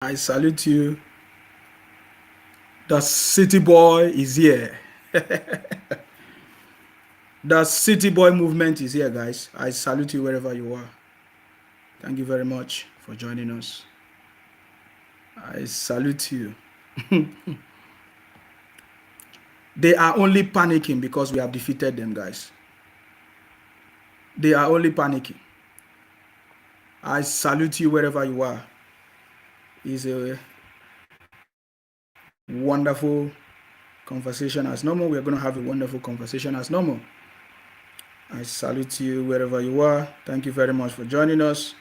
I salute you. The city boy is here. The city boy movement is here, guys. I salute you wherever you are. Thank you very much for joining us. I salute you. They are only panicking because we have defeated them, guys. They are only panicking. I salute you wherever you are. It's a wonderful conversation as normal. We're going to have a wonderful conversation as normal. I salute you wherever you are. Thank you very much for joining us.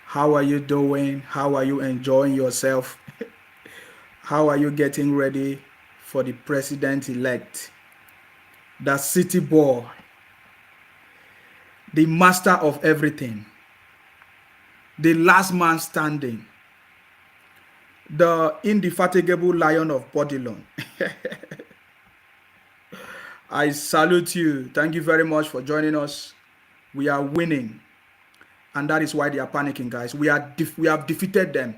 How are you doing? How are you enjoying yourself? How are you getting ready for the president-elect? The city boy, the master of everything, the last man standing, the indefatigable lion of Bodilon. I salute you. Thank you very much for joining us. We are winning, and that is why they are panicking, guys. We have defeated them.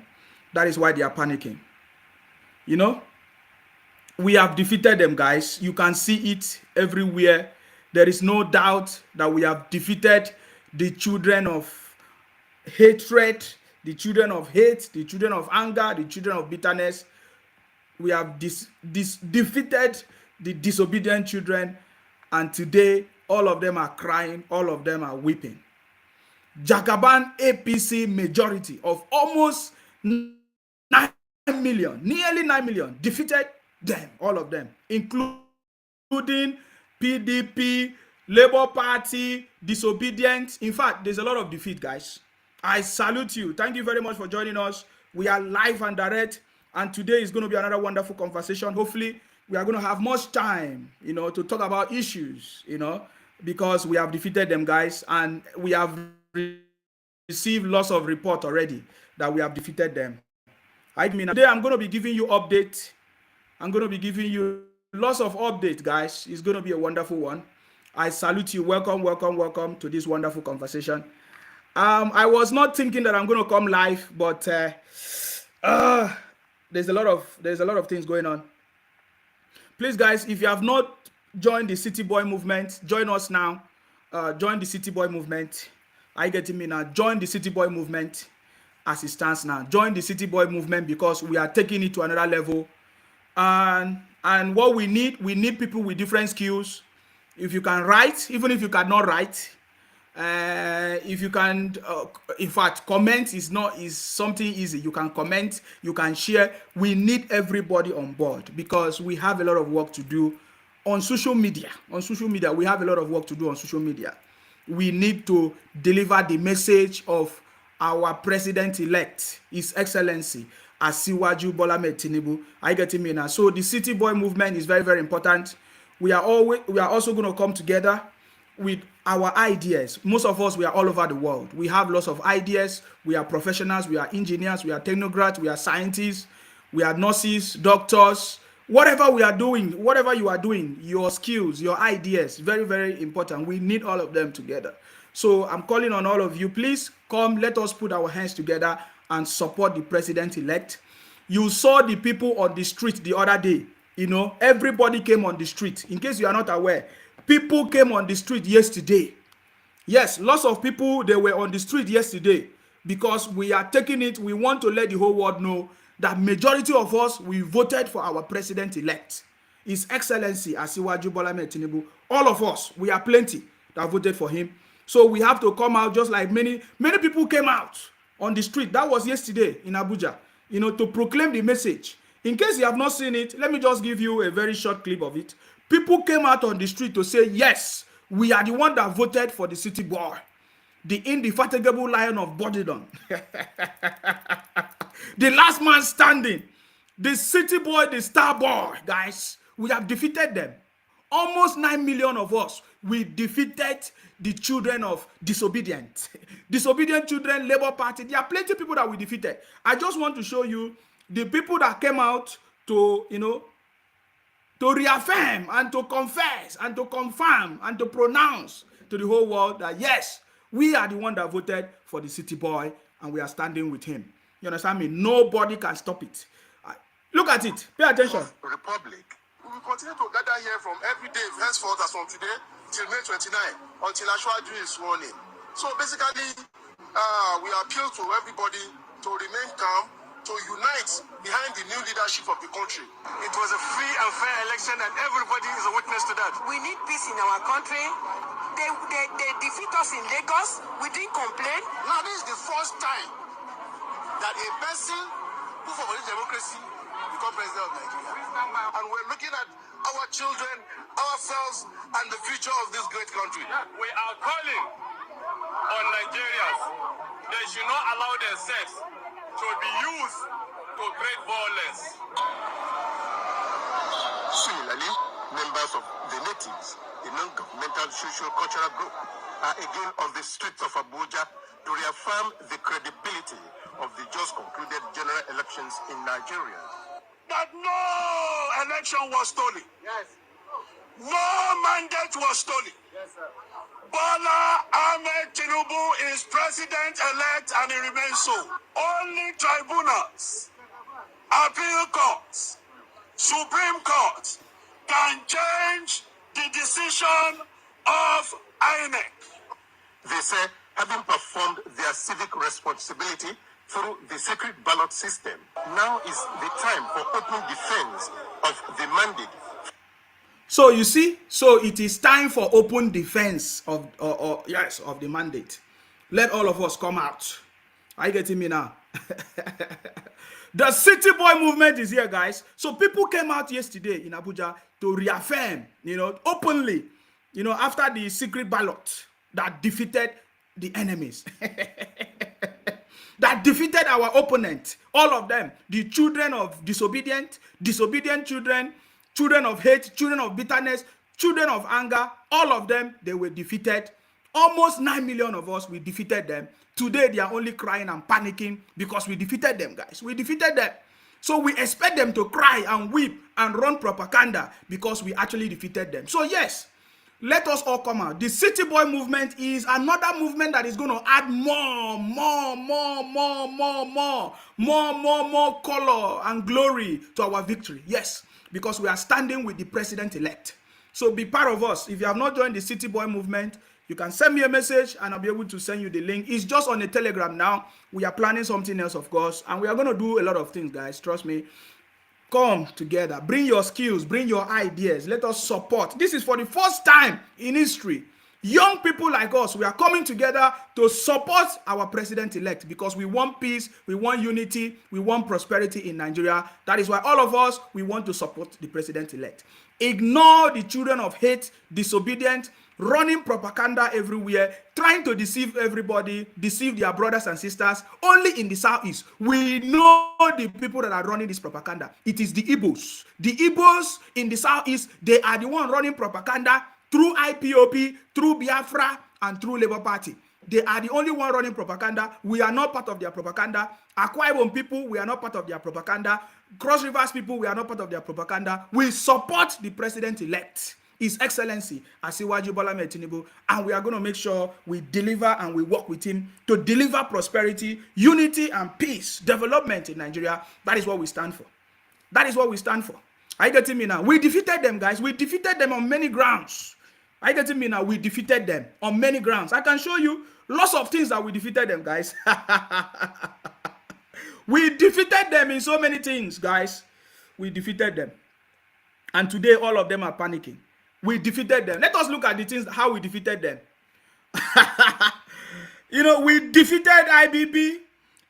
That is why they are panicking. You know, we have defeated them, guys. You can see it everywhere. There is no doubt that we have defeated the children of hatred, the children of hate, the children of anger, the children of bitterness. We have defeated the disobedient children, and today all of them are crying, all of them are weeping. Jagaban APC majority of almost 9 million, nearly 9 million, defeated them, all of them, including PDP, Labour Party, disobedient. In fact, there's a lot of defeat, guys. I salute you. Thank you very much for joining us. We are live and direct, and today is going to be another wonderful conversation. Hopefully, we are going to have much time, to talk about issues, because we have defeated them, guys, and we have received lots of report already that we have defeated them. Today I'm going to be giving you updates. I'm going to be giving you lots of updates, guys. It's going to be a wonderful one. I salute you. Welcome, welcome, welcome to this wonderful conversation. I was not thinking that I'm going to come live, but there's a lot of things going on. Please, guys, if you have not joined the City Boy movement, join us now. Join the City Boy movement. Are you getting me now? Join the City Boy movement as it stands now. Join the City Boy movement because we are taking it to another level. And what we need people with different skills. If you can write, even if you cannot write, if you can, in fact, comment is something easy. You can comment, you can share. We need everybody on board because we have a lot of work to do on social media. We have a lot of work to do on social media. We need to deliver the message of our president-elect, His Excellency Asiwaju Bola Ahmed Tinubu. Are you getting me now? So the City Boy movement is very, very important. We are also going to come together with our ideas. Most of us, we are all over the world. We have lots of ideas. We are professionals. We are engineers. We are technocrats. We are scientists. We are nurses, doctors. Whatever we are doing, whatever you are doing, your skills, your ideas, very, very important. We need all of them together. So I'm calling on all of you. Please come. Let us put our hands together and support the president-elect. You saw the people on the street the other day. Everybody came on the street. In case you are not aware, people came on the street yesterday. Yes, lots of people, they were on the street yesterday because we are taking it. We want to let the whole world know that majority of us, we voted for our president-elect, His Excellency Asiwaju Bola Ahmed Tinubu. All of us, we are plenty that voted for him. So we have to come out just like many people came out on the street. That was yesterday in Abuja, to proclaim the message. In case you have not seen it, let me just give you a very short clip of it. People came out on the street to say, yes, we are the one that voted for the city boy, the indefatigable lion of Bodidon, the last man standing, the city boy, the star boy, guys. We have defeated them. Almost 9 million of us, we defeated the children of disobedient children, Labour Party. There are plenty of people that we defeated. I just want to show you the people that came out to, to reaffirm and to confess and to confirm and to pronounce to the whole world that yes, we are the one that voted for the city boy and we are standing with him. You understand me? Nobody can stop it. Look at it. Pay attention. Republic. We will continue to gather here from every day, henceforth as from today till May 29, until Ashwaju is sworn in. So basically, we appeal to everybody to remain calm, to unite behind the new leadership of the country. It was a free and fair election, and everybody is a witness to that. We need peace in our country. They defeat us in Lagos. We didn't complain. Now, this is the first time that a person who for democracy become president of Nigeria. And we're looking at our children, ourselves, and the future of this great country. We are calling on Nigerians. They should not allow themselves to be used to create violence. Similarly, members of the natives, a non-governmental social-cultural group, are again on the streets of Abuja to reaffirm the credibility of the just concluded general elections in Nigeria. That no election was stolen. Yes. No mandate was stolen. Yes, sir. Bola Ahmed Tinubu is president-elect and he remains so. Only tribunals, appeal courts, Supreme Court can change the decision of INEC. They say, having performed their civic responsibility through the secret ballot system, now is the time for open defense of the mandate. So you see, so it is time for open defense of of the mandate. Let all of us come out. Are you getting me now? The City Boy movement is here, guys. So people came out yesterday in Abuja to reaffirm, openly, after the secret ballot that defeated the enemies. That defeated our opponent, all of them, the children of disobedient children, children of hate, children of bitterness, children of anger, all of them, they were defeated. Almost 9 million of us, we defeated them. Today, they are only crying and panicking because we defeated them, guys. We defeated them. So we expect them to cry and weep and run propaganda because we actually defeated them. So yes, let us all come out. The City Boy movement is another movement that is going to add more color and glory to our victory. Yes, because we are standing with the president-elect. So be part of us. If you have not joined the City Boy movement, you can send me a message and I'll be able to send you the link. It's just on the Telegram now. We are planning something else, of course, and we are going to do a lot of things, guys. Trust me. Come together. Bring your skills. Bring your ideas. Let us support. This is for the first time in history. Young people like us, we are coming together to support our president-elect because we want peace, we want unity, we want prosperity in Nigeria. That is why all of us, we want to support the president-elect. Ignore the children of hate, disobedient, running propaganda everywhere, trying to deceive everybody, deceive their brothers and sisters. Only in the southeast, we know the people that are running this propaganda. It is the Igbos. The Igbos in the southeast, they are the one running propaganda through IPOP, through Biafra, and through Labour Party. They are the only one running propaganda. We are not part of their propaganda. Akwa Ibom people, we are not part of their propaganda. Cross Rivers people, we are not part of their propaganda. We support the president-elect, His Excellency Asiwaju Bola Ahmed Tinubu, and we are going to make sure we deliver and we work with him to deliver prosperity, unity, and peace, development in Nigeria. That is what we stand for. That is what we stand for. Are you getting me now? We defeated them, guys. We defeated them on many grounds. Are you getting me now? We defeated them on many grounds. I can show you lots of things that we defeated them, guys. We defeated them in so many things, guys. We defeated them. And today, all of them are panicking. We defeated them. Let us look at the things, how we defeated them. We defeated IBB,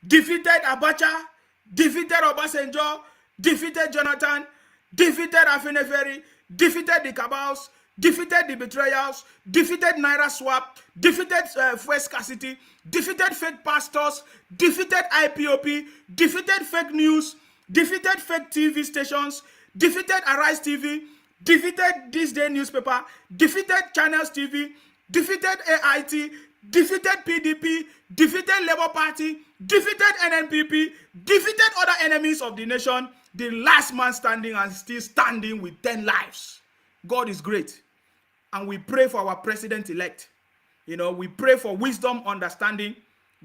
defeated Abacha, defeated Obasanjo, defeated Jonathan, defeated Afeneferi, defeated the cabals, defeated the betrayals, defeated Naira Swap, defeated fuel scarcity, defeated fake pastors, defeated IPOP, defeated fake news, defeated fake TV stations, defeated Arise TV, defeated This Day newspaper, defeated Channels TV, defeated AIT, defeated PDP, defeated Labour Party, defeated NNPP, defeated other enemies of the nation, the last man standing and still standing with 10 lives. God is great. And we pray for our president-elect. We pray for wisdom, understanding,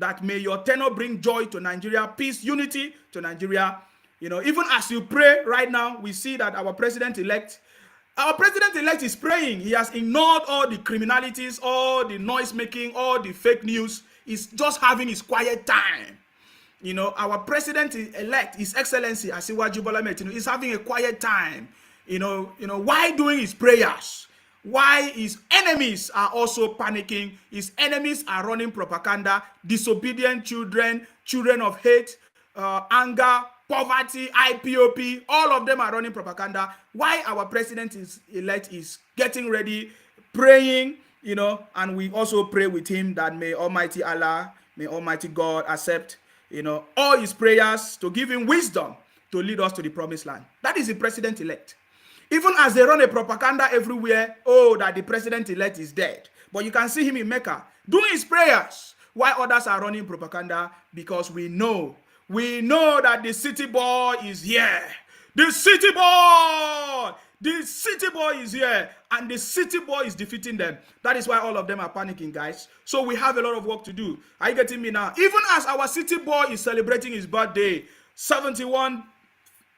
that may your tenure bring joy to Nigeria, peace, unity to Nigeria. Even as you pray right now, we see that our president-elect is praying. He has ignored all the criminalities, all the noise making, all the fake news. He's just having his quiet time. Our president-elect, His Excellency Asiwaju Bola Ahmed Tinubu, is having a quiet time. Why doing his prayers? Why his enemies are also panicking? His enemies are running propaganda, disobedient children, children of hate, anger, poverty, IPOP, all of them are running propaganda. Why our president-elect is getting ready, praying, and we also pray with him that may Almighty Allah, may Almighty God accept, all his prayers to give him wisdom to lead us to the promised land. That is the president-elect. Even as they run a propaganda everywhere, that the president-elect is dead. But you can see him in Mecca doing his prayers while others are running propaganda, because we know that the city boy is here. The city boy is here, and the city boy is defeating them. That is why all of them are panicking, guys. So we have a lot of work to do. Are you getting me now? Even as our city boy is celebrating his birthday, 71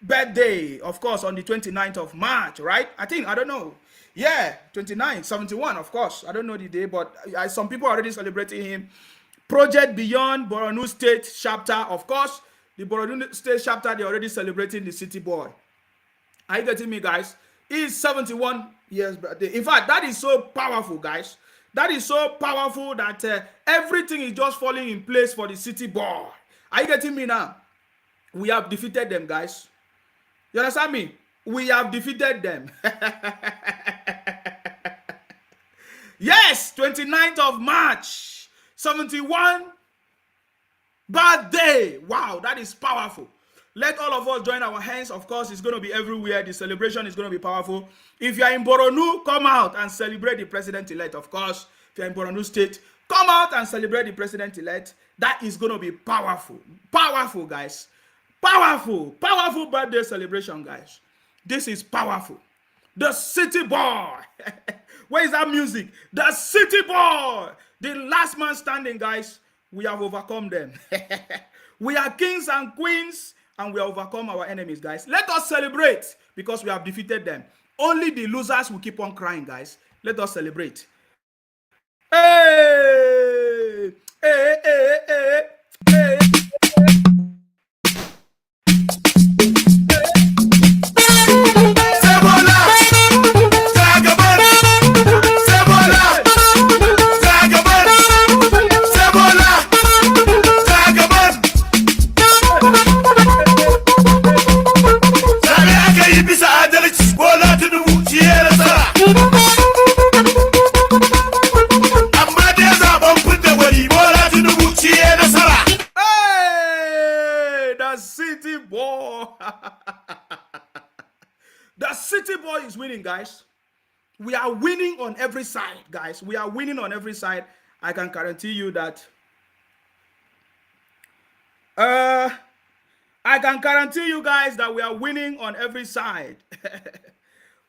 birthday, of course, on the 29th of March, right? I don't know. Yeah, 29, 71, of course. I don't know the day, but some people are already celebrating him. Project Beyond Borno State chapter, of course, the Borno State chapter, they're already celebrating the city boy. Are you getting me, guys? He's 71 years birthday. In fact, that is so powerful, guys. That is so powerful that everything is just falling in place for the city boy. Are you getting me now? We have defeated them, guys. You understand me? We have defeated them. Yes, 29th of March, 71 birthday. Wow, that is powerful. Let all of us join our hands. Of course, it's going to be everywhere. The celebration is going to be powerful. If you are in Borno, come out and celebrate the president-elect. Of course, if you are in Borno State, come out and celebrate the president-elect. That is going to be powerful. Powerful, guys. Powerful birthday celebration, guys. This is powerful. The city boy. Where is that music? The city boy. The last man standing, guys. We have overcome them. We are kings and queens, and we have overcome our enemies, guys. Let us celebrate because we have defeated them. Only the losers will keep on crying, guys. Let us celebrate. Hey! Hey, hey, hey, hey. The city boy is winning, guys. We are winning on every side, guys. We are winning on every side. I can guarantee you that. I can guarantee you guys that we are winning on every side.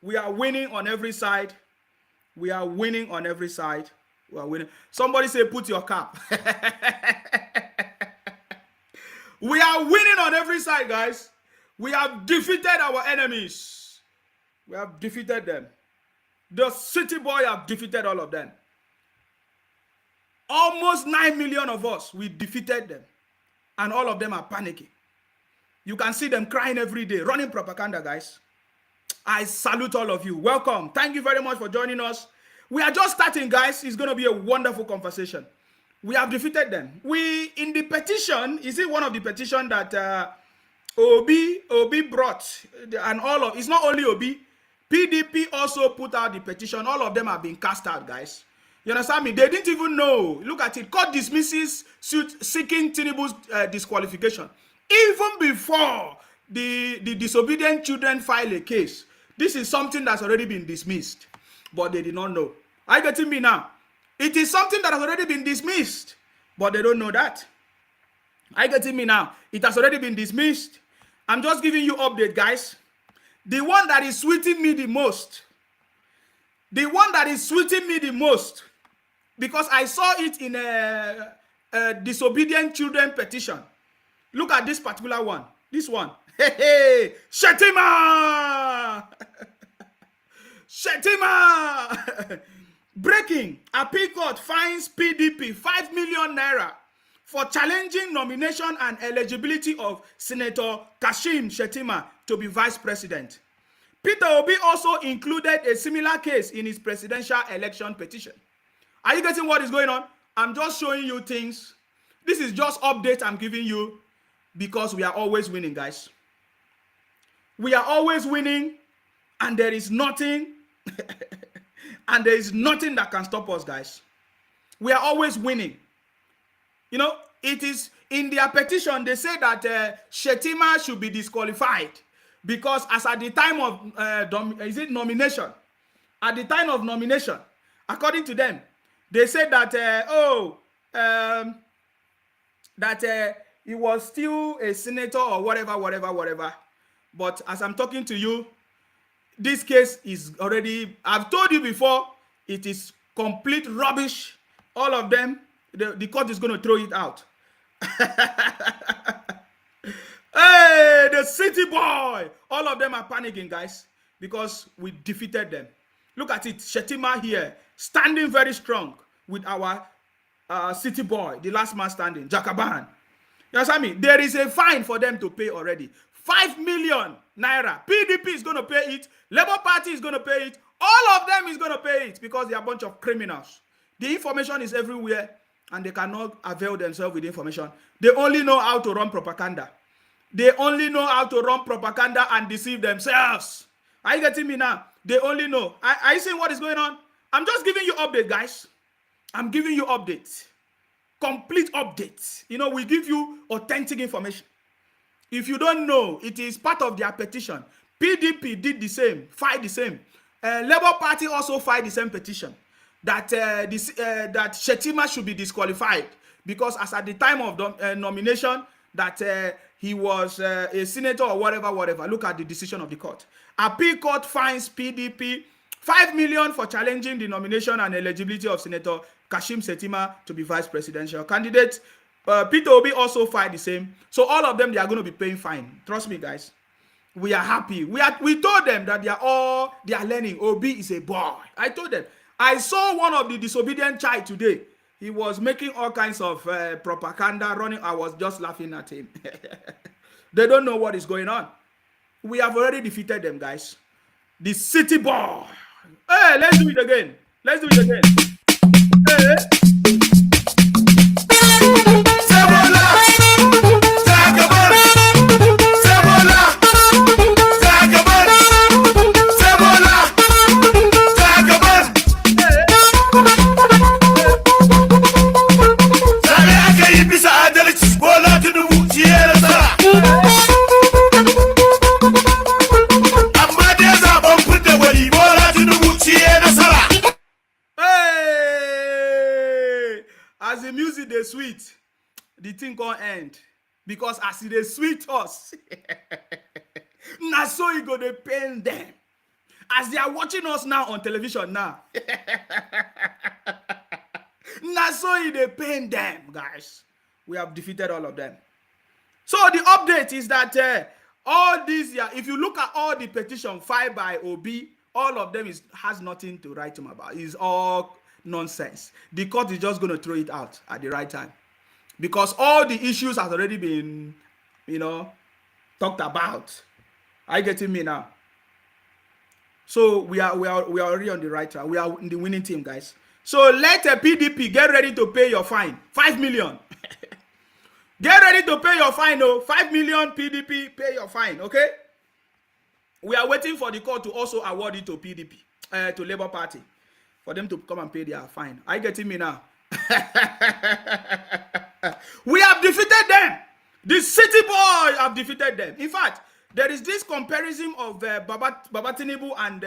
We are winning on every side. We are winning on every side. We are winning. Somebody say, put your cap. We are winning on every side, guys. We have defeated our enemies. We have defeated them. The city boy have defeated all of them. Almost 9 million of us, we defeated them. And all of them are panicking. You can see them crying every day, running propaganda, guys. I salute all of you. Welcome. Thank you very much for joining us. We are just starting, guys. It's going to be a wonderful conversation. We have defeated them. In the petition, is it one of the petition that Obi brought? And all of, it's not only Obi. PDP also put out the petition. All of them have been cast out, guys. You understand me? They didn't even know. Look at it. Court dismisses suit seeking Tinubu's disqualification. Even before the disobedient children file a case. This is something that's already been dismissed. But they did not know. Are you getting me now? It is something that has already been dismissed. But they don't know that. Are you getting me now? It has already been dismissed. I'm just giving you update, guys. The one that is sweeting me the most. The one that is sweeting me the most. Because I saw it in disobedient children petition. Look at this particular one. This one. Hey, Shetima! Shetima! Breaking. Appeal court fines PDP 5 million naira for challenging nomination and eligibility of Senator Kashim Shettima to be vice president. Peter Obi also included a similar case in his presidential election petition. Are you getting what is going on? I'm just showing you things. This is just update I'm giving you because we are always winning, guys. We are always winning, and there is nothing and there is nothing that can stop us, guys. We are always winning. You know, it is in their petition, they say that Shettima should be disqualified because as at the time of nomination, at the time of nomination, according to them, they said that he was still a senator or whatever. But as I'm talking to you, this case is already, I've told you before, it is complete rubbish. All of them, the court is going to throw it out. Hey, the city boy. All of them are panicking, guys, because we defeated them. Look at it. Shettima here, standing very strong with our city boy, the last man standing, Jagaban. You understand me? There is a fine for them to pay already. 5 million naira. PDP is going to pay it. Labour Party is going to pay it. All of them is going to pay it because they are a bunch of criminals. The information is everywhere and they cannot avail themselves with information. They only know how to run propaganda. They only know how to run propaganda and deceive themselves. Are you getting me now? They only know. Are you seeing what is going on? I'm just giving you update, guys. I'm giving you updates. Complete updates. You know, we give you authentic information. If you don't know, it is part of their petition. PDP did the same, filed the same. Labour Party also filed the same petition that that Shettima should be disqualified because as at the time of the nomination that he was a senator or whatever. Look at the decision of the court. Appeal court fines PDP 5 million for challenging the nomination and eligibility of Senator Kashim Shettima to be vice presidential candidate. Peter Obi also filed the same. So all of them, they are going to be paying fine. Trust me, guys. We are happy. We told them that they are learning. Obi is a boy. I told them. I saw one of the disobedient child today. He was making all kinds of propaganda running. I was just laughing at him. They don't know what is going on. We have already defeated them, guys. The city boy. Hey, let's do it again. Let's do it again. Hey. As the music they sweet, the thing can't end because as they sweet us, now so you go to pain them as they are watching us now on television now. Now so they pain them, guys. We have defeated all of them. So the update is that all these, if you look at all the petition filed by Obi, all of them has nothing to write him about. It's all nonsense. The court is just going to throw it out at the right time because all the issues has already been, talked about. Are you getting me now? So we are already on the right track. We are in the winning team, guys. So let a PDP get ready to pay your fine. 5 million. Get ready to pay your fine, 5 million PDP, pay your fine, okay? We are waiting for the court to also award it to PDP, to Labour Party, for them to come and pay their fine. Are you getting me now? We have defeated them. The city boy have defeated them. In fact, there is this comparison of Baba Tinubu and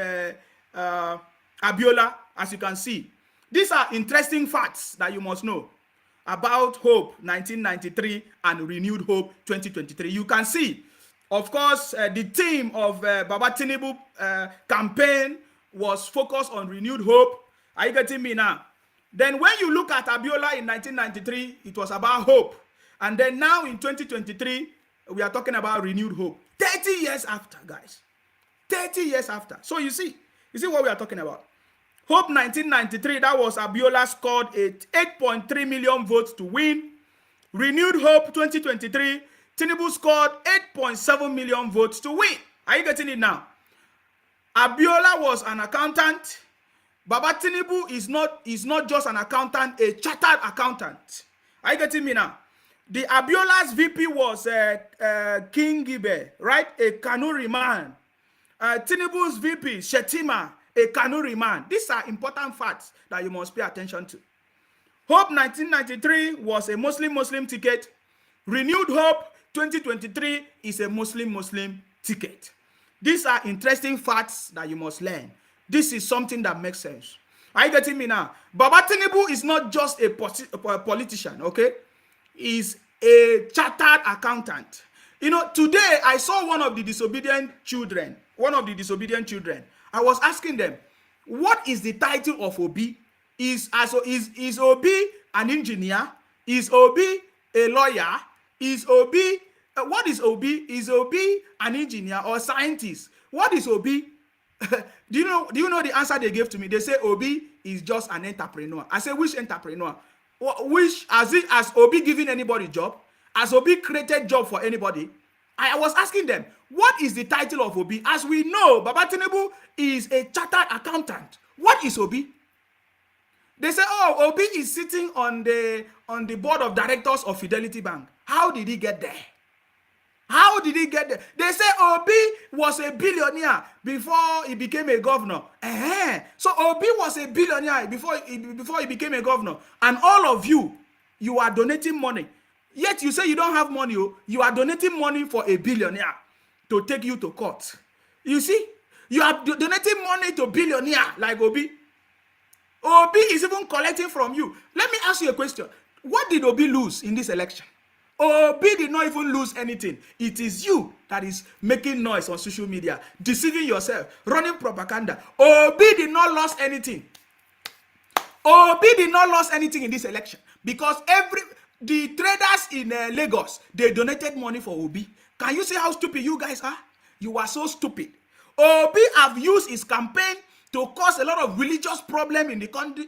Abiola, as you can see. These are interesting facts that you must know about Hope 1993 and Renewed Hope 2023. You can see, of course, the theme of Baba Tinubu campaign was focused on renewed hope. Are you getting me now? Then when you look at Abiola in 1993, it was about hope. And then now in 2023, we are talking about renewed hope. 30 years after, guys. 30 years after. So you see what we are talking about. Hope 1993, that was Abiola scored 8.3 million votes to win. Renewed Hope 2023, Tinubu scored 8.7 million votes to win. Are you getting it now? Abiola was an accountant. Baba Tinubu is not just an accountant, a chartered accountant. Are you getting me now? The Abiola's VP was King Gibe, right? A Kanuri man. Tinubu's VP, Shetima, a Kanuri man. These are important facts that you must pay attention to. Hope 1993 was a Muslim ticket. Renewed Hope 2023 is a Muslim ticket. These are interesting facts that you must learn. This is something that makes sense. Are you getting me now? Baba Tinubu is not just a politician, okay? He's a chartered accountant. You know, today I saw one of the disobedient children. I was asking them, what is the title of Obi? Is Obi an engineer? Is Obi a lawyer? Is Obi what is Obi? Is Obi an engineer or scientist? What is Obi? Do you know the answer they gave to me? They say Obi is just an entrepreneur. I say, which entrepreneur? Which has Obi given anybody job? Has Obi created job for anybody? I was asking them, what is the title of Obi? As we know, Baba Tinubu is a chartered accountant. What is Obi? They say, oh, Obi is sitting on the board of directors of Fidelity Bank. How did he get there? How did he get there? They say Obi was a billionaire before he became a governor. So Obi was a billionaire before he became a governor. And all of you are donating money. Yet you say you don't have money. You are donating money for a billionaire to take you to court. You see? You are donating money to billionaire like Obi. Obi is even collecting from you. Let me ask you a question. What did Obi lose in this election? Obi did not even lose anything. It is you that is making noise on social media, deceiving yourself, running propaganda. Obi did not lose anything. Obi did not lose anything in this election because the traders in Lagos, they donated money for Obi. Can you see how stupid you guys are? You are so stupid. Obi have used his campaign to cause a lot of religious problems in the country,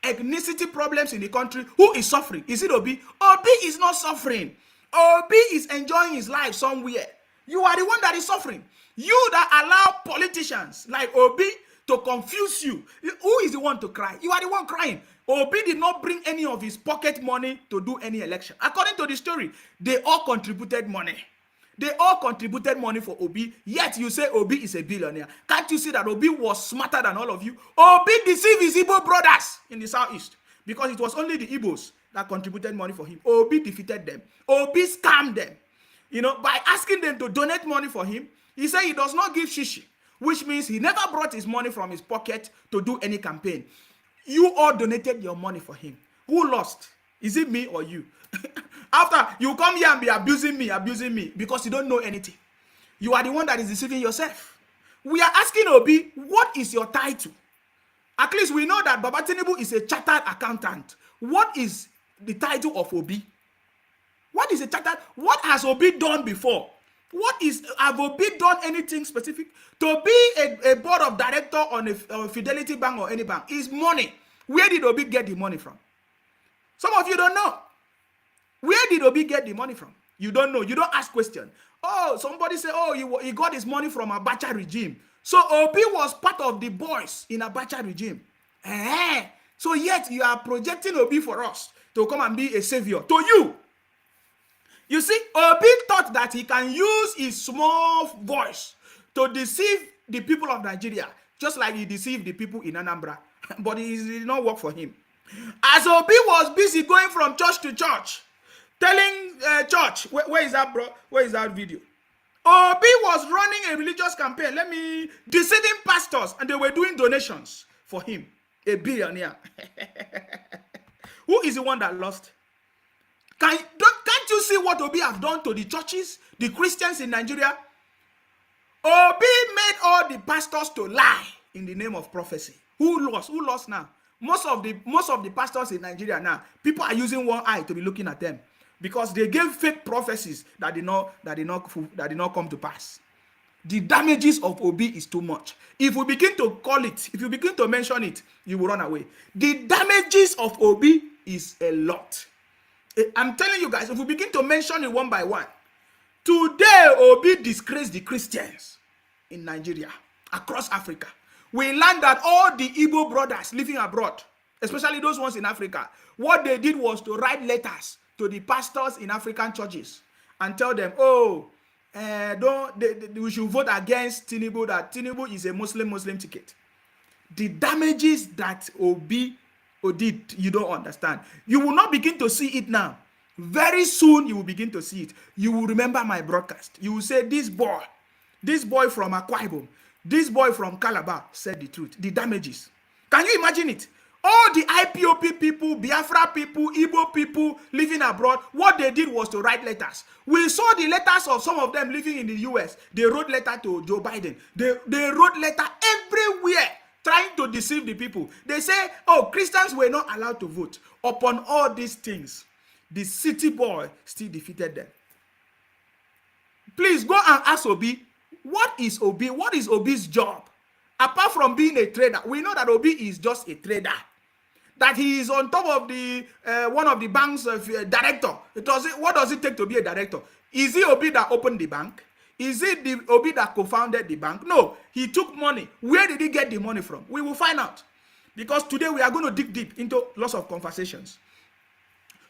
ethnicity problems in the country. Who is suffering? Is it Obi? Obi is not suffering. Obi is enjoying his life somewhere. You are the one that is suffering. You that allow politicians like Obi to confuse you. Who is the one to cry? You are the one crying. Obi did not bring any of his pocket money to do any election. According to the story, they all contributed money. They all contributed money for Obi, yet you say Obi is a billionaire. Can't you see that Obi was smarter than all of you? Obi deceived his Igbo brothers in the southeast because it was only the Igbos that contributed money for him. Obi defeated them. Obi scammed them. You know, by asking them to donate money for him, he said he does not give shishi, which means he never brought his money from his pocket to do any campaign. You all donated your money for him. Who lost? Is it me or you? After you come here and be abusing me because you don't know anything. You are the one that is deceiving yourself. We are asking Obi, what is your title? At least we know that Baba Tinubu is a chartered accountant. What is the title of Obi? What is a chartered? What has Obi done before? Have Obi done anything specific? To be a board of director on a Fidelity Bank or any bank is money. Where did Obi get the money from? Some of you don't know. Where did Obi get the money from? You don't know. You don't ask questions. Oh, somebody say, oh, he got his money from Abacha regime. So Obi was part of the boys in Abacha regime. So yet you are projecting Obi for us to come and be a savior to you. You see, Obi thought that he can use his small voice to deceive the people of Nigeria, just like he deceived the people in Anambra. But it did not work for him. As Obi was busy going from church to church, telling church, where is that, bro? Where is that video? Obi was running a religious campaign. Deceiving pastors, and they were doing donations for him. A billionaire. Who is the one that lost? Can't you see what Obi have done to the churches, the Christians in Nigeria? Obi made all the pastors to lie in the name of prophecy. Who lost? Who lost now? Most of the pastors in Nigeria now, people are using one eye to be looking at them because they gave fake prophecies that did not come to pass. The damages of Obi is too much. If we begin to call it, if you begin to mention it, you will run away. The damages of Obi is a lot. I'm telling you guys, if we begin to mention it one by one, today Obi disgraced the Christians in Nigeria, across Africa. We learned that all the Igbo brothers living abroad, especially those ones in Africa, what they did was to write letters to the pastors in African churches and tell them, oh, we should vote against Tinubu, that Tinubu is a Muslim ticket. The damages that Obi did, you don't understand. You will not begin to see it now. Very soon you will begin to see it. You will remember my broadcast. You will say, this boy from Akwa Ibom, this boy from Calabar said the truth. The damages. Can you imagine it? All the IPOP people, Biafra people, Igbo people living abroad, what they did was to write letters. We saw the letters of some of them living in the US. They wrote letter to Joe Biden. They wrote letter everywhere trying to deceive the people. They say, oh, Christians were not allowed to vote. Upon all these things, the city boy still defeated them. Please go and ask Obi, what is Obi? What is Obi's job? Apart from being a trader, we know that Obi is just a trader. That he is on top of the one of the bank's director. What does it take to be a director? Is it Obi that opened the bank? Is it the Obi that co-founded the bank? No, he took money. Where did he get the money from? We will find out. Because today we are going to dig deep into lots of conversations.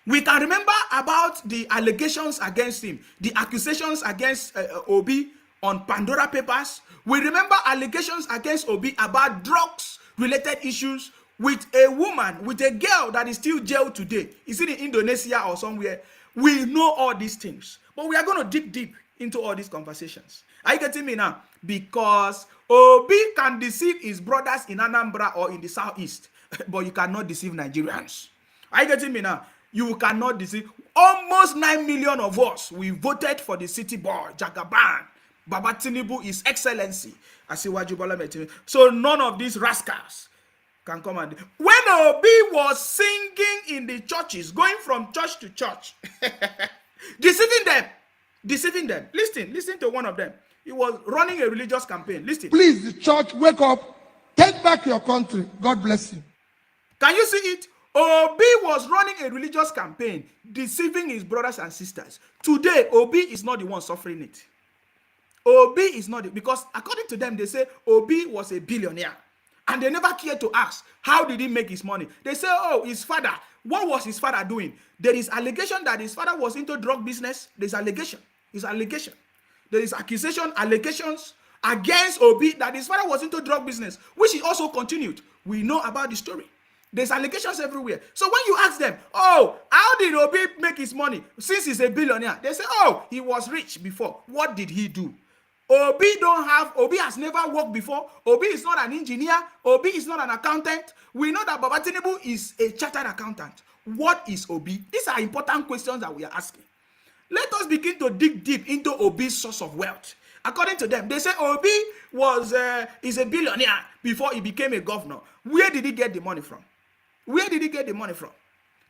We can remember about the allegations against him, the accusations against Obi on Pandora Papers. We remember allegations against Obi about drugs-related issues with a woman, with a girl that is still jailed today. Is it in Indonesia or somewhere? We know all these things. But we are going to dig deep into all these conversations. Are you getting me now? Because Obi can deceive his brothers in Anambra or in the southeast, but you cannot deceive Nigerians. Are you getting me now? You cannot deceive. Almost 9 million of us, we voted for the city boy, Jagaban. Baba Tinubu is excellency. So none of these rascals can come and... When Obi was singing in the churches, going from church to church, deceiving them. Listen to one of them. He was running a religious campaign. Listen. Please, the church, wake up. Take back your country. God bless you. Can you see it? Obi was running a religious campaign, deceiving his brothers and sisters. Today, Obi is not the one suffering it. Obi is not, because according to them, they say Obi was a billionaire. And they never cared to ask, how did he make his money? They say, oh, his father. What was his father doing? There is allegation that his father was into drug business. There's allegation. It's allegation. There is allegations against Obi that his father was into drug business, which he also continued. We know about the story. There's allegations everywhere. So when you ask them, oh, how did Obi make his money? Since he's a billionaire, they say, oh, he was rich before. What did he do? Obi has never worked before. Obi is not an engineer. Obi is not an accountant. We know that Baba Tinubu is a chartered accountant. What is Obi? These are important questions that we are asking. Let us begin to dig deep into Obi's source of wealth. According to them, they say Obi is a billionaire before he became a governor. Where did he get the money from? Where did he get the money from?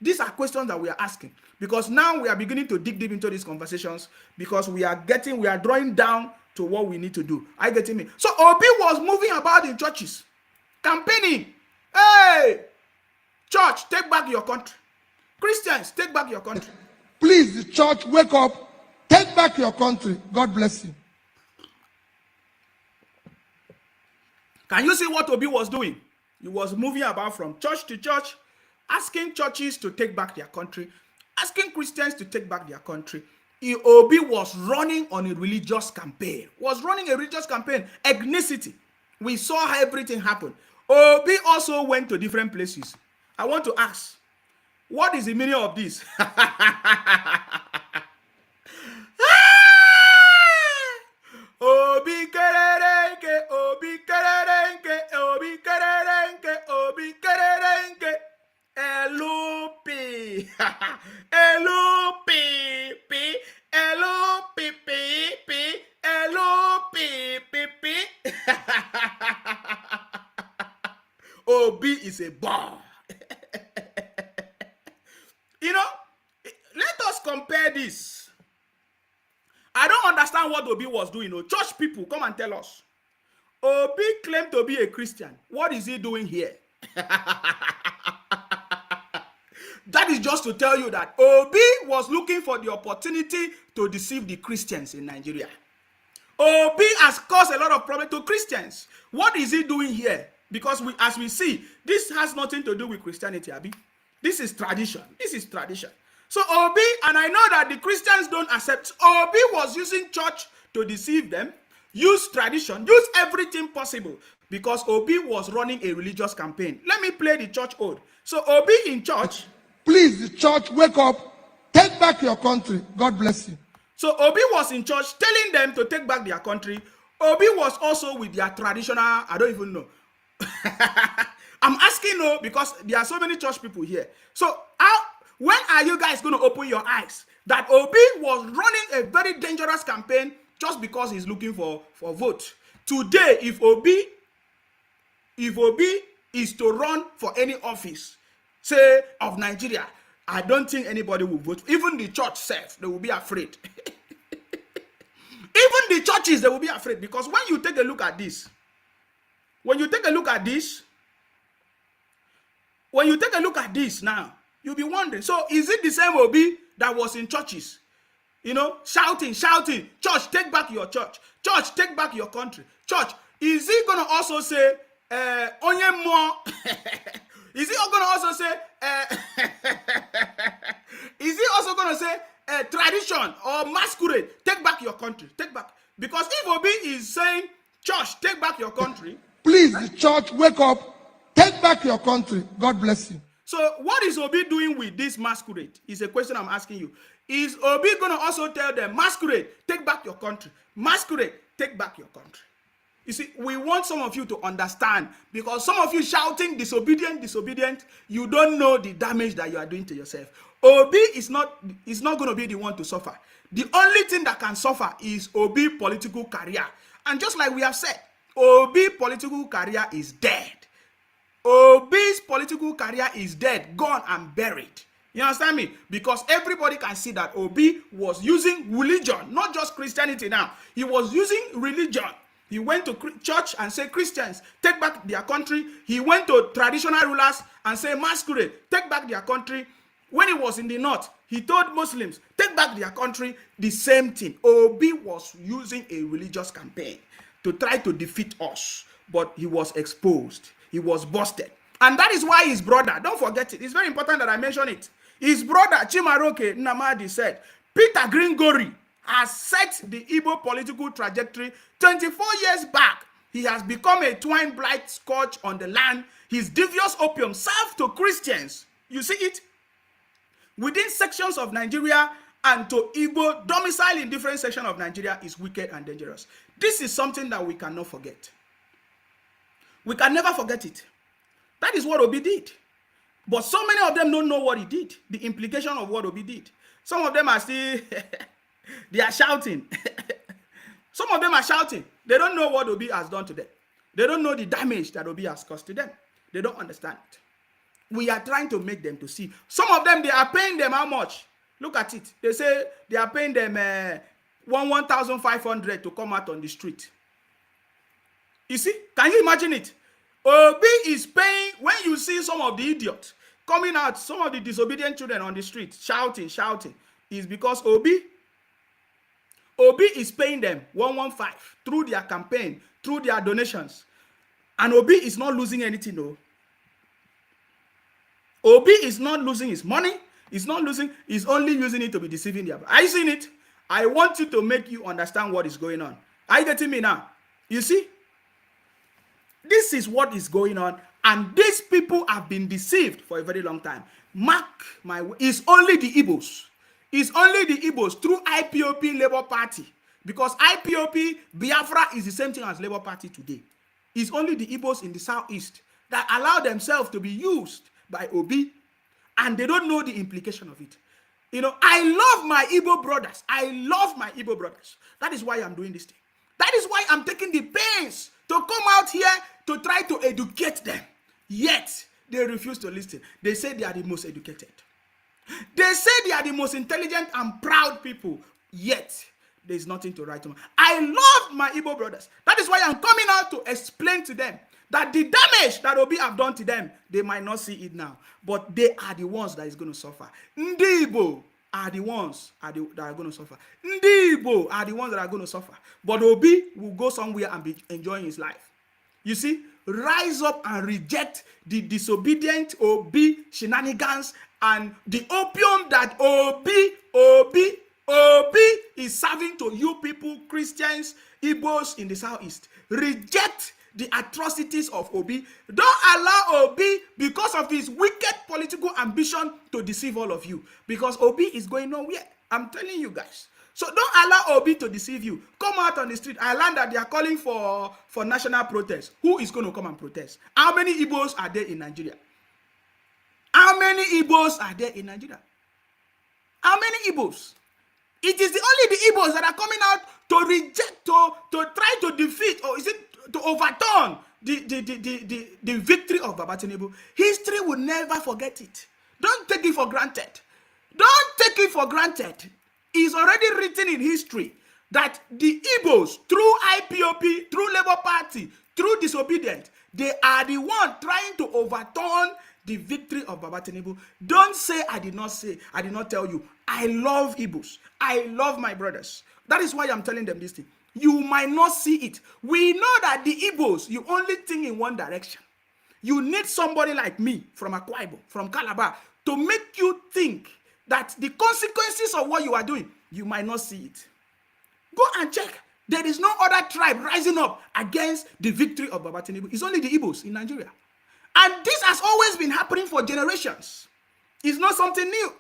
These are questions that we are asking, because now we are beginning to dig deep into these conversations, because we are drawing down to what we need to do. Are you getting me? So Obi was moving about in churches, campaigning. Hey, church, take back your country. Christians, take back your country. Please, the church, wake up. Take back your country. God bless you. Can you see what Obi was doing? He was moving about from church to church, asking churches to take back their country, asking Christians to take back their country. Obi was running on a religious campaign. Ethnicity. We saw how everything happened. Obi also went to different places. I want to ask, what is the meaning of this? Obi kererenke, Obi kererenke, Obi kererenke, Obi kererenke. Elupi, elupi, pi, elupi, pi, pi, elupi, pi, pi. Obi is a bar. understand what Obi was doing. Church people, come and tell us. Obi claimed to be a Christian. What is he doing here? That is just to tell you that Obi was looking for the opportunity to deceive the Christians in Nigeria. Obi has caused a lot of problems to Christians. What is he doing here? Because as we see, this has nothing to do with Christianity, Abi. This is tradition. This is tradition. So Obi, and I know that the Christians don't accept, Obi was using church to deceive them, use tradition, use everything possible, because Obi was running a religious campaign. Let me play the church ode. So Obi in church. Please, the church, wake up. Take back your country. God bless you. So Obi was in church telling them to take back their country. Obi was also with their traditional, I don't even know. I'm asking because there are so many church people here. So when are you guys going to open your eyes that Obi was running a very dangerous campaign just because he's looking for vote? Today, if Obi is to run for any office, say, of Nigeria, I don't think anybody will vote. Even the church self, they will be afraid. Even the churches, they will be afraid, because when you take a look at this, now, you'll be wondering, so is it the same Obi that was in churches? Shouting, church, take back your church. Church, take back your country. Church, is he going to also say, onye more? Is he going to also say, is he also going to say, tradition or masquerade, take back your country, take back? Because if Obi is saying, church, take back your country. Please, the church, wake up, take back your country. God bless you. So what is Obi doing with this masquerade? Is a question I'm asking you. Is Obi going to also tell them, masquerade, take back your country? Masquerade, take back your country. You see, we want some of you to understand, because some of you shouting disobedient, you don't know the damage that you are doing to yourself. Obi is not going to be the one to suffer. The only thing that can suffer is Obi political career. And just like we have said, Obi political career is dead. Obi's political career is dead, gone and buried. You understand me? Because everybody can see that Obi was using religion, not just Christianity now. He was using religion. He went to church and said, Christians, take back their country. He went to traditional rulers and said, masquerade, take back their country. When he was in the north, he told Muslims, take back their country. The same thing. Obi was using a religious campaign to try to defeat us, but he was exposed. He was busted. And that is why his brother, don't forget it, it's very important that I mention it. His brother, Chimaroke Nnamdi, said, Peter Gringori has set the Igbo political trajectory 24 years back. He has become a twine blight scourge on the land. His devious opium served to Christians. You see it? Within sections of Nigeria and to Igbo, domicile in different sections of Nigeria is wicked and dangerous. This is something that we cannot forget. We can never forget it. That is what Obi did. But so many of them don't know what he did, the implication of what Obi did. Some of them are still, they are shouting. Some of them are shouting. They don't know what Obi has done to them. They don't know the damage that Obi has caused to them. They don't understand it. We are trying to make them to see. Some of them, they are paying them how much? Look at it. They say they are paying them 1,500 to come out on the street. You see? Can you imagine it? Obi is paying, when you see some of the idiots coming out, some of the disobedient children on the street, shouting, is because Obi is paying them 115 through their campaign, through their donations. And Obi is not losing anything, though. Obi is not losing his money. He's not losing, he's only using it to be deceiving them. Are you seeing it? I want you to make you understand what is going on. Are you getting me now? You see? This is what is going on, and these people have been deceived for a very long time. Mark my word, it's only the Igbos. It's only the Igbos through IPOP Labour Party, because IPOP Biafra is the same thing as Labour Party today. It's only the Igbos in the southeast that allow themselves to be used by Obi, and they don't know the implication of it. You know, I love my Igbo brothers. I love my Igbo brothers. That is why I'm doing this thing. That is why I'm taking the pains to come out here to try to educate them. Yet, they refuse to listen. They say they are the most educated. They say they are the most intelligent and proud people. Yet, there's nothing to write home. I love my Igbo brothers. That is why I'm coming out to explain to them that the damage that Obi have done to them, they might not see it now, but they are the ones that is going to suffer. Ndi Igbo are the ones that are going to suffer. Ndi Igbo are the ones that are going to suffer. But Obi will go somewhere and be enjoying his life. You see, rise up and reject the disobedient Obi shenanigans and the opium that Obi is serving to you people, Christians, Igbos in the southeast. Reject the atrocities of Obi. Don't allow Obi, because of his wicked political ambition, to deceive all of you. Because Obi is going nowhere. I'm telling you guys. So don't allow Obi to deceive you. Come out on the street. I learned that they are calling for national protest. Who is going to come and protest? How many Igbos are there in Nigeria? How many Igbos are there in Nigeria? How many Igbos? It is only the Igbos that are coming out to reject, to try to defeat, or is it to overturn the victory of Baba Tinubu. History will never forget it. Don't take it for granted. Don't take it for granted. It's already written in history that the Igbos, through IPOP, through Labour Party, through disobedience, they are the one trying to overturn the victory of Baba Tinubu. Don't say I did not say, I did not tell you. I love Igbos. I love my brothers. That is why I'm telling them this thing. You might not see it. We know that the Igbos, you only think in one direction. You need somebody like me from Akwa Ibom, from Calabar, to make you think that the consequences of what you are doing, you might not see it. Go and check. There is no other tribe rising up against the victory of Baba Tinubu. It's only the Igbos in Nigeria. And this has always been happening for generations. It's not something new.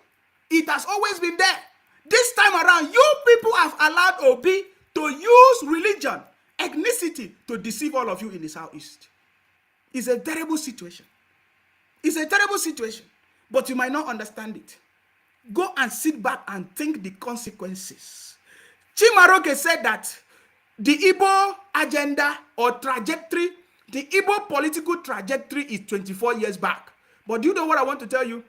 It has always been there. This time around, you people have allowed Obi to use religion, ethnicity, to deceive all of you in the southeast. It's a terrible situation. It's a terrible situation. But you might not understand it. Go and sit back and think the consequences. Chimaroke said that the Igbo agenda or trajectory, the Igbo political trajectory is 24 years back. But do you know what I want to tell you?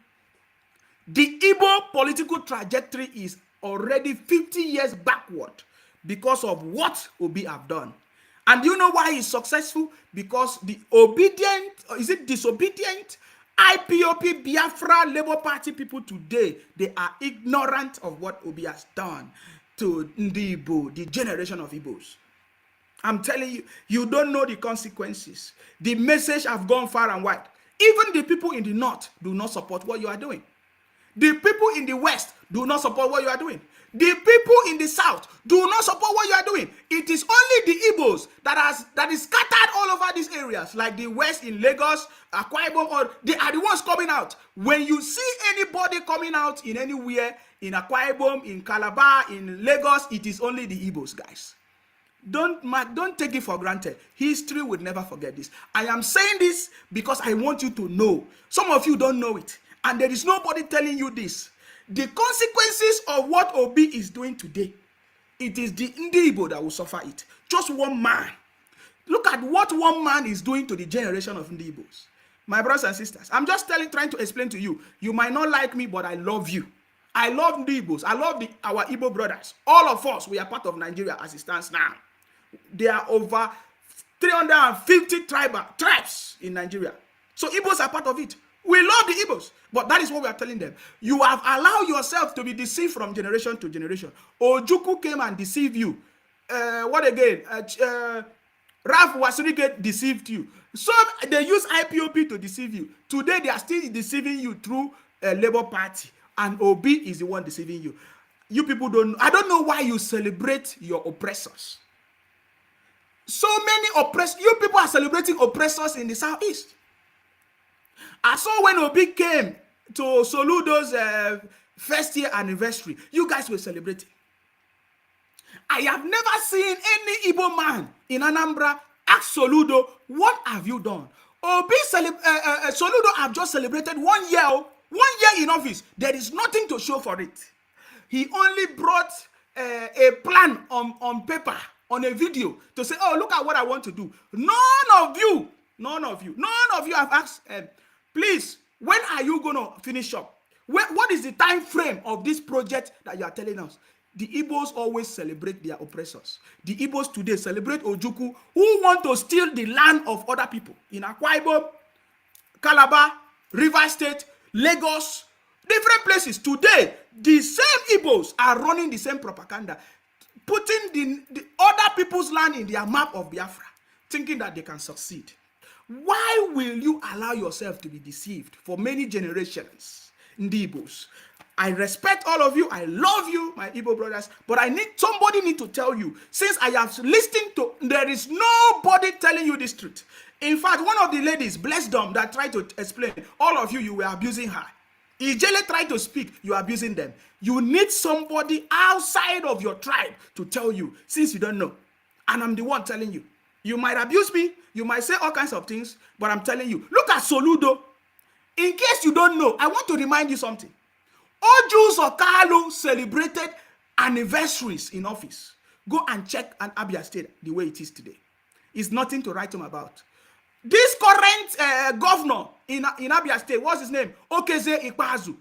The Igbo political trajectory is already 50 years backward because of what Obi have done. And do you know why he's successful? Because the obedient, or is it disobedient, IPOP, Biafra, Labour Party people today, they are ignorant of what Obi has done to the Igbo, the generation of Igbos. I'm telling you, you don't know the consequences. The message have gone far and wide. Even the people in the north do not support what you are doing. The people in the west do not support what you are doing. The people in the south do not support what you are doing. It is only the Igbos that is scattered all over these areas, like the west in Lagos, Akwa Ibom, or they are the ones coming out. When you see anybody coming out in anywhere, in Akwa Ibom, in Calabar, in Lagos, it is only the Igbos, guys. Don't take it for granted. History will never forget this. I am saying this because I want you to know. Some of you don't know it, and there is nobody telling you this. The consequences of what Obi is doing today, it is the Ndi Igbo that will suffer it. Just one man. Look at what one man is doing to the generation of Ndi Igbos. My brothers and sisters, I'm just trying to explain to you. You might not like me, but I love you. I love Ndi Igbos. I love our Igbo brothers. All of us, we are part of Nigeria as it stands now. There are over 350 tribes in Nigeria. So Igbos are part of it. We love the Igbos, but that is what we are telling them. You have allowed yourself to be deceived from generation to generation. Ojukwu came and deceived you. What again? Ralph Wasirike deceived you. So they use IPOP to deceive you. Today they are still deceiving you through Labour Party, and Obi is the one deceiving you. You people don't. I don't know why you celebrate your oppressors. So many oppressors. You people are celebrating oppressors in the southeast. I saw when Obi came to Soludo's first year anniversary, you guys were celebrating. I have never seen any Igbo man in Anambra ask Soludo, what have you done? Obi Soludo have just celebrated 1 year, 1 year in office. There is nothing to show for it. He only brought a plan on paper, on a video, to say, oh, look at what I want to do. None of you have asked, please, when are you going to finish up? What is the time frame of this project that you are telling us? The Igbos always celebrate their oppressors. The Igbos today celebrate Ojukwu who want to steal the land of other people. In Akwa Ibom, Calabar, Rivers State, Lagos, different places. Today, the same Igbos are running the same propaganda, putting the other people's land in their map of Biafra, thinking that they can succeed. Why will you allow yourself to be deceived for many generations? Ndi Igbos, I respect all of you. I love you, my Igbo brothers. But somebody need to tell you, since I have listened to, there is nobody telling you this truth. In fact, one of the ladies, bless them, that tried to explain, all of you, you were abusing her. Ijele tried to speak, you are abusing them. You need somebody outside of your tribe to tell you, since you don't know. And I'm the one telling you. You might abuse me, you might say all kinds of things, but I'm telling you, look at Soludo. In case you don't know, I want to remind you something. Ojus Okalu celebrated anniversaries in office. Go and check an Abia State the way it is today. It's nothing to write home about. This current governor in Abia State, what's his name? Okeze Ikpeazu,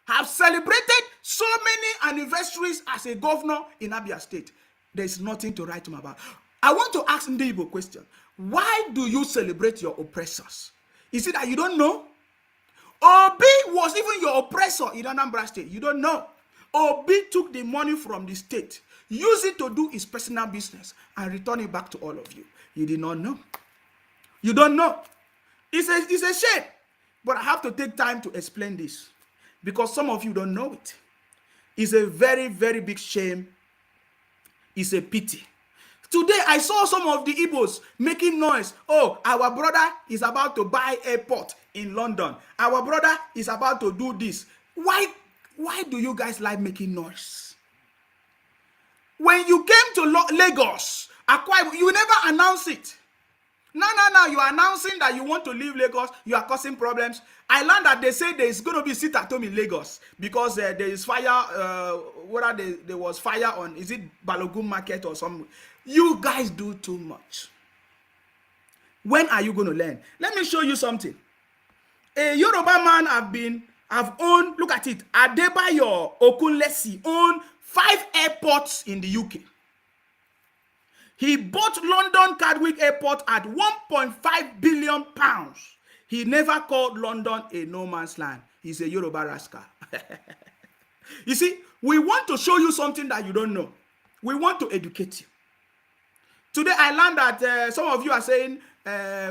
have celebrated so many anniversaries as a governor in Abia State. There's nothing to write home about. I want to ask Ndi Igbo a question. Why do you celebrate your oppressors? Is it that you don't know? Obi was even your oppressor in Anambra State. You don't know. Obi took the money from the state, used it to do his personal business, and return it back to all of you. You did not know. You don't know. It's a shame. But I have to take time to explain this because some of you don't know it. It's a very, very big shame. It's a pity. Today, I saw some of the Igbos making noise. Oh, our brother is about to buy airport in London. Our brother is about to do this. Why do you guys like making noise? When you came to Lagos, you never announce it. No, you are announcing that you want to leave Lagos. You are causing problems. I learned that they say there is going to be sit at home in Lagos because there is fire. There was fire on, is it Balogun Market or something? You guys do too much. When are you going to learn? Let me show you something. A Yoruba man have owned, look at it, Adebayo Okunlesi owned 5 airports in the UK. He bought London Gatwick Airport at 1.5 billion pounds. He never called London a no man's land. He's a Yoruba rascal. You see, we want to show you something that you don't know. We want to educate you. Today, I learned that some of you are saying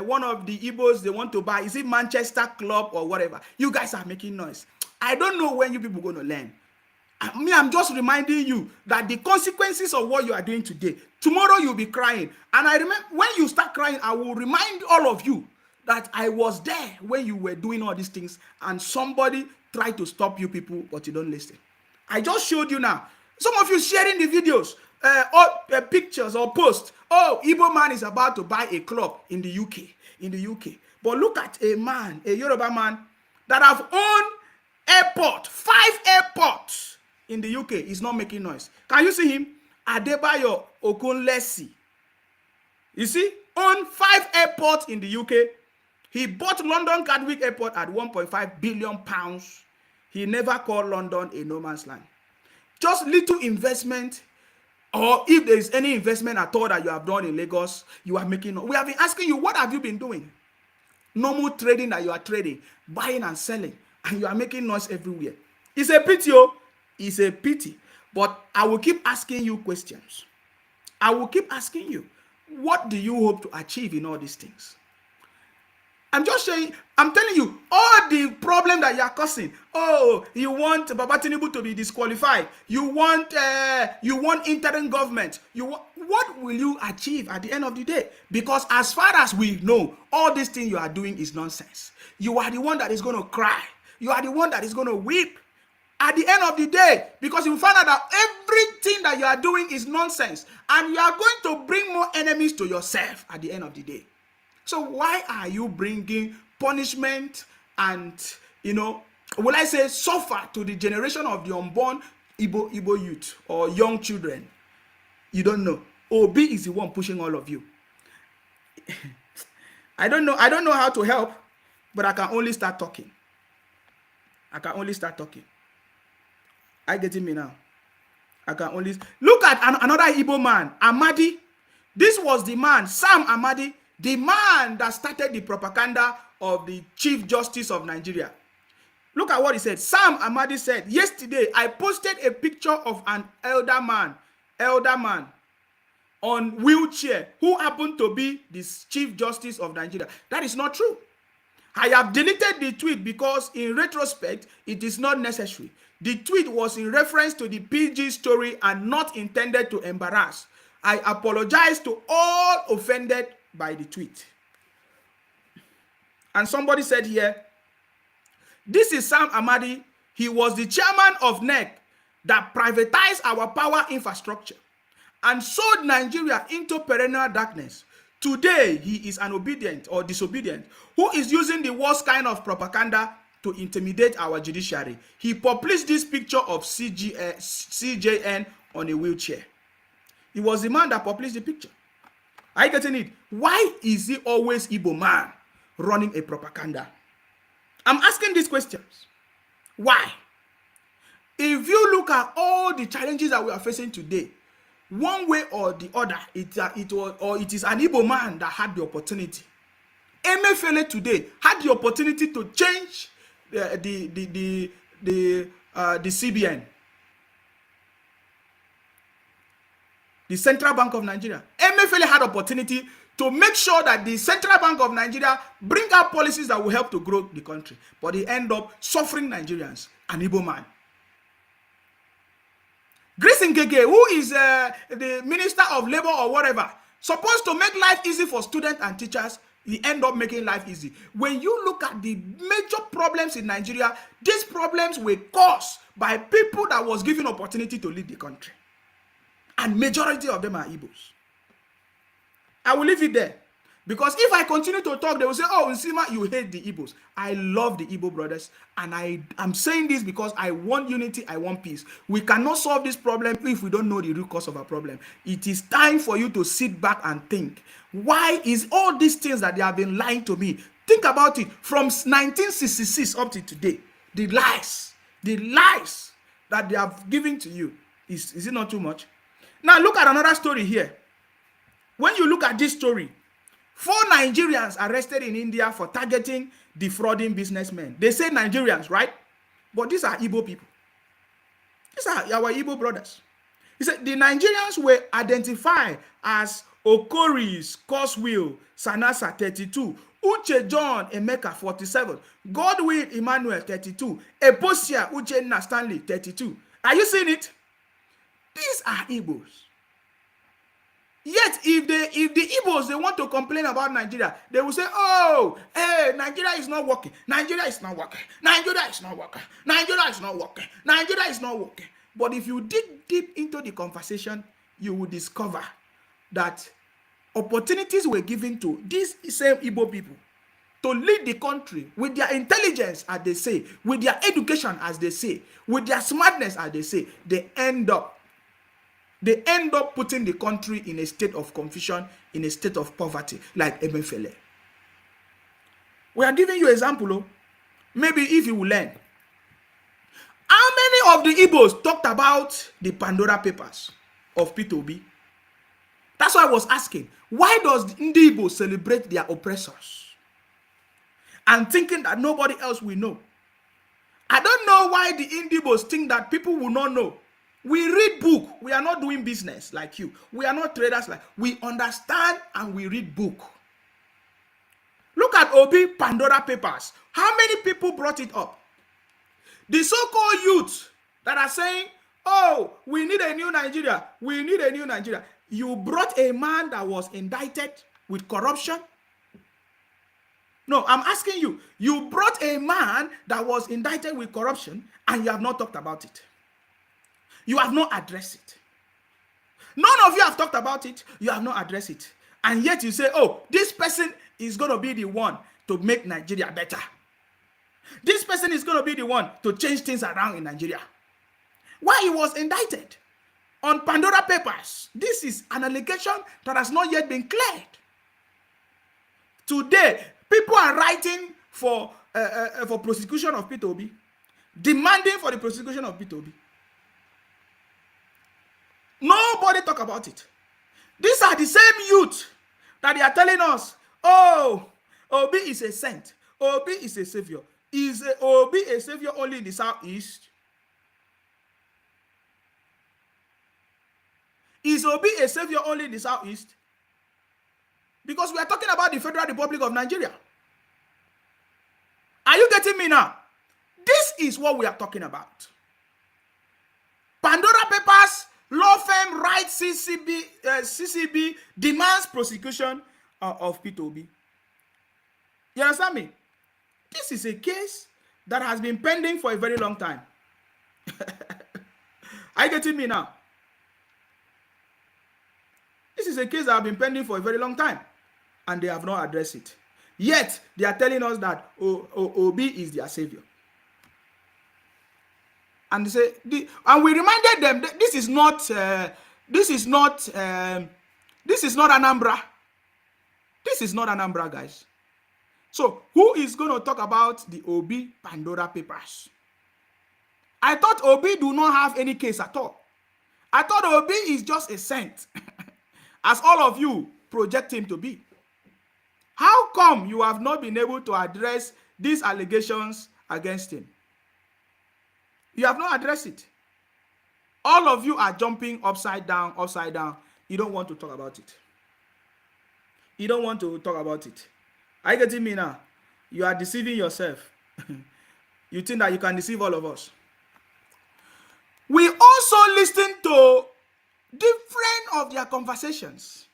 one of the Igbos they want to buy, is it Manchester Club or whatever? You guys are making noise. I don't know when you people are going to learn. I'm just reminding you that the consequences of what you are doing today, tomorrow you'll be crying. And I remember when you start crying, I will remind all of you that I was there when you were doing all these things and somebody tried to stop you people, but you don't listen. I just showed you now. Some of you sharing the videos, or pictures or posts. Oh, Igbo man is about to buy a club in the UK. But look at a man, a Yoruba man, that have owned 5 airports in the UK. Is not making noise. Can you see him? Adebayo Okunlesi. You see, owned 5 airports in the UK. He bought London Gatwick Airport at 1.5 billion pounds. He never called London a no man's land. Just little investment, or if there is any investment at all that you have done in Lagos, you are making. We have been asking you, what have you been doing? Normal trading that you are trading, buying and selling, and you are making noise everywhere. It's a pity, oh. It's a pity. But I will keep asking you questions. I will keep asking you, what do you hope to achieve in all these things? I'm just saying, I'm telling you, all the problem that you are causing. Oh, you want Baba Tinubu to be disqualified. You want interim government. What will you achieve at the end of the day? Because as far as we know, all these things you are doing is nonsense. You are the one that is going to cry. You are the one that is going to weep at the end of the day, because you find out that everything that you are doing is nonsense, and you are going to bring more enemies to yourself at the end of the day. So why are you bringing punishment and, will I say, suffer to the generation of the unborn Igbo youth or young children? You don't know. Obi is the one pushing all of you. I don't know how to help, but I can only start talking. I getting me now? I can only look at another Igbo man, Amadi. This was the man, Sam Amadi, the man that started the propaganda of the Chief Justice of Nigeria. Look at what he said. Sam Amadi said, yesterday I posted a picture of an elder man on wheelchair who happened to be the Chief Justice of Nigeria. That is not true. I have deleted the tweet because in retrospect, it is not necessary. The tweet was in reference to the PG story and not intended to embarrass. I apologize to all offended by the tweet. And somebody said here, this is Sam Amadi. He was the chairman of NEC that privatized our power infrastructure and sold Nigeria into perennial darkness. Today, he is an obedient or disobedient who is using the worst kind of propaganda to intimidate our judiciary. He published this picture of CJN on a wheelchair. He was the man that published the picture. Are you getting it? Why is he always Igbo man running a propaganda? I'm asking these questions. Why? If you look at all the challenges that we are facing today, one way or the other, it is an Igbo man that had the opportunity. Emefiele today had the opportunity to change the CBN, the Central Bank of Nigeria. Emefiele had opportunity to make sure that the Central Bank of Nigeria bring out policies that will help to grow the country, but they end up suffering Nigerians, an Igbo man. Grace Ngege, who is the Minister of Labor or whatever, supposed to make life easy for students and teachers, he end up making life easy. When you look at the major problems in Nigeria, these problems were caused by people that was given opportunity to lead the country. And majority of them are Igbos. I will leave it there. Because if I continue to talk, they will say, oh, Nsima, you hate the Igbos. I love the Igbo brothers. And I'm saying this because I want unity, I want peace. We cannot solve this problem if we don't know the root cause of our problem. It is time for you to sit back and think. Why is all these things that they have been lying to me? Think about it. From 1966 up to today, the lies that they have given to you, is it not too much? Now look at another story here. When you look at this story, 4 Nigerians arrested in India for targeting defrauding businessmen. They say Nigerians, right? But these are Igbo people. These are our Igbo brothers. He said the Nigerians were identified as Okoris Coswell Sanasa 32, Uche John Emeka 47, Godwin Emmanuel 32, Eposia Uchenna Stanley 32. Are you seeing it? These are Igbos. Yet, if the Igbos, they want to complain about Nigeria, they will say, oh, hey, Nigeria is not working. Nigeria is not working. Nigeria is not working. Nigeria is not working. Nigeria is not working. But if you dig deep into the conversation, you will discover that opportunities were given to these same Igbo people to lead the country with their intelligence, as they say, with their education, as they say, with their smartness, as they say. They end up putting the country in a state of confusion, in a state of poverty, like Emefiele. We are giving you an example. Maybe if you will learn. How many of the Igbos talked about the Pandora Papers of Peter Obi? That's why I was asking, why does the Igbos celebrate their oppressors? And thinking that nobody else will know. I don't know why the Igbos think that people will not know. We read book. We are not doing business like you. We are not traders like we understand and we read book. Look at Obi Pandora Papers. How many people brought it up? The so-called youth that are saying, oh, we need a new Nigeria. We need a new Nigeria. You brought a man that was indicted with corruption? No, I'm asking you. You brought a man that was indicted with corruption and you have not talked about it. You have not addressed it. None of you have talked about it. You have not addressed it. And yet you say, oh, this person is going to be the one to make Nigeria better. This person is going to be the one to change things around in Nigeria. Why he was indicted on Pandora Papers. This is an allegation that has not yet been cleared. Today, people are writing for prosecution of Peter Obi, demanding for the prosecution of Peter Obi. Nobody talk about it. These are the same youth that they are telling us, oh, Obi is a saint. Obi is a savior. Is Obi a savior only in the southeast? Is Obi a savior only in the southeast? Because we are talking about the Federal Republic of Nigeria. Are you getting me now? This is what we are talking about. Pandora Papers, law firm right CCB demands prosecution of P2B. You understand me? This is a case that has been pending for a very long time. Are you getting me now? This is a case that has been pending for a very long time, and they have not addressed it. Yet, they are telling us that Obi is their savior. And they say, and we reminded them that this is not Anambra. This is not Anambra, guys. So, who is going to talk about the Obi Pandora Papers? I thought Obi do not have any case at all. I thought Obi is just a saint, as all of you project him to be. How come you have not been able to address these allegations against him? You have not addressed it. All of you are jumping upside down, upside down. You don't want to talk about it. You don't want to talk about it. Are you getting me now? You are deceiving yourself. You think that you can deceive all of us. We also listen to different of their conversations.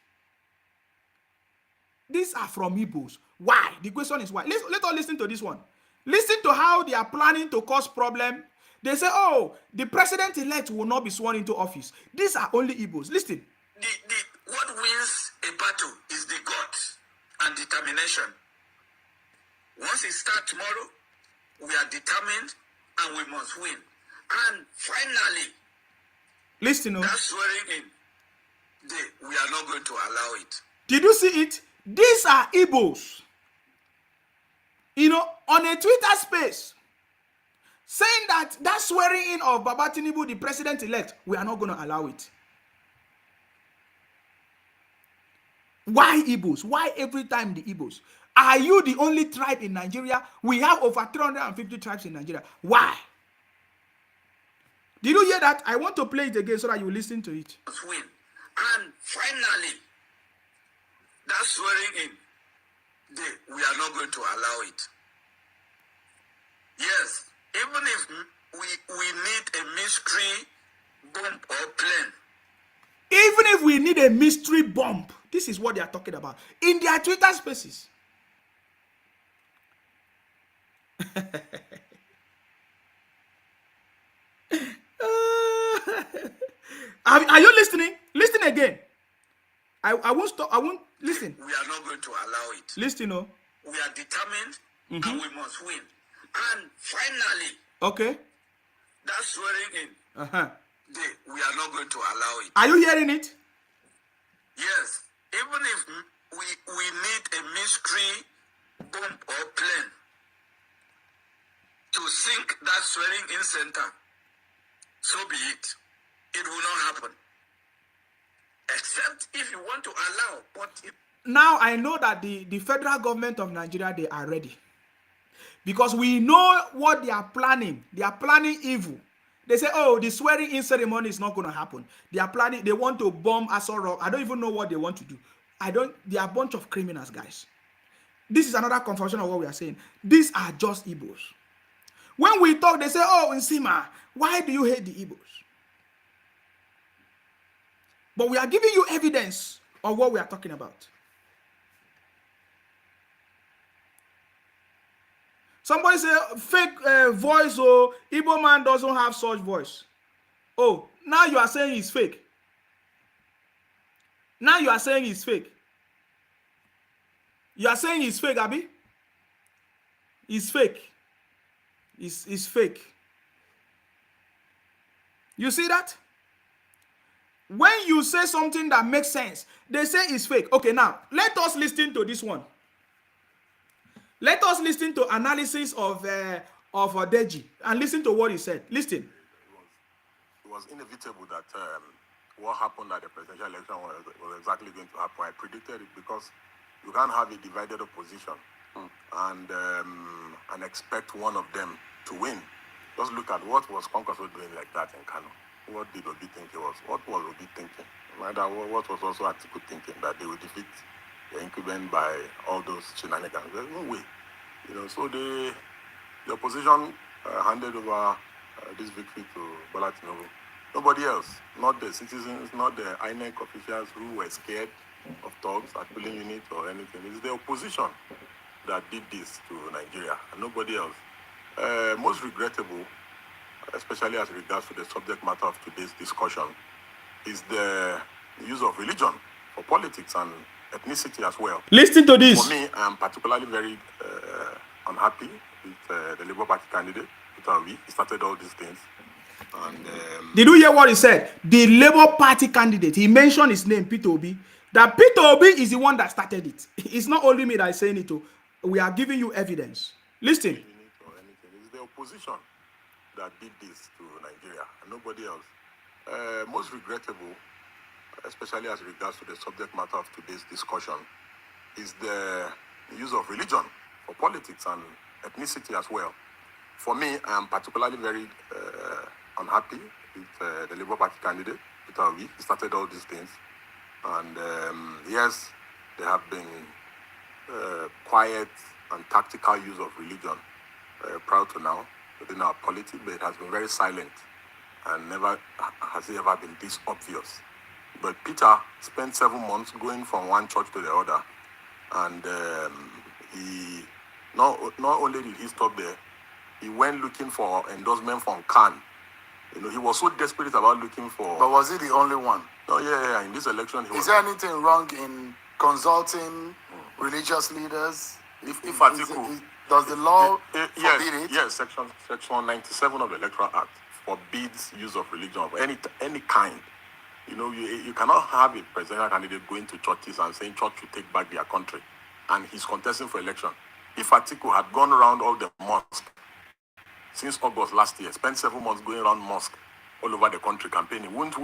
These are from Igbos. Why? The question is why. Let us listen to this one. Listen to how they are planning to cause problem. They say, oh, the president-elect will not be sworn into office. These are only Igbos. Listen. What wins a battle is the guts and determination. Once it starts tomorrow, we are determined and we must win. And finally, listen, that swearing in, we are not going to allow it. Did you see it? These are Igbos. You know, on a Twitter space, saying that swearing in of Baba Tinubu, the president-elect, we are not going to allow it. Why Igbos? Why every time the Igbos? Are you the only tribe in Nigeria? We have over 350 tribes in Nigeria. Why? Did you hear that? I want to play it again so that you listen to it. Win. And finally, that swearing in, we are not going to allow it. Yes, even if we need a mystery bomb or plane. Even if we need a mystery bomb, this is what they are talking about in their Twitter spaces. Are you listening? Listen again. I won't stop. I won't listen. We are not going to allow it. Listen, no. We are determined and we must win. And finally, okay, that swearing in, we are not going to allow it. Are you hearing it? Yes. Even if we need a mystery bomb or plane to sink that swearing in center, so be it. It will not happen. Except if you want to allow. But now I know that the federal government of Nigeria, they are ready. Because we know what they are planning. They are planning evil. They say, oh, the swearing in ceremony is not going to happen. They are planning, they want to bomb Aso Rock. I don't even know what they want to do. They are a bunch of criminals, guys. This is another confirmation of what we are saying. These are just Igbos. When we talk, they say, oh, Nsima, why do you hate the Igbos? But we are giving you evidence of what we are talking about. Somebody say fake voice, or Igbo man doesn't have such voice. Oh, now you are saying he's fake. Now you are saying he's fake. You are saying he's fake, Abi? He's fake. He's fake. You see that? When you say something that makes sense, they say it's fake. Okay, now, let us listen to this one. Let us listen to analysis of Deji and listen to what he said. Listen. It was inevitable that what happened at the presidential election was exactly going to happen. I predicted it because you can't have a divided opposition and expect one of them to win. Just look at what was Kwankwaso doing like that in Kano. What did Obi think he was? What was Obi thinking? What was also Atiku thinking? That they would defeat the incumbent by all those shenanigans. There's no way. So the opposition handed over this victory to Bola Tinubu. Nobody else, not the citizens, not the INEC officials who were scared of thugs at polling unit or anything. It's the opposition that did this to Nigeria, and nobody else. Most regrettable, especially as regards to the subject matter of today's discussion, is the use of religion for politics and ethnicity as well. Listen to this. For me, I'm particularly very unhappy with the Labour Party candidate, Peter Obi. He started all these things. And, did you hear what he said? The Labour Party candidate, he mentioned his name, Peter Obi. That Peter Obi is the one that started it. It's not only me that is saying it. We are giving you evidence. Listen. It's the opposition that did this to Nigeria, and nobody else. Most regrettable, especially as regards to the subject matter of today's discussion, is the use of religion for politics and ethnicity as well. For me, I am particularly very unhappy with the Labour Party candidate, Peter Obi. He started all these things. And yes, there have been quiet and tactical use of religion prior to now within our politics, but it has been very silent and never has it ever been this obvious. But Peter spent 7 months going from one church to the other, and he not only did he stop there, he went looking for endorsement from Khan. He was so desperate about looking for. But was he the only one? Oh yeah. In this election, he was. Is there anything wrong in consulting religious leaders? If Atiku, does the law forbid it? Yes, section 97 of the Electoral Act forbids use of religion of any kind. You cannot have a presidential candidate going to churches and saying church should take back their country, and he's contesting for election. If Atiku had gone around all the mosques since August last year, spent 7 months going around mosques all over the country campaigning, wouldn't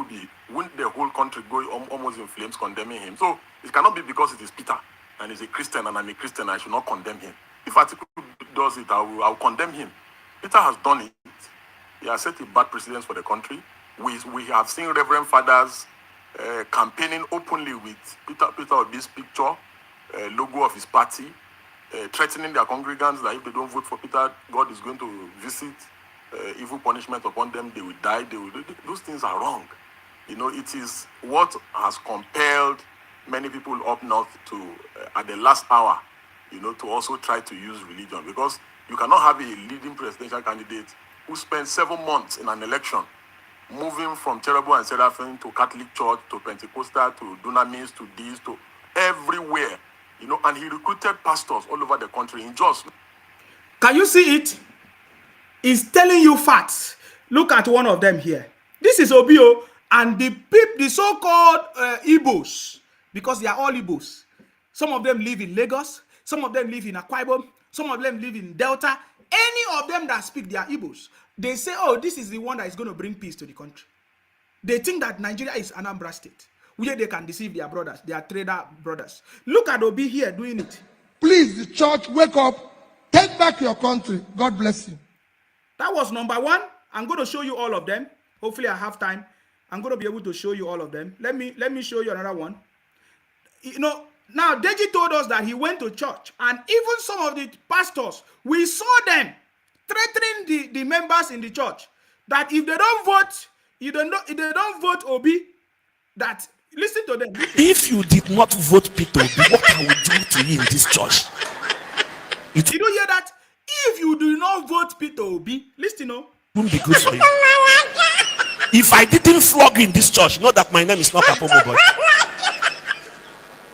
the whole country go almost in flames condemning him? So it cannot be because it is Peter and he's a Christian and I'm a Christian, I should not condemn him. If Atiku does it, I'll condemn him. Peter has done it. He has set a bad precedence for the country. We have seen Reverend Fathers campaigning openly with Peter Obi's picture, logo of his party, threatening their congregants that if they don't vote for Peter, God is going to visit evil punishment upon them. They will die. Those things are wrong. It is what has compelled many people up north to, at the last hour, to also try to use religion, because you cannot have a leading presidential candidate who spent 7 months in an election moving from Cherubim and Seraphim to Catholic Church to Pentecostal to Dunamis to this to everywhere, and he recruited pastors all over the country in Jos. Can you see it? He's telling you facts. Look at one of them here. This is Obio and the so-called Igbos, because they are all Igbos. Some of them live in Lagos. Some of them live in Akwa Ibom. Some of them live in Delta. Any of them that speak, they are Igbos. They say, oh, this is the one that is going to bring peace to the country. They think that Nigeria is Anambra State, where they can deceive their brothers, their trader brothers. Look at Obi here doing it. Please, the church, wake up. Take back your country. God bless you. That was number one. I'm going to show you all of them. Hopefully I have time. I'm going to be able to show you all of them. Let me show you another one. Now Deji told us that he went to church, and even some of the pastors, we saw them threatening the members in the church that if they don't vote, if they don't vote Obi, that listen to them. If you did not vote Peter Obi, what can we do to you in this church? Did you hear that? If you do not vote Peter Obi, listen, won't be good for you. If I didn't flog you in this church, know that my name is not Papomo Boy.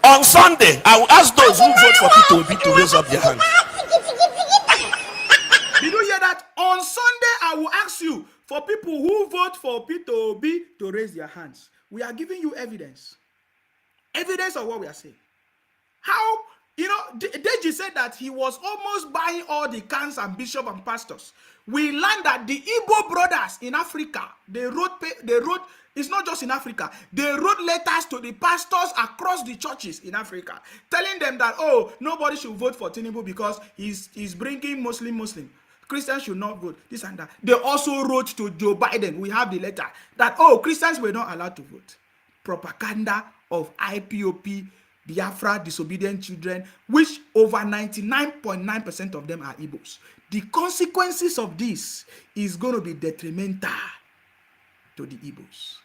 On Sunday, I will ask those who vote for Peter Obi to raise up their hands. Did you hear that? On Sunday, I will ask you for people who vote for Peter Obi to raise their hands. We are giving you evidence. Evidence of what we are saying. How, Deji said that he was almost buying all the cans and bishop and pastors. We learned that the Igbo brothers in Africa, they wrote, it's not just in Africa, they wrote letters to the pastors across the churches in Africa, telling them that, oh, nobody should vote for Tinubu because he's bringing Muslim. Christians should not vote, this and that. They also wrote to Joe Biden, we have the letter, that, oh, Christians were not allowed to vote. Propaganda of IPOP, Biafra, disobedient children, which over 99.9% of them are Igbos. The consequences of this is going to be detrimental to the Igbos.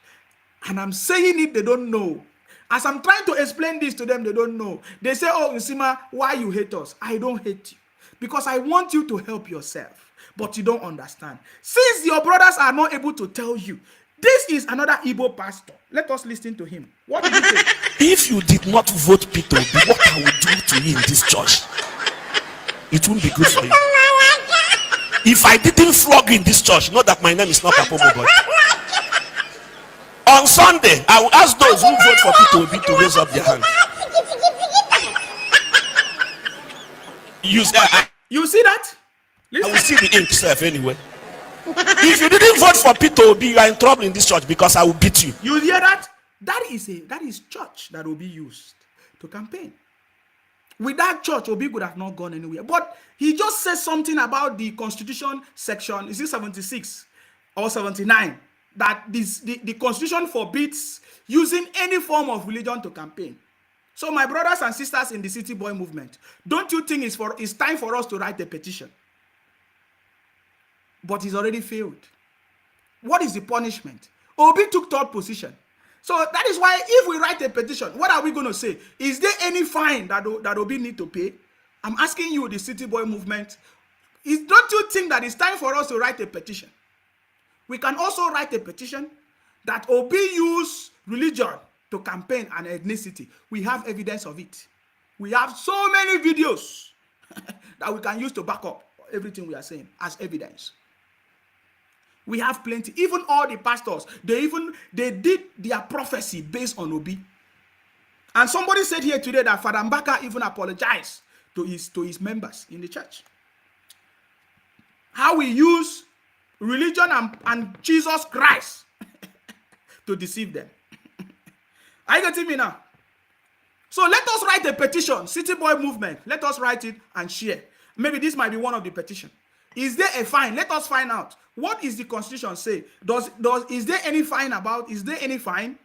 And I'm saying it, they don't know. As I'm trying to explain this to them, they don't know. They say, oh, Nsima, why you hate us? I don't hate you. Because I want you to help yourself. But you don't understand. Since your brothers are not able to tell you, this is another Igbo pastor. Let us listen to him. What did he say? If you did not vote Peter, what I will do to you in this church, it won't be good for you. If I didn't flog you in this church, know that my name is not Apomo God. On Sunday, I will ask those who vote for Peter Obi to raise up their hand. You see that? I will see the ink self anyway. If you didn't vote for Peter Obi, you are in trouble in this church because I will beat you. You hear that? That is church that will be used to campaign. With that church, Obi would have not gone anywhere. But he just says something about the Constitution section, is it 76 or 79? That the Constitution forbids using any form of religion to campaign. So my brothers and sisters in the City Boy movement, don't you think it's time for us to write a petition? But he's already failed. What is the punishment? Obi took third position. So that is why if we write a petition, what are we going to say? Is there any fine that Obi need to pay? I'm asking you, the City Boy movement, don't you think that it's time for us to write a petition? We can also write a petition that Obi use religion to campaign and ethnicity. We have evidence of it. We have so many videos that we can use to back up everything we are saying as evidence. We have plenty. Even all the pastors, they did their prophecy based on Obi. And somebody said here today that Father Mbaka even apologized to his members in the church. How we use religion and Jesus Christ to deceive them. Are you getting me now? So let us write a petition, City Boy movement. Let us write it and share. Maybe this might be one of the petitions. Is there a fine? Let us find out. What is the Constitution say? Is there any fine about? Is there any fine?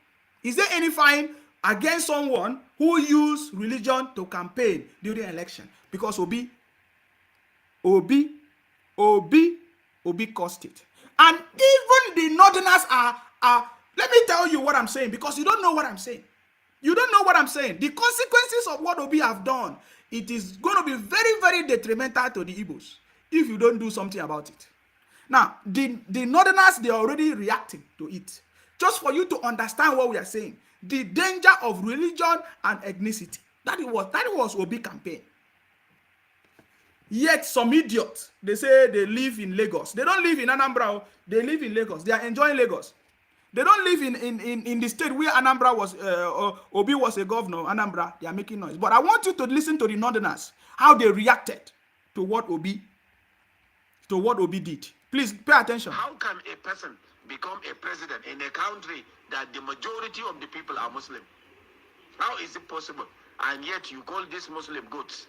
Is there any fine against someone who use religion to campaign during election? Because Obi caused it. And even the northerners are let me tell you what I'm saying, because you don't know what I'm saying. You don't know what I'm saying. The consequences of what Obi have done, it is going to be very, very detrimental to the Igbos if you don't do something about it. Now, the northerners, they are already reacting to it. Just for you to understand what we are saying, the danger of religion and ethnicity. That was Obi campaign. Yet some idiots, they say they live in Lagos. They don't live in Anambra. They live in Lagos. They are enjoying Lagos. They don't live in the state where Anambra was, Obi was a governor, Anambra. They are making noise. But I want you to listen to the northerners, how they reacted to what Obi did. Please pay attention. How can a person become a president in a country that the majority of the people are Muslim? How is it possible? And yet you call these Muslim goats.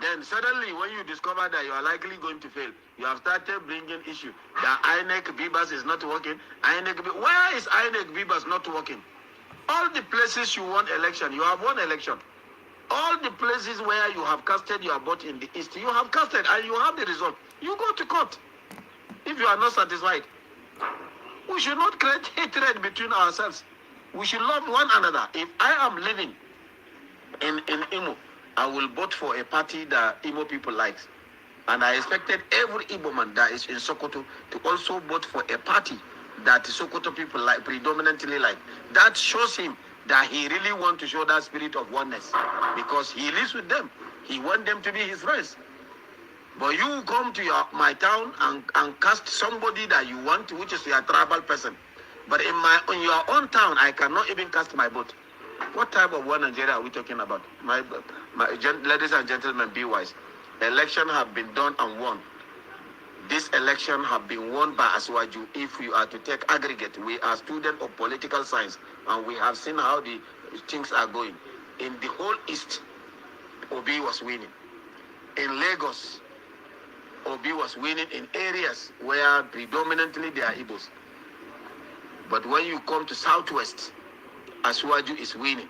Then suddenly when you discover that you are likely going to fail, you have started bringing issue that INEC Bibas is not working. Why is INEC Bibas not working? All the places you won election, you have won election. All the places where you have casted your vote in the east, you have casted and you have the result. You go to court if you are not satisfied. We should not create hatred between ourselves. We should love one another. If I am living in Imo, I will vote for a party that Imo people likes. And I expected every Igbo man that is in Sokoto to also vote for a party that Sokoto people like, predominantly like. That shows him that he really wants to show that spirit of oneness, because he lives with them. He wants them to be his friends. But you come to my town and cast somebody that you want, which is your tribal person. But in your own town, I cannot even cast my vote. What type of one Nigeria are we talking about? Ladies and gentlemen, be wise. Election have been done and won. This election have been won by Aswaju. If you are to take aggregate, we are students of political science, and we have seen how the things are going. In the whole East, Obi was winning. In Lagos, Obi was winning in areas where predominantly they are Igbos. But when you come to Southwest, Aswaju is winning.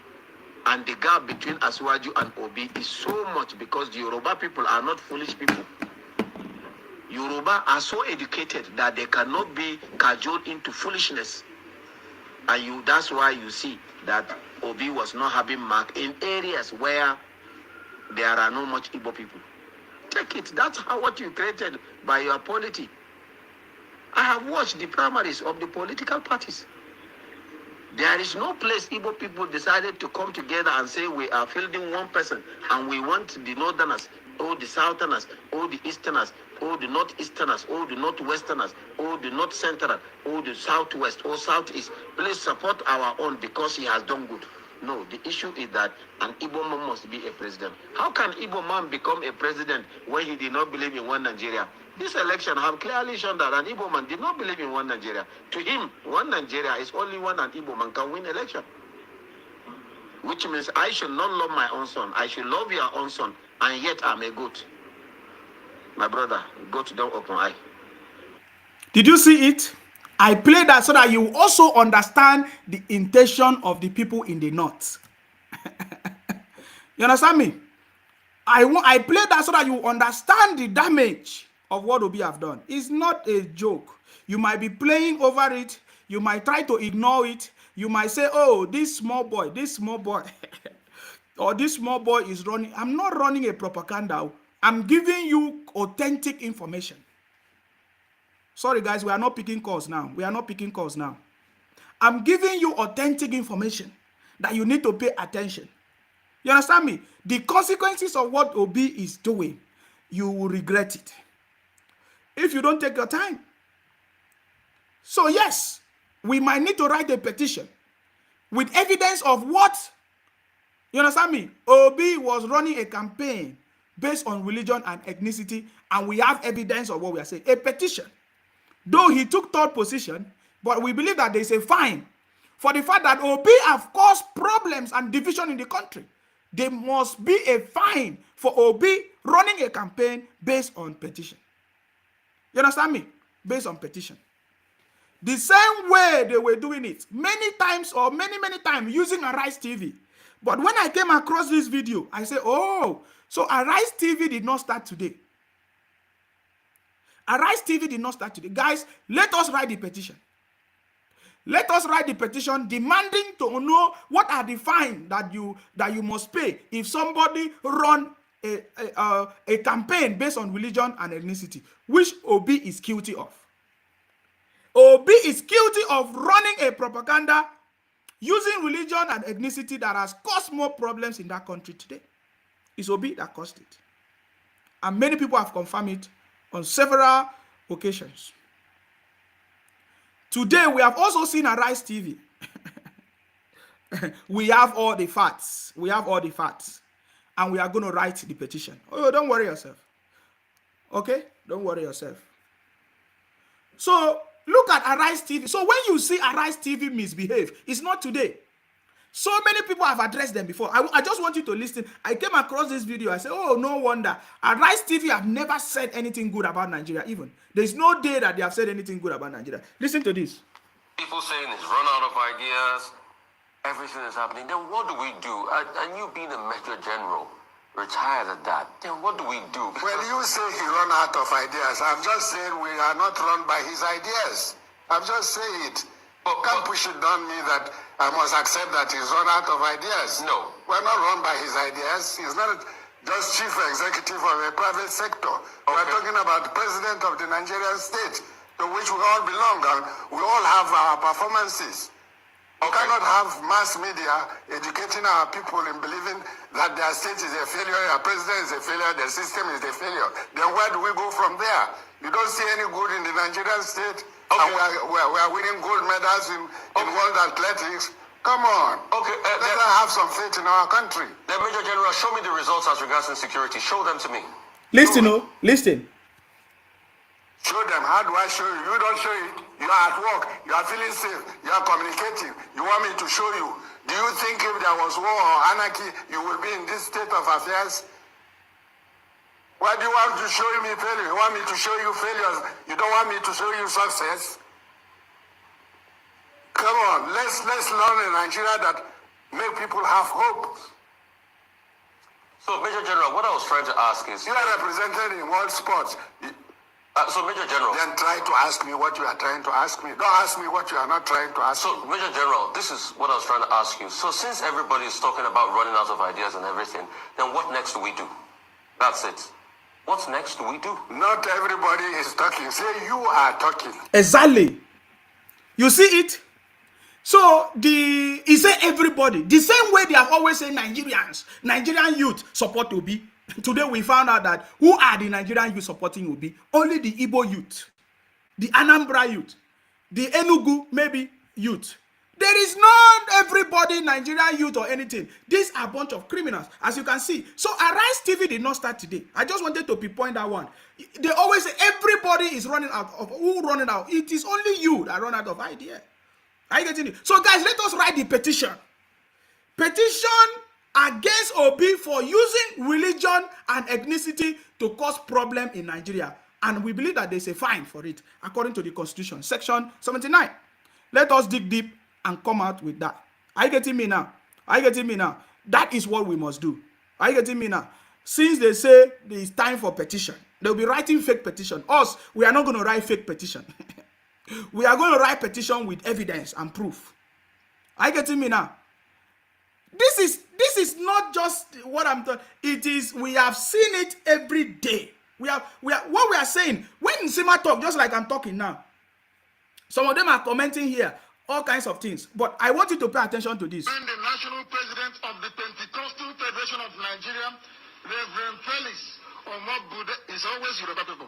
And the gap between Aswaju and Obi is so much because the Yoruba people are not foolish people. Yoruba are so educated that they cannot be cajoled into foolishness. And that's why you see that Obi was not having mark in areas where there are not much Igbo people. Take it. That's how what you created by your polity. I have watched the primaries of the political parties. There is no place Igbo people decided to come together and say we are fielding one person and we want the Northerners, or the Southerners, or the Easterners, or the Northeasterners, or the Northwesterners, or the North Central, or the Southwest, or Southeast. Please support our own because he has done good. No, the issue is that an Igbo man must be a president. How can Igbo man become a president when he did not believe in one Nigeria? This election have clearly shown that an Igbo man did not believe in one Nigeria. To him, one Nigeria is only one an Igbo man can win election. Which means I should not love my own son. I should love your own son. And yet I'm a goat. My brother, goat don't open eye. Did you see it? I play that so that you also understand the intention of the people in the north. You understand me? I play that so that you understand the damage of what Obi have done. It's not a joke. You might be playing over it. You might try to ignore it. You might say, oh, this small boy, or this small boy is running. I'm not running a propaganda. I'm giving you authentic information. Sorry, guys, we are not picking calls now. I'm giving you authentic information that you need to pay attention. You understand me? The consequences of what Obi is doing, you will regret it if you don't take your time. So yes, we might need to write a petition with evidence of what, you understand me? Obi was running a campaign based on religion and ethnicity, and we have evidence of what we are saying. A petition. Though he took third position, but we believe that there is a fine for the fact that Obi have caused problems and division in the country. There must be a fine for Obi running a campaign based on petition. You understand me? Based on petition. The same way they were doing it many times or many times using Arise TV. But when I came across this video, I said, oh, so Arise TV did not start today. Arise TV did not start today. Guys, let us write the petition. Let us write the petition demanding to know what are the fines that you must pay if somebody run a campaign based on religion and ethnicity, which Obi is guilty of. Obi is guilty of running a propaganda using religion and ethnicity that has caused more problems in that country today. It's Obi that caused it. And many people have confirmed it on several occasions. Today, we have also seen Arise TV. We have all the facts. And we are going to write the petition. Oh, don't worry yourself. Okay? Don't worry yourself. So, look at Arise TV. So, when you see Arise TV misbehave, it's not today. So many people have addressed them before. I just want you to listen. I came across this video. I said, oh, no wonder. Arise TV have never said anything good about Nigeria even. There's no day that they have said anything good about Nigeria. Listen to this. People saying it's run out of ideas. Everything is happening. Then what do we do? And you being a Major General, retired at that, then what do we do? Well, you say he run out of ideas. I'm just saying we are not run by his ideas. I'm just saying it. Can't push it on me that I must accept that he's run out of ideas. No. We're not run by his ideas. He's not just chief executive of a private sector. Okay. We're talking about the president of the Nigerian state, to which we all belong, and we all have our performances. We cannot have mass media educating our people in believing that their state is a failure, their president is a failure, their system is a failure. Then where do we go from there? You don't see any good in the Nigerian state. Okay. And we are winning gold medals in world athletics. Come on. Okay, Let us have some faith in our country. then Major General, show me the results as regards insecurity. Show them to me. Listen, oh, listen. Show them. How do I show you? You don't show it. You are at work. You are feeling safe. You are communicating. You want me to show you. Do you think if there was war or anarchy, you will be in this state of affairs? Why do you want to show me failure? You want me to show you failures? You don't want me to show you success? Come on, let's learn in Nigeria that make people have hope. So, Major General, what I was trying to ask is... You are represented in world sports. so, Major General... Then try to ask me what you are trying to ask me. Don't ask me what you are not trying to ask me. So, Major General, this is what I was trying to ask you. So, since everybody is talking about running out of ideas and everything, then what next do we do? That's it. What's next do we do? Not everybody is talking. Say you are talking. Exactly. You see it? So he said everybody, the same way they have always said Nigerian youth support Obi. Today we found out that who are the Nigerian youth supporting Obi? Only the Igbo youth, the Anambra youth, the Enugu maybe youth. There is not everybody Nigerian youth or anything. These are a bunch of criminals, as you can see. So Arise TV did not start today. I just wanted to pinpoint that one. They always say everybody is running out of who running out. It is only you that run out of idea. Are you getting it? So guys, let us write the petition. Petition against Obi for using religion and ethnicity to cause problem in Nigeria. And we believe that there's a fine for it, according to the Constitution, Section 79. Let us dig deep and come out with that. Are you getting me now? Are you getting me now? That is what we must do. Are you getting me now? Since they say it's time for petition, they'll be writing fake petition. Us, we are not going to write fake petition. We are going to write petition with evidence and proof. Are you getting me now? This is not just what I'm talking. It is, we have seen it every day. What we are saying, when Nsima talk, just like I'm talking now, some of them are commenting here, all kinds of things. But I want you to pay attention to this. When the national president of the Pentecostal Federation of Nigeria, Reverend Felix Omobude, is always Yoruba people.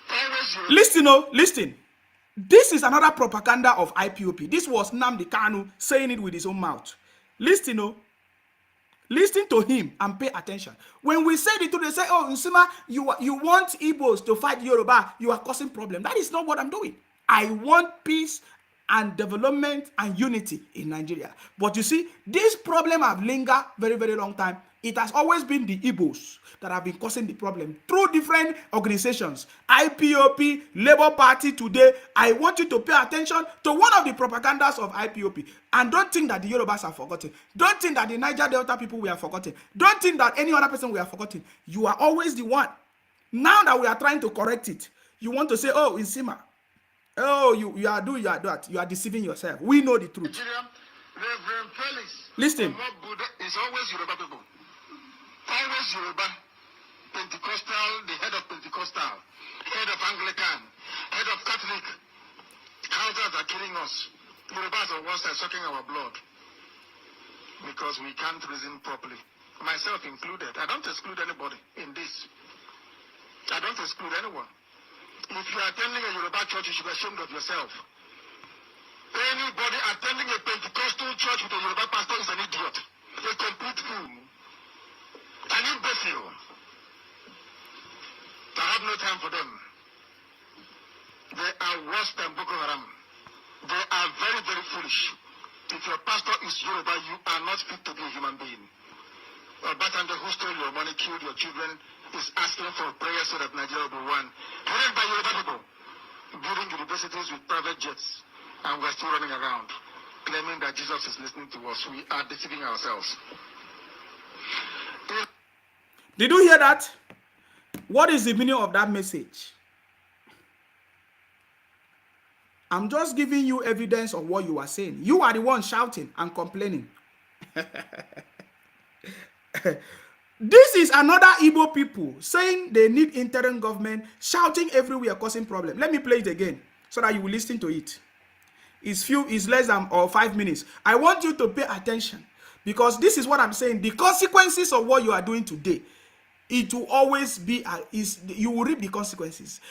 Always Yoruba. Listen, oh, listen. This is another propaganda of IPOP. This was Nnamdi Kanu saying it with his own mouth. Listen, oh. Listen to him and pay attention. When we say the truth, they say, oh, Nsima, you want Igbos to fight Yoruba. You are causing problem. That is not what I'm doing. I want peace and development and unity in Nigeria. But you see, this problem have lingered very, very long time. It has always been the Igbos that have been causing the problem through different organizations. IPOP, Labour Party today. I want you to pay attention to one of the propagandas of IPOP. And don't think that the Yorubas are forgotten. Don't think that the Niger Delta people we are forgotten. Don't think that any other person we are forgotten. You are always the one. Now that we are trying to correct it, you want to say, oh, Nsima, oh, you are doing that. You are deceiving yourself. We know the truth. Nigeria, Reverend Felix Listen. Omobude is always Yoruba people. Always Yoruba. Pentecostal, the head of Pentecostal, head of Anglican, head of Catholic. Houses are killing us. Yorubas are one side sucking our blood because we can't reason properly. Myself included. I don't exclude anybody in this. I don't exclude anyone. If you are attending a Yoruba church, you should be ashamed of yourself. Anybody attending a Pentecostal church with a Yoruba pastor is an idiot, a complete fool, an imbecile. I have no time for them. They are worse than Boko Haram. They are very, very foolish. If your pastor is Yoruba, you are not fit to be a human being. Obatande, who stole your money, killed your children, is asking for prayer so that Nigeria will be one. Headed by Yoruba people, building universities with private jets, and we're still running around, claiming that Jesus is listening to us. We are deceiving ourselves. Did you hear that? What is the meaning of that message? I'm just giving you evidence of what you are saying. You are the one shouting and complaining. This is another Igbo people saying they need interim government, shouting everywhere, causing problem. Let me play it again so that you will listen to it. It's less than 5 minutes. I want you to pay attention because this is what I'm saying. The consequences of what you are doing today, it will always be, you will reap the consequences.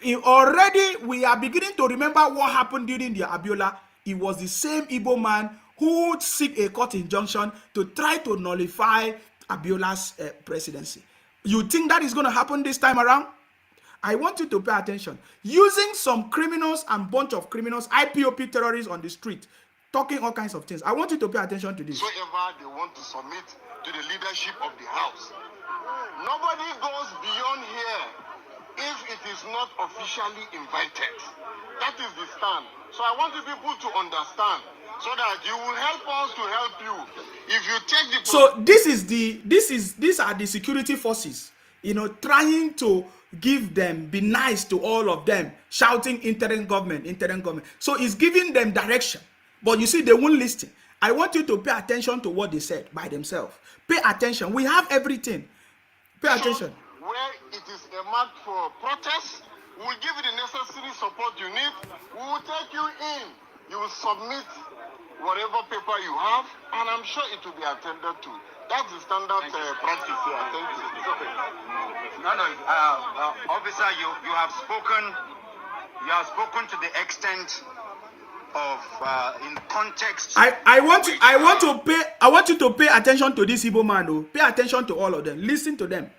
Already, we are beginning to remember what happened during the Abiola. It was the same Igbo man who would seek a court injunction to try to nullify Abiola's presidency. You think that is going to happen this time around? I want you to pay attention. Using some criminals and bunch of criminals, IPOP terrorists on the street, talking all kinds of things. I want you to pay attention to this. Whoever they want to submit to the leadership of the house. Nobody goes beyond here if it is not officially invited. That is the stand. So I want you people to understand so that you will help us to help you. If you take the so these are the security forces, you know, trying to give them, be nice to all of them, shouting interim government, interim government. So it's giving them direction. But you see, they won't listen. I want you to pay attention to what they said by themselves. Pay attention. We have everything. Pay attention. Where it is a mark for protest, we will give you the necessary support you need. We will take you in. You will submit whatever paper you have, and I'm sure it will be attended to. That's the standard practice here. Thank you. Officer, you have spoken to the extent of in context. I want you to pay attention to this Igbo man. Oh. Pay attention to all of them. Listen to them.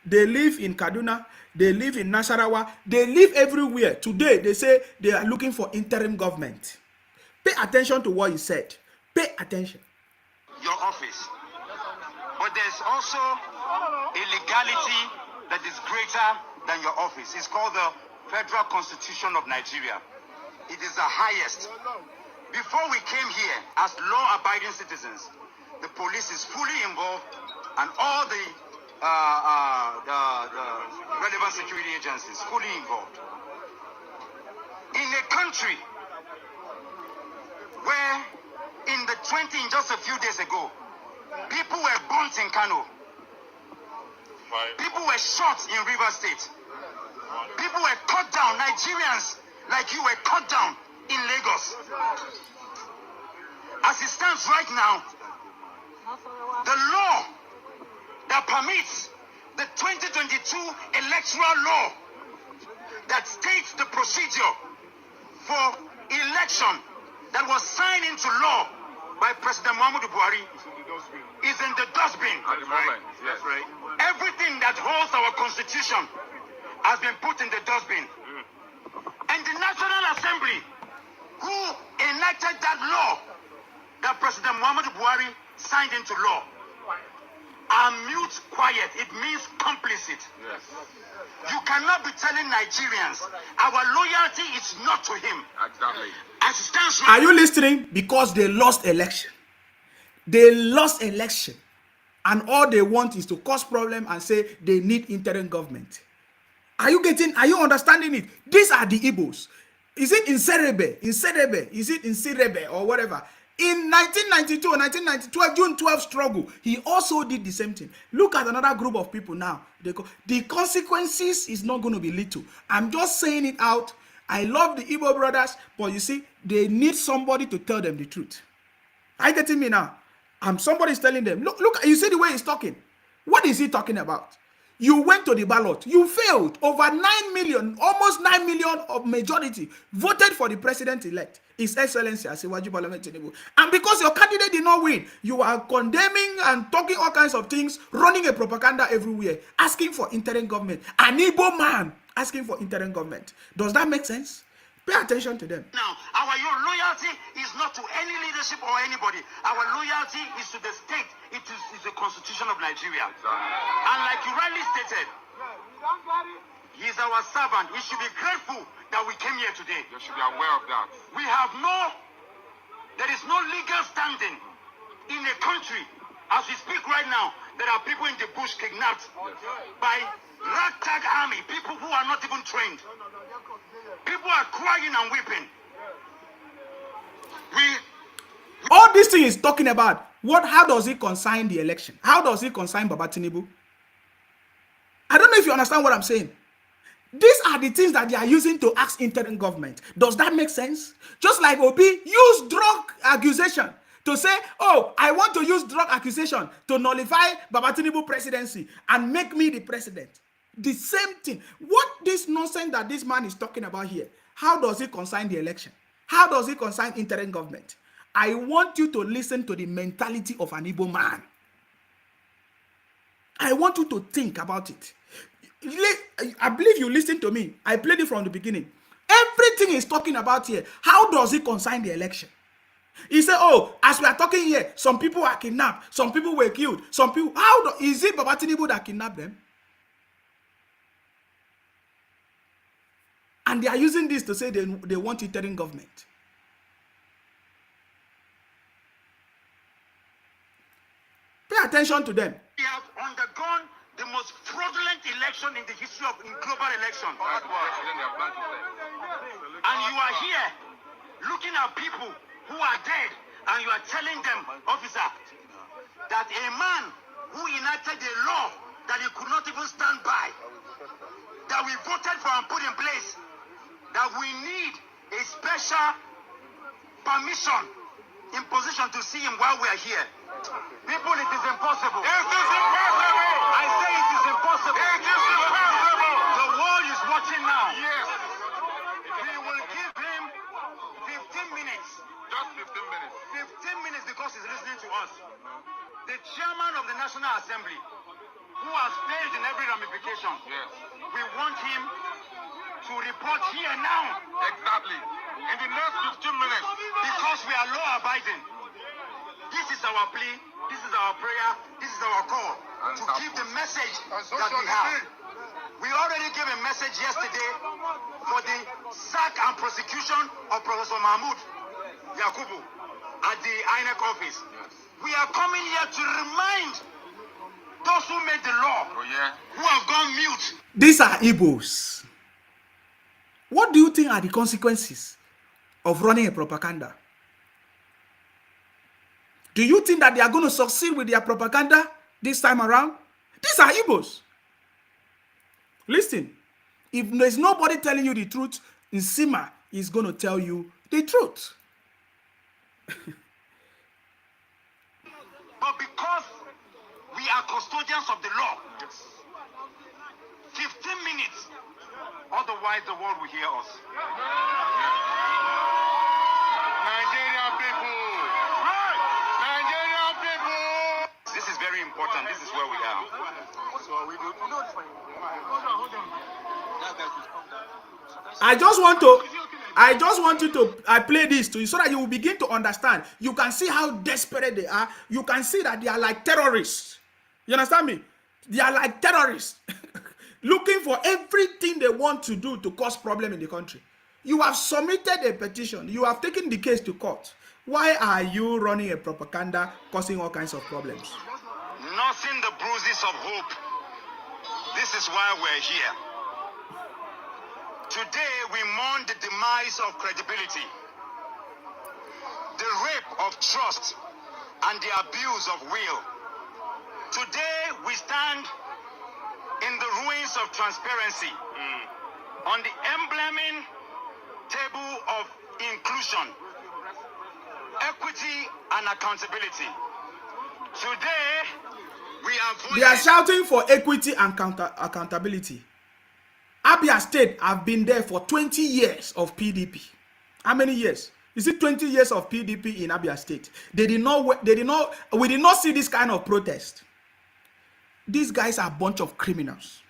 They live in Kaduna. They live in Nasarawa. They live everywhere. Today, they say they are looking for interim government. Pay attention to what he said. Pay attention. Your office. But there's also a legality that is greater than your office. It's called the Federal Constitution of Nigeria. It is the highest. Before we came here as law-abiding citizens, the police is fully involved and all the relevant security agencies fully involved. In a country where in just a few days ago, people were burnt in Kano. People were shot in River State. People were cut down. Nigerians like you were cut down in Lagos. As it stands right now, the law that permits the 2022 electoral law that states the procedure for election that was signed into law by President Muhammadu Buhari is in the dustbin. At the moment, yes. Right. Everything that holds our constitution has been put in the dustbin. And the National Assembly, who enacted that law that President Muhammadu Buhari signed into law, are mute, quiet. It means complicit. Yes. You cannot be telling Nigerians our loyalty is not to him. Exactly. As it stands right. Are you listening? Because they lost election. They lost election. And all they want is to cause problem and say they need interim government. Are you understanding it? These are the Igbos. Is it in Serebe? Is it in Sirebe or whatever? In 1992 or 1992, June 12 struggle, he also did the same thing. Look at another group of people now. The consequences is not going to be little. I'm just saying it out. I love the Igbo brothers, but you see, they need somebody to tell them the truth. Are you getting me now? Somebody's telling them, look, you see the way he's talking. What is he talking about? You went to the ballot. You failed. Over 9 million, almost 9 million of majority voted for the president-elect, His Excellency Asiwaju Bola Tinubu. And because your candidate did not win, you are condemning and talking all kinds of things, running a propaganda everywhere, asking for interim government. An Igbo man asking for interim government. Does that make sense? Pay attention to them. Now, your loyalty is not to any leadership or anybody. Our loyalty is to the state. It is the Constitution of Nigeria. And like you rightly stated, he is our servant. We should be grateful that we came here today. You should be aware of that. There is no legal standing in a country. As we speak right now, there are people in the bush kidnapped by ragtag army, people who are not even trained. People are crying and weeping. All this thing is talking about, how does it concern the election? How does it concern Baba Tinubu? I don't know if you understand what I'm saying. These are the things that they are using to ask interim government. Does that make sense? Just like Obi used drug accusation to say, oh, I want to use drug accusation to nullify Baba Tinubu presidency and make me the president. The same thing. What this nonsense that this man is talking about here, how does it concern the election? How does it concern interim government? I want you to listen to the mentality of an Igbo man. I want you to think about it. I believe you listened to me. I played it from the beginning. Everything he's talking about here, how does it concern the election? He said, oh, as we are talking here, some people are kidnapped, some people were killed, some people, is it Baba Tinubu that kidnapped them? And they are using this to say they want interim government. Pay attention to them. We have undergone the most fraudulent election in the history of global election. And you are here looking at people who are dead, and you are telling them, officer, that a man who enacted a law that he could not even stand by, that we voted for and put in place, that we need a special permission in position to see him while we are here. People, it is impossible. It is impossible. I say it is impossible. It is impossible. The world is watching now. Yes. We will give him 15 minutes. Just 15 minutes. 15 minutes because he's listening to us. The chairman of the National Assembly, who has failed in every ramification, yes, we want him to report here now. Exactly. In the next 15 minutes. Because we are law-abiding. This is our plea, this is our prayer, this is our call to give the message that we have. We already gave a message yesterday for the sack and prosecution of Professor Mahmoud Yakubu at the INEC office. We are coming here to remind those who made the law, who have gone mute. These are Igbos. What do you think are the consequences of running a propaganda? Do you think that they are going to succeed with their propaganda this time around? These are Igbos. Listen, if there's nobody telling you the truth, Nsima is going to tell you the truth. But because we are custodians of the law, 15 minutes, otherwise the world will hear us. Nigerian people! Nigerian people! This is very important. This is where we are. I just want you to play this to you so that you will begin to understand. You can see how desperate they are. You can see that they are like terrorists. You understand me? They are like terrorists looking for everything they want to do to cause problem in the country. You have submitted a petition. You have taken the case to court. Why are you running a propaganda causing all kinds of problems? Nothing the bruises of hope. This is why we're here. Today we mourn the demise of credibility, the rape of trust, and the abuse of will. Today we stand in the ruins of transparency, on the emblem table of inclusion, equity, and accountability. Today we are They are shouting for equity and accountability. Abia State have been there for 20 years of PDP. How many years? Is it 20 years of PDP in Abia State? We did not see this kind of protest. These guys are a bunch of criminals.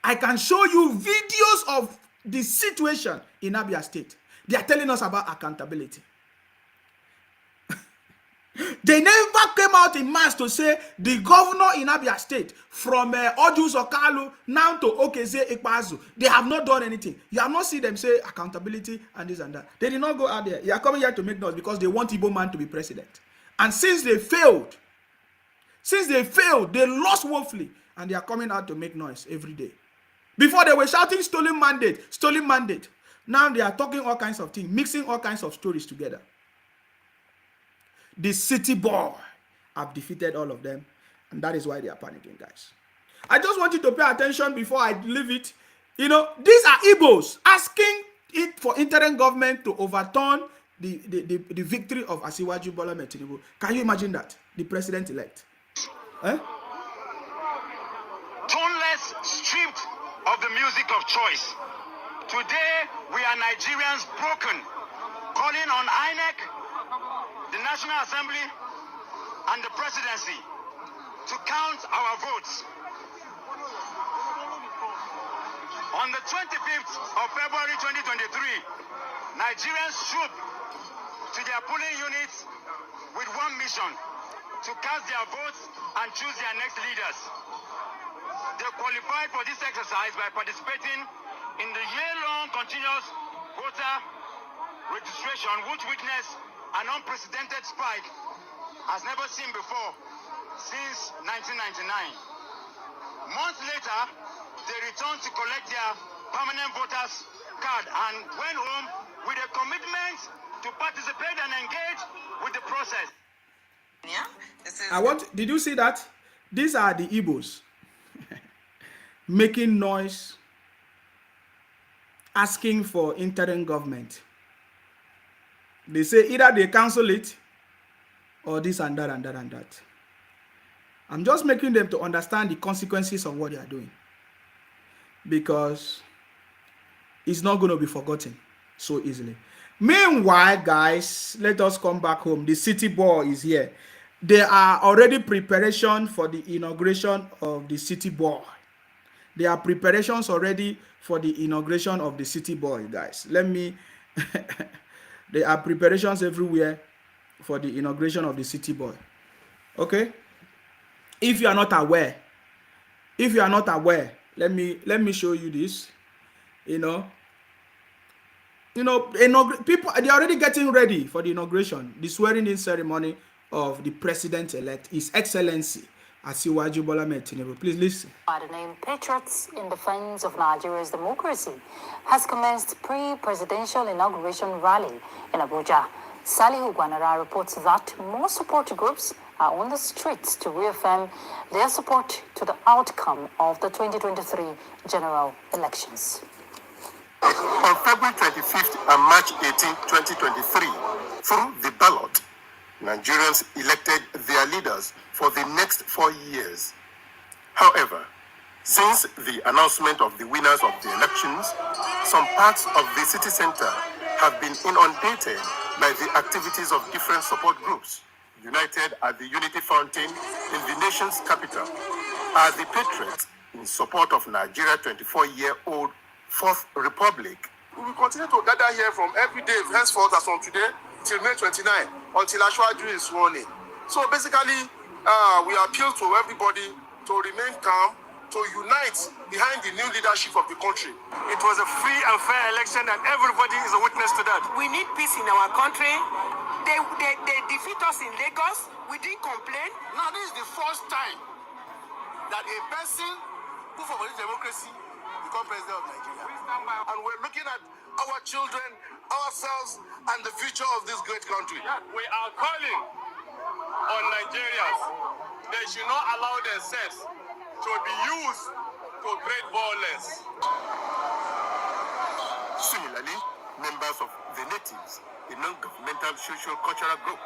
I can show you videos of the situation in Abia State. They are telling us about accountability. They never came out in mass to say the governor in Abia State, from Ojus Okalu now to Okeze Ikpazu, they have not done anything. You have not seen them say accountability and this and that. They did not go out there. They are coming here to make noise because they want Igbo man to be president. And since they failed, they lost woefully, and they are coming out to make noise every day. Before they were shouting stolen mandate. Now they are talking all kinds of things, mixing all kinds of stories together. The city boy have defeated all of them, and that is why they are panicking, guys. I just want you to pay attention before I leave it. You know, these are Igbos asking it for interim government to overturn the victory of Asiwaju Bola Tinubu. Can you imagine that? The president-elect. Toneless, stripped of the music of choice. Today, we are Nigerians broken, calling on INEC National Assembly and the presidency to count our votes. On the 25th of February 2023, Nigerians trooped to their polling units with one mission: to cast their votes and choose their next leaders. They qualified for this exercise by participating in the year-long continuous voter registration, which witnessed an unprecedented spike as never seen before since 1999. Months later, they returned to collect their permanent voters card and went home with a commitment to participate and engage with the process. Yeah, did you see that? These are the Igbos making noise, asking for interim government. They say either they cancel it or this and that and that and that. I'm just making them to understand the consequences of what they are doing, because it's not going to be forgotten so easily. Meanwhile, guys, let us come back home. The city board is here. There are already preparation for the inauguration of the city board. There are preparations already for the inauguration of the city board, guys. Let me... There are preparations everywhere for the inauguration of the city board. Okay? If you are not aware, let me show you this. People, they're already getting ready for the inauguration, the swearing-in ceremony of the president-elect, His Excellency Asiwaju Bola Ahmed Tinubu. Please listen. By the name Patriots in Defense of Nigeria's Democracy has commenced pre-presidential inauguration rally in Abuja. Salihu Gwanara reports that more support groups are on the streets to reaffirm their support to the outcome of the 2023 general elections. On February 25th and March 18, 2023, through the ballot, Nigerians elected their leaders for the next 4 years. However, since the announcement of the winners of the elections, some parts of the city center have been inundated by the activities of different support groups. United at the Unity Fountain in the nation's capital are the patriots in support of Nigeria 24-year-old Fourth Republic. We will continue to gather here from every day henceforth as from today till May 29 until Ashwaju is sworn in. So basically, we appeal to everybody to remain calm, to unite behind the new leadership of the country. It was a free and fair election, and everybody is a witness to that. We need peace in our country. They defeat us in Lagos. We didn't complain. Now, this is the first time that a person who for democracy become president of Nigeria. And we're looking at our children, ourselves, and the future of this great country. We are calling on Nigerians. They should not allow themselves to be used to create violence. Similarly, members of the natives, a non-governmental social-cultural group,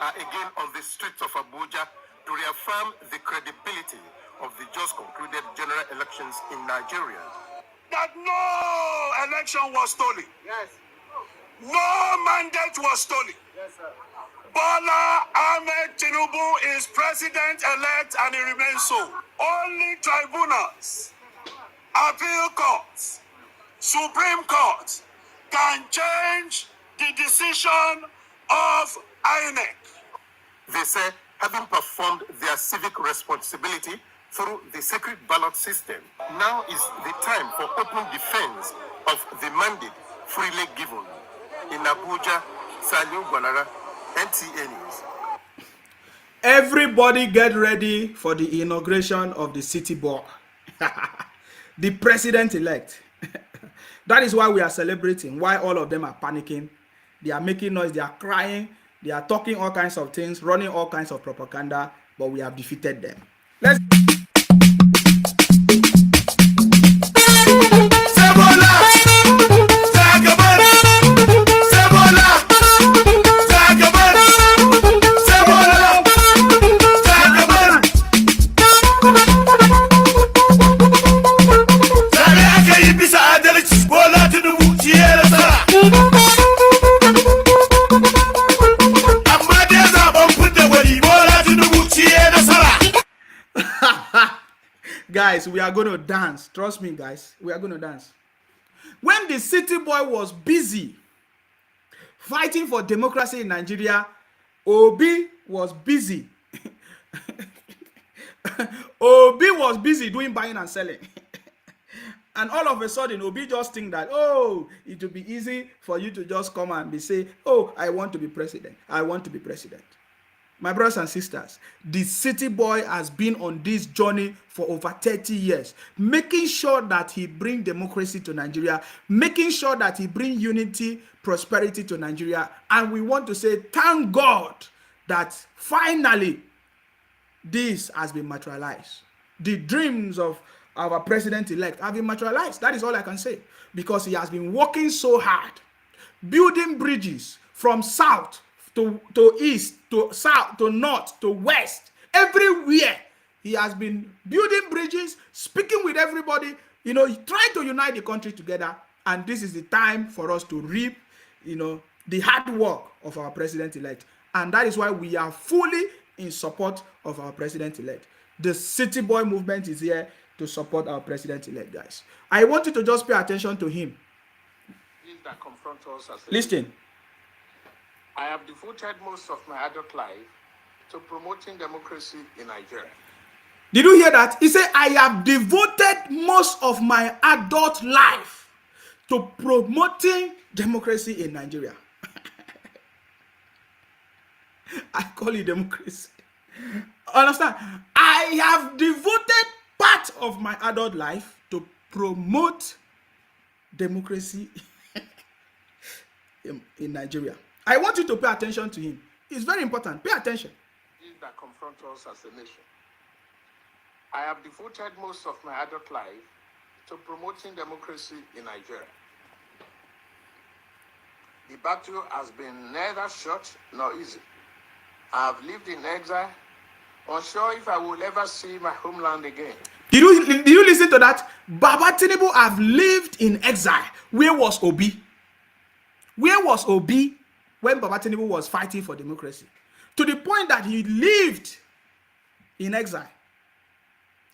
are again on the streets of Abuja to reaffirm the credibility of the just concluded general elections in Nigeria. That no election was stolen. Yes. No mandate was stolen. Yes, sir. Bola Ahmed Tinubu is president-elect and he remains so. Only tribunals, appeal courts, Supreme Court can change the decision of INEC. They say, having performed their civic responsibility through the secret ballot system, now is the time for open defense of the mandate freely given. In Abuja, Salihu Gwanara, NTA News. Everybody get ready for the inauguration of the city board. The president-elect. That is why we are celebrating, why all of them are panicking. They are making noise, they are crying, they are talking all kinds of things, running all kinds of propaganda, but we have defeated them. Let's... Amma dai Guys, we are going to dance. Trust me, guys. We are going to dance. When the city boy was busy fighting for democracy in Nigeria, Obi was busy. Obi was busy doing buying and selling. And all of a sudden, Obi just think that, oh, it will be easy for you to just come and be say, oh, I want to be president. I want to be president. My brothers and sisters, the city boy has been on this journey for over 30 years, making sure that he bring democracy to Nigeria, making sure that he bring unity, prosperity to Nigeria. And we want to say, thank God that finally this has been materialized. The dreams of our president-elect have been materialized. That is all I can say. Because he has been working so hard, building bridges from south to east, to south, to north, to west, everywhere. He has been building bridges, speaking with everybody, trying to unite the country together. And this is the time for us to reap, the hard work of our president-elect. And that is why we are fully in support of our president-elect. The City Boy movement is here to support our president-elect, guys. I want you to just pay attention to him. That confront us as Listen. I have devoted most of my adult life to promoting democracy in Nigeria. Did you hear that? He said, I have devoted most of my adult life to promoting democracy in Nigeria. I call it democracy. Understand? I have devoted part of my adult life to promote democracy in Nigeria. I want you to pay attention to him. It's very important. Pay attention. That confront us as a nation. I have devoted most of my adult life to promoting democracy in Nigeria. The battle has been neither short nor easy. I have lived in exile, unsure if I will ever see my homeland again. Did you listen to that? Baba Tinubu have lived in exile. Where was Obi? Where was Obi when Baba Tinubu was fighting for democracy? To the point that he lived in exile.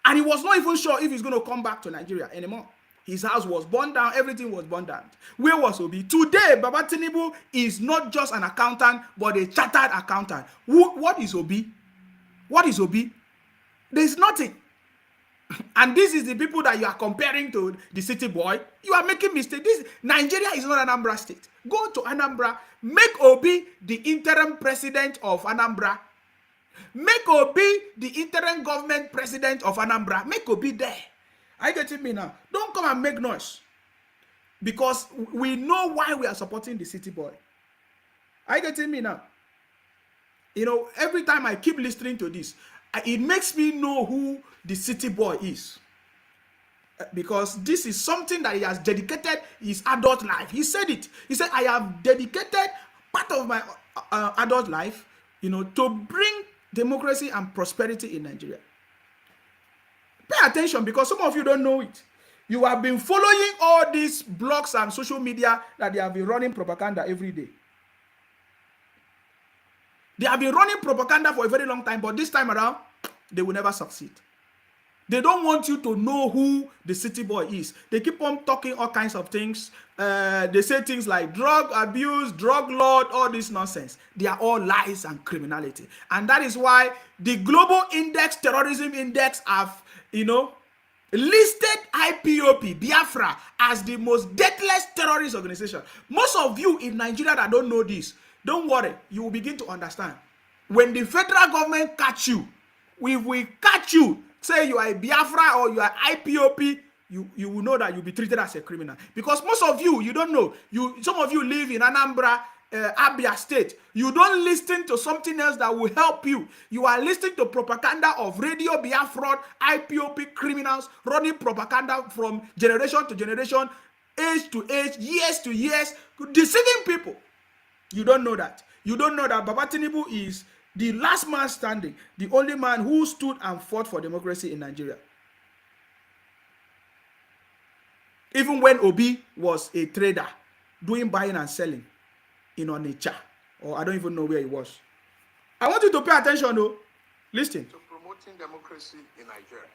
And he was not even sure if he's going to come back to Nigeria anymore. His house was burned down. Everything was burned down. Where was Obi? Today, Baba Tinubu is not just an accountant, but a chartered accountant. What is Obi? What is Obi? There's nothing. And this is the people that you are comparing to the city boy. You are making mistakes. Nigeria is not Anambra state. Go to Anambra. Make Obi the interim president of Anambra. Make Obi the interim government president of Anambra. Make Obi there. Are you getting me now? Don't come and make noise. Because we know why we are supporting the city boy. Are you getting me now? Every time I keep listening to this, it makes me know who the city boy is. Because this is something that he has dedicated his adult life. He said it. He said, I have dedicated part of my adult life, to bring democracy and prosperity in Nigeria. Pay attention, because some of you don't know it. You have been following all these blogs and social media that they have been running propaganda every day. They have been running propaganda for a very long time, but this time around, they will never succeed. They don't want you to know who the city boy is. They keep on talking all kinds of things. They say things like drug abuse, drug lord, all this nonsense. They are all lies and criminality. And that is why the Global Terrorism Index have, listed IPOP, Biafra, as the most deathless terrorist organization. Most of you in Nigeria that don't know this, don't worry, you will begin to understand. When the federal government catch you, we will catch you, say you are a Biafra or you are IPOP, you will know that you'll be treated as a criminal. Because most of you don't know. Some of you live in Anambra, Abia State. You don't listen to something else that will help you. You are listening to propaganda of Radio Biafra, IPOP criminals running propaganda from generation to generation, age to age, years to years, deceiving people. You don't know that. You don't know that Baba Tinubu is the last man standing, the only man who stood and fought for democracy in Nigeria. Even when Obi was a trader, doing buying and selling in Onitsha, or I don't even know where he was. I want you to pay attention though. Listen. To promoting democracy in Nigeria.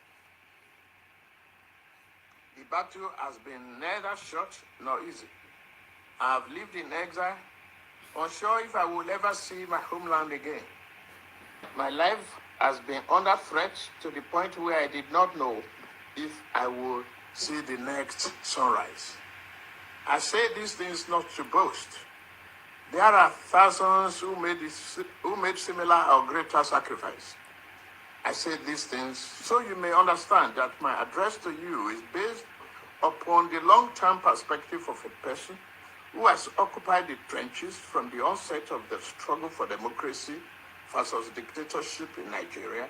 The battle has been neither short nor easy. I have lived in exile, unsure if I will ever see my homeland again. My life has been under threat to the point where I did not know if I would see the next sunrise. I say these things not to boast. There are thousands who made similar or greater sacrifice. I say these things so you may understand that my address to you is based upon the long-term perspective of a person who has occupied the trenches from the onset of the struggle for democracy versus dictatorship in Nigeria.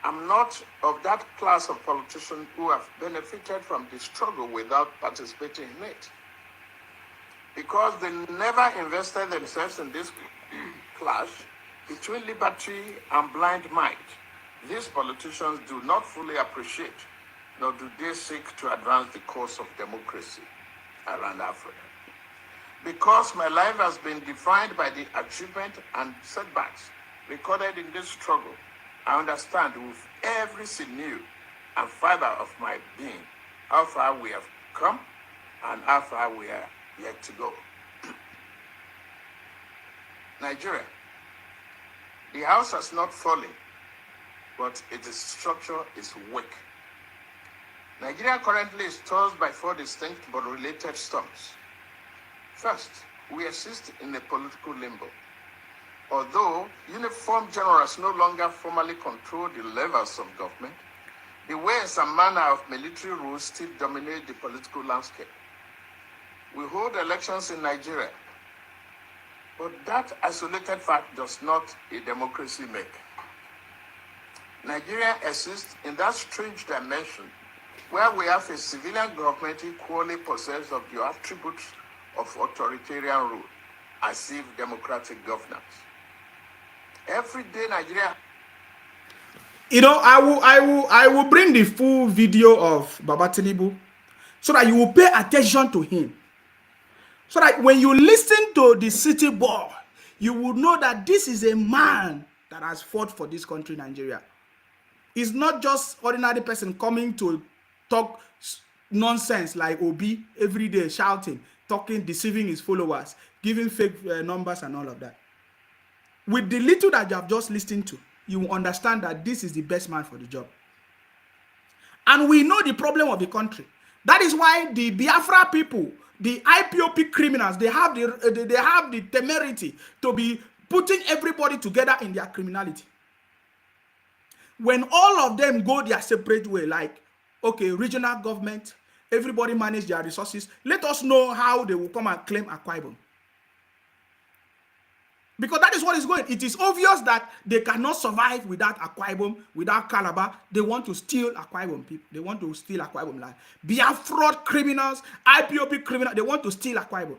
I'm not of that class of politicians who have benefited from the struggle without participating in it. Because they never invested themselves in this clash between liberty and blind might, these politicians do not fully appreciate, nor do they seek to advance the cause of democracy around Africa. Because my life has been defined by the achievement and setbacks recorded in this struggle, I understand with every sinew and fiber of my being how far we have come and how far we are yet to go. Nigeria, the house has not fallen, but its structure is weak. Nigeria currently is tossed by 4 distinct but related storms. First, we exist in a political limbo. Although uniform generals no longer formally control the levels of government, the ways and manner of military rule still dominate the political landscape. We hold elections in Nigeria, but that isolated fact does not a democracy make. Nigeria exists in that strange dimension where we have a civilian government equally possessed of the attributes of authoritarian rule, as if democratic governance. Every day Nigeria... You know, I will bring the full video of Baba Tinubu so that you will pay attention to him. So that when you listen to the city boy, you will know that this is a man that has fought for this country, Nigeria. It's not just ordinary person coming to talk nonsense like Obi every day, shouting, talking, deceiving his followers, giving fake numbers and all of that. With the little that you have just listened to, you will understand that this is the best man for the job. And we know the problem of the country. That is why the Biafra people, the IPOP criminals, they have the temerity to be putting everybody together in their criminality. When all of them go their separate way, like, okay, regional government, everybody manage their resources, let us know how they will come and claim Akwa Ibom. Because that is what is going. It is obvious that they cannot survive without Akwa Ibom, without Calabar. They want to steal Akwa Ibom people. They want to steal Akwa Ibom land. Biafra criminals, IPOP criminals, they want to steal Akwa Ibom.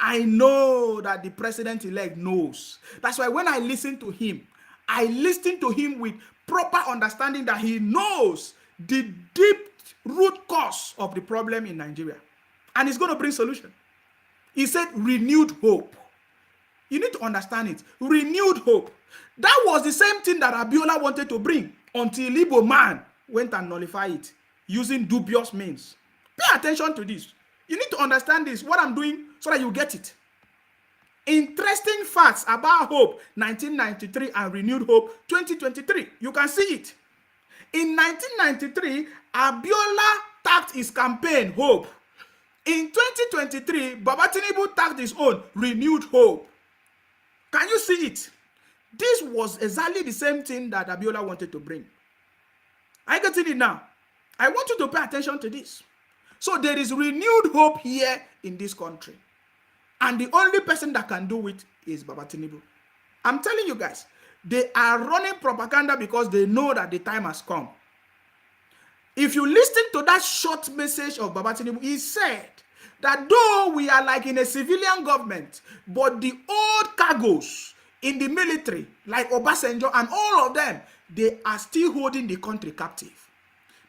I know that the president-elect knows. That's why when I listen to him, I listen to him with proper understanding that he knows the deep root cause of the problem in Nigeria. And he's going to bring solution. He said renewed hope. You need to understand it. Renewed hope. That was the same thing that Abiola wanted to bring until Igbo man went and nullified it using dubious means. Pay attention to this. You need to understand this, what I'm doing, so that you get it. Interesting facts about hope 1993 and renewed hope 2023. You can see it. In 1993, Abiola tagged his campaign hope. In 2023, Baba Tinubu tagged his own renewed hope. Can you see it? This was exactly the same thing that Abiola wanted to bring. I get it now. I want you to pay attention to this. So there is renewed hope here in this country. And the only person that can do it is Baba Tinubu. I'm telling you guys, they are running propaganda because they know that the time has come. If you listen to that short message of Baba Tinubu, he said that though we are like in a civilian government, but the old cargoes in the military, like Obasanjo and all of them, they are still holding the country captive.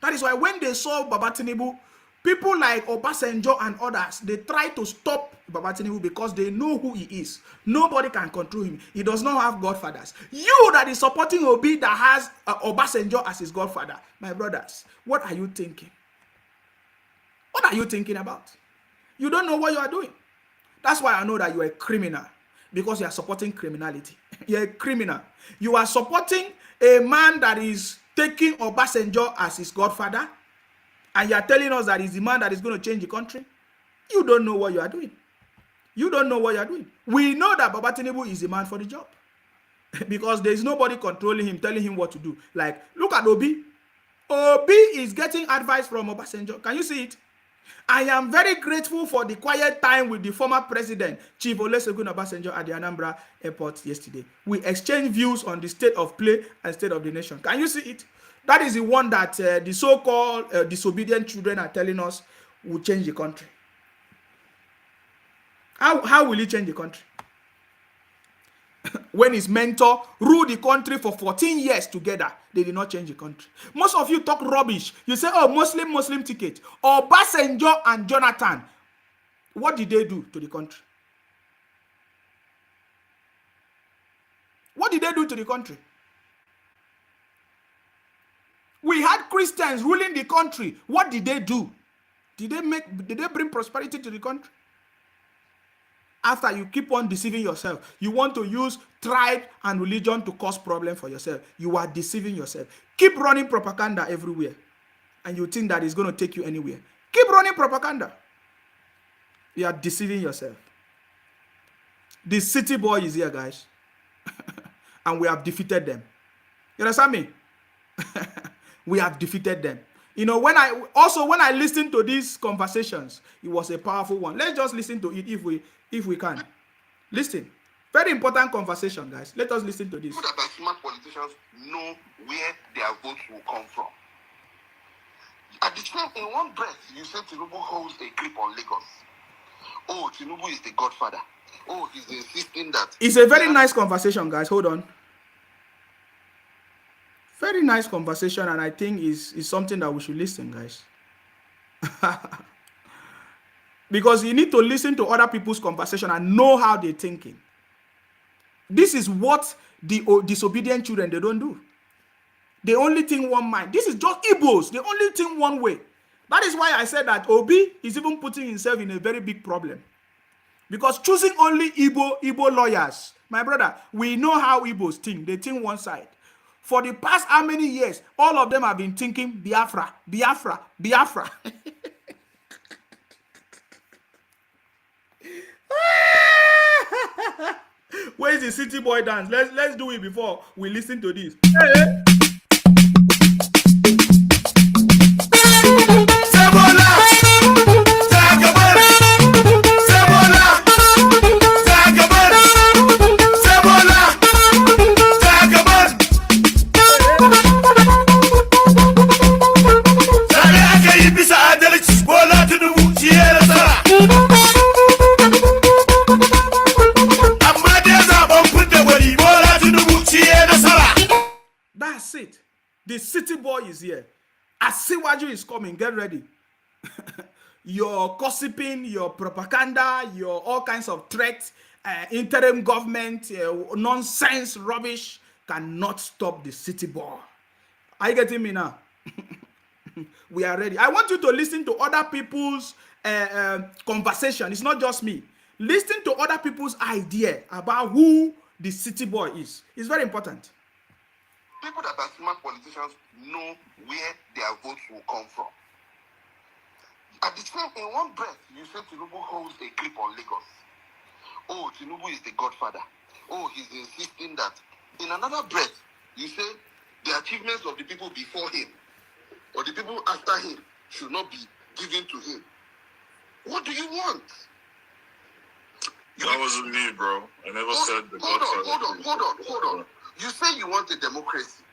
That is why when they saw Baba Tinubu, people like Obasanjo and others, they try to stop Baba Tinubu because they know who he is. Nobody can control him. He does not have godfathers. You that is supporting Obi that has Obasanjo as his godfather, my brothers, what are you thinking? What are you thinking about? You don't know what you are doing. That's why I know that you are a criminal, because you are supporting criminality. You're a criminal. You are supporting a man that is taking Obasanjo as his godfather, and you are telling us that he's the man that is going to change the country. You don't know what you are doing. You don't know what you are doing. We know that Baba Tinubu is the man for the job because there is nobody controlling him, telling him what to do. Like, look at Obi. Obi is getting advice from Obasanjo. Can you see it? I am very grateful for the quiet time with the former president, Chief Olusegun Obasanjo, at the Anambra airport yesterday. We exchanged views on the state of play and state of the nation. Can you see it? That is the one that the so-called disobedient children are telling us will change the country. How will he change the country? When his mentor ruled the country for 14 years together, they did not change the country. Most of you talk rubbish. You say, oh, Muslim ticket. Obasanjo and Jonathan, what did they do to the country? What did they do to the country? We had Christians ruling the country. What did they do? Did they bring prosperity to the country? After you keep on deceiving yourself, you want to use tribe and religion to cause problem for yourself. You are deceiving yourself. Keep running propaganda everywhere, and you think that it's going to take you anywhere. Keep running propaganda. You are deceiving yourself. The city boy is here, guys, and we have defeated them. You understand me? We have defeated them. You know, when I listened to these conversations, it was a powerful one. Let's just listen to it if we can. Listen. Very important conversation, guys. Let us listen to this. People that are smart politicians know where their votes will come from. At the time, in one breath, you said Tinubu holds a grip on Lagos. Oh, Tinubu is the godfather. Oh, he's insisting that... It's a very nice conversation, guys. Hold on. Very nice conversation, and I think is something that we should listen, guys. Because you need to listen to other people's conversation and know how they're thinking. This is what the disobedient children, they don't do. They only think one mind. This is just Igbos. They only think one way. That is why I said that Obi is even putting himself in a very big problem. Because choosing only Igbo lawyers, my brother, we know how Igbos think. They think one side. For the past how many years, all of them have been thinking Biafra, Biafra, Biafra. Where is the city boy dance? Let's do it before we listen to this. Hey. That's it. The city boy is here. Asiwaju is coming. Get ready. Your gossiping, your propaganda, your all kinds of threats, interim government, nonsense, rubbish cannot stop the city boy. Are you getting me now? We are ready. I want you to listen to other people's conversation. It's not just me. Listen to other people's idea about who the city boy is. It's very important. People that are smart politicians know where their votes will come from. At the time, in one breath, you said Tinubu holds a grip on Lagos. Oh, Tinubu is the godfather. Oh, he's insisting that. In another breath, you say the achievements of the people before him or the people after him should not be given to him. What do you want? That wasn't me, bro. I never said the godfather. Hold on. You say you want a democracy.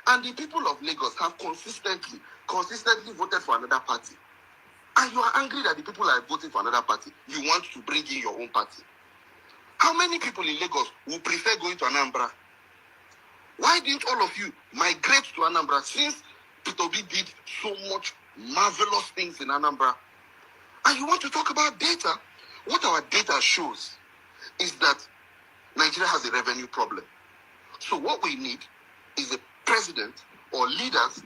And the people of Lagos have consistently voted for another party. And you are angry that the people are voting for another party. You want to bring in your own party. How many people in Lagos would prefer going to Anambra? Why didn't all of you migrate to Anambra since Peter Obi did so much marvelous things in Anambra? And you want to talk about data? What our data shows is that Nigeria has a revenue problem. So what we need is a president or leaders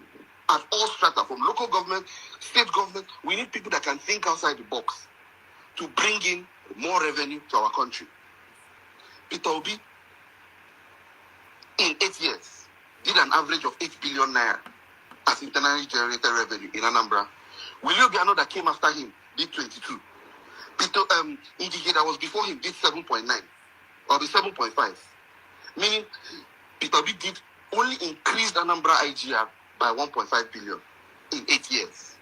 at all strata, from local government, state government. We need people that can think outside the box to bring in more revenue to our country. Peter Obi, in 8 years, did an average of 8 billion naira as internally generated revenue in Anambra. Willie Obiano that came after him did 22. Peter Indije that was before him did 7.9 or the 7.5. Meaning Peter Obi did only increased Anambra IGR by 1.5 billion in 8 years.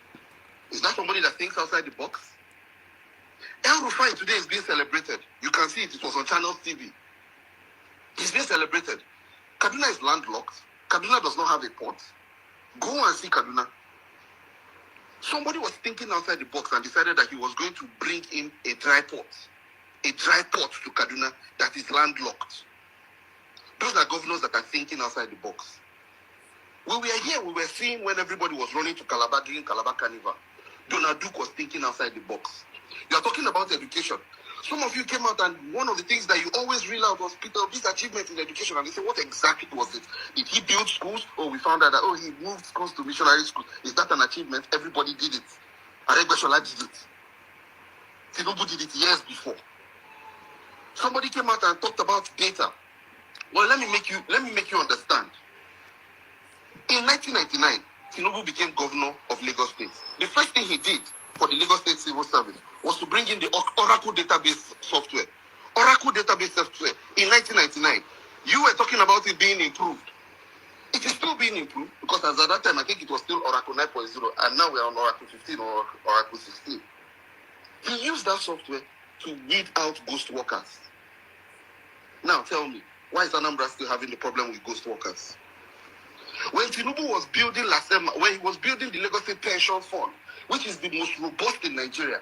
Is that somebody that thinks outside the box? El Rufai today is being celebrated. You can see it. It was on Channel TV. He's being celebrated. Kaduna is landlocked. Kaduna does not have a port. Go and see Kaduna. Somebody was thinking outside the box and decided that he was going to bring in a dry port to Kaduna that is landlocked. Those are governors that are thinking outside the box. When we are here, we were seeing when everybody was running to Calabar during Calabar Carnival. Donald Duke was thinking outside the box. You are talking about education. Some of you came out and one of the things that you always reel out was Peter Obi's achievement in education. And they said, what exactly was it? Did he build schools? Or we found out that, he moved schools to missionary schools. Is that an achievement? Everybody did it. Aregbesola did it. Tinubu did it years before. Somebody came out and talked about data. Well, let me make you understand. In 1999, Tinubu became governor of Lagos State. The first thing he did for the Lagos State Civil Service was to bring in the Oracle database software. Oracle database software in 1999. You were talking about it being improved. It is still being improved because as at that time, I think it was still Oracle 9.0 and now we are on Oracle 15 or Oracle 16. He used that software to weed out ghost workers. Now tell me, why is Anambra still having the problem with ghost workers? When Tinubu was building when he was building the Lagos State Pension Fund, which is the most robust in Nigeria,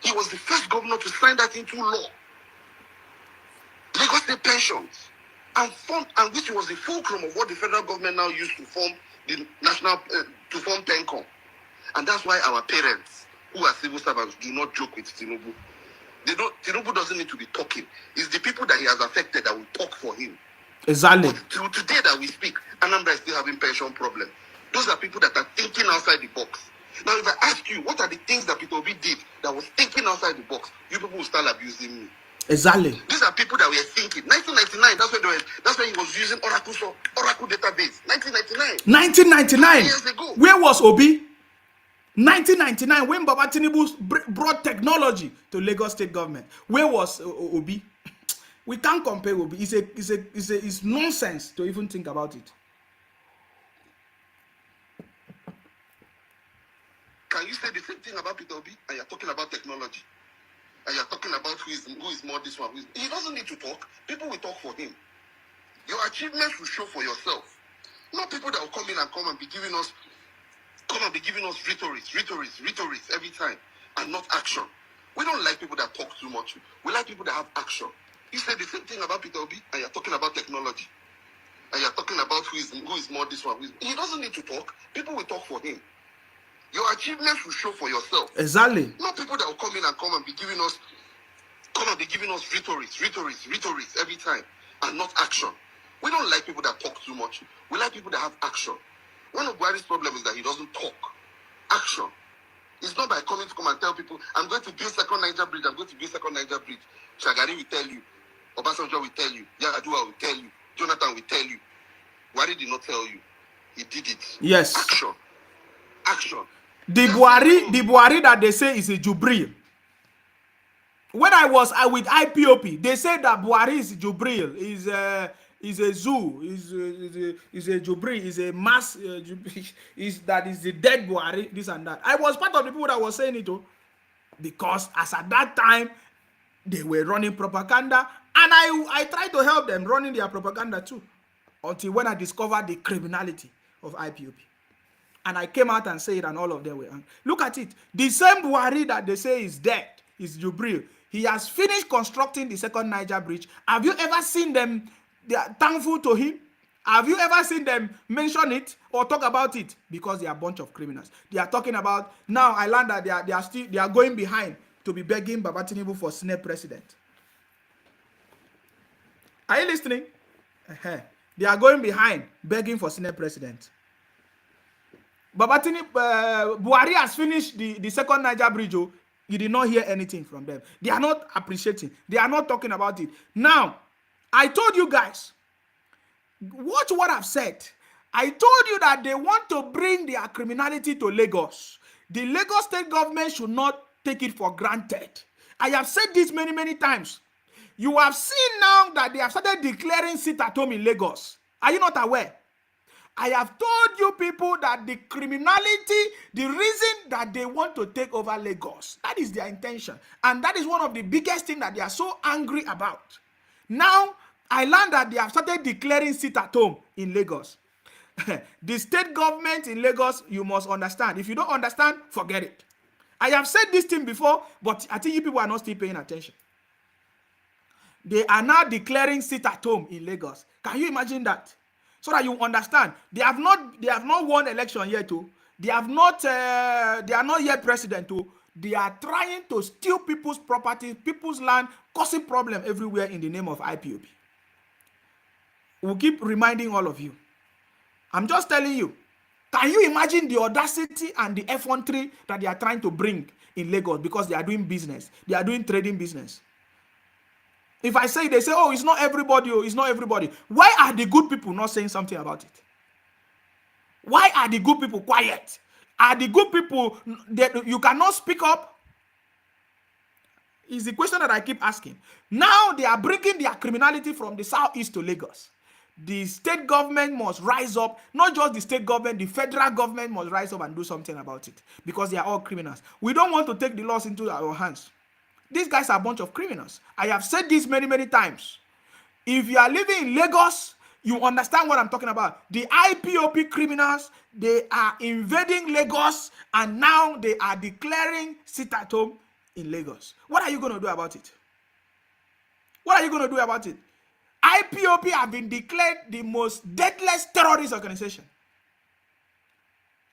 he was the first governor to sign that into law. Lagos State pensions, and which was the fulcrum of what the federal government now used to form the national to form PENCOM. And that's why our parents, who are civil servants, do not joke with Tinubu. Tinubu doesn't need to be talking. It's the people that he has affected that will talk for him. Exactly. But till today that we speak, Anambra is still having pension problem. Those are people that are thinking outside the box. Now, if I ask you, what are the things that Peter Obi did that was thinking outside the box, you people will start abusing me. Exactly. These are people that were thinking. 1999, that's when he was using Oracle database. 1999. 1999. Years ago. Where was Obi? 1999, when Baba Tinubu brought technology to Lagos State government. Where was Obi? We can't compare Obi. It's nonsense to even think about it. Can you say the same thing about Peter Obi? And you're talking about technology. And you're talking about who is more this one. He doesn't need to talk. People will talk for him. Your achievements will show for yourself. Not people that will come in and be giving us rhetorics every time and not action. We don't like people that talk too much. We like people that have action. You said the same thing about Peter Obi and you're talking about technology. And you're talking about who is more this one. He doesn't need to talk. People will talk for him. Your achievements will show for yourself. Exactly. Not people that will come in and be giving us rhetorics every time and not action. We don't like people that talk too much. We like people that have action. One of Buhari's problems is that he doesn't talk. Action. It's not by coming to come and tell people, I'm going to build second Niger Bridge, Shagari will tell you. Obasanjo will tell you. Yar'Adua will tell you. Jonathan will tell you. Buhari did not tell you. He did it. Yes. Action. The Buhari that they say is a Jubril. When I was with IPOP, they said that Buhari is Jubril, is a zoo, is a Jubril, is a mass, is the dead Buhari, this and that. I was part of the people that was saying it, because as at that time, they were running propaganda, and I tried to help them running their propaganda too, until when I discovered the criminality of IPOP. And I came out and said it, and all of them were angry. Look at it. The same Buhari that they say is dead, is Jubril. He has finished constructing the second Niger Bridge. Have you ever seen them? They are thankful to him. Have you ever seen them mention it or talk about it? Because they are a bunch of criminals. They are talking about, now I learned that they are going behind to be begging Baba Tinubu for Senate president. Are you listening? They are going behind begging for Senate president. Babatini, Buhari has finished the second Niger bridge. Oh, you did not hear anything from them. They are not appreciating. They are not talking about it. Now, I told you guys, watch what I've said. I told you that they want to bring their criminality to Lagos. The Lagos state government should not take it for granted. I have said this many, many times. You have seen now that they have started declaring sit at home in Lagos. Are you not aware? I have told you people that the criminality, the reason that they want to take over Lagos, that is their intention. And that is one of the biggest things that they are so angry about. Now, I learned that they have started declaring sit at home in Lagos. The state government in Lagos, you must understand. If you don't understand, forget it. I have said this thing before, but I think you people are not still paying attention. They are now declaring sit at home in Lagos. Can you imagine that? So that you understand, they have not won election yet. Too. They are not yet president. Too. They are trying to steal people's property, people's land, causing problem everywhere in the name of IPOB. We'll keep reminding all of you. I'm just telling you. Can you imagine the audacity and the effrontery that they are trying to bring in Lagos because they are doing business? They are doing trading business. If I say, they say, oh, it's not everybody, oh, it's not everybody. Why are the good people not saying something about it? Why are the good people quiet? Are the good people that you cannot speak up? Is the question that I keep asking. Now they are bringing their criminality from the southeast to Lagos. The state government must rise up. Not just the state government, the federal government must rise up and do something about it because they are all criminals. We don't want to take the laws into our hands. These guys are a bunch of criminals. I have said this many, many times. If you are living in Lagos, you understand what I'm talking about. The IPOP criminals, they are invading Lagos and now they are declaring sit at home in Lagos. What are you going to do about it? What are you going to do about it? IPOP have been declared the most deadliest terrorist organization.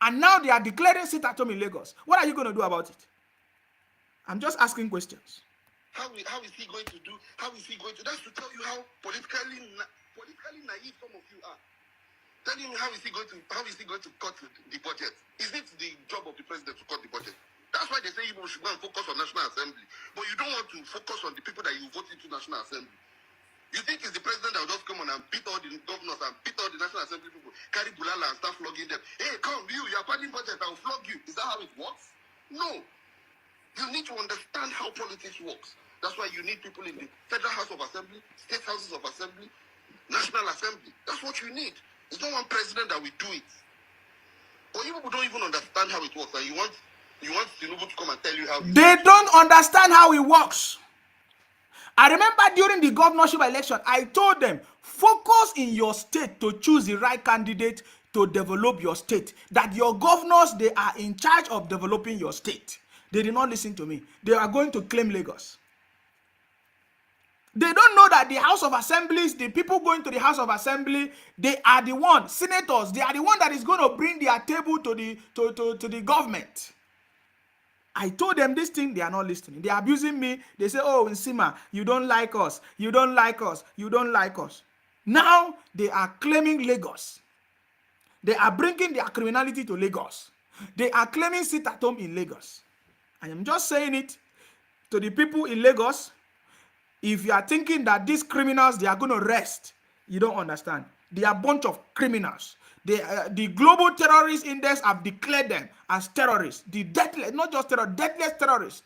And now they are declaring sit at home in Lagos. What are you going to do about it? I'm just asking questions. How is he going to do? How is he going to? That's to tell you how politically naive some of you are. Telling me how is he going to cut the budget? Is it the job of the president to cut the budget? That's why they say you should go and focus on National Assembly. But you don't want to focus on the people that you vote into National Assembly. You think it's the president that will just come on and beat all the governors and beat all the National Assembly people, carry bulala and start flogging them. Hey, come, you are padding budget, I will flog you. Is that how it works? No. You need to understand how politics works. That's why you need people in the Federal House of Assembly, State Houses of Assembly, National Assembly. That's what you need. It's not one president that will do it. But you people don't even understand how it works, and you want Tinubu to come and tell you how. They don't understand how it works. I remember during the governorship election, I told them, focus in your state to choose the right candidate to develop your state. That your governors, they are in charge of developing your state. They did not listen to me. They are going to claim Lagos. They don't know that the House of Assemblies, the people going to the House of Assembly, they are the one, senators, they are the one that is going to bring their table to the government. I told them this thing, they are not listening. They are abusing me. They say, oh, Nsima, you don't like us. You don't like us. You don't like us. Now, they are claiming Lagos. They are bringing their criminality to Lagos. They are claiming sit at home in Lagos. I am just saying it to the people in Lagos. If you are thinking that these criminals, they are going to rest, you don't understand. They are a bunch of criminals. The Global Terrorist Index have declared them as terrorists. The deadliest, not just terrorists, deadliest terrorists.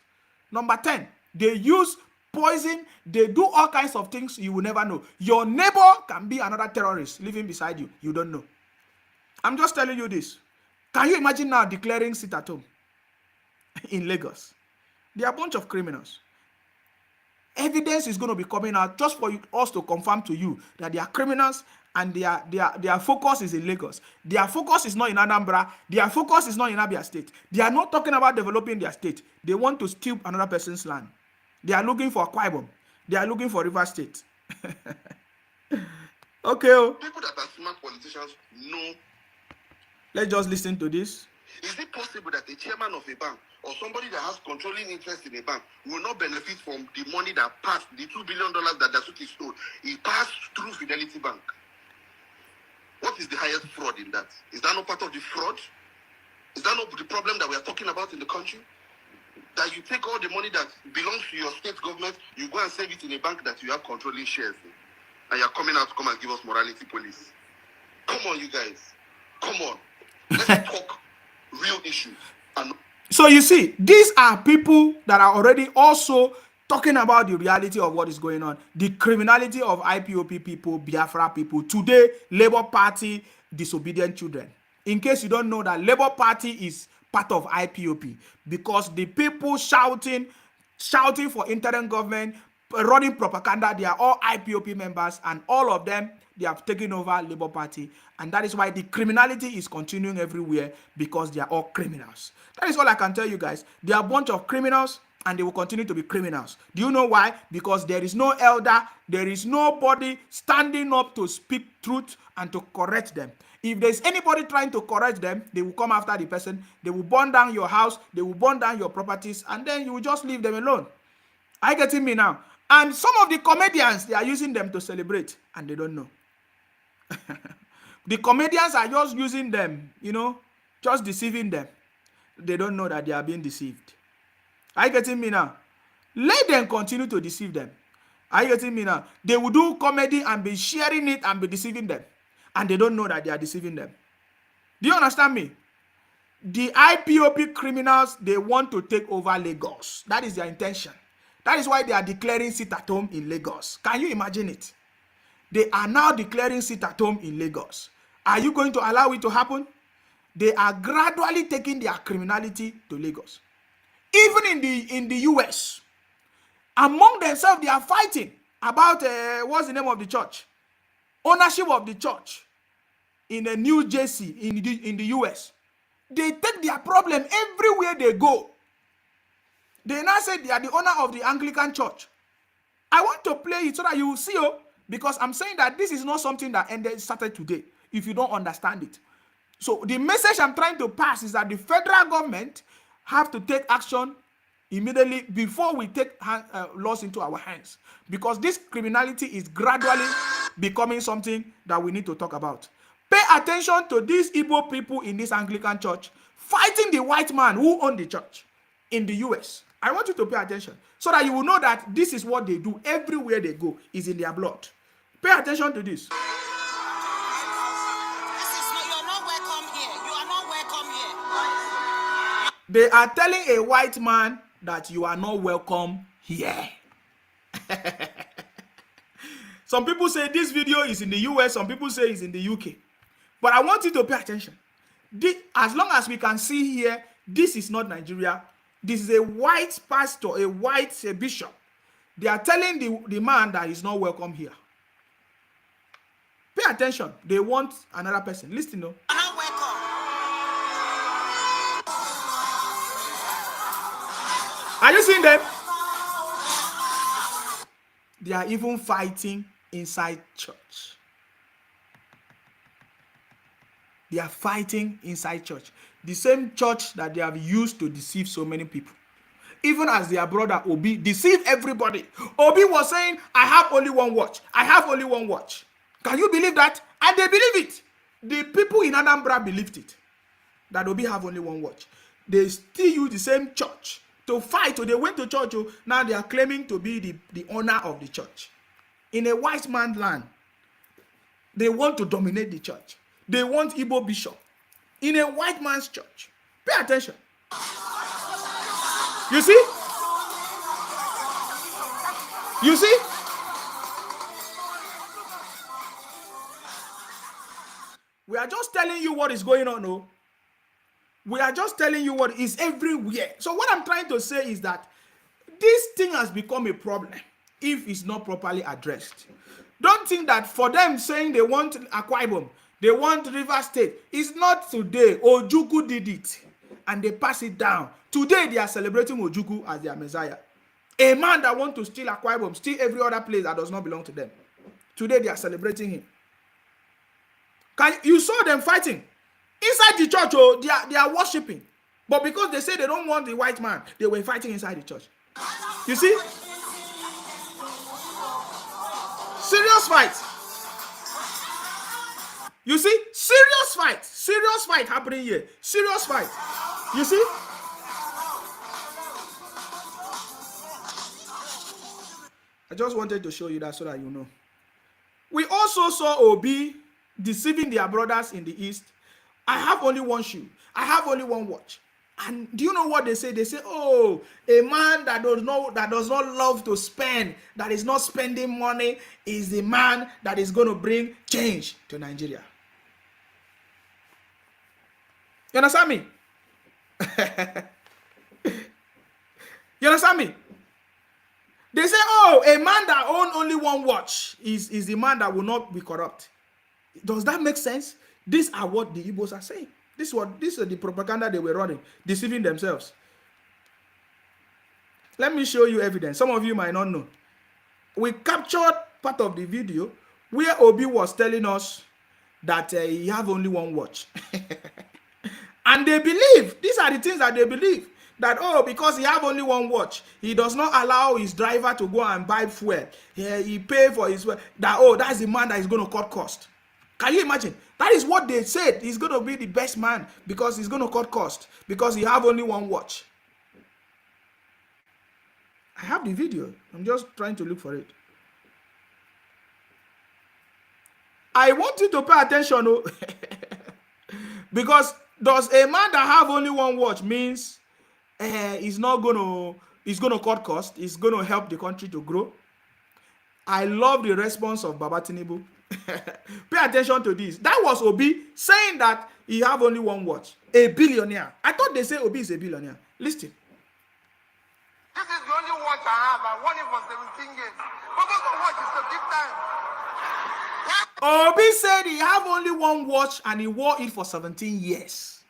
Number 10, they use poison. They do all kinds of things you will never know. Your neighbor can be another terrorist living beside you. You don't know. I'm just telling you this. Can you imagine now declaring sit at home in Lagos? They are a bunch of criminals. Evidence is going to be coming out just for us to confirm to you that they are criminals and their focus is in Lagos. Their focus is not in Anambra. Their focus is not in Abia State. They are not talking about developing their state. They want to steal another person's land. They are looking for Akwa Ibom. They are looking for River State. Okay. People that are smart politicians know. Let's just listen to this. Is it possible that a chairman of a bank or somebody that has controlling interest in a bank will not benefit from the money that passed, the $2 billion that Dasuki stole? It passed through Fidelity Bank. What is the highest fraud in that? Is that not part of the fraud? Is that not the problem that we are talking about in the country? That you take all the money that belongs to your state government, you go and save it in a bank that you have controlling shares in, and you're coming out to come and give us morality police. Come on, you guys. Come on. Let's talk real issues. So you see, these are people that are already also talking about the reality of what is going on, the criminality of IPOP people, Biafra people, today Labour Party disobedient children. In case you don't know that Labour Party is part of IPOP, because the people shouting for interim government, running propaganda, they are all IPOP members, and all of them, they have taken over Labour Party, and that is why the criminality is continuing everywhere, because they are all criminals. That is all I can tell you guys. They are a bunch of criminals, and they will continue to be criminals. Do you know why? Because there is no elder, there is nobody standing up to speak truth and to correct them. If there's anybody trying to correct them, they will come after the person, they will burn down your house, they will burn down your properties, and then you will just leave them alone. Are you getting me now? And some of the comedians, they are using them to celebrate, and they don't know. The comedians are just using them, you know, just deceiving them. They don't know that they are being deceived. Are you getting me now? Let them continue to deceive them. Are you getting me now? They will do comedy and be sharing it and be deceiving them, and they don't know that they are deceiving them. Do you understand me? The IPOP criminals, they want to take over Lagos. That is their intention. That is why they are declaring sit at home in Lagos. Can you imagine it? They are now declaring sit at home in Lagos. Are you going to allow it to happen? They are gradually taking their criminality to Lagos. Even in the US, among themselves, they are fighting about what's the name of the church? Ownership of the church in New Jersey, in the US. They take their problem everywhere they go. They now say they are the owner of the Anglican church. I want to play it so that you will see, because I'm saying that this is not something that started today, if you don't understand it. So the message I'm trying to pass is that the federal government have to take action immediately before we take laws into our hands, because this criminality is gradually becoming something that we need to talk about. Pay attention to these Igbo people in this Anglican church fighting the white man who owned the church in the US. I want you to pay attention so that you will know that this is what they do everywhere they go, is in their blood. Pay attention to this. You are not welcome here. You are not welcome here. They are telling a white man that you are not welcome here. Some people say this video is in the US, some people say it's in the UK. But I want you to pay attention. As long as we can see here, this is not Nigeria. This is a white pastor, a white bishop. They are telling the man that he's not welcome here. Pay attention. They want another person. Listen, though. Not welcome. Are you seeing them? They are even fighting inside church. They are fighting inside church. The same church that they have used to deceive so many people. Even as their brother Obi deceived everybody. Obi was saying, I have only one watch. I have only one watch. Can you believe that? And they believe it. The people in Anambra believed it. That Obi have only one watch. They still use the same church to fight. So they went to church. Now they are claiming to be the owner of the church. In a white man's land, they want to dominate the church. They want Igbo bishop in a white man's church. Pay attention. You see? You see? We are just telling you what is going on. No? We are just telling you what is everywhere. So what I'm trying to say is that this thing has become a problem if it's not properly addressed. Don't think that for them saying they want Akwa Ibom, they want River State. It's not today. Ojukwu did it. And they pass it down. Today they are celebrating Ojukwu as their Messiah. A man that wants to steal Akwa Ibom, steal every other place that does not belong to them. Today they are celebrating him. You saw them fighting. Inside the church, they are worshiping. But because they say they don't want the white man, they were fighting inside the church. You see? Serious fight. You see, serious fight happening here. Serious fight. You see? I just wanted to show you that so that you know. We also saw Obi deceiving their brothers in the East. I have only one shoe. I have only one watch. And do you know what they say? They say, oh, a man that does not love to spend, that is not spending money, is the man that is going to bring change to Nigeria. You understand me? You understand me? They say, oh, a man that owns only one watch is the man that will not be corrupt. Does that make sense? These are what the Igbos are saying. This is the propaganda they were running, deceiving themselves. Let me show you evidence. Some of you might not know. We captured part of the video where Obi was telling us that he have only one watch. And they believe, these are the things that they believe, that, oh, because he have only one watch, he does not allow his driver to go and buy fuel. He pay for his fuel. That, oh, that's the man that is going to cut cost. Can you imagine? That is what they said. He's going to be the best man because he's going to cut cost because he have only one watch. I have the video. I'm just trying to look for it. I want you to pay attention, oh, because does a man that have only one watch means he's going to cut cost? He's going to help the country to grow? I love the response of Baba Tinubu. Pay attention to this. That was Obi saying that he have only one watch. A billionaire. I thought they say Obi is a billionaire. Listen. This is the only watch I have. I won it for 17 years. But those watch is a big time. Obi said he have only one watch and he wore it for 17 years.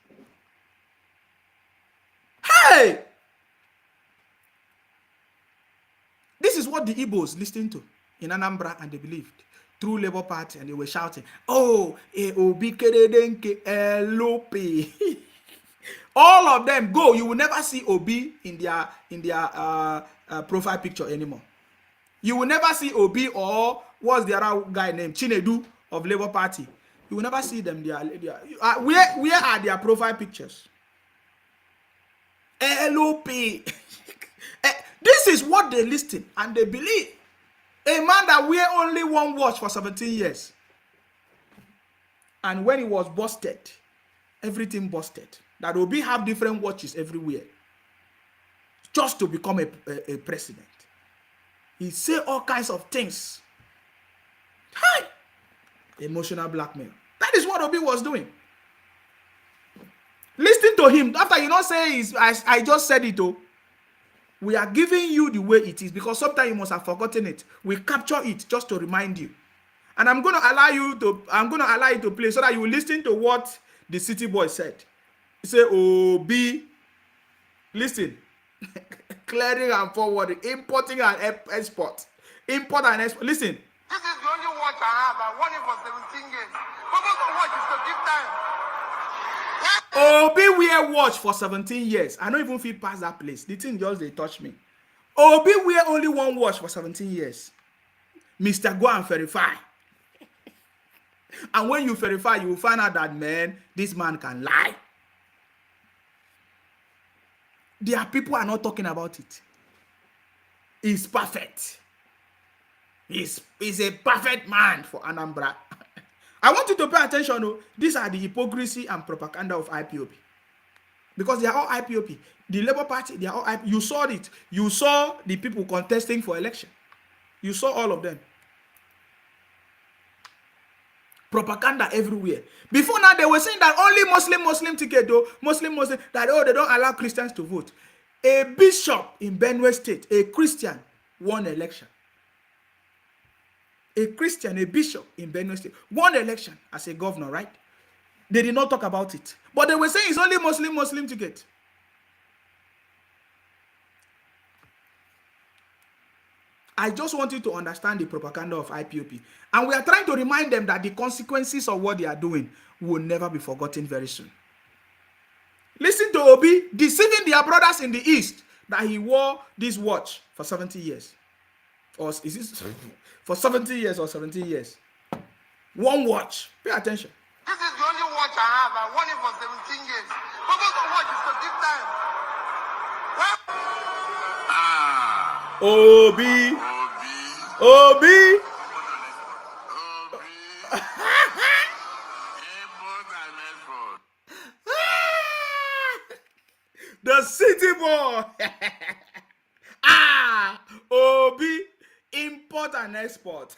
Hey! This is what the Igbos listened to in Anambra, and they believed. Through Labour Party, and they were shouting, oh, Obi Keredenke Elope. All of them go. You will never see Obi in their profile picture anymore. You will never see Obi or what's the other guy named Chinedu of Labour Party. You will never see them there. Where are their profile pictures? LOP. This is what they listen and they believe. A man that wear only one watch for 17 years. And when he was busted, everything busted. That Obi have different watches everywhere. Just to become a president. He say all kinds of things. Hi! Emotional blackmail. That is what Obi was doing. Listen to him. After you not say I just said it, oh. We are giving you the way it is because sometimes you must have forgotten it. We capture it just to remind you. And I'm going to allow you to play so that you will listen to what the city boy said. He said, Obi, listen, clearing and forwarding, importing and export. Import and export. Listen. This is the only watch I have. I won it for 17 years. But those watch is a big time. Obi wear watch for 17 years. I don't even feel past that place. The thing just they touch me. Obi wear only one watch for 17 years. Mr. Go and verify. And when you verify, you will find out that, man, this man can lie. There are people who are not talking about it. He's perfect. He's a perfect man for Anambra. I want you to pay attention. Oh, these are the hypocrisy and propaganda of IPOB. Because they are all IPOB. The Labour Party, they are all IPOB. You saw it. You saw the people contesting for election. You saw all of them. Propaganda everywhere. Before now, they were saying that only Muslim ticket, though. Muslim, that, oh, they don't allow Christians to vote. A bishop in Benue State, a Christian, won election. A Christian, a bishop in Benue State, won election as a governor, right? They did not talk about it. But they were saying it's only Muslim ticket. I just want you to understand the propaganda of IPOP. And we are trying to remind them that the consequences of what they are doing will never be forgotten very soon. Listen to Obi deceiving their brothers in the East that he wore this watch for 70 years. Or is this for 70 years or 17 years? One watch. Pay attention. can have. I won it for 17 years. Purpose of what is to give time. Obi. Obi. The city boy. Obi, import and export.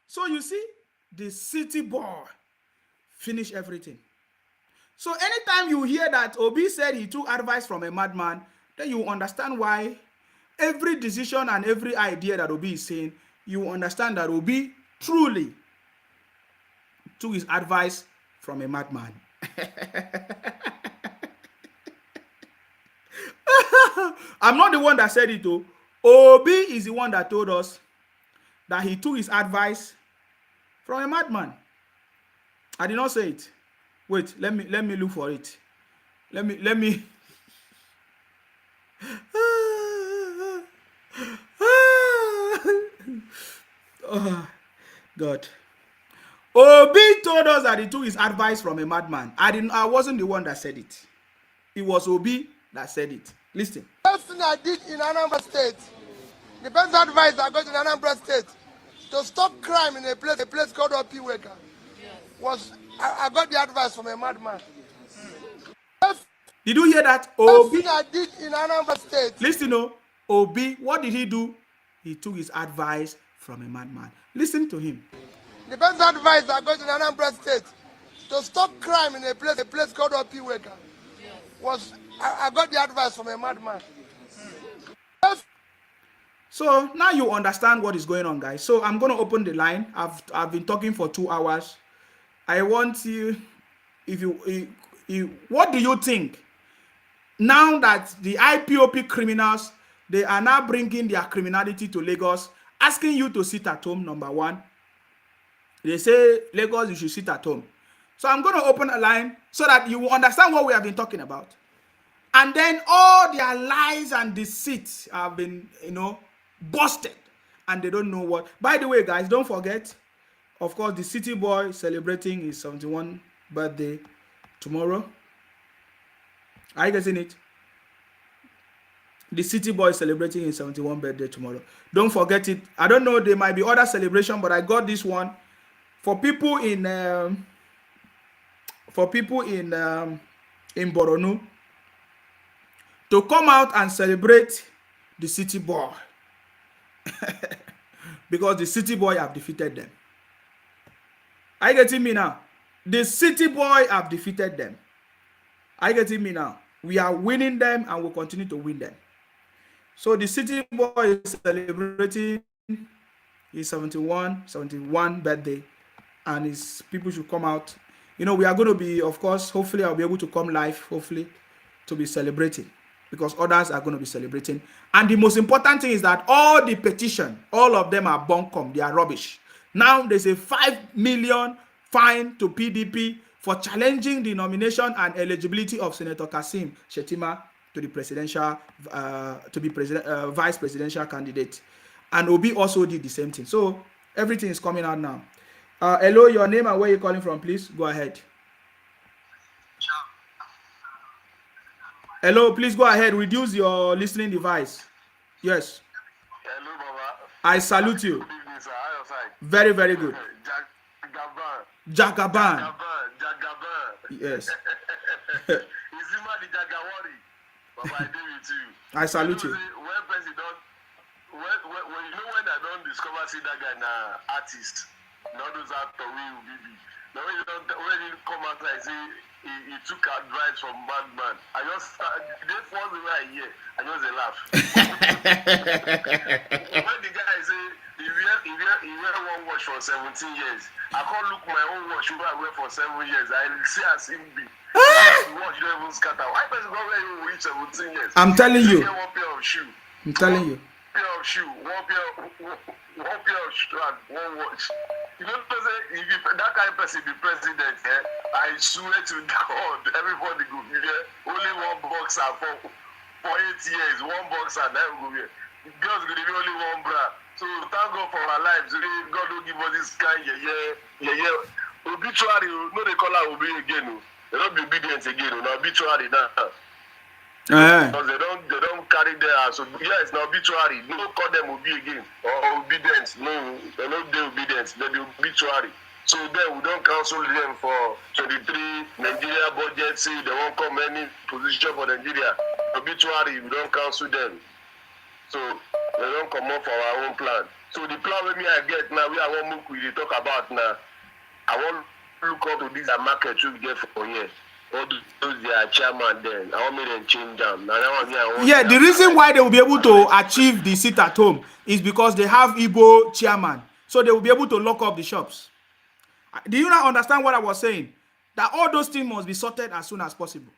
So you see, the city boy finish everything. So anytime you hear that Obi said he took advice from a madman, then you understand why every decision and every idea that Obi is saying, you understand that Obi truly took his advice from a madman. I'm not the one that said it though. Obi is the one that told us that he took his advice from a madman. I did not say it. Wait, let me look for it. Let me oh God. Obi told us that he took his advice from a madman. I wasn't the one that said it. It was Obi that said it. Listen. The first thing I did in Anambra State, the best advice I got in Anambra State to stop crime in a place called Opiweka was I got the advice from a madman. Did you hear that? Obi, thing I did in Anambra State. Listen, no. Obi, what did he do? He took his advice from a madman. Listen to him. The best advice I got in Anambra State to stop crime in a place called Opiweka was I got the advice from a madman. So now you understand what is going on, guys. So I'm going to open the line. I've been talking for 2 hours. I want you, what do you think? Now that the IPOP criminals, they are now bringing their criminality to Lagos, asking you to sit at home, number one. They say, Lagos, you should sit at home. So I'm going to open a line so that you will understand what we have been talking about. And then all their lies and deceit have been, busted. And they don't know what. By the way, guys, don't forget, of course, the city boy celebrating his 71st birthday tomorrow. Are you getting it? The city boy is celebrating his 71st birthday tomorrow. Don't forget it. I don't know, there might be other celebration, but I got this one for people in Boronu to come out and celebrate the city boy because the city boy have defeated them. Are you getting me now? The city boy have defeated them. Are you getting me now? We are winning them and we'll continue to win them. So the city boy is celebrating his 71 birthday, and his people should come out. We are going to be, of course, hopefully I'll be able to come live, hopefully, to be celebrating, because others are going to be celebrating. And the most important thing is that all the petition, all of them are bunkum, they are rubbish. Now there's a 5 million fine to PDP for challenging the nomination and eligibility of Senator Kasim Shettima to the presidential, vice presidential candidate. And Obi also did the same thing. So everything is coming out now. Hello, your name and where you're calling from, please. Go ahead. Hello, please go ahead. Reduce your listening device. Yes. Hello, Baba. I salute you. Good evening, sir. How are you, sir? Very, very good. Jagaban. Jagaban. Yes. Izima the Jagawari. Baba, I deal with you. I salute you. When president, when I don't discover see that guy na artist, not those actor we will be. Now when he come out and say he took advice from madman, I just they fall the way here. I just laugh. When the guy say the real one watch for 17 years. I can't look my own watch where I wear for 7 years. I see as him be. The watch don't even scatter. Why person go wear you reach 17 years? I'm telling you. One pair of shoe. I'm telling you. Pair of shoe, one pair of shoe and one watch. You know, if that kind of person be president, I swear to God, everybody go be there. Only one boxer for 8 years, one boxer never go here. Girls go be only one bra. So thank God for our lives. God don't give us this kind obituary. No, they call her obey again. They don't be obedient again. No obituary now. Because they don't carry their so yes, now obituary. No call them obey again or obedience. No, they don't do obedience. They be obituary. So then we don't cancel them for 23 Nigeria budget. Say they won't come any position for Nigeria. Obituary, we don't cancel them. So they don't come up for our own plan. So the plan with me I get now, we are one book we talk about now. I want to look up to this market we get for here. All those their chairman then. I want me to change them. Yeah, the reason why they will be able to achieve the sit at home is because they have Igbo chairman. So they will be able to lock up the shops. Do you not understand what I was saying? That all those things must be sorted as soon as possible.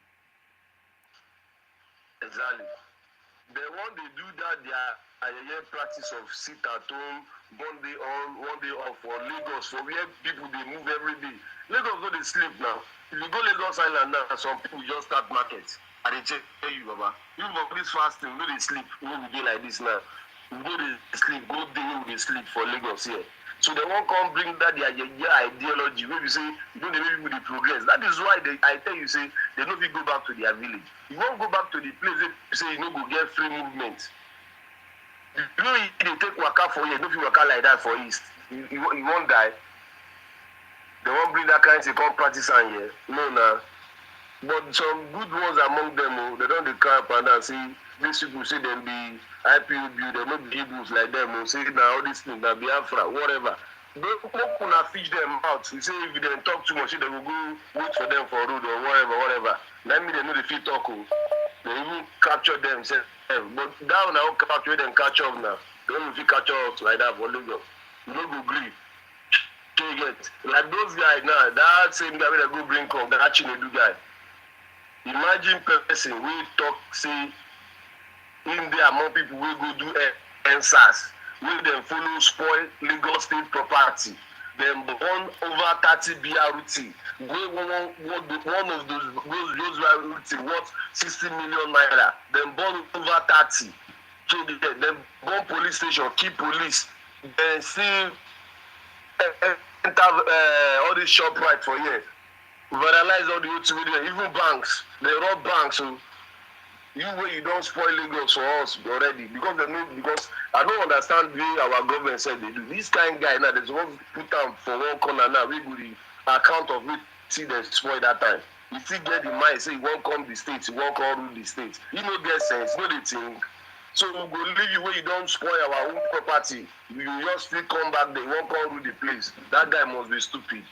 Exactly. They want to do that, their practice of sit at home, one day on, one day off for Lagos, for where people they move every day. Lagos go they sleep now. If you go Lagos Island now, some people just start markets. And they tell you, Baba, even for this fasting, no they sleep. You know, we do like this now. You go they sleep, go day they sleep for Lagos here. So they won't come bring that their ideology where you say you don't make people progress. That is why I tell you say they don't go back to their village. You won't go back to the place where you say you know go get free movement. You know they take waka for you, no fit waka like that for East. You won't die. They won't bring that kind of thing come practice on here. No, nah. But some good ones among them, they don't cry up and say these people say them be IPOB, they not be Hebrews like them, say now all these things, that Biafra, whatever. Don't fish them out. You say if they talk too much, they will go wait for them for road or whatever. Let me they know the fit talk. They even capture them, say, but down now capture them catch up now. They don't fit catch up like that for Lagos. You don't go grieve. Get like those guys now, that same guy that go bring come, that Chinedu guy. Imagine person we talk say in there among people we go do NSAS, we then follow spoil Lagos state property, then burn over 30 BRT. One of those BRT worth 60 million naira, then burn over 30. So then burn police station, keep police, then see enter all these shop right for here. Vandalize all the OTV, even banks. They rob banks. So you don't spoil Lagos for us already because I don't understand the way our government said they do. This kind of guy now, there's one put down for one corner now. We go the account of it, see they spoil that time. You still get the mind, say you won't come the state, you won't come rule the state. You know get sense, you know the thing. So we go leave you where you don't spoil our own property. You just still come back there, you won't come rule the place. That guy must be stupid.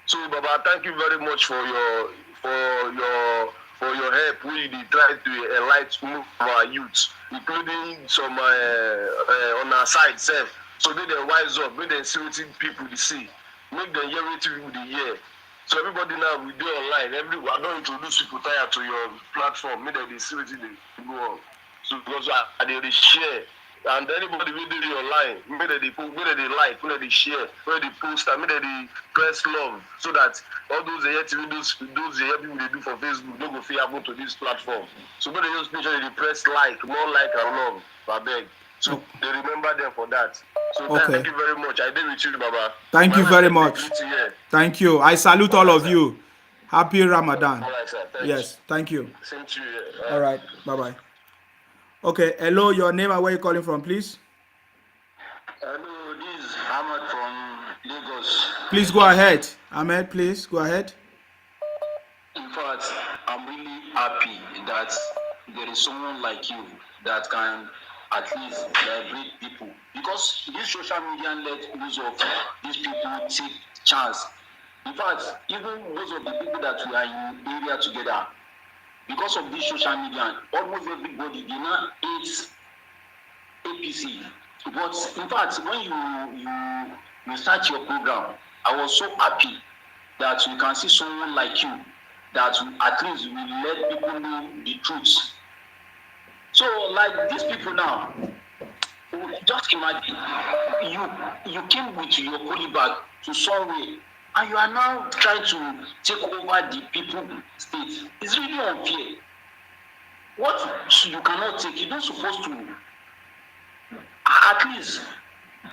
So Baba, thank you very much for your help. We try to enlighten our youth, including some on our side self. So make them wise up, make them see what people they see, make them hear what people they hear. So everybody now we do online. I don't introduce people tired to your platform. Make them see what they go on. So because they share. And anybody will do it online, maybe they like, maybe they share, maybe they post, and maybe they press love, so that all those people they do for Facebook don't go feel happen to this platform. So maybe they just make sure they press like, more like and love, I beg. So they remember them for that. So thank you very much. I did with you, Baba. Thank you very much. Thank you. I salute all of you. Happy Ramadan. All right, sir. Yes, thank you. Same to you. All right, bye-bye. Okay, hello, your name and where you calling from, please? Hello, this is Ahmed from Lagos. Please go ahead. Ahmed, please go ahead. In fact, I'm really happy that there is someone like you that can at least liberate people. Because this social media let most of these people take chance. In fact, even most of the people that we are in area together, because of this social media, almost everybody they now hates APC. But in fact, when you start your program, I was so happy that you can see someone like you that at least will let people know the truth. So, like these people now, just imagine you came with your poly bag to somewhere, and you are now trying to take over the people state. It's really unfair. What you cannot take, you're not supposed to. At least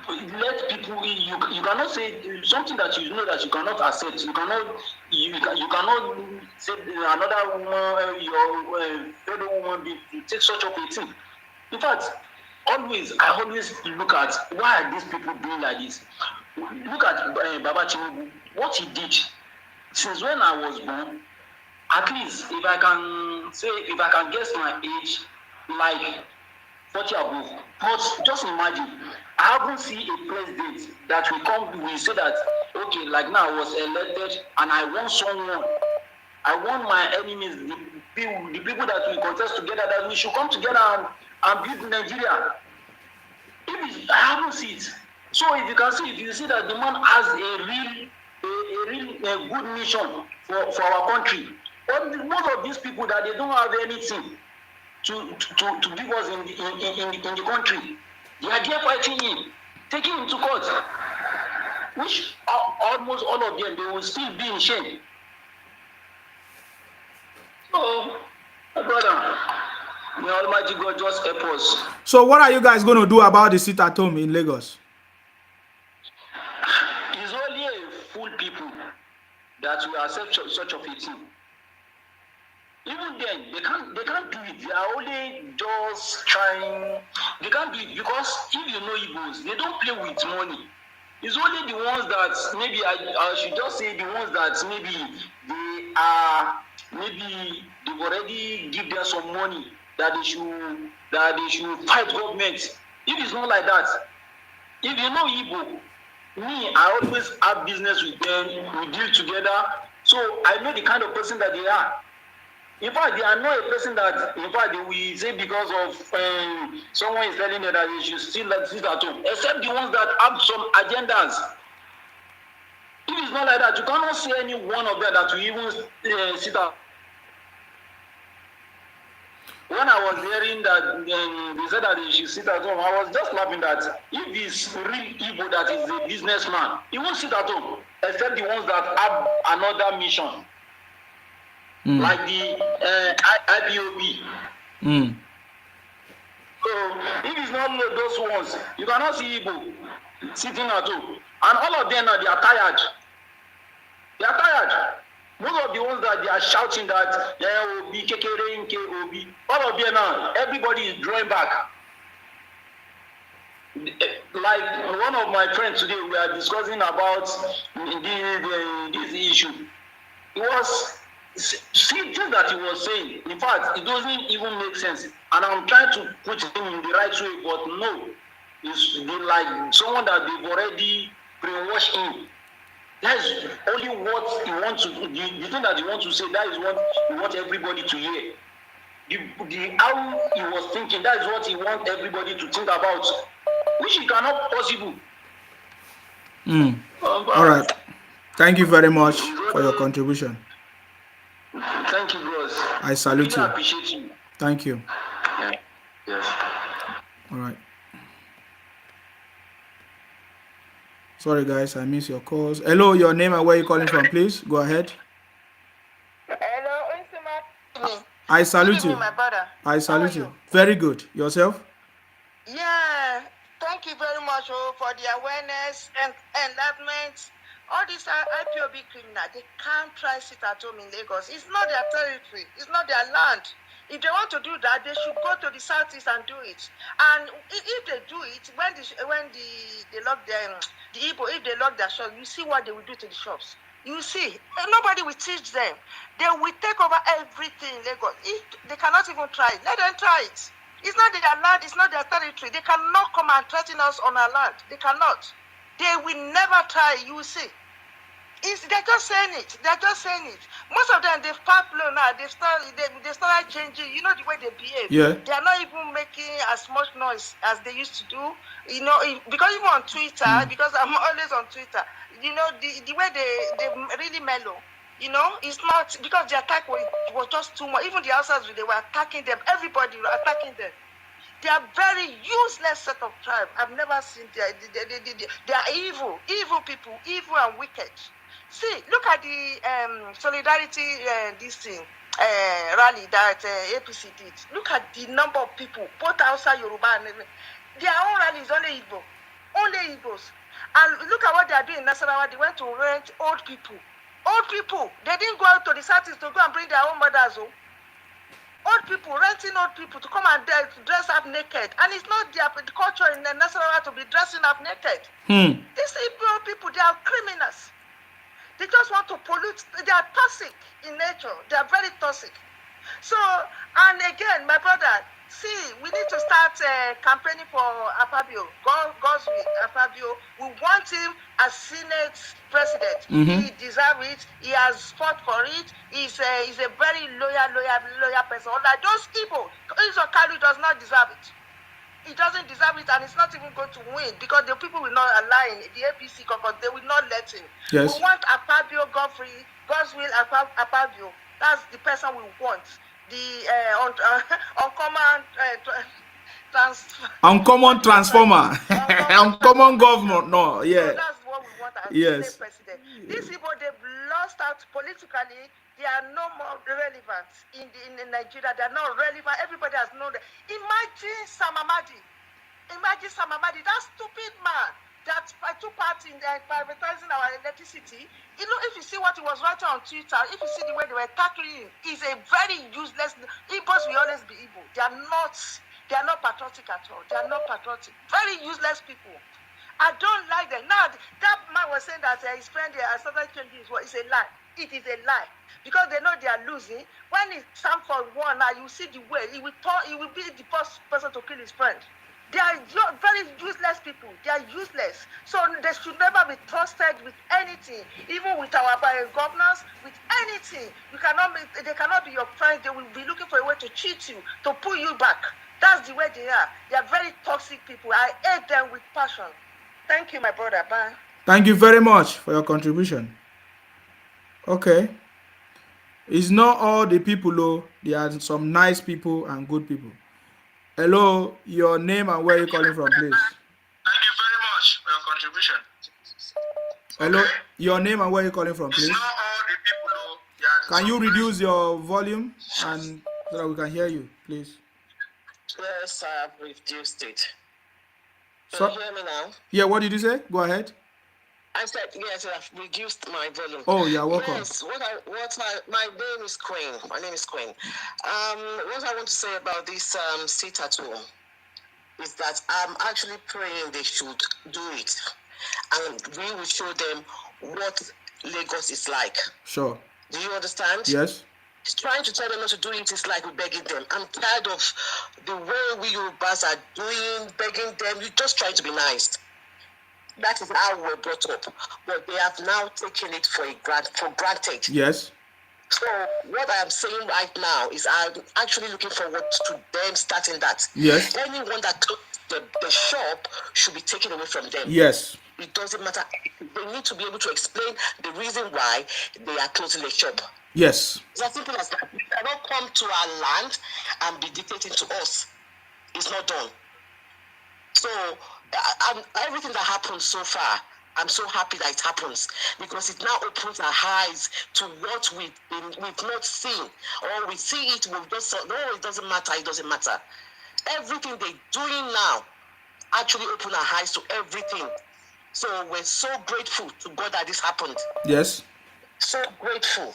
let people you cannot say something that you know that you cannot accept. You cannot say another woman, your fellow woman being to take such of a thing. In fact, I always look at why are these people doing like this. Look at Baba Tinubu, what he did since when I was born. At least if I can guess my age, like 40 above. But just imagine, I haven't seen a president that will say that, okay, like now I was elected and I want someone, I want my enemies, the people that we contest together, that we should come together and build Nigeria. I haven't seen it. So if you see that the man has a real good mission for our country. But most of these people that they don't have anything to give us in the country, they are there fighting him, taking him to court, which almost all of them, they will still be in shame. So, my brother, may Almighty God just help us. So what are you guys going to do about the sit at home in Lagos? It's only a fool people that will accept such of a thing. Even then, they can't do it. They are only just trying. They can't do it because if you know Igbos, they don't play with money. It's only the ones that maybe I should just say the ones that maybe they've already give them some money that they should fight government. If it's not like that, if you know Igbo, me, I always have business with them. We deal together, so I know the kind of person that they are. In fact, they are not a person that, in fact, we say because of someone is telling them that they should still sit at home, except the ones that have some agendas. If it's not like that, you cannot see any one of them that will even sit at. When I was hearing that they said that they should sit at home, I was just laughing that if it's real Igbo that is a businessman, he won't sit at home, except the ones that have another mission. Like the IPOB. So if it's not those ones, you cannot see Igbo sitting at home. And all of them now, they are tired. They are tired. Most of the ones that they are shouting that Obi, Kekere, Nke, Obi, all of them now, everybody is drawing back. Like one of my friends today, we are discussing about this issue. It was things that he was saying. In fact, it doesn't even make sense. And I'm trying to put him in the right way, but no. It's like someone that they've already brainwashed him. That's only what he wants to do. The thing that he wants to say, that is what he wants everybody to hear. How he was thinking, that is what he wants everybody to think about, which is cannot possible. All right. Thank you very much for your contribution. Thank you, bros. I salute you. I appreciate you. Thank you. Yeah. Yes. All right. Sorry, guys, I missed your calls. Hello, your name and where you calling from, please. Go ahead. Hello, I salute you. my brother. I salute you. Very good. Yourself? Yeah, thank you very much for the awareness and enlightenment. All these IPOB criminals, they can't try sit at home in Lagos. It's not their territory. It's not their land. If they want to do that, they should go to the southeast and do it. And if they do it, when they lock them, the Igbo, if they lock their shops, you see what they will do to the shops. You see, nobody will teach them. They will take over everything in Lagos. If they cannot even try it, let them try it. It's not their land, it's not their territory. They cannot come and threaten us on our land. They cannot. They will never try, you will see. They're just saying it. They're just saying it. Most of them, they've popular now. They started changing. You know the way they behave. Yeah. They are not even making as much noise as they used to do. You know, because even on Twitter, because I'm always on Twitter. You know, the way they really mellow. You know, it's not because the attack was just too much. Even the outsiders, they were attacking them. Everybody was attacking them. They are very useless set of tribe. I've never seen they are evil people, evil and wicked. See, look at the solidarity this thing rally that APC did. Look at the number of people, both outside Yoruba and their own rally is only Igbo, only Igbos. And look at what they are doing in Nasarawa. They went to rent old people. Old people. They didn't go out to the cities to go and bring their own mothers home. Old people, renting old people to come and dress up naked. And it's not their culture in Nasarawa to be dressing up naked. These old people, they are criminals. They just want to pollute. They are toxic in nature. They are very toxic. So, and again, my brother, see, we need to start campaigning for Apabio, Godswill Apabio. We want him as Senate president. He deserves it. He has fought for it. He's a very loyal person. Like those people, Izokalu does not deserve it. He doesn't deserve it, and it's not even going to win because the people will not align. The APC caucus, they will not let him. Yes. We want Apabio, Godswill Apabio. That's the person we want. The uncommon transformer, uncommon governor. No, yeah. So that's what we want as yes. Senate president. These people, they've lost out politically. They are no more relevant in Nigeria. They are not relevant. Everybody has known that. Imagine Samamadi. That stupid man that took part in privatizing our electricity. You know, if you see what he was writing on Twitter, if you see the way they were tackling him, he's a very useless. Igbos will always be Igbo. They are not patriotic at all. They are not patriotic. Very useless people. I don't like them. Now, that man was saying that his friend started changing his word. It's a lie. It is a lie. Because they know they are losing. When it's time for war now, you see the way. He will be the first person to kill his friend. They are very useless people. They are useless. So they should never be trusted with anything. Even with our governors, with anything. They cannot be your friends. They will be looking for a way to cheat you, to pull you back. That's the way they are. They are very toxic people. I hate them with passion. Thank you, my brother. Bye. Thank you very much for your contribution. Okay. It's not all the people, though. There are some nice people and good people. Hello, your name and where you calling from, please. Thank you very much for your contribution. Hello, your name and where you calling from, please. It's not all the people, though. Can you reduce your volume and so that we can hear you, please? Yes, I've reduced it. So, Can you hear me now? Yeah, what did you say? Go ahead. I said, yes, I've reduced my volume. Oh, you're welcome. Yes, my name is Queen. My name is Queen. What I want to say about this sit-at-home is that I'm actually praying they should do it. And we will show them what Lagos is like. Sure. Do you understand? Yes. Trying to tell them not to do it is like we're begging them. I'm tired of the way we Yorubas are doing, begging them. You're just trying to be nice. That is how we're brought up. But they have now taken it for granted. Yes. So what I am saying right now is I'm actually looking forward to them starting that. Yes. Anyone that closed the shop should be taken away from them. Yes. It doesn't matter. They need to be able to explain the reason why they are closing the shop. Yes. It's as simple as that. You cannot come to our land and be dictating to us. It's not done. So everything that happened so far, I'm so happy that it happens because it now opens our eyes to what we've not seen, or we see it, we've just no, it doesn't matter. It doesn't matter. Everything they're doing now actually open our eyes to everything. So we're so grateful to God that this happened. Yes. So grateful.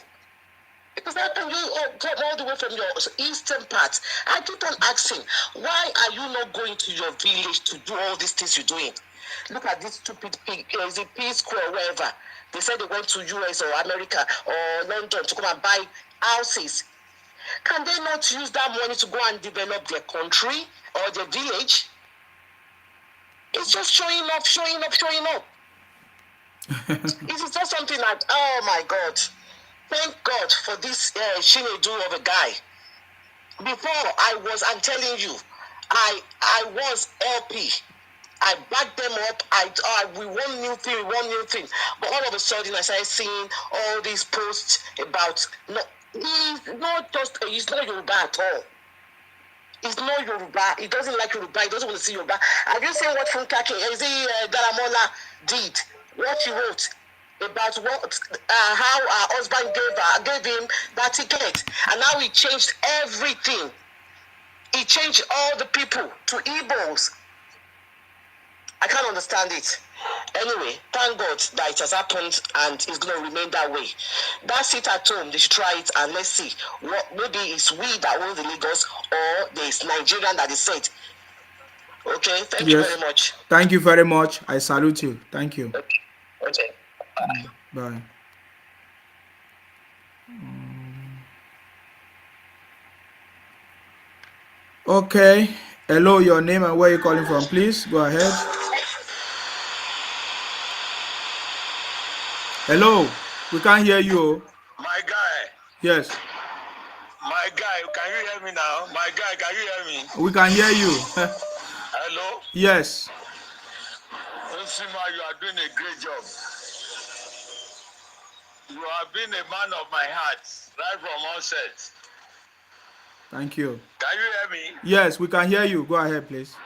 Because how can you come all the way from your eastern part? I keep on asking, why are you not going to your village to do all these things you're doing? Look at this stupid Peace Square, wherever. They said they went to US or America or London to come and buy houses. Can they not use that money to go and develop their country or their village? It's just showing up. It is just something like, oh my God. Thank God for this Shinedu of a guy. Before I'm telling you, I was LP. I backed them up. We want new thing, But all of a sudden, I started seeing all these posts about he's not Yoruba at all. He's not Yoruba. He doesn't like Yoruba. He doesn't want to see Yoruba. Have you seen what Daramola did? What she wrote about how her husband gave him that ticket, and now he changed everything. He changed all the people to Igbos. I can't understand it. Anyway, thank God that it has happened and it's going to remain that way. That's it at home. They should try it and let's see. Maybe it's we that own the Lagos or there's Nigerian that is said. Okay, thank you very much. Thank you very much. I salute you. Thank you. Okay. Bye. Okay. Hello, your name and where you calling from, please. Go ahead. Hello. We can't hear you. My guy. Yes. My guy, can you hear me now? My guy, can you hear me? We can hear you. Hello? Yes. Nsima, you are doing a great job. You have been a man of my heart right from onset. Thank you. Can you hear me? Yes, we can hear you. Go ahead, please.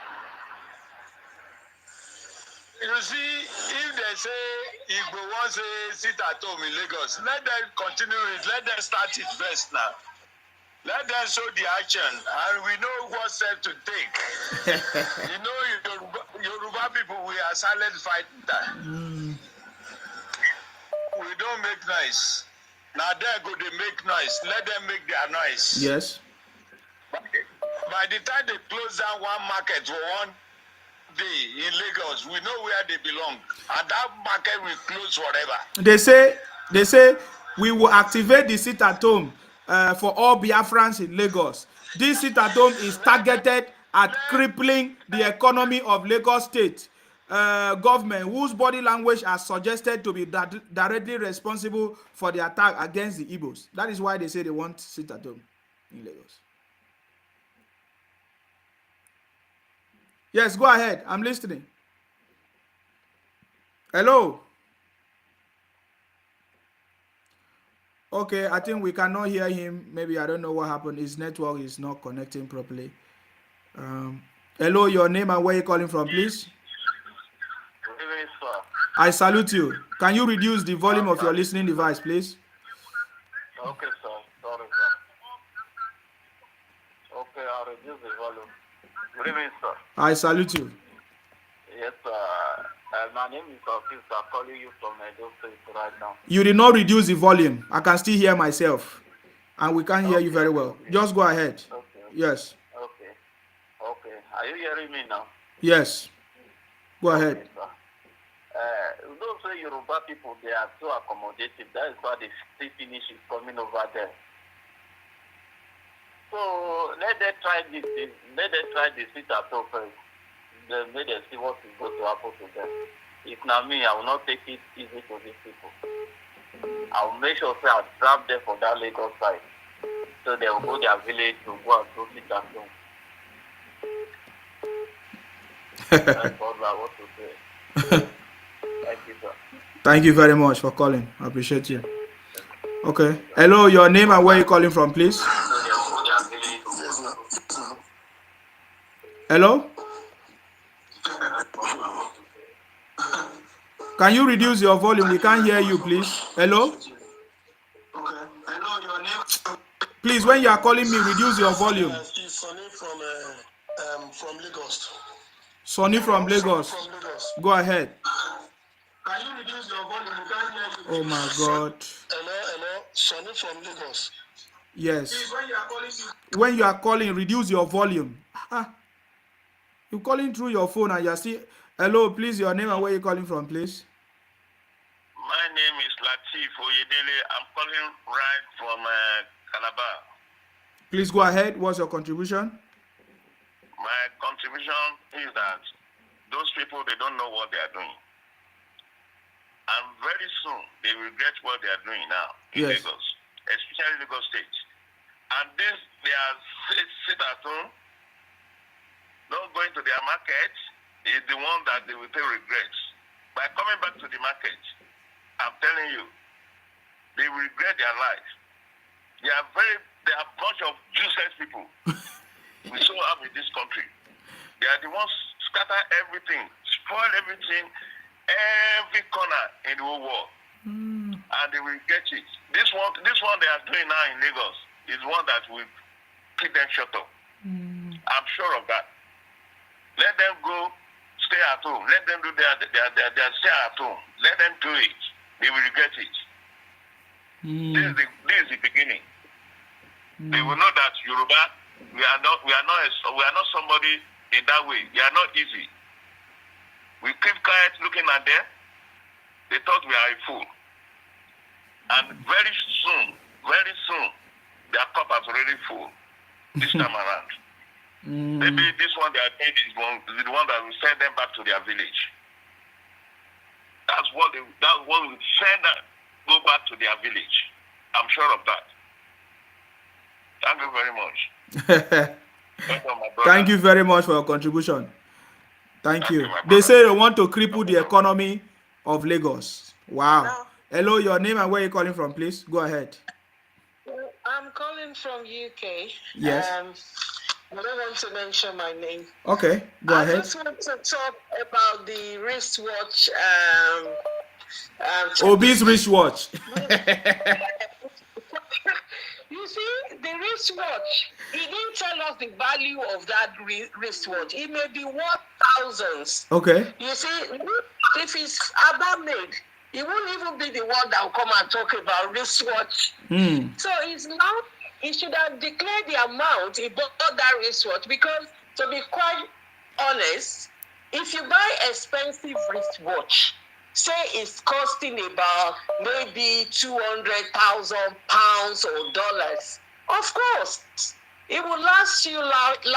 You see, if they say Igbo wants to sit at home in Lagos, let them continue it. Let them start it first now. Let them show the action, and we know what step to take. You know, Yoruba people, we are silent fighter. We don't make noise. Now they go, they make noise. Let them make their noise. Yes. By the time they close down one market for one day in Lagos, we know where they belong, and that market will close forever. They say we will activate the sit at home for all Biafrans in Lagos. This sit at home is targeted at crippling the economy of Lagos State government, whose body language are suggested to be directly responsible for the attack against the Igbos. That is why they say they want sit at home in Lagos. Yes, go ahead. I'm listening. Hello. Okay, I think we cannot hear him. Maybe I don't know what happened. His network is not connecting properly. Hello, your name and where you calling from, please? Good evening, sir. I salute you. Can you reduce the volume of your listening device, please? Okay, sir. Sorry, sir. Okay, I'll reduce the volume. Good evening, sir. I salute you. Yes, sir. My name is Office. I'm calling you from Edo State right now. You did not reduce the volume. I can still hear myself. And we can't hear you very well. Okay. Just go ahead. Okay. Yes. Okay. Okay. Are you hearing me now? Yes. Go ahead. Okay, sir. Those say Yoruba people, they are so accommodative. That is why the state finish is coming over there. So let them try this. Let them try this sit at home first. Then let them see what is going to happen to them. If not me, I will not take it easy to these people. I will make sure I trap them for that Lagos side. So they will go their village to go and do sit at home. That's all I want to say. Thank you, sir. Thank you very much for calling. I appreciate you. Okay. Hello, your name and where you calling from, please? Hello? Can you reduce your volume? We can't hear you, please. Hello? Please, when you are calling me, reduce your volume. It's Sonny from Lagos. Sonny from Lagos. Go ahead. Can you reduce your volume? We can't hear you. Oh my God. Hello. Sonny from Lagos. Yes. Please, When you are calling, reduce your volume. You're calling through your phone and you're still... Hello, please, your name and where you calling from, please? My name is Latif Oyedele. I'm calling right from Calabar. Please go ahead. What's your contribution? My contribution is that those people, they don't know what they are doing. And very soon, they will regret what they are doing now in Lagos, especially Lagos State. And this, they are sit at home, not going to their market, is the one that they will take regrets. By coming back to the market, I'm telling you, they will regret their life. They are a bunch of useless people we so have in this country. They are the ones scatter everything, spoil everything, every corner in the whole world. And they will get it. This one they are doing now in Lagos is one that will keep them shut up. I'm sure of that. Let them go stay at home. Let them do their stay at home. Let them do it. They will regret it. This is the beginning. They will know that Yoruba, we are not somebody in that way. We are not easy. We keep quiet looking at them. They thought we are a fool. And very soon, their cup has already full this time around. Maybe this one they are doing is the one that will send them back to their village. That's what will send them go back to their village. I'm sure of that. Thank you very much. Thank you very much for your contribution. Thank you. They say they want to cripple the economy of Lagos. Wow. Hello, your name and where you calling from, please? Go ahead. I'm calling from UK. Yes. I don't want to mention my name. Okay, go ahead. I just want to talk about the wristwatch. Obi's wristwatch. You see, the wristwatch, he didn't tell us the value of that wristwatch. It may be worth thousands. Okay. You see, if it's Abba made, he won't even be the one that will come and talk about wristwatch. So it's now, he should have declared the amount he bought that wristwatch, because to be quite honest, if you buy expensive wristwatch, say it's costing about maybe 200,000 pounds or dollars, of course, it will last you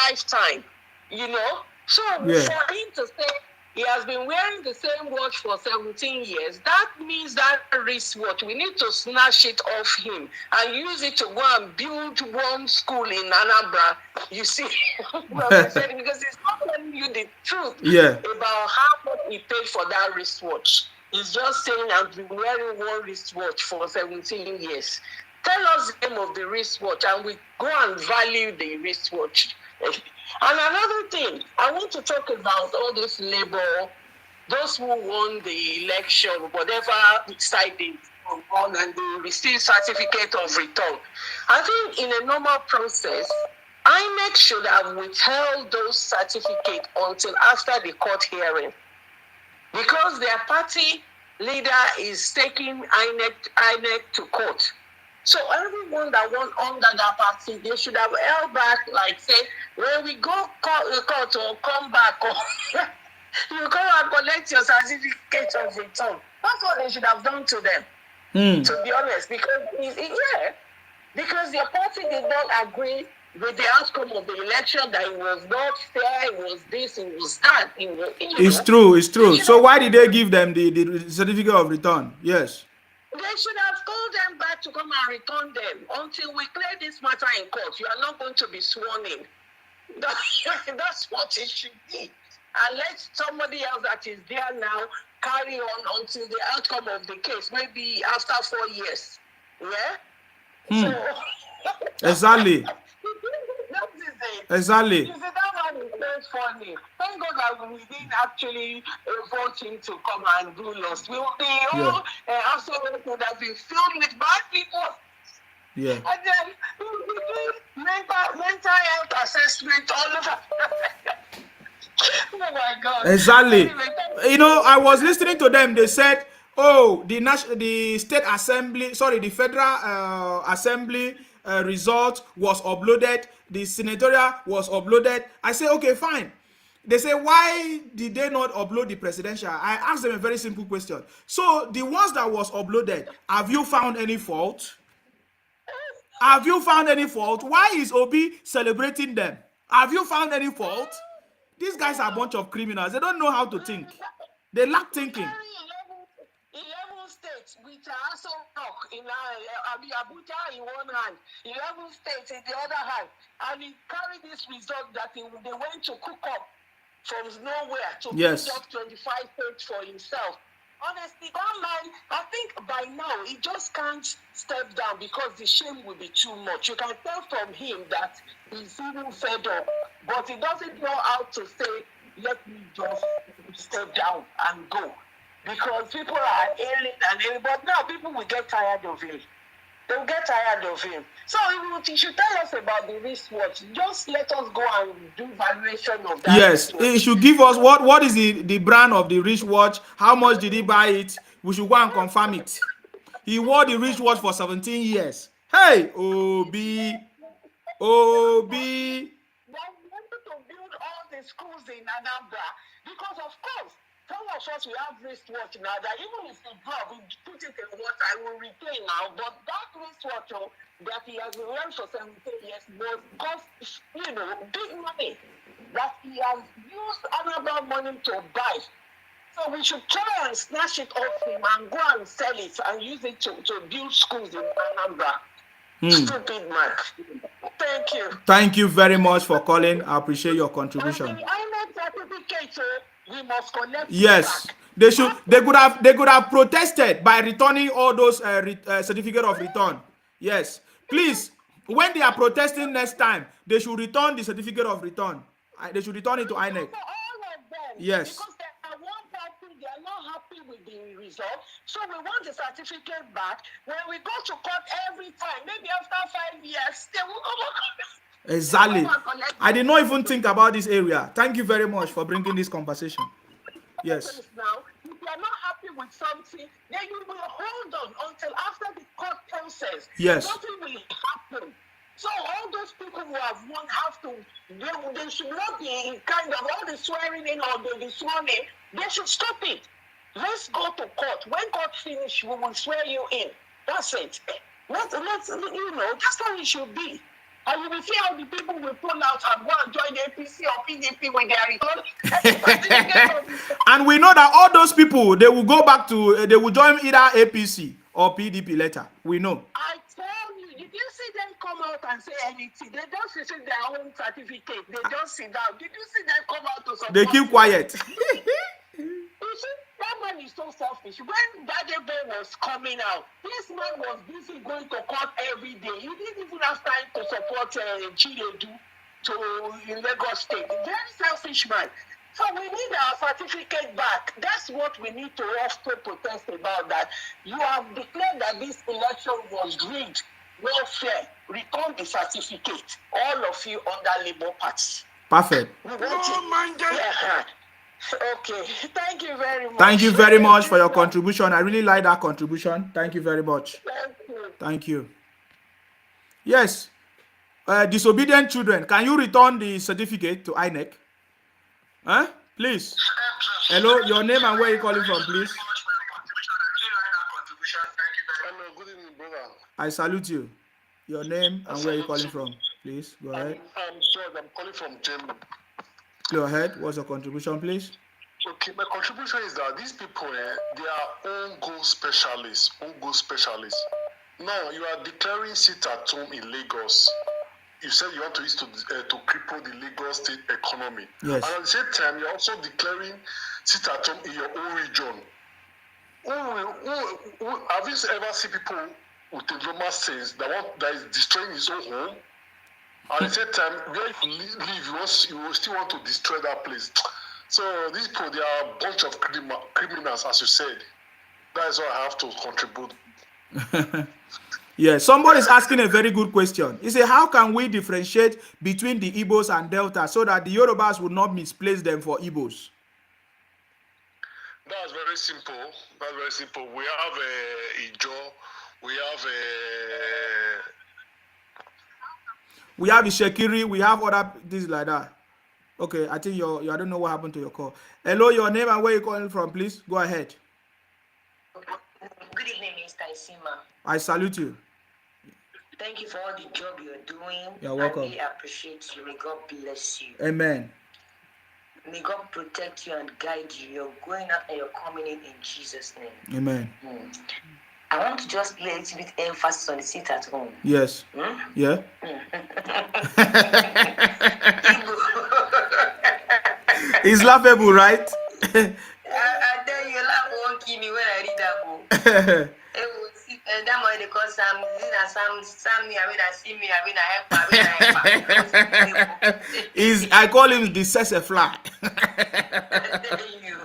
lifetime, you know? So for him to say he has been wearing the same watch for 17 years, that means that wristwatch, we need to snatch it off him and use it to go and build one school in Anambra, you see? Because it's not telling you the truth about how much he paid for that wristwatch. He's just saying, I've been wearing one wristwatch for 17 years. Tell us the name of the wristwatch and we go and value the wristwatch. And another thing, I want to talk about all this labor, those who won the election, whatever side they won, and they receive certificate of return. I think in a normal process, INEC should have withheld those certificates until after the court hearing, because their party leader is taking INEC to court. So everyone that won under that party, they should have held back, like say, when we go court or come back, or you come and collect your certificate of return. That's what they should have done to them, to be honest, because their party did not agree with the outcome of the election, that it was not fair, it was this, it was that. It's true. So why did they give them the certificate of return? Yes. They should have told them back to come and return them until we clear this matter in court. You are not going to be sworn in. That's what it should be. And let somebody else that is there now carry on until the outcome of the case, maybe after 4 years. Yeah? So, exactly. Exactly. You see, that one is very funny. Thank God that we didn't actually vote him to come and do lost. We will be all absolutely would have been filled with bad people. Yeah. And then we will be doing mental health assessment all over. Oh my God. Exactly. Anyway, you know, I was listening to them. They said, oh, the state assembly, sorry, the federal assembly result was uploaded. The senatorial was uploaded. I say, okay, fine. They say, why did they not upload the presidential? I asked them a very simple question. So the ones that was uploaded, have you found any fault? Have you found any fault? Why is Obi celebrating them? Have you found any fault? These guys are a bunch of criminals. They don't know how to think. They lack thinking. 11 with Aso Rock in Abuja in one hand, 11 states in the other hand, and he carried this result that they went to cook up from nowhere to build up 25 states for himself. Honestly, online, I think by now he just can't step down because the shame will be too much. You can tell from him that he's even fed up, but he doesn't know how to say, let me just step down and go. Because people are ailing, but now people will get tired of him. They'll get tired of him. So he should tell us about the wristwatch. Just let us go and do valuation of that. Yes, he should give us what is the brand of the wristwatch, how much did he buy it? We should go and confirm it. He wore the wristwatch for 17 years. Hey, Obi. They wanted to build all the schools in Anambra because, of course, some of us we have wristwatch now that even if the glove, we put it in water, it will retain now. But that wristwatch that he has been wearing for 17 years was cost, big money that he has used Anambra money to buy. So we should try and snatch it off him and go and sell it and use it to build schools in Anambra. Stupid man. Thank you. Thank you very much for calling. I appreciate your contribution. And the INEC certificate, we must collect. Yes, they should. They could have protested by returning all those certificate of return. Yes, please. When they are protesting next time, they should return the certificate of return. They should return it to INEC. All of them. Yes. Because they are one party, they are not happy with the result. So we want the certificate back. When we go to court every time, maybe after 5 years, they will come. Exactly. I did not even think about this area. Thank you very much for bringing this conversation. Yes. Now, if you are not happy with something, then you will hold on until after the court process. Yes. Nothing will happen. So all those people who have won have to, they should not be kind of all the swearing in or the sworn in. They should stop it. Let's go to court. When court finish, we will swear you in. That's it. Let's that's how it should be. And you will see how the people will pull out and go and join the APC or PDP when they are return. And we know that all those people, they will go back to, they will join either APC or PDP later. We know. I tell you, did you see them come out and say anything? They just receive their own certificate. They just sit down. Did you see them come out to support? They keep quiet. You see, that man is so selfish. When Jagaban was coming out, this man was busy going to court every day. He didn't even have time to support Chinedu in Lagos State. Very selfish man. So we need our certificate back. That's what we need to also protest about. That you have declared that this election was rigged, not fair. Return the certificate. All of you under Labour Party. Perfect. We want it. Okay, thank you very much. Thank you very much for your contribution. I really like that contribution. Thank you very much. Thank you. Thank you. Yes. Disobedient children, can you return the certificate to INEC? Huh? Please. Hello, your name and where you calling from, please. Hello, good evening, brother. I salute you. Your name and where you calling from, please. Go ahead. I'm George. I'm calling from Germany. Go ahead. What's your contribution, please? Okay, my contribution is that these people, they are own goal specialists. Now, you are declaring sit at home in Lagos. You said you want to use to cripple the Lagos state economy. Yes. And at the same time, you're also declaring sit at home in your own region. Have you ever seen people with a normal sense that is destroying his own home? At the same time, where you live, you will still want to destroy that place. So these people, they are a bunch of criminals, as you said. That is what I have to contribute. Yeah, somebody is asking a very good question. He said, how can we differentiate between the Igbos and Delta so that the Yorubas would not misplace them for Igbos? That's very simple. We have Ijo, we have Ishekiri, we have other things like that. Okay, I think I don't know what happened to your call. Hello, your name and where you calling from, please. Go ahead. Good evening, Mr. Isima. I salute you. Thank you for all the job you're doing. You're welcome. I really appreciate you. May God bless you. Amen. May God protect you and guide you. You're going out and you're coming in Jesus' name. Amen. I want to just lay a little bit emphasis on the sit at home. Yes. Yeah. It's laughable, right? I tell you, laugh won't kill me when I read that book. And that money they call Sam, me, I mean, I see me, I mean, I help. I call him the Sesefly. I tell you.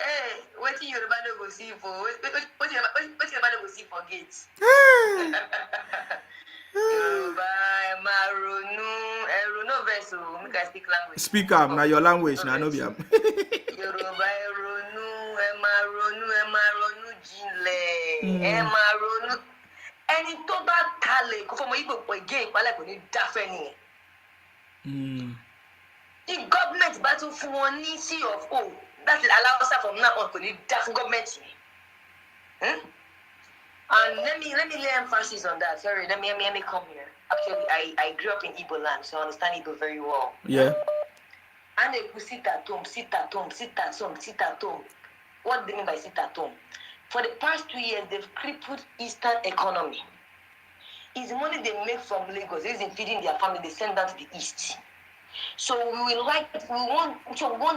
Hey, what you about to go see for? What you about to go see for gates? Yoruba, vessel, make I speak language. Speak now your language, now no be am. Yoruba, Emaronu, Jinle, ẹni tó bá kalẹ̀ kó fọmọ Igbo pọ̀ igé ìpalẹ̀ kò ní dáfẹ́ nìyẹn. The government bá tún fún wọn ní CFO that will allow us from now on kò ní dá fún government yẹn. And let me lay emphasis on that. Sorry, let me come here. Actually, I grew up in Igbo land, so I understand Igbo very well. Yeah. And they could sit at home. What do they mean by sit at home? For the past 2 years, they've crippled Eastern economy. It's the money they make from Lagos. They isn't feeding their family. They send that to the East. So we want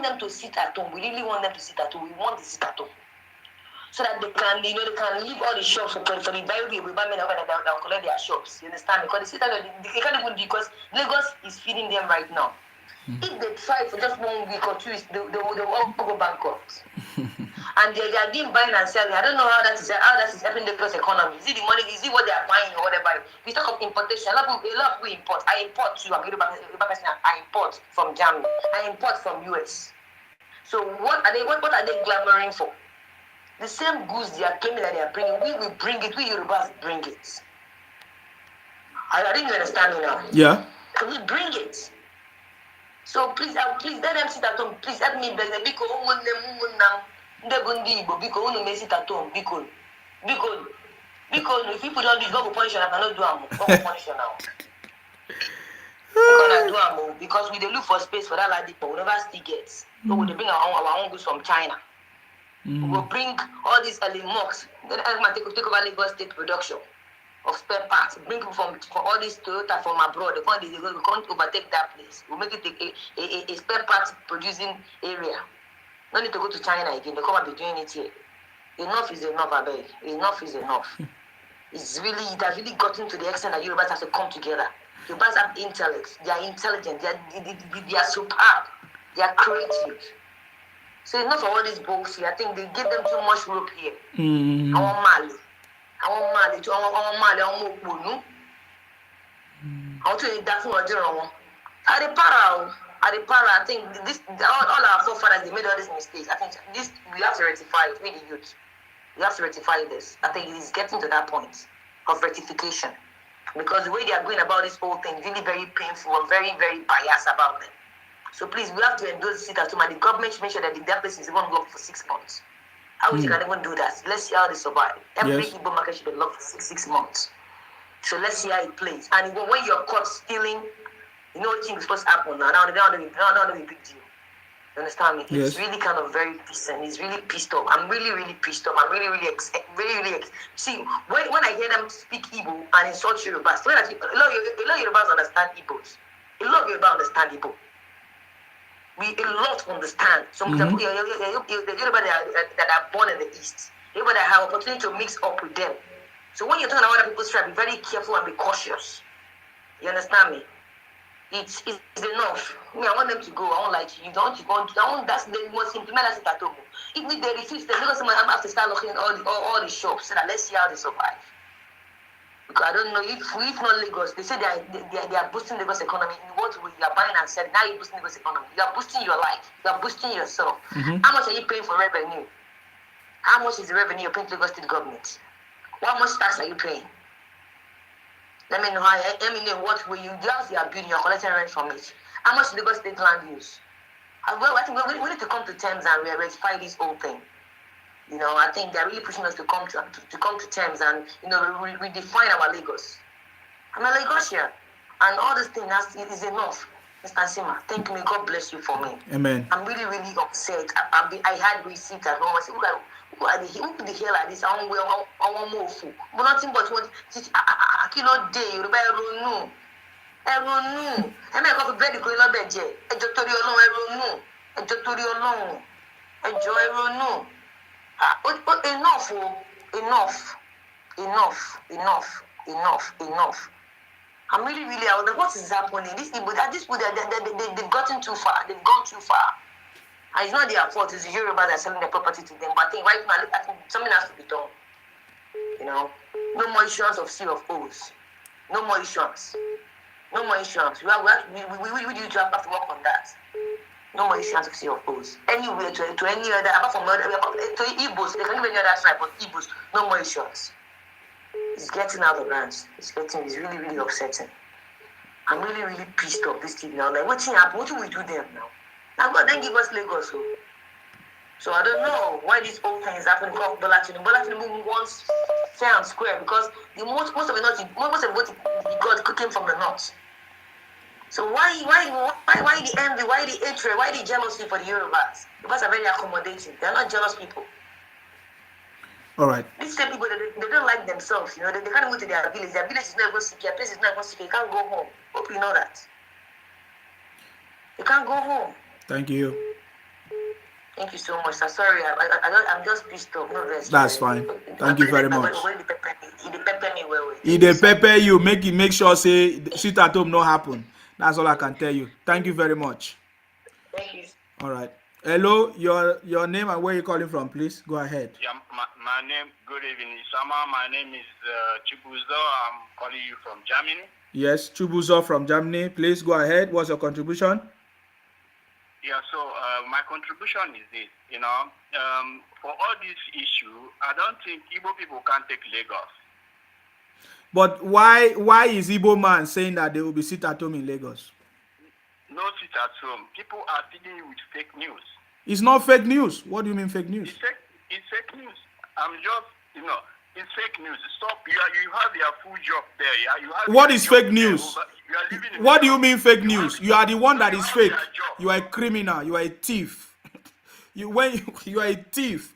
them to sit at home. We really want them to sit at home. We want to sit at home. So that they can leave all the shops for the Bible, they'll collect their shops. You understand? Because they can't even do because Lagos is feeding them right now. If they try for just 1 week or 2 weeks, they will all go bankrupt. And they are doing buying and selling. I don't know how that is helping the Lagos economy. Is it the money? Is it what they are buying or whatever? We talk of importation. A lot of people import. I import too. I import from Germany. I import from US. So what are they clamoring for? The same goods they are claiming that they are bringing, we will bring it. We Yorubas bring it. I think you understand me now. Yeah. We bring it. So please let them sit at home. Please help me beg them because if people don't do it, God will punish you. I cannot do it. God will punish you now. Because we look for space for that lady, but we never still get. So we bring our own goods from China. We will bring all these early mocks. Then take over Lagos state production of spare parts. Bring people from all these Toyota from abroad. We can't overtake that place. We'll make it a spare parts producing area. No need to go to China again. They come and be doing it here. Enough is enough, I beg. Enough is enough. It has really gotten to the extent that Yorubas have to come together. Yorubas have intellect. They are intelligent. They are superb. They are creative. So enough of all these books here. I think they give them too much rope here. I want Mali. I want to eat that for a general. I think all our forefathers, they made all these mistakes. I think we have to rectify it. We the youth. We have to rectify this. I think it is getting to that point of rectification. Because the way they are going about this whole thing is really very painful and very, very biased about them. So please, we have to endorse it as and the government should make sure that that place is even locked for 6 months. How we can even do that? Let's see how they survive. Every Igbo market should be locked for 6 months. So let's see how it plays. And when you're caught stealing, you know what thing is supposed to happen now. Now they don't know the big deal. You understand me? It's really kind of very pissed and he's really pissed off. I'm really, really pissed off. I'm really see, when I hear them speak Igbo and insult Yorubas, a lot of Yorubas understand Igbos. A lot of Yorubas understand Igbo. We a lot understand. Some people, the Yoruba that are born in the East, Yoruba that have opportunity to mix up with them. So when you're talking about other people's tribe, be very careful and be cautious. You understand me? It's enough. I want them to go. I won't lie to you. That's the most implement as it at all. If they refuse, then because someone have to start looking at all the shops so that let's see how they survive. Because I don't know if not Lagos, they say they are boosting Lagos economy. In what way? You are buying and selling. Now you're boosting Lagos economy. You are boosting your life. You are boosting yourself. How much are you paying for revenue? How much is the revenue you're paying to Lagos state government? What much tax are you paying? Let me know what way you are building. You're collecting rent from it. How much Lagos state land use? Well, I think we need to come to terms and rectify this whole thing. You know, I think they're really pushing us to come to terms and, we define our Lagos. I'm a Lagosian. And all this thing is enough. Mr. Sima, thank me. God bless you for me. Amen. I'm really, really upset. I had receipts at home. I said, who the hell are this? I want more food. But nothing but what kilo day, you know. Ẹrọnú ẹ mẹ́ẹ̀kọ́ fi búrẹ́dì kúrẹ́ lọ́bẹ̀ jẹ ẹjọ́ torí ọlọ́run ẹrọnú ẹjọ́ torí ọlọ́run ẹjọ́ ẹrọnú enough. I'm really out there. What is happening? These people they've gotten too far. They've gone too far. And it's not their fault. It's the Yorubas that are selling their property to them. But I think right now, I think something has to be done. You know, no more insurance of C of O's. No more insurance. No more insurance. We need to have to work on that. No more insurance of C of O's. Anywhere to any other, apart from to Igbos, they can give any other tribe, but Igbos, no more insurance. It's getting out of hands. It's really upsetting. I'm really pissed off this thing now. Like, what do we do them now? Now God then give us Lagos. So I don't know why this whole thing is happening. Because Bola Tinubu wants fair and square because most of the vote he got came from the north. So why the envy, why the hatred, why the jealousy for the Yorubas? Because are very accommodating. They're not jealous people. All right. These same people, they don't like themselves. You know, they can't go to their village. Their village is not even secure. Their place is not even secure. You can't go home. Hope you know that. You can't go home. Thank you. Thank you so much, sir. Sorry, I'm just pissed off. No rest. That's fine. Thank you very much. He pepper me well. He pepper you. Make sure say sit at home no happen. That's all I can tell you. Thank you very much. Thank you. All right. Hello, your name and where you calling from, please. Go ahead. Yeah, my name. Good evening, Sama. My name is Chibuzo. I'm calling you from Germany. Yes, Chibuzo from Germany. Please go ahead. What's your contribution? Yeah. So my contribution is this. You know, for all this issue, I don't think Igbo people can take Lagos. But why is Igbo man saying that they will be sit at home in Lagos? No sit at home. People are feeding you with fake news. It's not fake news. What do you mean fake news? It's fake news. I'm just, it's fake news. Stop. You have your full job there. Yeah? You have what is fake news? There, what do you mean fake news? You are the one that is fake. You are a criminal. You are a thief. You are a thief.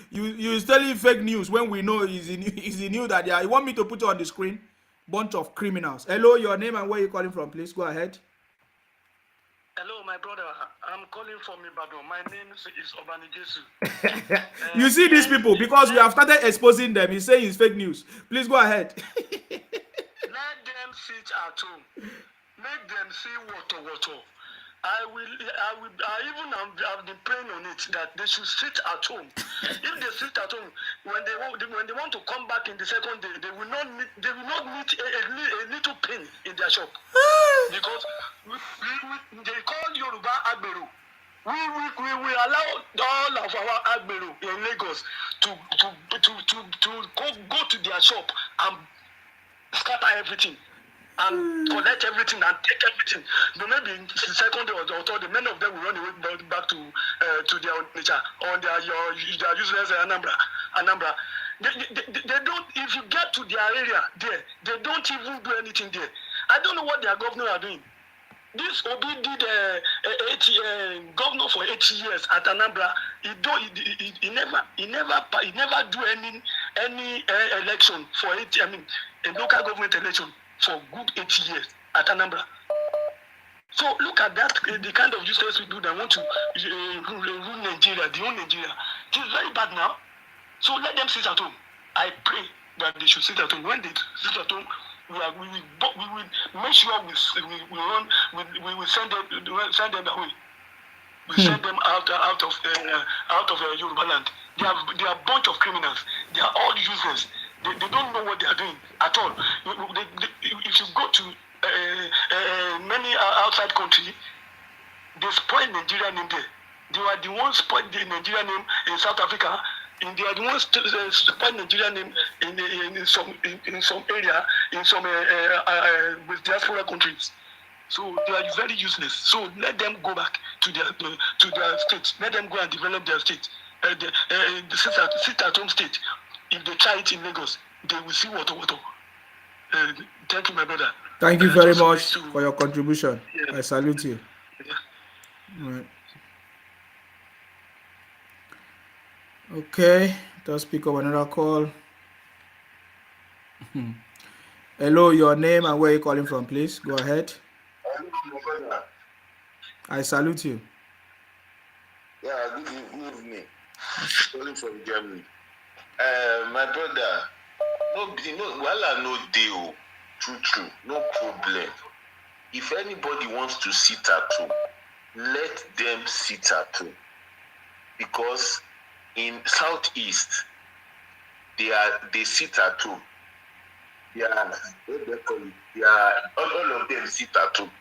You telling fake news when we know is the news that you want me to put it on the screen? Bunch of criminals. Hello, your name and where you calling from, please. Go ahead. Hello, my brother. I'm calling from Ibadan. My name is Obanijesu. You see these people, because we have started exposing them. He's saying it's fake news. Please go ahead. Let them sit at home. Make them see water. I've been praying on it that they should sit at home. If they sit at home, when they want to come back in the second day, they will not meet a little pain in their shop. Because they call Yoruba Agbero. We allow all of our Agbero in Lagos to go to their shop and scatter everything. And collect everything and take everything. But maybe in the second day or third day, many of them will run away back to their nature or their useless Anambra. They don't. If you get to their area there, they don't even do anything there. I don't know what their governor are doing. This Obi did governor for 8 years at Anambra. He never do any election for a local government election for good 8 years at Anambra. So look at that, the kind of useless people that want to rule Nigeria, the whole Nigeria. It is very bad now. So let them sit at home. I pray that they should sit at home. When they sit at home, we will make sure we will send them away. We send them out of Yoruba land. They are a bunch of criminals. They are all useless. They don't know what they are doing at all. If you go to many outside countries, they spoil Nigeria name there. They were the ones spoiled the Nigeria name in South Africa. And they are the ones spoiled Nigeria name in some area, in some with diaspora countries. So they are very useless. So let them go back to their states. Let them go and develop their state. The sit at home state. If they try it in Lagos, they will see water. Thank you, my brother. Thank you very much for your contribution. Yeah. I salute you. Yeah. Right. Okay, let's pick up another call. Hello, your name and where you calling from, please. Go ahead. I salute you. Yeah, good evening. Calling from Germany. My brother, no deal. True, no problem. If anybody wants to sit at home, let them sit at home. Because in Southeast, they sit at home. What they call it? All of them sit at home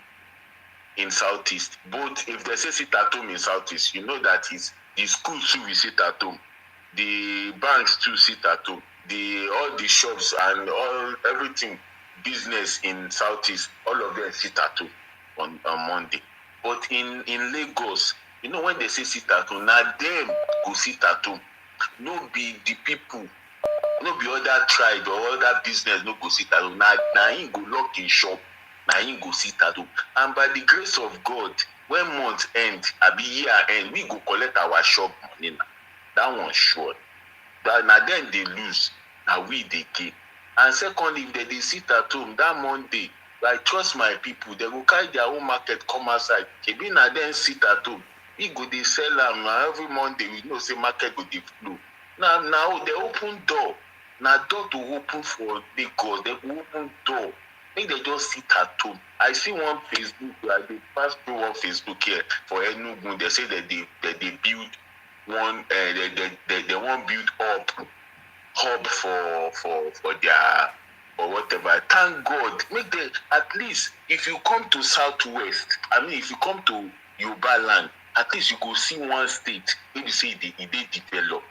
in Southeast. Both, if they say sit at home in Southeast, you know that is the schools too will sit at home. The banks too sit at home. All the shops and everything business in Southeast, all of them sit at home on Monday. But in Lagos, you know when they say sit at home, now them go sit at home. No be the people, no be other tribe or other business no go sit at home. Now him go lock in shop. Now him go sit at home. And by the grace of God, when month end, year end, we go collect our shop money now. That one sure. But now then they lose. Now we they gain. And secondly, if they sit at home that Monday, I trust my people, they go carry their own market come outside. Maybe now then sit at home. We go they sell them now every Monday. We know say market go they flow. Now they open door. Now door to open for Lagos. They open door. Make they just sit at home. I see one Facebook, like they pass through one Facebook here for Enugu. They say that they build one. They want build up hub for their or whatever. Thank God. Make they at least if you come to Southwest. If you come to Yoruba land, at least you go see one state. Maybe say they develop.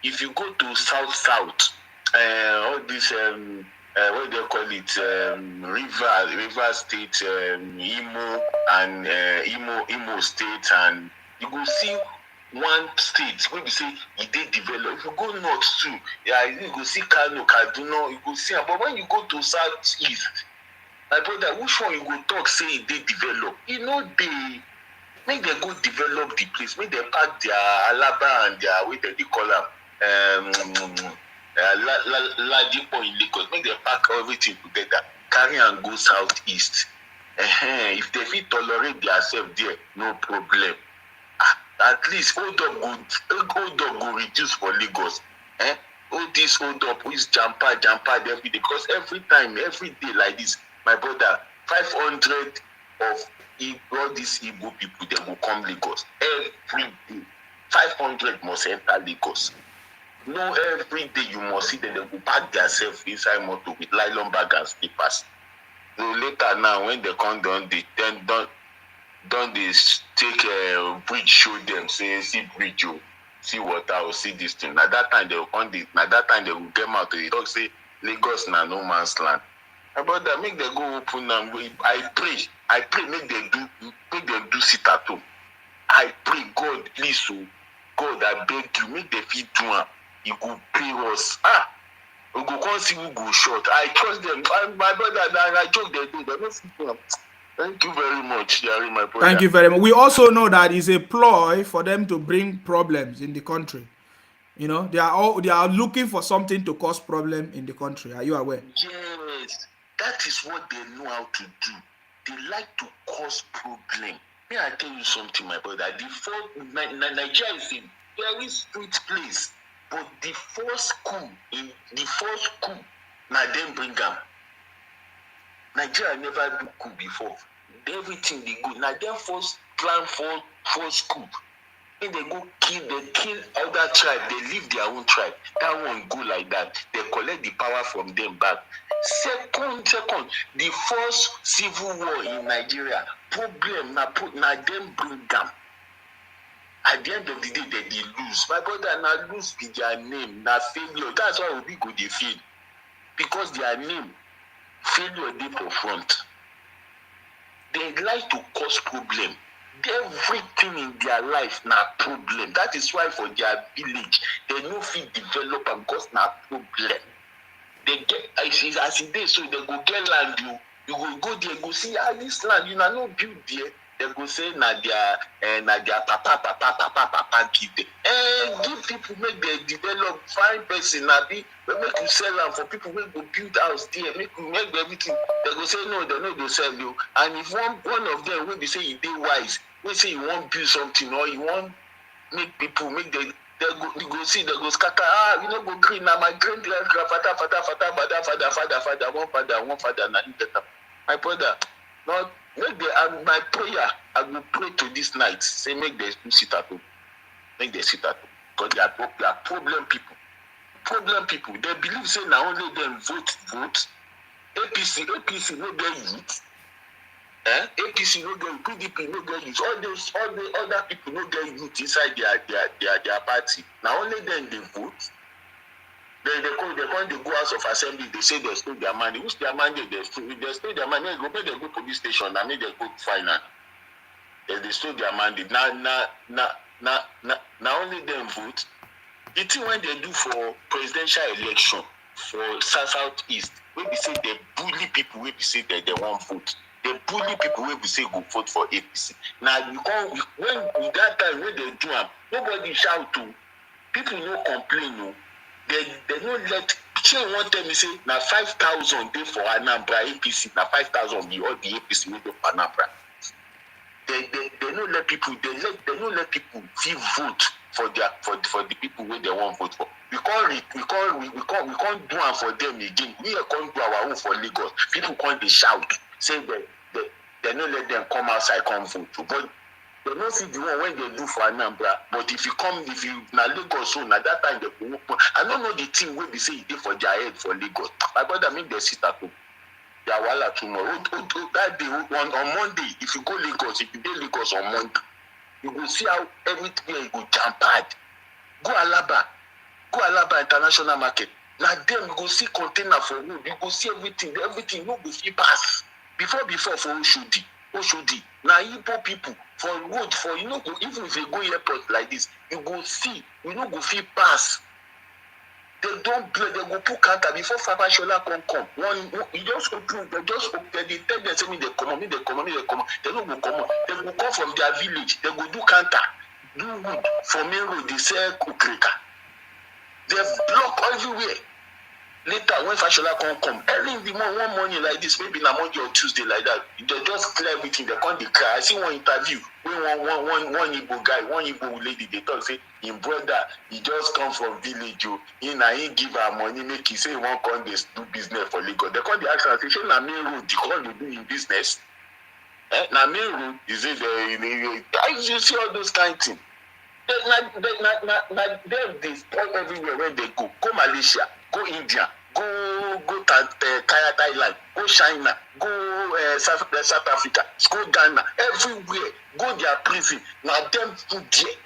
If you go to South, all this what do they call it? River State, Imo and Imo State, and you go see one state where we say it did develop. If you go north too, you go see Kano, Kaduna, you go see. But when you go to Southeast, my brother, which one you go talk say it did develop? They make them go develop the place. Make them pack their Alaba and their way they call them. Ladipo in Lagos, make them pack everything together, carry and go Southeast. If they fit tolerate themselves there, no problem. At least hold up go reduce for Lagos. All this hold up is jumper every day. Because every day like this, my brother, 500 of all these Igbo people, they will come Lagos. Every day. 500 must enter Lagos. No, every day you must see that they will pack themselves inside motor with nylon bag and slippers. So later now, when they come down, they don't they take a bridge, show them, say, see bridge, see water, or see this thing. At that time, they will get out. They talk, say, Lagos na no man's land. About that, make them go open and I pray, make them do sit at home. I pray, God, please, God, I beg you, make them feel do. You go pay us. We go come see who go short. I trust them. My brother, I joke they do. They don't see them. Thank you very much, Jerry, my brother. Thank you very much. We also know that it's a ploy for them to bring problems in the country. They are looking for something to cause problem in the country. Are you aware? Yes, that is what they know how to do. They like to cause problem. May I tell you something, my brother? Nigeria is a very sweet place. But the first coup, now them bring them. Nigeria never do coup before. Everything they go. Now them first plan for coup. When they go kill other tribe, they leave their own tribe. That one go like that. They collect the power from them back. Second, the first civil war in Nigeria, problem now them bring them. At the end of the day, they lose. My brother, now lose be their name, now failure. That's why we go they fail. Because their name, failure they for front. They like to cause problem. Everything in their life now problem. That is why for their village, they no fit develop and cause now problem. They get as it is, so they go get land. You go there, go see this land, you know, no build there. They go say na their papa give them. Give people make they develop, find person na be make you sell them for people wey go build house there, make everything. They go say no, they no go sell you. And if one of them will be say he dey wise, we say you want build something or you want make people make they go see, they go scatter. You know go green now. My father, one father, na him get am. My brother, not make the my prayer. I will pray to this night. Say make they sit at home. Make they sit at home. Because they are problem people. Problem people. They believe say now only them vote. APC no get youth. APC no get, PDP no get youth. All the other people no get youth inside their party. Now only them they vote. They go House of Assembly. They say they stole their money. Who's their money? They stole their money. They go police station. I mean they go finance. They stole their money. Now only them vote. The thing when they do for presidential election for Southeast, when we say they bully people, when we say that they won't vote. They bully people when we say go vote for APC. Now when that time when they do them, nobody shout to. People no complain no. They don't let. She want tell me say now 5,000 day for Anambra APC. Now 5,000 be all the APC we do for Anambra. They don't let people. They don't let people feel vote for the people where they want vote for. We can't do it for them again. We can't do our own for Lagos. People can't be shout say that they don't let them come outside come vote. But they don't see the one when they do for Anambra. But if you now Lagos so now that time they go. I don't know the team where they say they for their head for Lagos. My brother make they sit at home. They are wala tomorrow. That day on Monday, if you go Lagos, if you go Lagos on Monday, you will see how everything go jam packed. Go Alaba International Market. Now them you go see container for road. You go see everything. You no go see pass. Before for Oshodi. Now Igbo people for road for you know go even if you go airport like this, you go see you no go feel pass. They don't play, they go put counter before Fabashola come. You just open, they tell them say me they come. They don't go come. They go come from their village, they go do counter, do wood for main road, they sell kukreka. They block everywhere. Later when Fashola come, early in the morning, one morning like this, maybe na Monday or Tuesday like that, they just clear everything, they can't declare. I see one interview when one Igbo guy, one Igbo lady, they talk say his brother, he just come from village, he give her money, make he say he won't come this do business for Lagos. They can't ask her, say na main road, they can't do in business. Na main road, is it I you see all those kind of things. They spoil everywhere where they go. Go Malaysia, go India, go Thailand, go China, go South Africa, go Ghana, everywhere. Go their prison. Now them food there.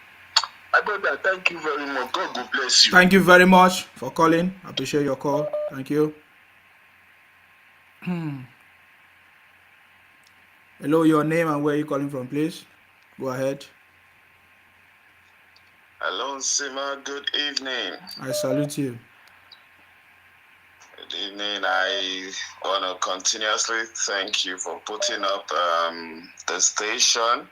My brother, thank you very much. God will bless you. Thank you very much for calling. I appreciate your call. Thank you. Hello, your name and where you calling from, please. Go ahead. Hello, Sima. Good evening. I salute you. Good evening. I want to continuously thank you for putting up the station.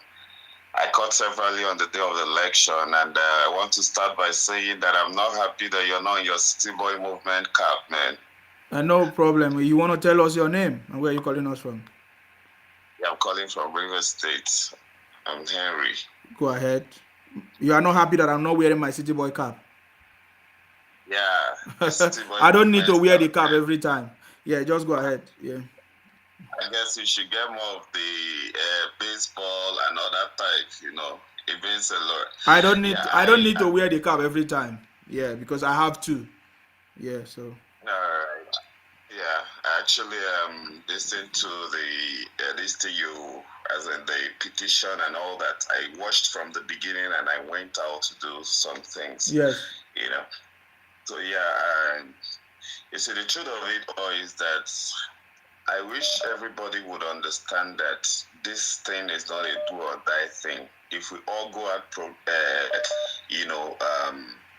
I caught severally on the day of the election, and I want to start by saying that I'm not happy that you're not in your City Boy movement cap, man. No problem. You want to tell us your name and where you calling us from? Yeah, I'm calling from Rivers State. I'm Henry. Go ahead. You are not happy that I'm not wearing my City Boy cap? Yeah. City Boy I don't need to wear the cap every time. Yeah, just go ahead. Yeah. I guess you should get more of the baseball and other type, events a lot. I don't need to wear the cap every time. Yeah, because I have to. Yeah, so. Yeah, I actually listened to this to you as in the petition and all that. I watched from the beginning and I went out to do some things. Yes. So yeah, you see the truth of it all is that I wish everybody would understand that this thing is not a do or die thing. If we all go out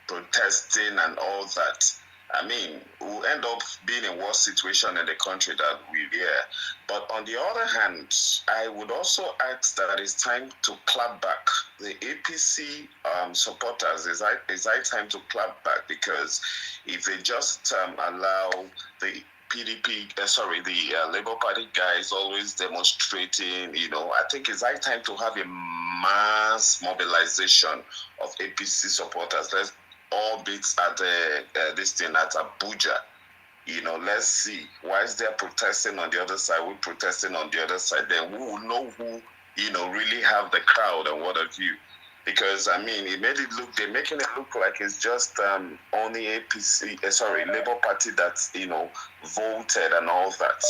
protesting and all that, I mean, we'll end up being in worse situation in the country that we're here. But on the other hand, I would also ask that it's time to clap back. The APC supporters, is high time to clap back, because if they just allow the PDP, the Labour Party guys always demonstrating, I think it's high time to have a mass mobilization of APC supporters. Let's all beats at this thing at Abuja. Let's see. Why is there protesting on the other side? We're protesting on the other side. Then we will know who, really have the crowd and what have you. Because, I mean, they're making it look like it's just only Labour Party that's, voted and all that.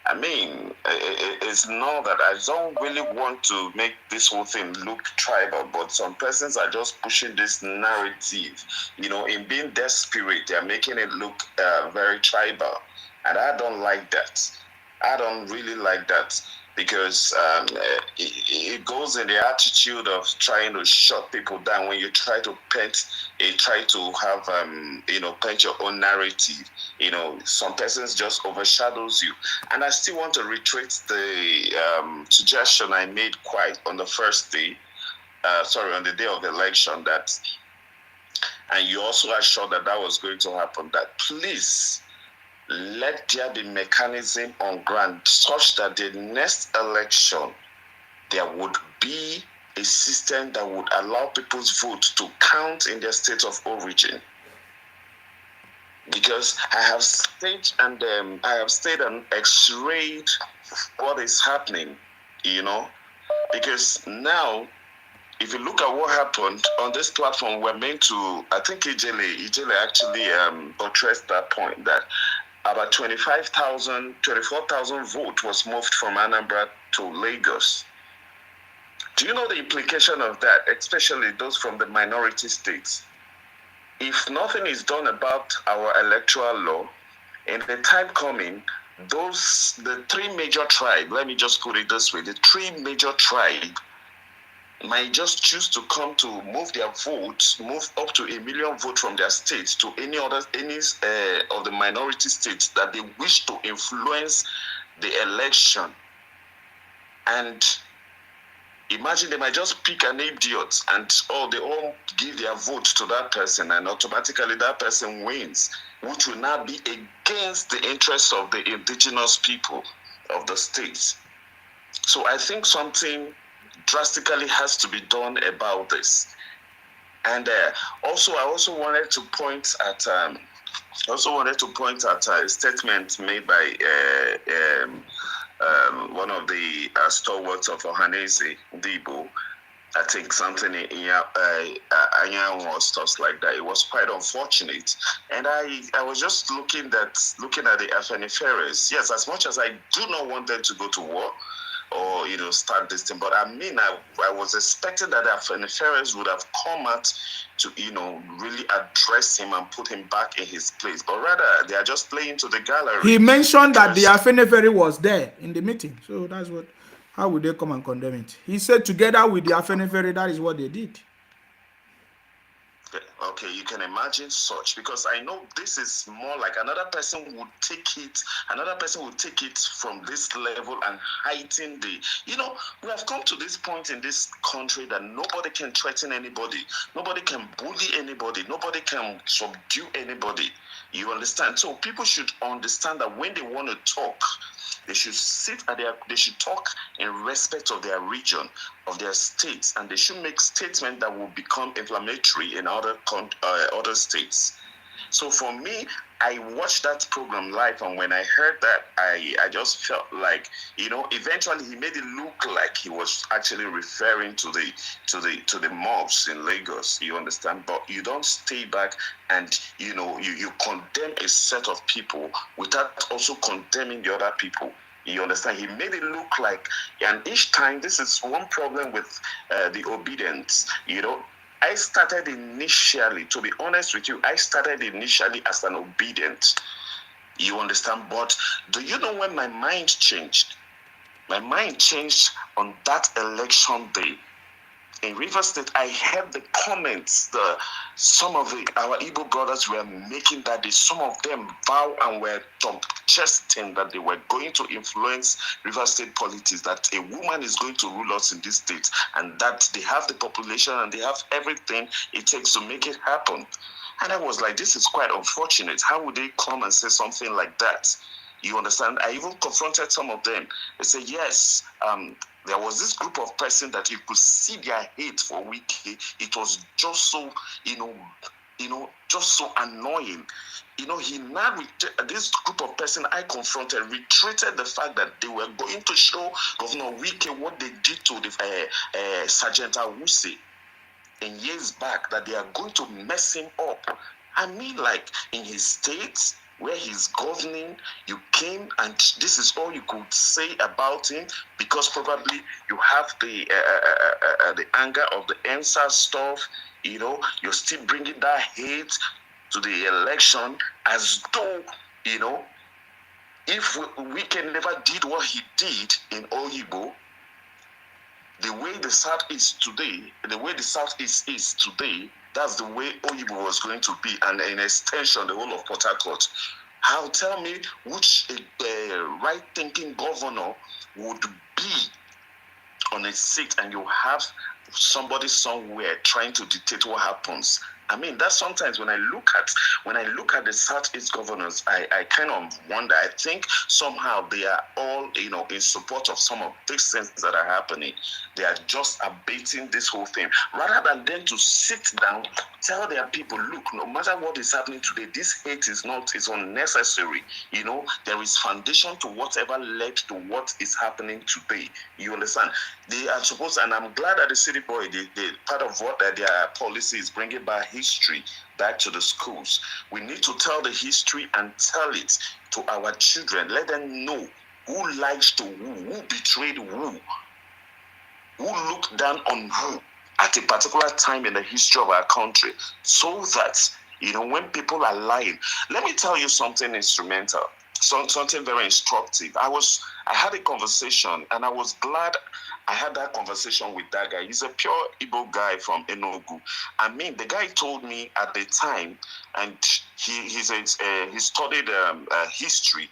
I mean, it's not that I don't really want to make this whole thing look tribal, but some persons are just pushing this narrative, in being desperate, they're making it look very tribal. And I don't like that. I don't really like that, because it goes in the attitude of trying to shut people down when you try to paint your own narrative. Some persons just overshadows you. And I still want to reiterate the suggestion I made quite on the first day, on the day of the election, and you also assured that was going to happen, that please, let there be mechanism on ground such that the next election there would be a system that would allow people's vote to count in their state of origin. Because I have stayed and x-rayed what is happening, because now, if you look at what happened on this platform, we're meant to, I think Ijele actually buttressed that point, that about 24,000 votes was moved from Anambra to Lagos. Do you know the implication of that, especially those from the minority states? If nothing is done about our electoral law, in the time coming, the three major tribes, let me just put it this way, the three major tribes might just choose to come to move their votes, move up to 1 million votes from their states to any of the minority states that they wish to influence the election. And imagine they might just pick an idiot and they all give their vote to that person, and automatically that person wins, which will now be against the interests of the indigenous people of the states. So I think something drastically has to be done about this. And I also wanted to point at a statement made by one of the stalwarts of Ohanese, Debo. I think something in Anyan or stuff like that. It was quite unfortunate, and I was just looking at the Afeniferes. Yes, as much as I do not want them to go to war or start this thing, but I mean, I was expecting that Afeniferes would have come out to really address him and put him back in his place, but rather they are just playing to the gallery. He mentioned that the Afenifere was there in the meeting, so that's what. How would they come and condemn it? He said together with the Afenifere, that is what they did. Okay, you can imagine such, because I know this is more like another person would take it from this level and heighten the, we have come to this point in this country that nobody can threaten anybody, nobody can bully anybody, nobody can subdue anybody. You understand? So people should understand that when they want to talk, they should they should talk in respect of their region, of their states, and they should make statements that will become inflammatory in other states. So for me, I watched that program live, and when I heard that, I just felt like, eventually he made it look like he was actually referring to the mobs in Lagos. You understand? But you don't stay back and you condemn a set of people without also condemning the other people. You understand? He made it look like, and each time, this is one problem with the obedience. I started initially, to be honest with you, as an obedient. You understand? But do you know when my mind changed? My mind changed on that election day. in Rivers State, I heard the comments some of our Igbo brothers were making that day. Some of them vow and were chesting that they were going to influence Rivers State politics, that a woman is going to rule us in this state, and that they have the population and they have everything it takes to make it happen. And I was like, this is quite unfortunate. How would they come and say something like that? You understand? I even confronted some of them. They said, yes, there was this group of person that you could see their hate for Wiki. It was just so, just so annoying. He now, this group of person I confronted retreated the fact that they were going to show Governor Wiki what they did to the Sergeant Awusi in years back, that they are going to mess him up. I mean, like in his state where he's governing, you came and this is all you could say about him, because probably you have the anger of the ENSA stuff. You're still bringing that hate to the election, as though if Wike never did what he did in Oyibo, the way the Southeast today, the way the Southeast is today, that's the way Oyibo was going to be, and in extension, the whole of Port Harcourt. Tell me which right-thinking governor would be on a seat and you have somebody somewhere trying to dictate what happens. I mean, that's sometimes when I look at the Southeast governors, I kind of wonder. I think somehow they are all, in support of some of these things that are happening. They are just abating this whole thing. Rather than them to sit down, tell their people, look, no matter what is happening today, this hate is unnecessary. There is foundation to whatever led to what is happening today. You understand? They are supposed, and I'm glad that the city boy, the part of what their policy is bringing back history back to the schools. We need to tell the history and tell it to our children. Let them know who lies to who betrayed who looked down on who at a particular time in the history of our country, so that when people are lying. Let me tell you something instrumental, something very instructive. I had a conversation, and I was glad I had that conversation with that guy. He's a pure Igbo guy from Enugu. I mean, the guy told me at the time, and he studied history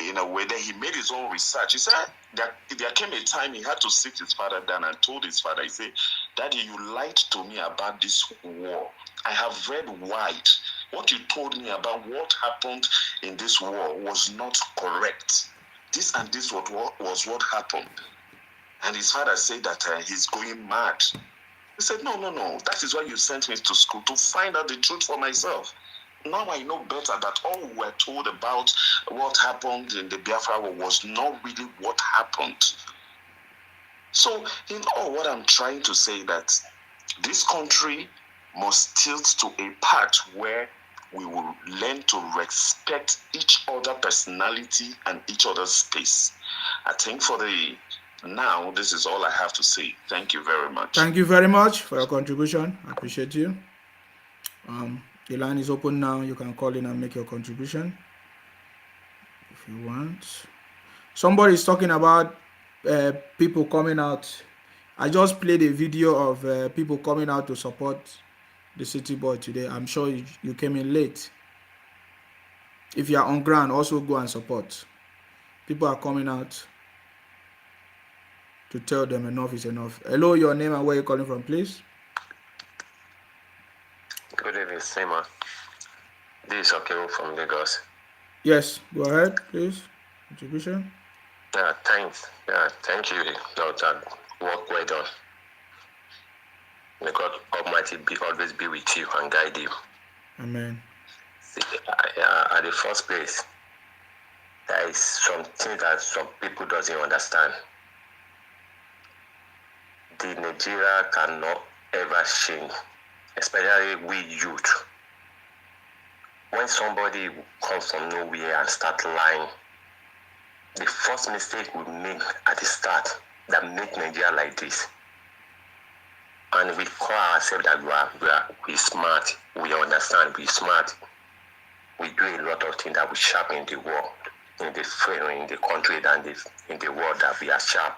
in a way that he made his own research. He said that there came a time he had to sit his father down and told his father, he said, Daddy, you lied to me about this war. I have read wide. What you told me about what happened in this war was not correct. This and this was what happened. And his father said that he's going mad. He said, no. That is why you sent me to school, to find out the truth for myself. Now I know better that all we were told about what happened in the Biafra war was not really what happened. So, in all, what I'm trying to say that this country must tilt to a part where we will learn to respect each other's personality and each other's space. I think now, this is all I have to say. Thank you very much. Thank you very much for your contribution. I appreciate you. The line is open now. You can call in and make your contribution if you want. Somebody is talking about people coming out. I just played a video of people coming out to support the city boy today. I'm sure you came in late. If you are on ground, also go and support. People are coming out to tell them enough is enough. Hello, your name and where you're calling from, please. Good evening, Sima. This is Okeo from Lagos. Yes, go ahead, please. Contribution. Yeah, thanks. Yeah, thank you, Doctor. Work well done. May God Almighty always be with you and guide you. Amen. See, at the first place, there is something that some people doesn't understand. The Nigeria cannot ever change, especially we youth. When somebody comes from nowhere and start lying, the first mistake we make at the start that make Nigeria like this. And we call ourselves that we smart, we understand, we smart. We do a lot of things that we sharp in the world, in the country and in the world that we are sharp.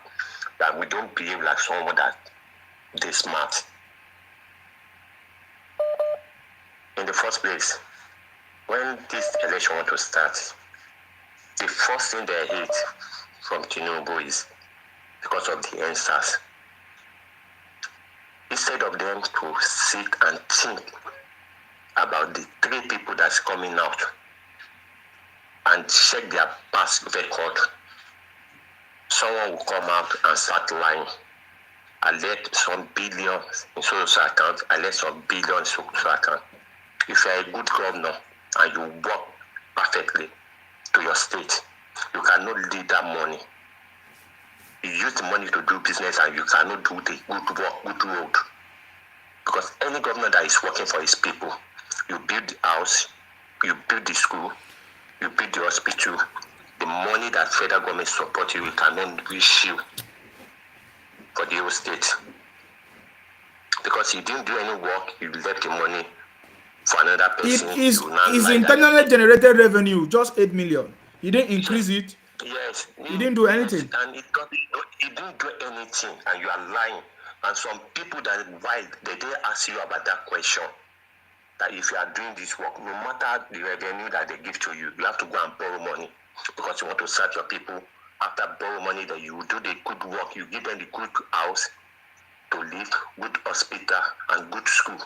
That we don't behave like someone that dey smart. In the first place, when this election want to start, the first thing they hate from Tinubu is because of the answers. Instead of them to sit and think about the 3 people that's coming out and check their past record, someone will come out and start lying. I let some billions in social account, I let some billions in social account. If you are a good governor and you work perfectly to your state, you cannot lead that money. You use the money to do business and you cannot do the good work, good road. Because any governor that is working for his people, you build the house, you build the school, you build the hospital, the money that federal government support you, you cannot reach you for the whole state. Because you didn't do any work, you left the money for another person. It is internally generated revenue, just 8 million. He didn't increase it. Yes. He didn't do anything. And it didn't do anything, and you are lying. And some people that why they didn't ask you about that question. That if you are doing this work, no matter the revenue that they give to you, you have to go and borrow money because you want to serve your people. After borrow money, that you do the good work, you give them the good house to live, good hospital, and good school.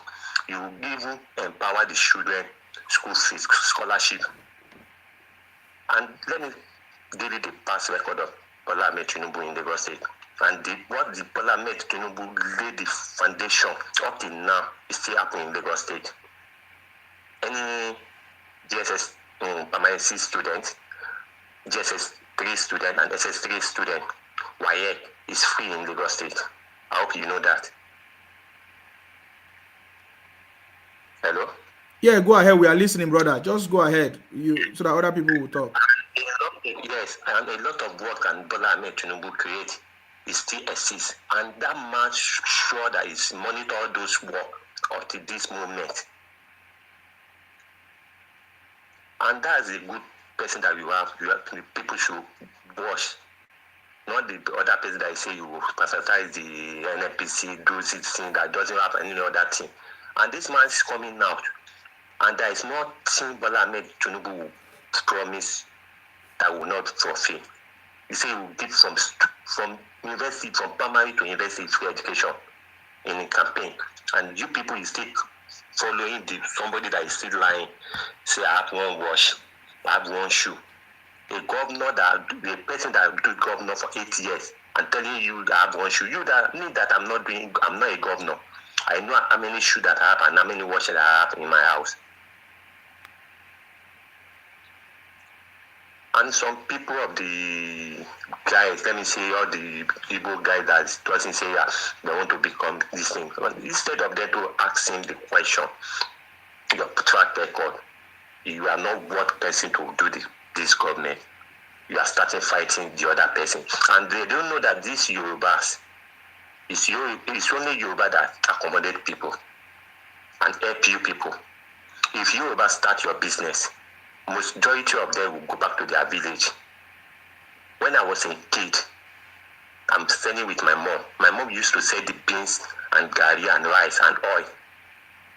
You even empower the children, school fees, scholarship. And let me give you the past record of Bola Ahmed Tinubu in Lagos State. And what the Bola Ahmed Tinubu laid the foundation up till now is still happening in Lagos State. Any GSS permanent student, GSS 3 student, and SS3 student, WAEC is free in Lagos State. I hope you know that. Hello? Yeah, go ahead. We are listening, brother. Just go ahead, so that other people will talk. Yes, and a lot of work and Bola Ahmed Tinubu create is still exists, and that man sure that is monitor all those work up to this moment. And that's a good person that you have. People should watch. Not the other person that say you pacifize the NPC, do this thing that doesn't have any other thing. And this man is coming out. And there is nothing Bola Ahmed Tinubu will promise that will not fulfill. He say he will give from university, from primary to university free education in a campaign. And you people is still following somebody that is still lying. Say, I have one watch, I have one shoe. A person that do governor for 8 years and telling you that I have one shoe. You that mean that I'm not a governor. I know how many shoes that I have and how many watches I have in my house. And some people of the guys, let me say all the Igbo guys that doesn't say they want to become this thing. Instead of them to ask him the question, your track record, you are not what person to do this government. You are starting fighting the other person. And they don't know that these Yorubas, it's only Yoruba that accommodate people and help you people. If Yoruba start your business, majority of them will go back to their village. When I was a kid, I'm staying with my mom. My mom used to sell the beans and gari and rice and oil.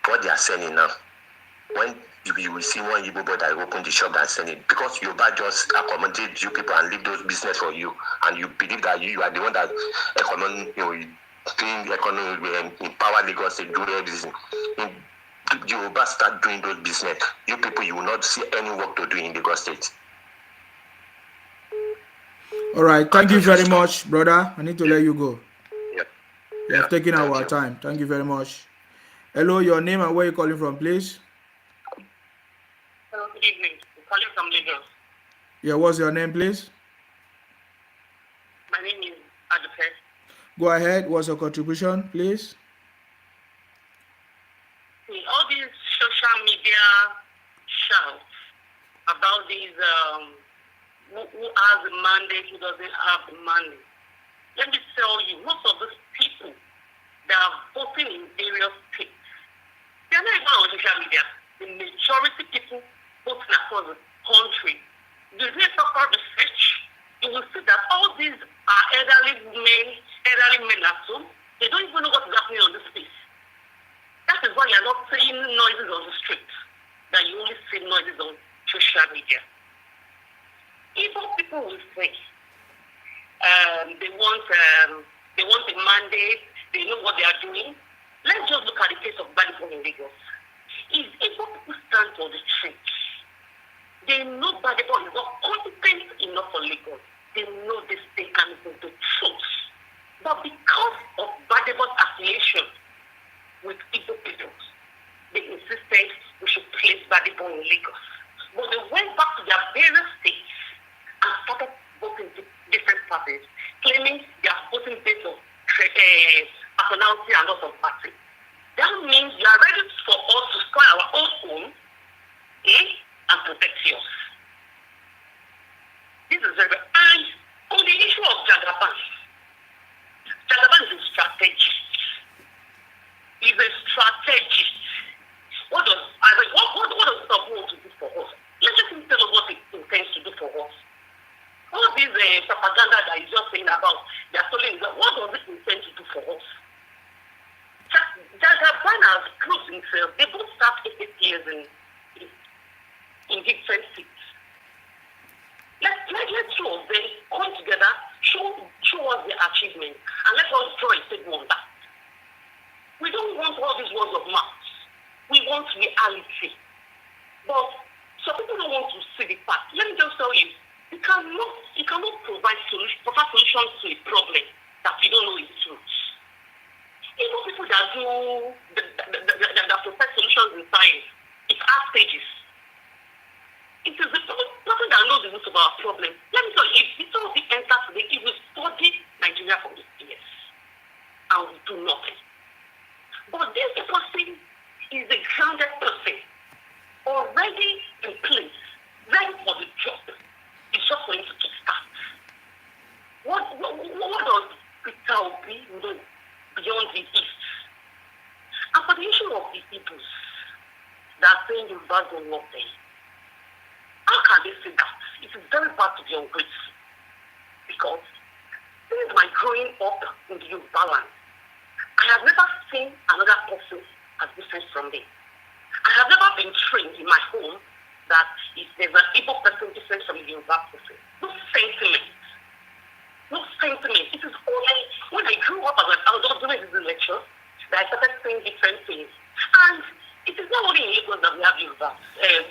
What they are selling now. When you will see one Igbo boy that open the shop and sell it, because Yoruba just accommodate you people and leave those business for you, and you believe that you are the one that empower Lagos to do everything. Yoruba start doing those business, you people, you will not see any work to do in Lagos State. All right, thank you very much, brother. I need to let you go. You have taken our time. Thank you very much. Hello, your name and where you calling from, please? Hello, good evening. I'm calling from Lagos. Yeah, what's your name, please? My name is Adupe. Go ahead. What's your contribution, please? All these social media shouts about these who has the mandate, who doesn't have the mandate. Let me tell you, most of these people that are voting in various states, they're not even on social media. The majority people voting across the country, the proper research, you will see that all these are elderly men at home, They don't even know what is happening on the space. That is why you're not seeing noises on the street, that you only see noises on social media. Even people will say they want a mandate, they know what they are doing. Let's just look at the case of Balibo in Lagos. If people stand on the street, they know Balibo is not competent enough for Lagos. They know this thing and it's the truth. But because of Balibo's affiliation with Igbo people, they insisted we should place Balibo in Lagos. But they went back to their various states and started voting different parties, claiming they are voting based on personality and not on party. That means you are ready for us to spoil our own home and protect yours. This is very. And on the issue of Jagaban is a strategist. He's a strategist. What does Sabu want to do for us? Let him tell us what he intends to do for us. All this propaganda that he's just saying about they are telling us, what does it intend to do for us? Jagaban has proved himself. They both served 8 years in different seats. Let's show us them come together, show us their achievement, and let us draw a statement on that. We don't want all these words of mouth. We want reality. But some people don't want to see the past. Let me just tell you, you cannot provide proper solutions to a problem that you don't know is truth. Even people that do that provide solutions in science, it has stages. It is the person that knows the root of our problem. Let me tell you, if this all the enter today, it will study Nigeria for 8 years. And we do nothing. But this person is a grounded person, already in place, ready for the job. It's just for him to start. What does Peter Obi know beyond the East? And for the issue of the peoples that are saying you bad don't love them, how can they say that? It is very bad to be ungrateful. Because since my growing up in the Yoruba land, I have never seen another person as different from me. I have never been trained in my home that if there's an Igbo person different from the Yoruba person. No sentiment. No sentiment. It is only when I grew up as I was doing this lecture that I started saying different things. And it is not only in Lagos that we have Yoruba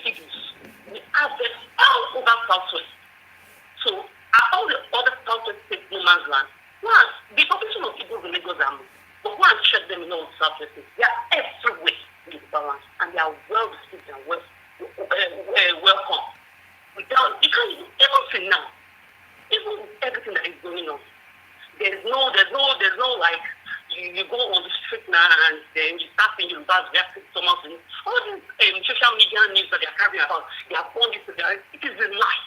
Igbos. We have them all over Southwest. So all the other Southwest states, no man's land, the population of Igbos in Lagos are moved. But go and check them in all Southwest states. They are everywhere in the balance, and they are well received and welcome. You can't even see now, even with everything that is going on. There's no like you go on the street now and then you start seeing Yorubas reacting so much. All these social media news that they are carrying about, they are born this, it is a lie.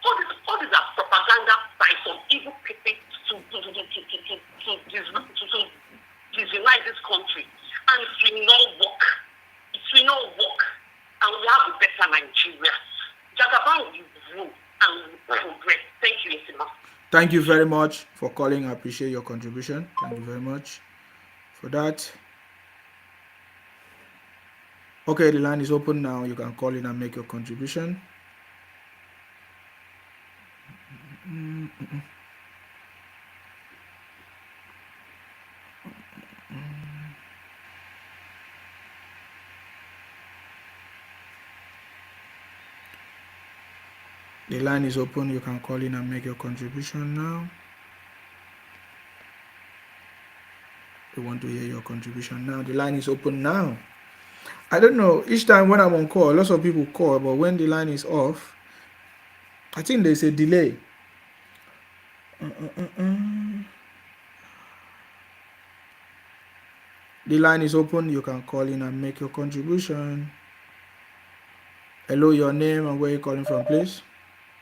All these are propaganda by some evil people to disunite this country. And it will not work. It will not work. And we have a better Nigeria. Jagaban will rule and will progress. Thank you, Isima. Thank you very much for calling. I appreciate your contribution. Thank you very much for that. Okay, the line is open now. You can call in and make your contribution. The line is open. You can call in and make your contribution now. We want to hear your contribution now. The line is open now. I don't know. Each time when I'm on call, lots of people call, but when the line is off, I think there's a delay. The line is open. You can call in and make your contribution. Hello, your name and where you're calling from, please.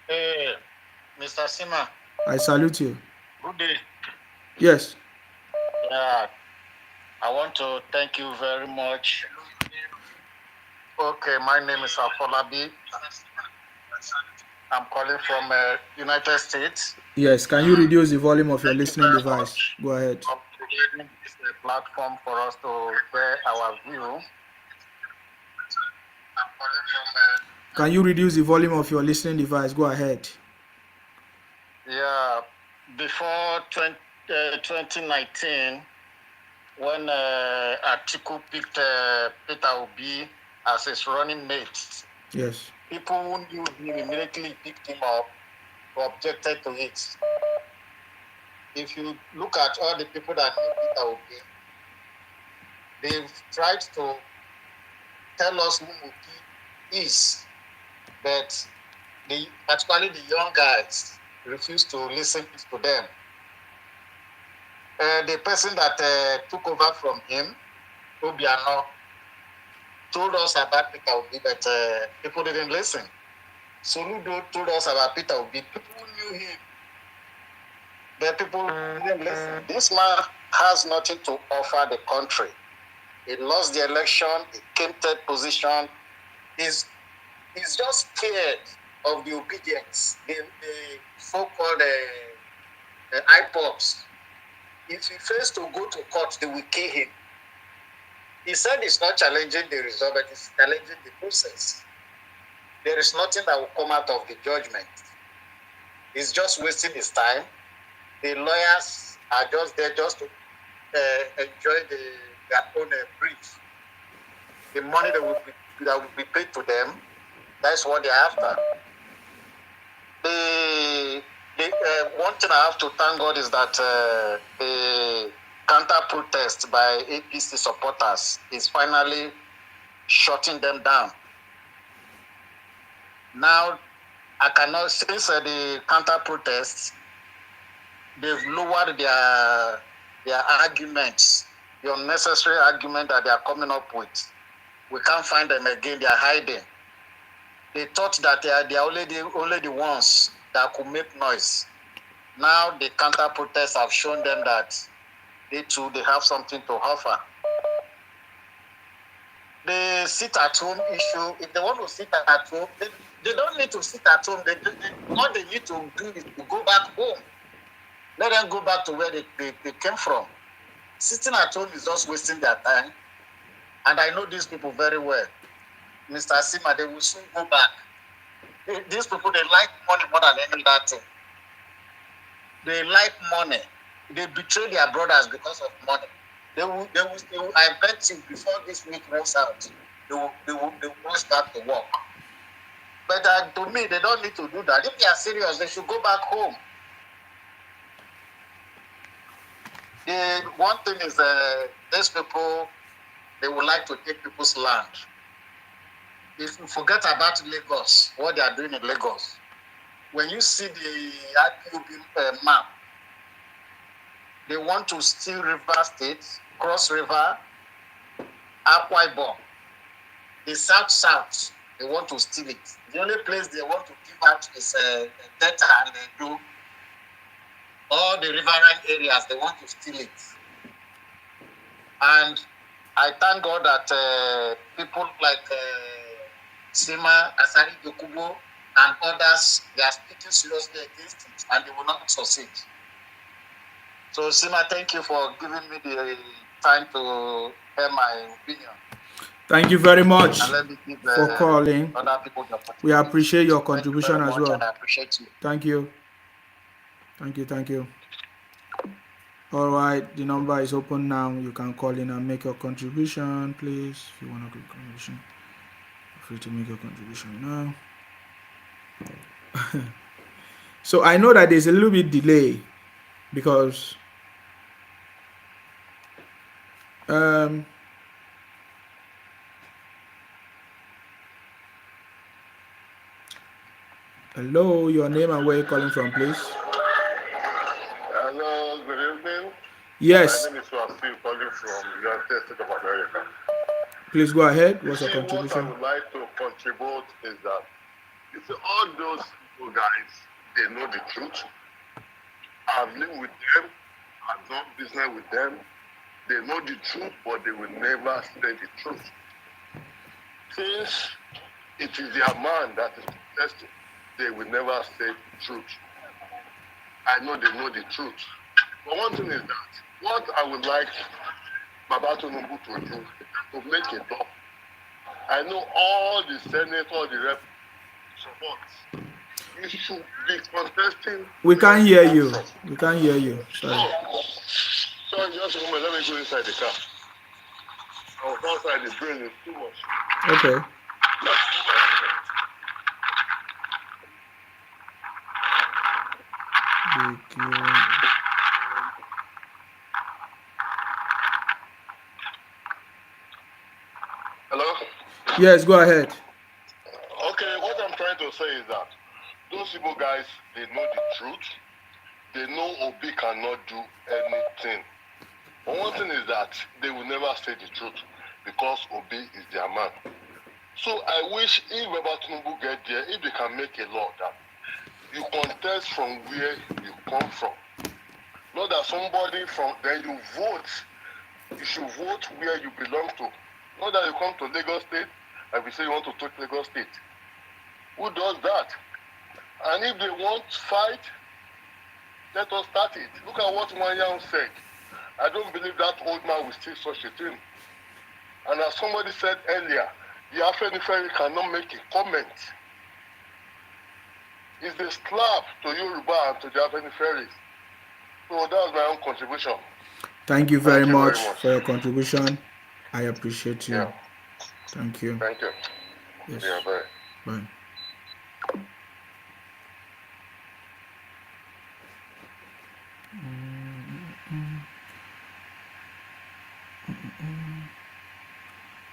Hey, Mr. Sima. I salute you. Good day. Yes. Yeah, I want to thank you very much. Okay, my name is Afolabi. I'm calling from United States. Yes, can you reduce the volume of your listening device? Go ahead. creating this platform for us to share our view. I'm calling from. Can you reduce the volume of your listening device? Go ahead. Yeah, before 2019, when Atiku picked Peter Obi as his running mate, Yes. people who knew him immediately picked him up, who objected to it. If you look at all the people that knew Peter Obi, they've tried to tell us who Obi is, but particularly the young guys refuse to listen to them. The person that took over from him, Obiano, told us about Peter Obi, but people didn't listen. Soludo told us about Peter Obi. People knew him, but people didn't listen. This man has nothing to offer the country. He lost the election. He came third position. He's just scared of the obedience, the so-called IPOPs. If he fails to go to court, they will kill him. He said he's not challenging the result, but he's challenging the process. There is nothing that will come out of the judgment. He's just wasting his time. The lawyers are just there just to enjoy their own brief. The money that will be paid to them, that's what they're after. One thing I have to thank God is that the counter-protest by APC supporters is finally shutting them down. Now, I cannot, since the counter-protests, they've lowered their arguments, the unnecessary argument that they are coming up with. We can't find them again, they are hiding. They thought that they are only the ones that could make noise. Now the counter-protests have shown them that they too, they have something to offer. The sit-at-home issue, if they want to sit at home, they don't need to sit at home. What they need to do is to go back home. Let them go back to where they came from. Sitting at home is just wasting their time. And I know these people very well. Mr. Sima, they will soon go back. These people, they like money more than any other thing. They like money. They betray their brothers because of money. They will, I bet you before this week runs out, they will start to work. But to me, they don't need to do that. If they are serious, they should go back home. The one thing is these people, they would like to take people's land. If you forget about Lagos, what they are doing in Lagos, when you see the IPOB map, they want to steal River State, Cross River, Akwa Ibom. The South, they want to steal it. The only place they want to give out is Delta and Edo. All the riverine areas, they want to steal it. And I thank God that people like Sima, Asari Dokubo, and others, they are speaking seriously against it, and they will not succeed. So, Sima, thank you for giving me the time to hear my opinion. Thank you very much give, for calling. Other people we appreciate your contribution as well. I appreciate you. Thank you. Thank you. All right, the number is open now. You can call in and make your contribution, please. If you want to make a contribution, feel free to make your contribution now. So I know that there's a little bit delay because hello, your name and where you're calling from, please. Hello, good evening. Yes. My name is Wasil, calling from the United States of America. Please go ahead. What's your What contribution? I would like to contribute is that you see, all those people guys, they know the truth. I've lived with them, I've done business with them. They know the truth, but they will never say the truth. Since it is their man that is protesting, they will never say the truth. I know they know the truth, But one thing is that what I would like Baba Tinubu to do to make a law. I know all the senators, all the rep support. You should be contesting. We can't hear you. We can't hear you. Sorry. Sorry, just a moment. Let me go inside the car. I was outside. The brain is too much. Okay. Hello? Yes, go ahead. Okay, what I'm trying to say is that those people guys, they know the truth. They know Obi cannot do anything. But one thing is that they will never say the truth because Obi is their man. So I wish if Baba Tinubu get there, if they can make a law that you contest from where you come from. Not that somebody from then you vote. You should vote where you belong to. Not that you come to Lagos State and we say you want to take Lagos State. Who does that? And if they want fight, let us start it. Look at what Wanyan said. I don't believe that old man will say such a thing. And as somebody said earlier, the Afenifere cannot make a comment. It's a slap to Yoruba and to the Afenifere. So that's my own contribution. Thank you very much for your contribution. I appreciate you. Yeah. Thank you. Thank you. Yes. Yeah, bye. Bye.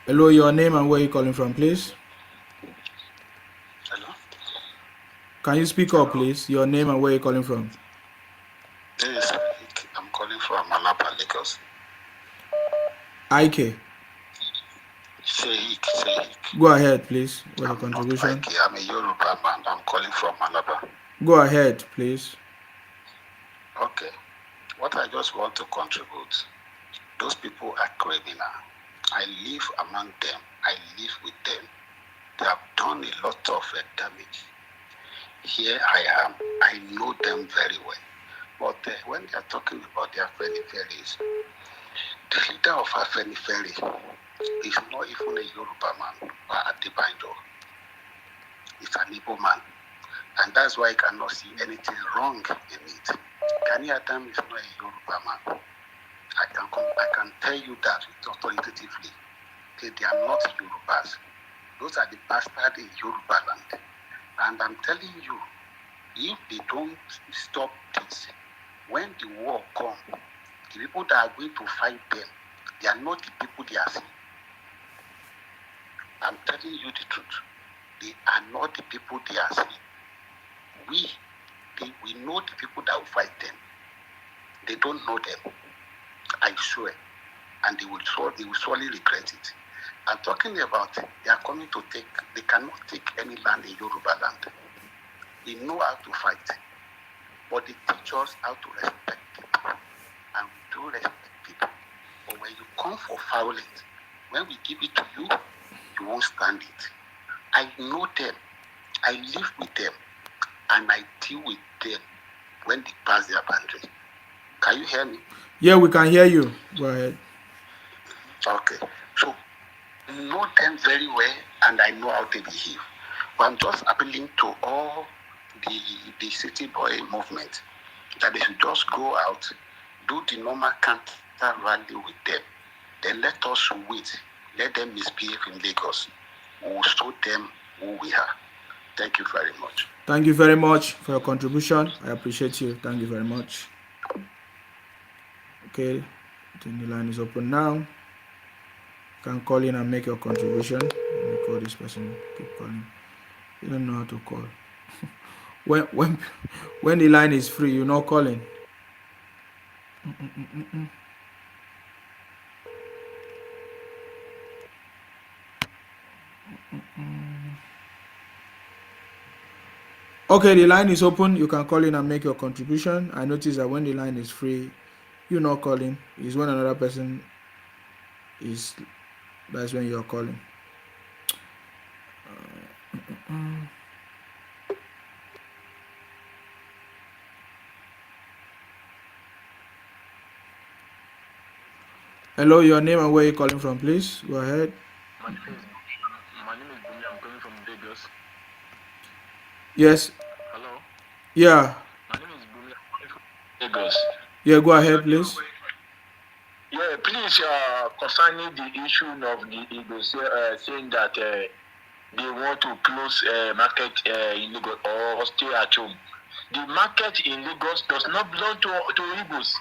Hello, your name and where you calling from, please? Hello? Can you speak up, please? Your name and where you calling from? Yes, I'm calling from Malapa, Lagos. Ike. Sheikh. Go ahead, please. What's your contribution? Ike, I'm a Yoruba man. I'm calling from Malapa. Go ahead, please. Okay. What I just want to contribute, those people are criminal. I live among them. I live with them. They have done a lot of damage. Here I am. I know them very well. But when they are talking about their Afeniferis, the leader of Afenifere is not even a Yoruba man or a Dibindo. It's an Igbo man. And that's why I cannot see anything wrong in it. Gani Adam is not a Yoruba man. I can tell you that authoritatively. They are not Yorubas. Those are the bastards in Yoruba land. And I'm telling you, if they don't stop this, when the war comes, the people that are going to fight them, they are not the people they are seeing. I'm telling you the truth. They are not the people they are seeing. We know the people that will fight them. They don't know them. I swear. And they will surely regret it. I'm talking about they are coming to take, they cannot take any land in Yoruba land. They know how to fight. But they teach us how to respect people. And we do respect people. But when you come for violence, when we give it to you, you won't stand it. I know them. I live with them. And I deal with them when they pass their boundary. Can you hear me? Yeah, we can hear you. Go ahead. Okay. So, I know them very well and I know how they behave. But I'm just appealing to all the city boy movement that they should just go out, do the normal counter rally with them. Then let us wait. Let them misbehave in Lagos. We will show them who we are. Thank you very much. Thank you very much for your contribution. I appreciate you. Thank you very much. Okay, I think the line is open now. You can call in and make your contribution. Let me call this person. Keep calling. You don't know how to call. when the line is free, you're not calling. Okay, the line is open. You can call in and make your contribution. I notice that when the line is free, you're not calling. It's when another person is, that's when you're calling. Hello, your name and where you calling from, please. Go ahead. My name is Bumi. I'm calling from Lagos. Yes. Hello. Yeah. My name is Bumi. I'm calling from Lagos. Yeah, go ahead, please. Yeah, please, concerning the issue of the Eagles saying that they want to close market in Lagos or stay at home. The market in Lagos does not belong to Eagles.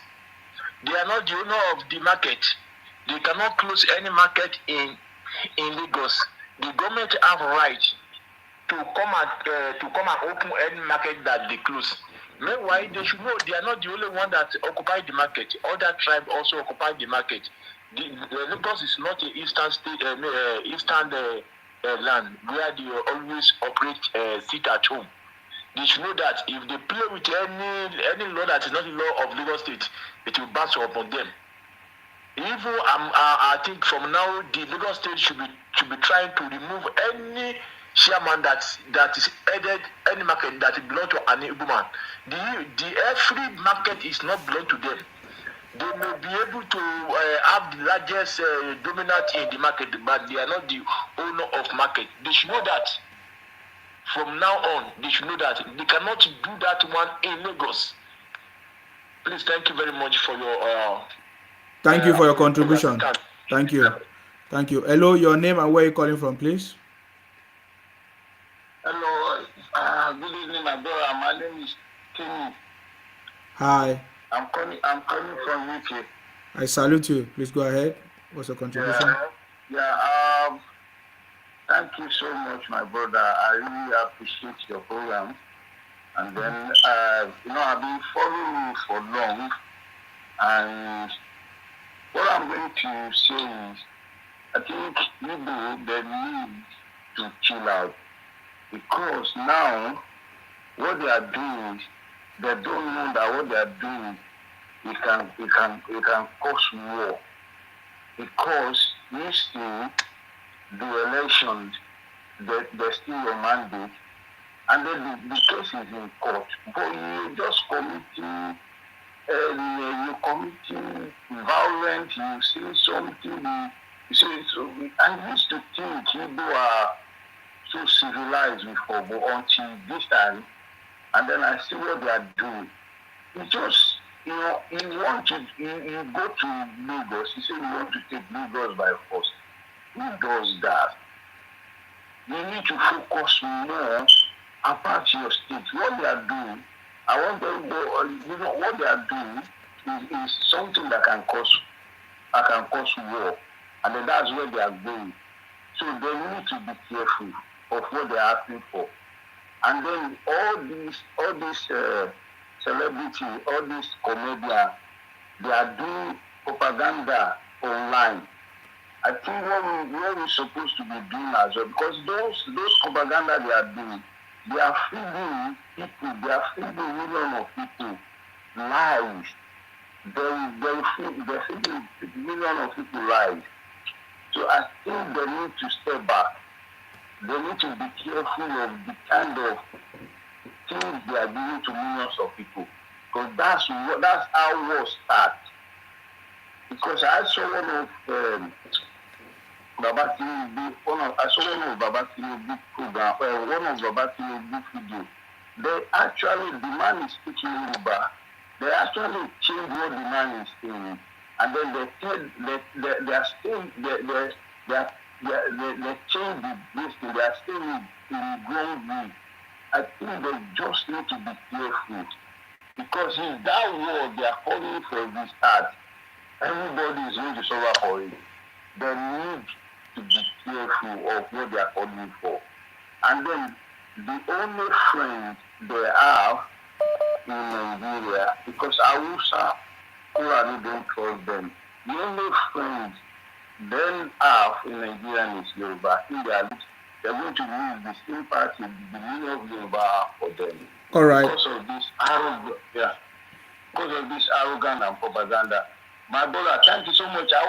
They are not the owner of the market. They cannot close any market in Lagos. The government have right to come and open any market that they close. Meanwhile, they should know they are not the only one that occupy the market. Other tribes also occupy the market. The Lagos is not an eastern state, eastern land where they always operate sit at home. They should know that if they play with any law that is not the law of Lagos State, it will bounce upon them. Even I think from now the Lagos State should be trying to remove any chairman that is headed any market that belong to an Igbo man. The every market is not belong to them. They may be able to have the largest dominant in the market, but they are not the owner of market. They should know that. From now on, they should know that they cannot do that one in Lagos. Please, thank you very much for your. Thank you for your contribution. Thank you. Thank you. Hello, your name and where you calling from, please. Hello, good evening, my brother. My name is Timmy. Hi. I'm calling from UK. I salute you. Please go ahead. What's your contribution? Thank you so much, my brother. I really appreciate your program. And then, I've been following you for long. And what I'm going to say is, I think people, they need to chill out. Because now, what they are doing, they don't know that what they are doing, it can cause war. Because these things, the elections, they still a mandate, and then the case is in court. But you just committing violence, you see something, you see, so I used to think people are so civilized before, but until this time, and then I see what they are doing. You just, you go to Lagos, you say you want to take Lagos by force. Who does that? You need to focus more about your state. What they are doing, I want them to, what they are doing is something that can cause war. And then that's where they are going. So they need to be careful of what they are asking for. And then all these celebrity, all these comedians, they are doing propaganda online. I think what we're supposed to be doing as well, because those propaganda they are doing, they are feeding people, they are feeding millions of people lies. They're feeding millions of people lies. So I think they need to step back. They need to be careful of the kind of things they are giving to millions of people. Because that's how war starts. Because I saw one of Baba Tinubu program, one of Baba Tinubu video. The man is speaking Yoruba. They actually change what the man is saying, and then they are still they change this thing. They are still in wrong way. I think they just need to be careful, because if that war they are calling for this start, everybody is going to suffer for it. They need to be careful of what they are calling for. And then the only friend they have in Nigeria, because Hausa, Fulani don't trust them. The only friends they have in Nigeria is Yoruba. I think they're going to use the same party, the meaning of Yoruba for them. All right. Because of this arrogance and propaganda. My brother, thank you so much. I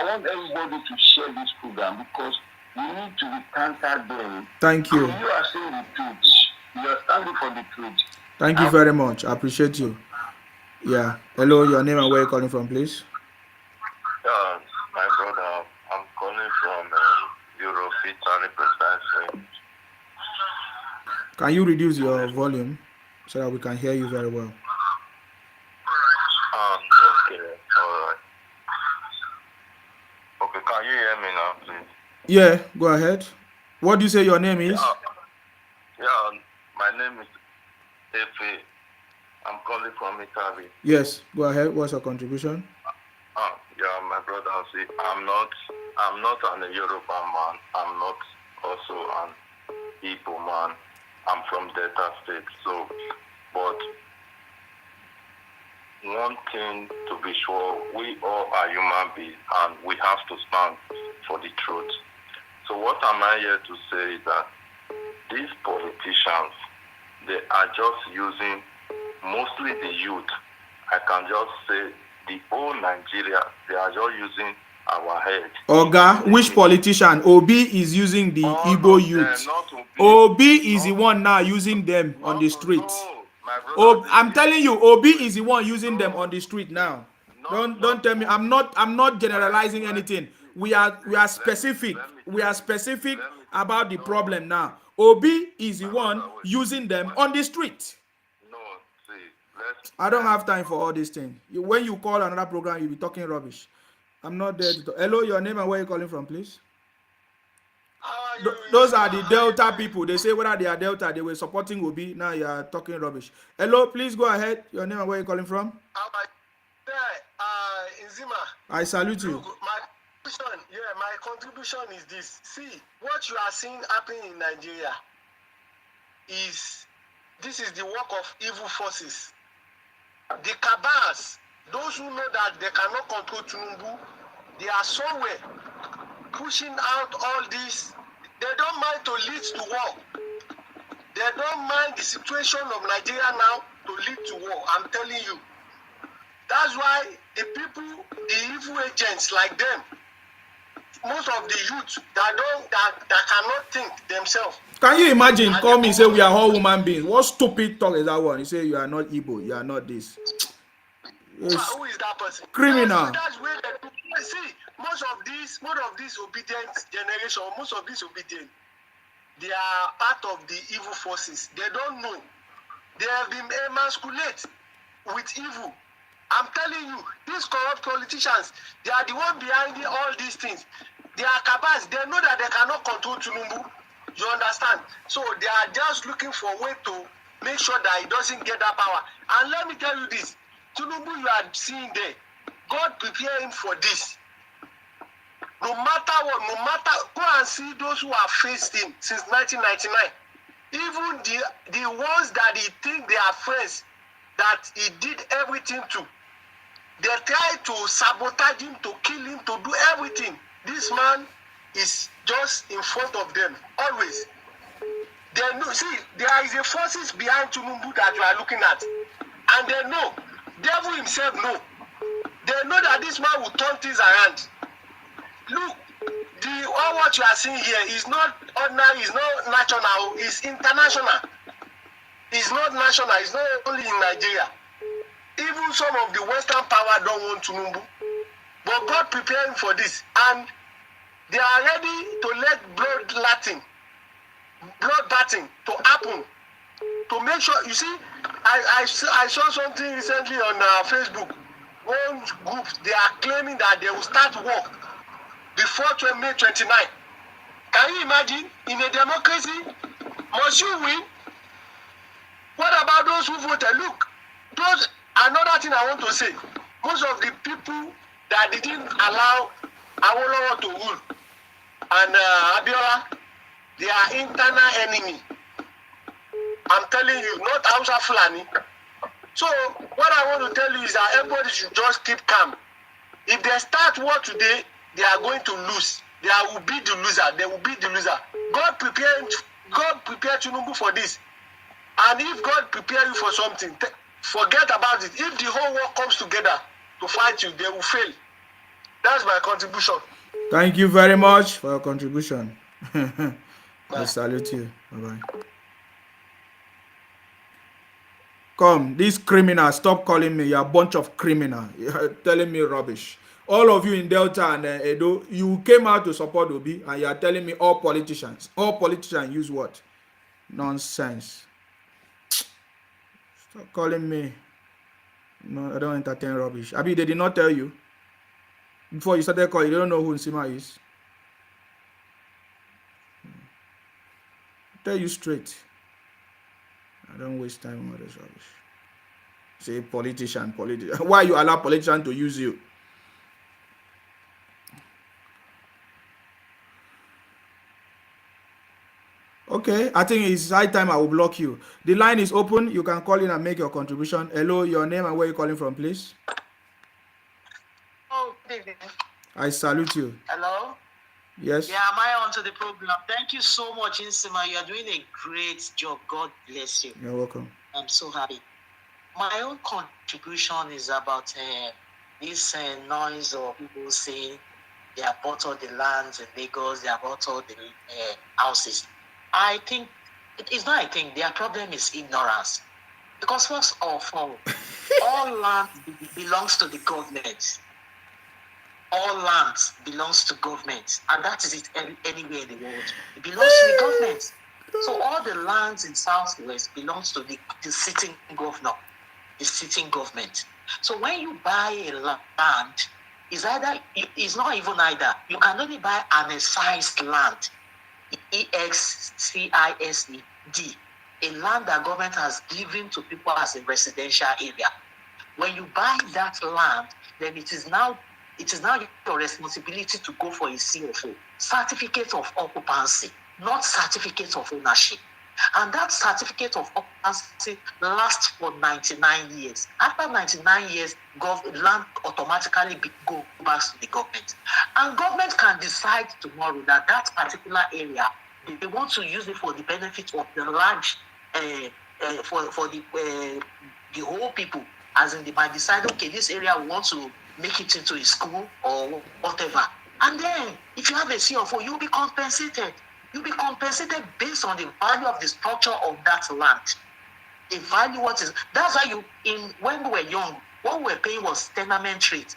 want everybody to share this program, because we need to counter them. Thank you. You are saying the truth. You are standing for the truth. Thank you very much. I appreciate you. Yeah. Hello, your name and where you calling from, please? literally precisely. Can you reduce your volume so that we can hear you very well? Okay, alright. Okay, can you hear me now, please? Yeah, go ahead. What do you say your name is? Yeah, my name is Efe. I'm calling from Italy. Yes, go ahead. What's your contribution? Yeah, my brother, see, I'm not an Yoruba man. I'm not also an Igbo man. I'm from Delta State. So, but one thing to be sure, we all are human beings and we have to stand for the truth. So what am I here to say is that these politicians, they are just using mostly the youth. I can just say the whole Nigeria, they are just using our head. Oga, which politician? Obi is using the Igbo youth. Obi is the one now using them on the street. I'm telling you, Obi is the one using them on the street now. Don't tell me. I'm not generalizing anything. We are specific. We are specific about the problem now. Obi is the one using them on the street. I don't have time for all these things. When you call another program, you'll be talking rubbish. I'm not there to talk. Hello, your name and where you calling from, please? Those are the Delta people. They say whether they are Delta, they were supporting Obi. Now you are talking rubbish. Hello, please go ahead. Your name and where you calling from? Inzima. I salute you. Look, my contribution is this. See, what you are seeing happening in Nigeria is the work of evil forces. The cabals, those who know that they cannot control Tinubu, they are somewhere pushing out all this. They don't mind to lead to war. They don't mind the situation of Nigeria now to lead to war. I'm telling you. That's why the people, the evil agents like them, most of the youth that cannot think themselves. Can you imagine? Call me, say we are all human beings. What stupid talk is that one? You say you are not Igbo, you are not this. Yes. Who is that person? Criminal. That's where they see most of these obedient generation, most of these obedient, they are part of the evil forces. They don't know. They have been emasculated with evil. I'm telling you, these corrupt politicians, they are the one behind all these things. They are cabals. They know that they cannot control Tinubu. You understand? So they are just looking for a way to make sure that he doesn't get that power. And let me tell you this, Tinubu you are seeing there, God prepare him for this. No matter what, go and see those who have faced him since 1999. Even the ones that he think they are friends, that he did everything to. They try to sabotage him, to kill him, to do everything. This man is just in front of them, always. They know, see, there is a forces behind Tinubu that you are looking at. And they know, devil himself know. They know that this man will turn things around. Look, all what you are seeing here is not ordinary, it's not national, it's international. It's not national, it's not only in Nigeria. Even some of the Western power don't want Tinubu. But God preparing for this. And they are ready to let bloodbathing to happen. To make sure, you see, I saw something recently on Facebook. One group, they are claiming that they will start work before May 29. Can you imagine? In a democracy, must you win? What about those who voted? Look, another thing I want to say, most of the people that didn't allow Awolowo to rule and Abiola, they are internal enemy. I'm telling you, not Hausa Fulani. So what I want to tell you is that everybody should just keep calm. If they start war today, they are going to lose. They will be the loser. They will be the loser. God prepared Tinubu for this. And if God prepare you for something, forget about it. If the whole world comes together to fight you, they will fail. That's my contribution. Thank you very much for your contribution. I salute you. Bye-bye. Come, these criminals, stop calling me. You're a bunch of criminals. You're telling me rubbish. all of you in Delta and Edo, you came out to support Obi, and you are telling me all politicians use what? Nonsense. Stop calling me. No, I don't entertain rubbish. Abi, they did not tell you before you started calling. You don't know who Nsima is. Tell you straight. I don't waste time on all this rubbish. Say politician. Why you allow politician to use you? Okay, I think it's high time I will block you. The line is open. You can call in and make your contribution. Hello, your name and where you calling from, please. Oh, good evening. I salute you. Hello? Yes. Yeah, am I onto the program? Thank you so much, Nsima. You are doing a great job. God bless you. You're welcome. I'm so happy. My own contribution is about this noise of people saying they have bought all the lands in Lagos, they have bought all the houses. I think, it's not I think, their problem is ignorance. Because first of all land belongs to the government. All land belongs to government. And that is it anywhere in the world. It belongs to the government. So all the lands in Southwest belongs to the sitting governor, the sitting government. So when you buy a land, it's not even either. You can only buy an excised land, EXCISED, a land that government has given to people as a residential area. When you buy that land, then it is now your responsibility to go for a CFO, certificate of occupancy, not certificate of ownership. And that certificate of occupancy lasts for 99 years. After 99 years, land automatically go back to the government. And government can decide tomorrow that particular area, they want to use it for the benefit of the large, for the whole people. As in, they might decide, okay, this area we want to make it into a school or whatever. And then, if you have a CFO, you'll be compensated. You'll be compensated based on the value of the structure of that land. The value, that's why when we were young, what we were paying was tenement rate.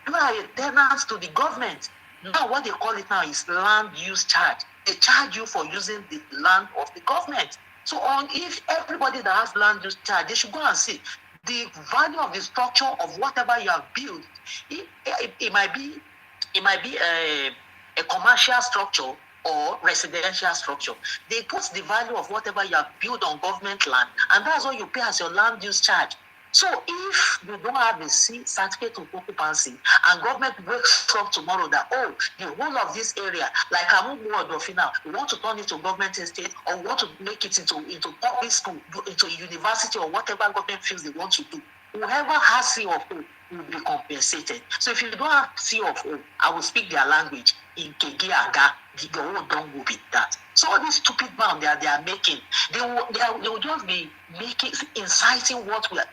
You are a tenant to the government. Now, what they call it now is land use charge. They charge you for using the land of the government. So if everybody that has land use charge, they should go and see the value of the structure of whatever you have built. It might be a commercial structure or residential structure. They put the value of whatever you have built on government land, and that's what you pay as your land use charge. So if you don't have a certificate of occupancy and government wakes up tomorrow that, the whole of this area, like Amumu now, we want to turn it to government estate, or we want to make it into public school, into a university, or whatever government feels they want to do, whoever has CFO will be compensated. So if you don't have CFO, I will speak their language in Kegiaga, the whole done will be that. So all these stupid bound they are making, they will just be inciting what will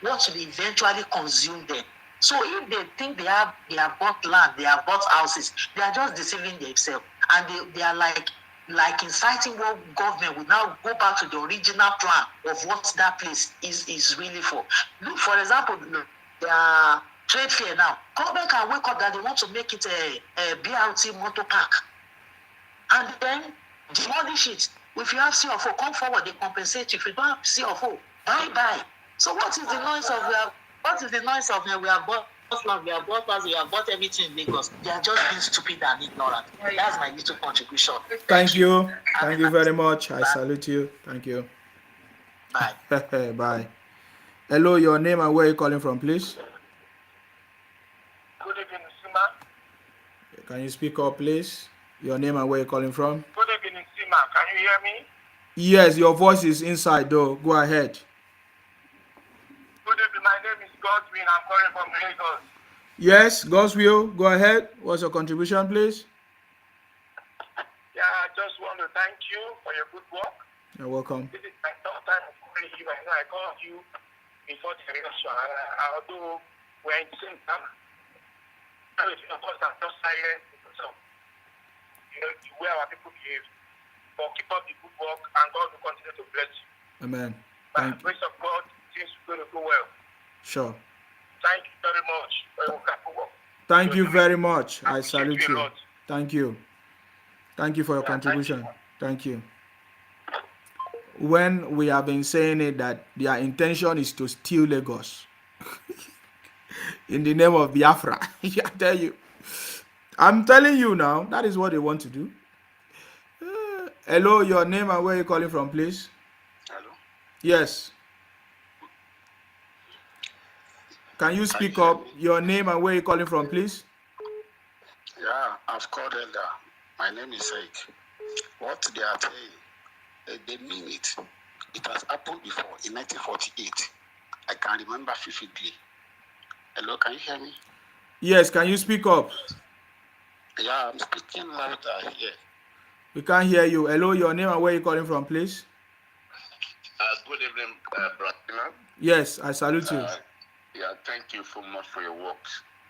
eventually consume them. So if they think they have bought land, they have bought houses, they are just deceiving themselves, and they are like inciting what government will now go back to the original plan of what that place is really for. Look, for example, their trade fair now, government can wake up that they want to make it a BRT motor park, and then demolish it. If you have CFO, come forward, they compensate you. If you don't have CFO, bye. So what is the noise of we have bought land, we have bought house, we have bought everything in Lagos? They are just being stupid and ignorant. That's my little contribution. Thank you. Thank you very much. I salute you. Thank you. Bye. Bye. Hello, your name and where are you calling from, please? Good evening, Sima. Can you speak up, please? Your name and where you're calling from? Good evening, Sima. Can you hear me? Yes, your voice is inside though. Go ahead. Good evening. My name is Godwin. I'm calling from Lagos. Yes, God's will. Go ahead. What's your contribution, please? Yeah, I just want to thank you for your good work. You're welcome. This is my third time of calling you. I know I called you before the election. Although we're in the same time, of course, I'm just silent because of the way our people behave. But keep up the good work, and God will continue to bless you. Amen. By the grace of God, things are going to go well. Sure. Thank you very much for your wonderful work. Thank you very much. I Appreciate salute you a you. lot. Thank you. Thank you for your Yeah, thank you. contribution. Thank you. When we have been saying it that their intention is to steal Lagos in the name of Biafra, I tell you, I'm telling you now, that is what they want to do. Hello, your name and where you calling from, please? Hello? Yes. Can you speak up? Your name and where you calling from, please? Yeah, I've called Elder. My name is Sheikh. What they are saying, they mean it. It has happened before in 1948. I can remember vividly. Hello, can you hear me? Yes, can you speak up? Yeah, I'm speaking louder here. We can't hear you. Hello, your name and where you calling from, please? Good evening, Brother. Yes, I salute you. Yeah, thank you so much for your work.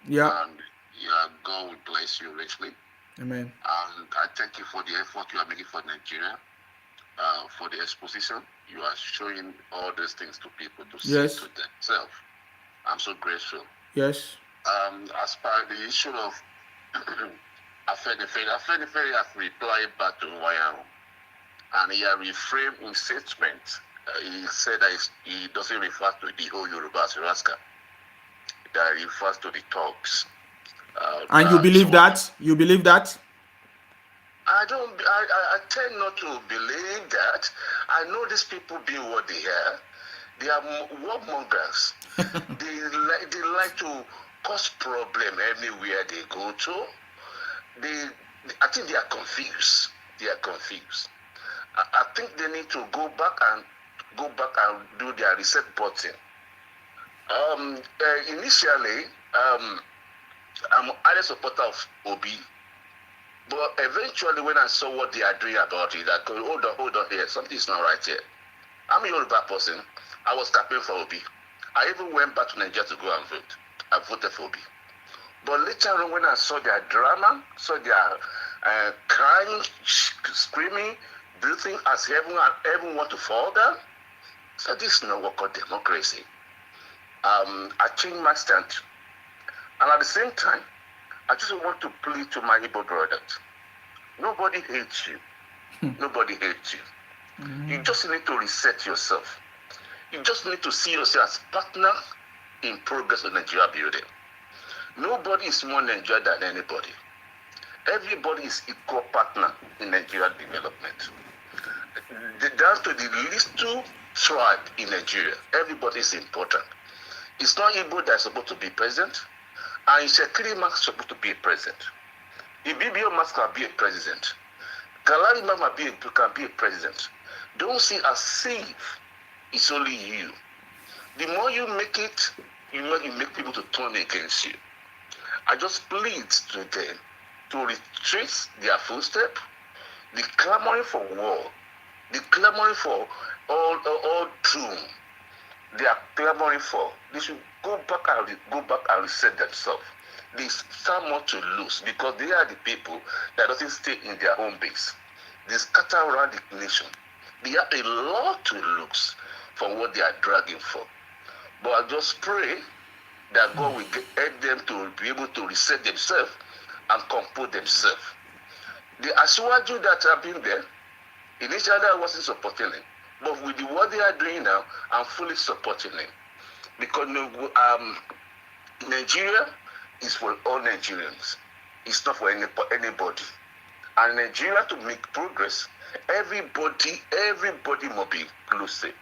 Yeah. And yeah, God will bless you richly. Amen. And I thank you for the effort you are making for Nigeria, for the exposition. You are showing all these things to people to see Yes. to themselves. I'm so grateful. Yes. As per the issue of Afenifere has replied back to Wayang, and he has reframed his statement. He said that he doesn't refer to the whole Yoruba as Raska, that he refers to the talks. And you believe that? You believe that? I tend not to believe that. I know these people being what they are. They are warmongers. they like to cause problem anywhere they go to. I think they are confused. They are confused. I think they need to go back and do their reset button. Initially, I'm a supporter of Obi, but eventually when I saw what they are doing about it, I go, hold on here, something is not right here. I'm a Yoruba person. I was campaigning for Obi. I even went back to Nigeria to go and vote. I voted for Obi. But later on, when I saw their drama, saw their crying, screaming, do you think as heaven want to fall down? So this is not what called democracy. I changed my stand. And at the same time, I just want to plead to my Igbo brothers. Nobody hates you. Nobody hates you. You just need to reset yourself. You just need to see yourself as partner in progress of Nigeria building. Nobody is more Nigeria than anybody. Everybody is equal partner in Nigeria development. Down to the least two tribe in Nigeria, everybody is important. It's not Igbo that's supposed to be president, and it's a Kirima supposed to be a president. Ibibio must can be a president. Kalari Mama can be a president. Don't see as if it's only you. The more you make it, you make people to turn against you. I just plead to them to retrace their footsteps, the clamoring for war, the clamoring for all doom. They are clamoring for. They should go back and reset themselves. They stand more to lose because they are the people that doesn't stay in their home base. They scatter around the nation. They have a lot to lose for what they are dragging for. But I just pray that God will help them to be able to reset themselves and compose themselves. The Asiwaju that have been there, initially I wasn't supporting them. But with what they are doing now, I'm fully supporting them. Because Nigeria is for all Nigerians. It's not for anybody. And Nigeria to make progress, everybody must be inclusive.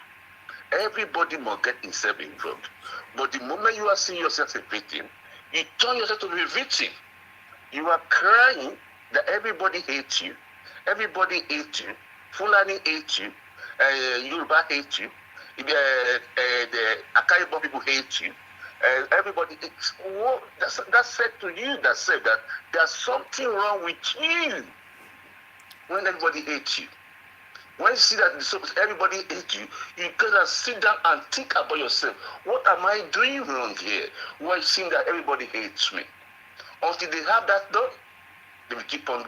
Everybody must get himself involved. But the moment you are seeing yourself a victim, you turn yourself to be a victim. You are crying that everybody hates you. Everybody hates you. Fulani hates you. Yoruba hates you. The Akaibo people hate you. Everybody hates you. That said to you that said that there's something wrong with you when everybody hates you. When you see that everybody hates you, you gotta sit down and think about yourself. What am I doing wrong here? Why seeing that everybody hates me? Until they have that done, they will keep on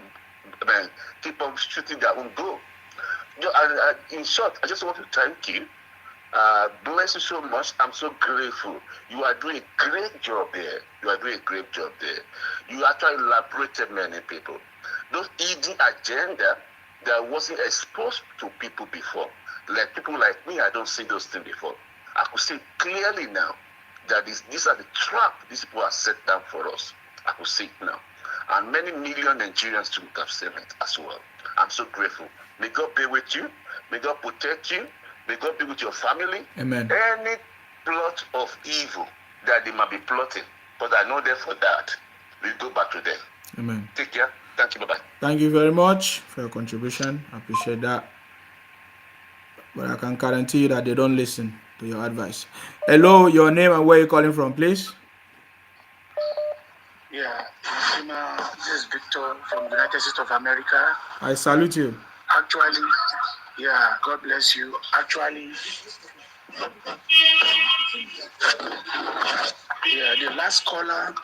shooting their own goal. In short, I just want to thank you. Bless you so much. I'm so grateful. You are doing a great job there. You are doing a great job there. You actually liberated many people. Those hidden agenda that wasn't exposed to people before. Like people like me, I don't see those things before. I could see clearly now that these are the trap these people have set down for us. I could see it now. And many million Nigerians too have seen it as well. I'm so grateful. May God be with you. May God protect you. May God be with your family. Amen. Any plot of evil that they might be plotting, because I know them for that, we go back to them. Amen. Take care. Thank you. Bye-bye. Thank you very much for your contribution. I appreciate that. But I can guarantee you that they don't listen to your advice. Hello, your name and where you calling from, please? Yeah, this is Victor from the United States of America. I salute you. Actually, yeah, God bless you. Actually, yeah, the last caller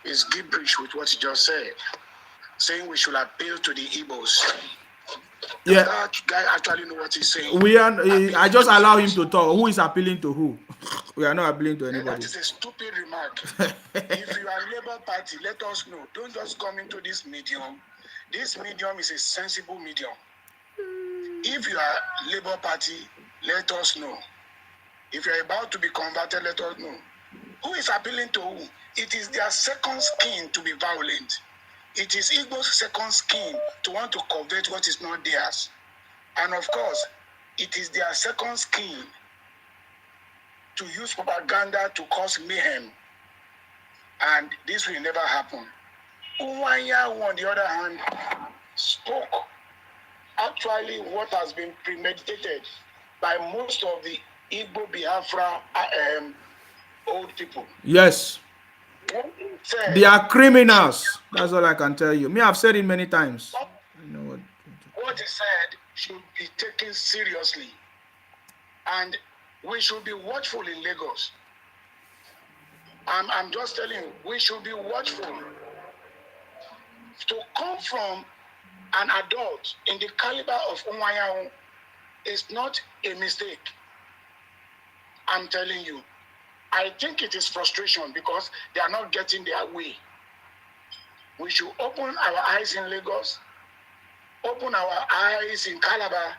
is gibberish with what he just said, saying we should appeal to the Igbos. Yeah. That guy actually know what he's saying. We are. I just allow him to talk. Who is appealing to who? We are not appealing to anybody. That is a stupid remark. If you are Labour Party, let us know. Don't just come into this medium. This medium is a sensible medium. If you are Labour Party, let us know. If you are about to be converted, let us know. Who is appealing to who? It is their second skin to be violent. It is Igbo's second skin to want to covet what is not theirs. And of course, it is their second skin to use propaganda to cause mayhem. And this will never happen. Uwanya, on the other hand, spoke actually what has been premeditated by most of the Igbo Biafra old people. Yes. Said, they are criminals. That's all I can tell you. Me, I've said it many times. You know what he said should be taken seriously. And we should be watchful in Lagos. I'm just telling you, we should be watchful. To come from an adult in the caliber of Umayao is not a mistake. I'm telling you. I think it is frustration because they are not getting their way. We should open our eyes in Lagos, open our eyes in Calabar,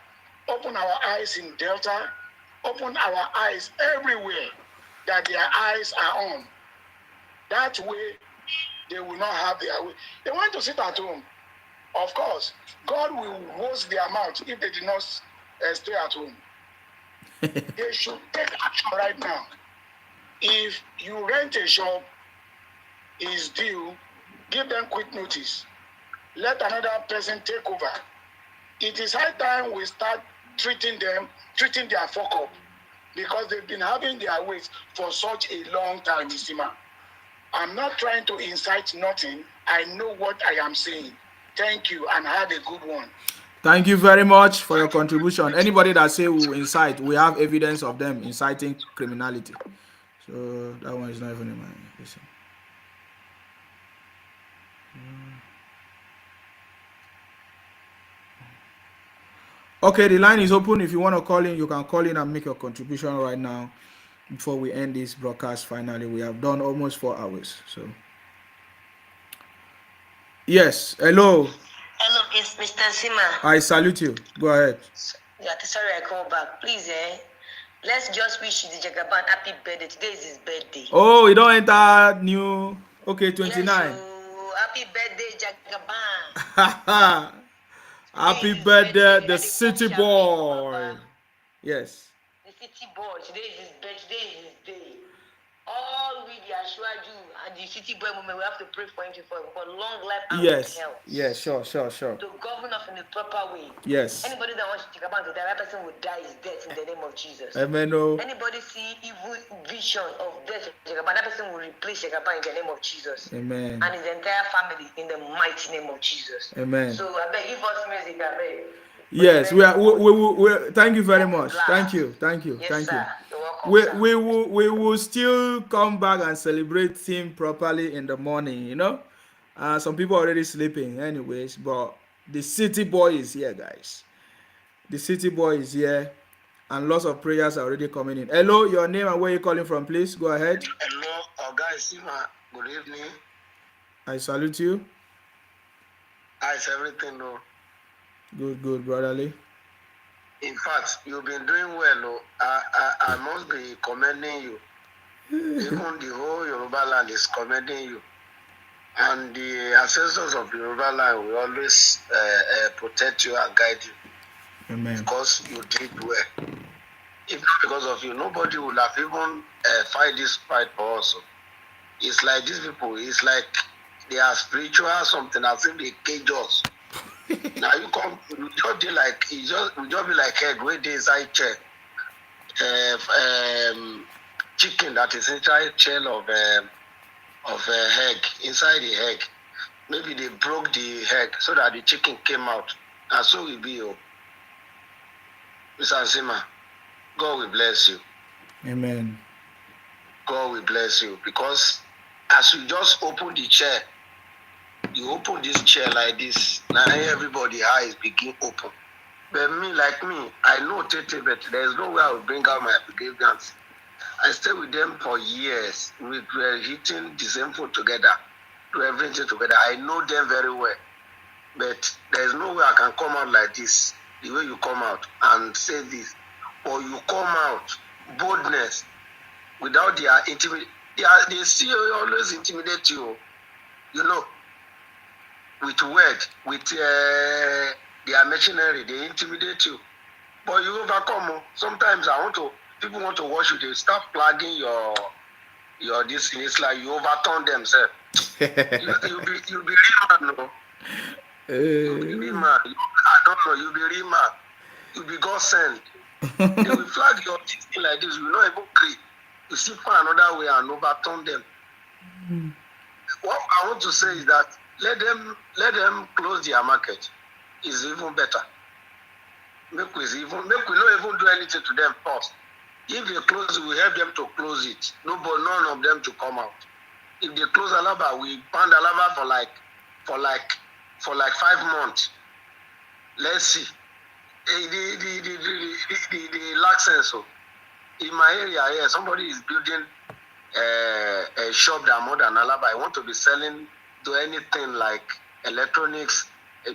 open our eyes in Delta, open our eyes everywhere that their eyes are on. That way, they will not have their way. They want to sit at home. Of course, God will close their mouth if they do not stay at home. They should take action right now. If you rent a shop, is due, give them quick notice. Let another person take over. It is high time we start treating their fuck up, because they've been having their ways for such a long time, Isima. I'm not trying to incite nothing. I know what I am saying. Thank you and have a good one. Thank you very much for your contribution. Anybody that say we will incite, we have evidence of them inciting criminality. So that one is not even in my listen. Okay, the line is open. If you want to call in, you can call in and make your contribution right now before we end this broadcast. Finally, we have done almost 4 hours. So yes, hello. Hello, it's Mr. Sima. I salute you. Go ahead. Yeah, sorry I call back. Please, let's just wish the Jagaban happy birthday. Today is his birthday. Oh, you don't enter new. Okay, 29. Yes, happy birthday, Jagaban. Happy birthday, the city boy. Yes. The city boy. Today is his birthday. Today is his day. All we the Ashwaju and the city boy movement, we have to pray for him for long life and yes. health. Yes, sure. To govern us in the proper way. Yes. Anybody that wants to Jagaban to die, that person will die his death in the name of Jesus. Amen. Anybody see evil vision of death of Jagaban, that person will replace Jagaban in the name of Jesus. Amen. And his entire family in the mighty name of Jesus. Amen. So I beg, give us music, I beg. Yes, we thank you very much. Thank you. Yes, sir. You're welcome, we will still come back and celebrate him properly in the morning, you know. Some people are already sleeping anyways, but the city boy is here, guys. The city boy is here, and lots of prayers are already coming in. Hello, your name and where you calling from, please. Go ahead. Hello, guys. Good evening. I salute you. How's everything, though? Good, brotherly. In fact, you've been doing well, though. I must be commending you. Even the whole Yoruba land is commending you. And the ancestors of Yoruba land will always protect you and guide you. Amen. Because you did well. If not because of you, nobody would have even fight this fight for us. It's like these people, it's like they are spiritual something, as if they cage us. Now you come, you just be like, you just be like egg, where they inside chair. Chicken that is inside shell of egg, inside the egg. Maybe they broke the egg so that the chicken came out. And so will be, Mr. Zima. God will bless you. Amen. God will bless you, because as you just open the chair, you open this chair like this, now everybody's eyes begin open. But like me, I know Tete, but there's no way I will bring out my forgiveness. I stayed with them for years. We were eating the same food together, do everything together. I know them very well. But there's no way I can come out like this, the way you come out and say this. Or you come out, boldness, without their intimidation. They still always intimidate you, with word, with their machinery, they intimidate you. But you overcome. Sometimes people want to watch you, they start flagging your this thing. It's like you overturn themselves. You'll be real man, no? You'll be real man. I don't know, you'll be real man. You'll be God sent. They will flag your thing like this, you will not even create. You see for another way and overturn them. What I want to say is that let them close their market. Is even better. Make we not even do anything to them first. If they close, we help them to close it. None of them to come out. If they close Alaba, we pound Alaba for like 5 months. Let's see. The license. In my area here, somebody is building a shop that more than Alaba. I want to be selling to anything like electronics,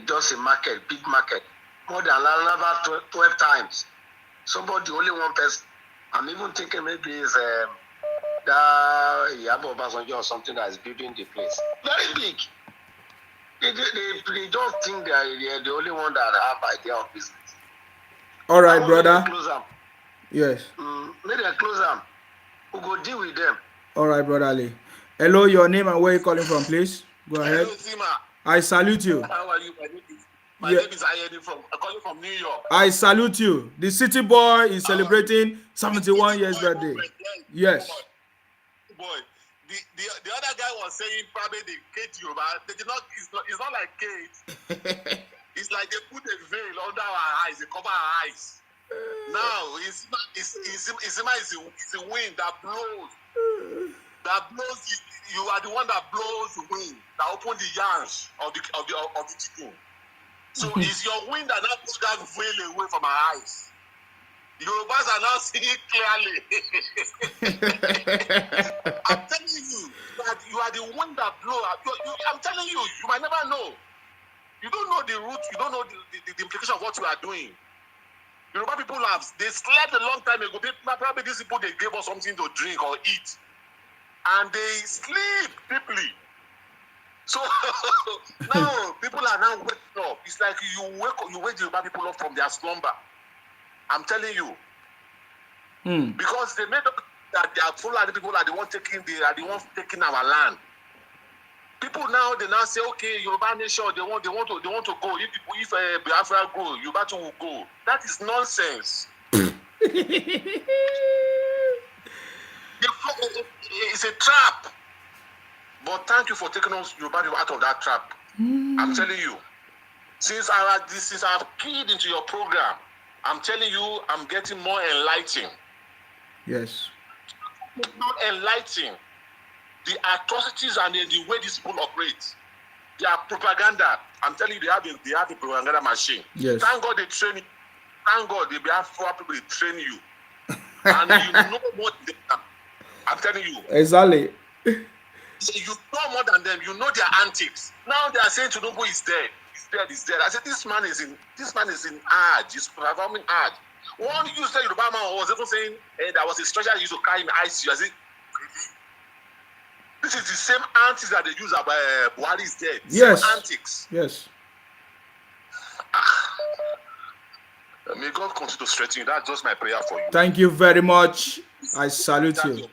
just a market, big market, more than Alaba 12 times. Somebody, only one person. I'm even thinking maybe it's that Yabo Obasanjo or something that is building the place. Very big. They just think they are the only one that have idea of business. All right, brother. Close them. Yes. Maybe I close them. We go deal with them. All right, brother Ali. Hello, your name and where you calling from, please. Go ahead. Hello, Zima. I salute you. How are you? My name is Ayedi I'm calling from New York. I salute you. The city boy is celebrating 71 years birthday. Yes. Boy, the other guy was saying probably they cage you, but they did not. It's not like cage. It's like they put a veil under our eyes. They cover our eyes. Now it's the wind that blows. You are the one that blows the wind that open the yarns of the chicken. So it's your wind that now puts that veil away from our eyes. Yorubas are now seeing clearly. I'm telling you that you are the wind that blows. I'm telling you, you might never know. You don't know the root. You don't know the implication of what you are doing. Yoruba people they slept a long time ago. Probably these people, they gave us something to drink or eat. And they sleep deeply. So now people are now waking up. It's like you wake the Yoruba people up from their slumber. I'm telling you. Because they made up that they are Fulani people are the ones taking our land. People now, they now say, okay, Yoruba nation, they want to go. If Biafra go, Yoruba too will go. That is nonsense. It's a trap. But thank you for taking us Yoruba out of that trap. I'm telling you. Since I've keyed into your program, I'm telling you, I'm getting more enlightened. Yes. Not enlightened. The atrocities and the way these people operate. Their propaganda. I'm telling you, they have a propaganda machine. Yes. Thank God they train it. Thank God, the Biafra people they train you, and you know more than them. I'm telling you. Exactly. So you know more than them. You know their antics. Now they are saying Tinubu is dead. He's dead. He's dead. I said this man is in Hajj. He's performing Hajj. One you said Yoruba man was even saying there was a stretcher used to carry in ICU. I said, really? This is the same antics that they use about Buhari is dead. Yes. Same antics. Yes. May God continue to strengthen you. That's just my prayer for you. Thank you very much. I salute you.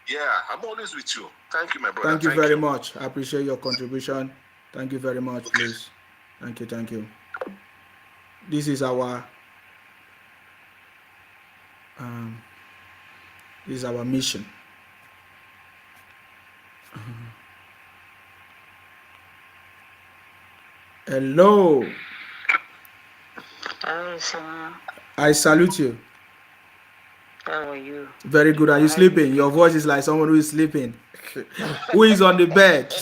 Yeah, I'm always with you. Thank you, my brother. Thank you very much. I appreciate your contribution. Thank you very much, please. Thank you, thank you. This is our mission. Hello. I salute you. How are you? Very good. Are you sleeping? Your voice is like someone who is sleeping. Who is on the bed?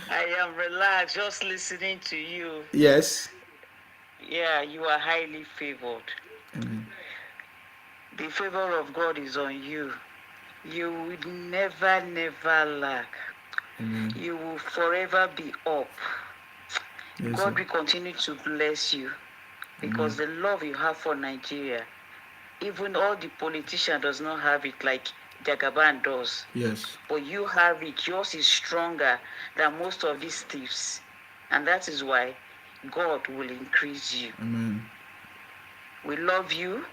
I am relaxed, just listening to you. Yes. Yeah, you are highly favored. Amen. The favor of God is on you. You will never lack. Amen. You will forever be up. Yes, God will continue to bless you because the love you have for Nigeria, even all the politicians does not have it like Jagaban does. Yes. But you have it. Yours is stronger than most of these thieves. And that is why God will increase you. Amen. We love you.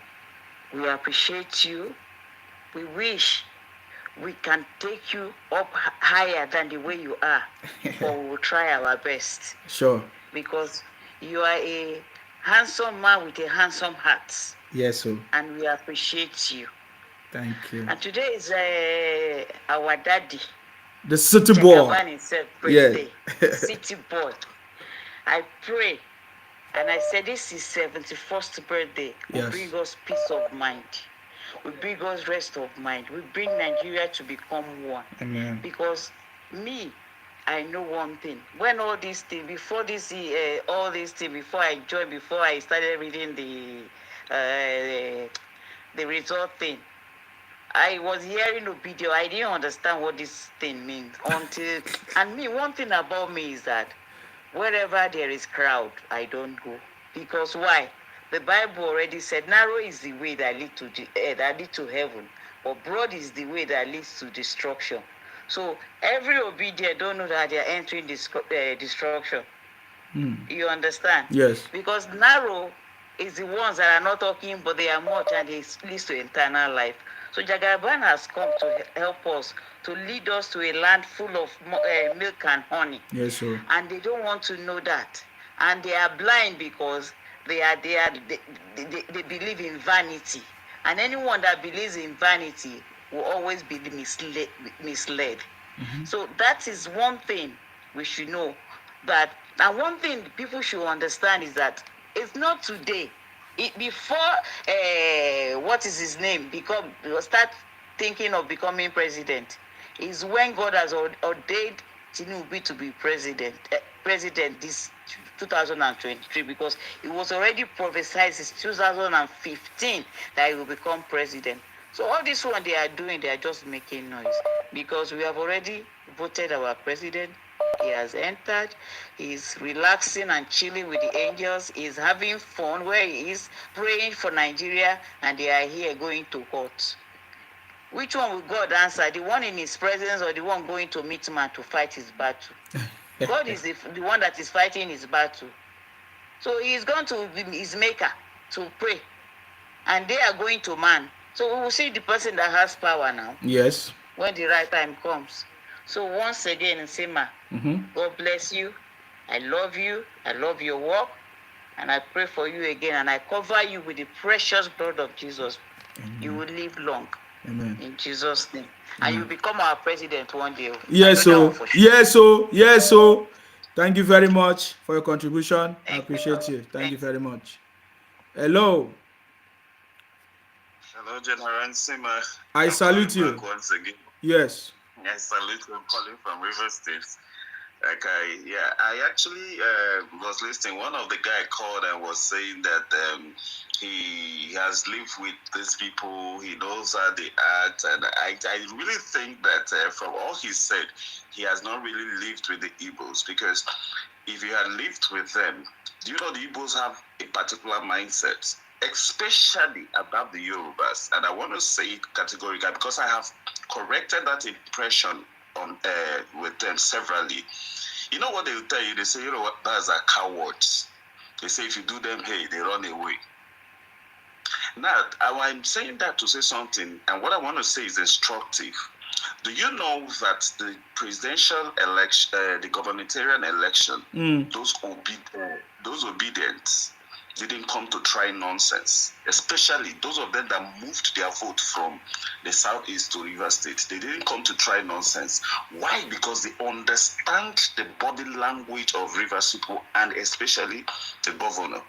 We appreciate you. We wish we can take you up higher than the way you are. But we will try our best. Sure. Because you are a handsome man with a handsome heart. Yes, sir. And we appreciate you. Thank you. And today is our daddy. The city boy. Jagaban himself birthday. Yeah. City boy. I pray, and I said this is 71st birthday. Will bring us peace of mind. Will bring us rest of mind. Will bring Nigeria to become one. Amen. Because I know one thing. When all these things, before I joined, before I started reading the result thing, I was hearing a video. I didn't understand what this thing means until, one thing about me is that wherever there is crowd, I don't go. Because why? The Bible already said, narrow is the way that leads to heaven, but broad is the way that leads to destruction. So every obedient don't know that they are entering destruction. You understand? Yes. Because narrow is the ones that are not talking, but they are much, and it leads to eternal life. So Jagaban has come to help us, to lead us to a land full of milk and honey. Yes, sir. And they don't want to know that. And they are blind because they believe in vanity. And anyone that believes in vanity will always be misled. Mm-hmm. So that is one thing we should know. And one thing people should understand is that it's not today. Before what is his name start thinking of becoming president, is when God has ordained Tinubu to be president this 2023, because it was already prophesied since 2015 that he will become president. So all this one they are doing, they are just making noise, because we have already voted our president. He has entered. He's relaxing and chilling with the angels. He's having fun where he is praying for Nigeria, and they are here going to court. Which one will God answer? The one in his presence or the one going to meet man to fight his battle? God is the one that is fighting his battle. So he's going to his maker to pray. And they are going to man. So we will see the person that has power now. Yes. When the right time comes. So once again, Nsema, God bless you. I love you. I love your work. And I pray for you again. And I cover you with the precious blood of Jesus. Amen. You will live long. Amen. In Jesus' name. And you become our president one day. Yes, so. Sure. Yes, so. Yes, so. Thank you very much for your contribution. I appreciate you. Thank you very much. Hello. Hello, General Nsema. I salute you. Once again. Yes. I salute you. I'm calling from River State. Okay, yeah, I actually was listening. One of the guy called and was saying that he has lived with these people, he knows how they act, and I really think that from all he said, he has not really lived with the Igbos, because if you had lived with them, do you know the Igbos have a particular mindset, especially about the Yorubas, and I want to say it categorically because I have corrected that impression on with them severally. You know what they will tell you? They say, you know what, that's are cowards. They say if you do them, hey, they run away. Now, I'm saying that to say something, and what I want to say is instructive. Do you know that the presidential election, the gubernatorial election, those obedient didn't come to try nonsense, especially those of them that moved their vote from the southeast to Rivers State. They didn't come to try nonsense. Why? Because they understand the body language of Rivers people, and especially the governor.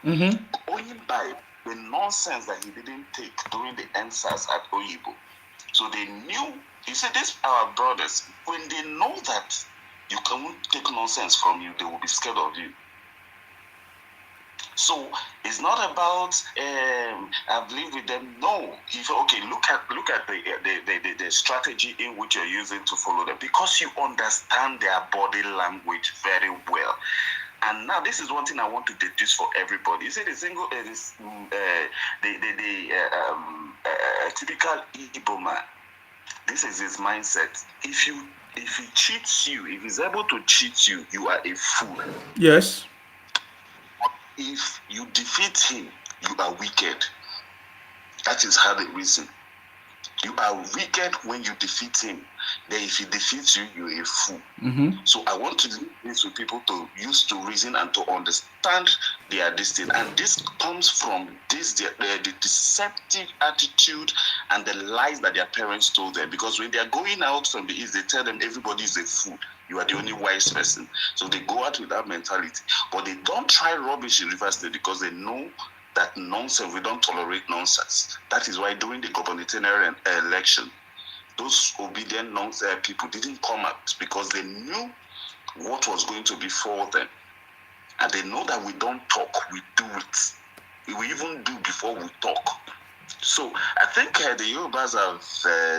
Only by the nonsense that he didn't take during the NSAS at Oyibo. So they knew, you see, these our brothers, when they know that you can't take nonsense from you, they will be scared of you. So it's not about I've lived with them. No, look at the strategy in which you're using to follow them, because you understand their body language very well. And now this is one thing I want to deduce for everybody. You see, the typical Igbo man. This is his mindset. If he cheats you, if he's able to cheat you, you are a fool. Yes. If you defeat him, you are wicked. That is how they reason. You are wicked when you defeat him. Then if he defeats you, you're a fool. So I want to do this with people to use to reason and to understand their destiny. And this comes from the deceptive attitude and the lies that their parents told them. Because when they are going out from the east, they tell them everybody is a fool. You are the only wise person. So they go out with that mentality. But they don't try rubbish in Rivers State because they know that nonsense, we don't tolerate nonsense. That is why during the gubernatorial election, those obedient nonsense people didn't come out, because they knew what was going to be for them. And they know that we don't talk, we do it. We even do before we talk. So I think the Yorubas have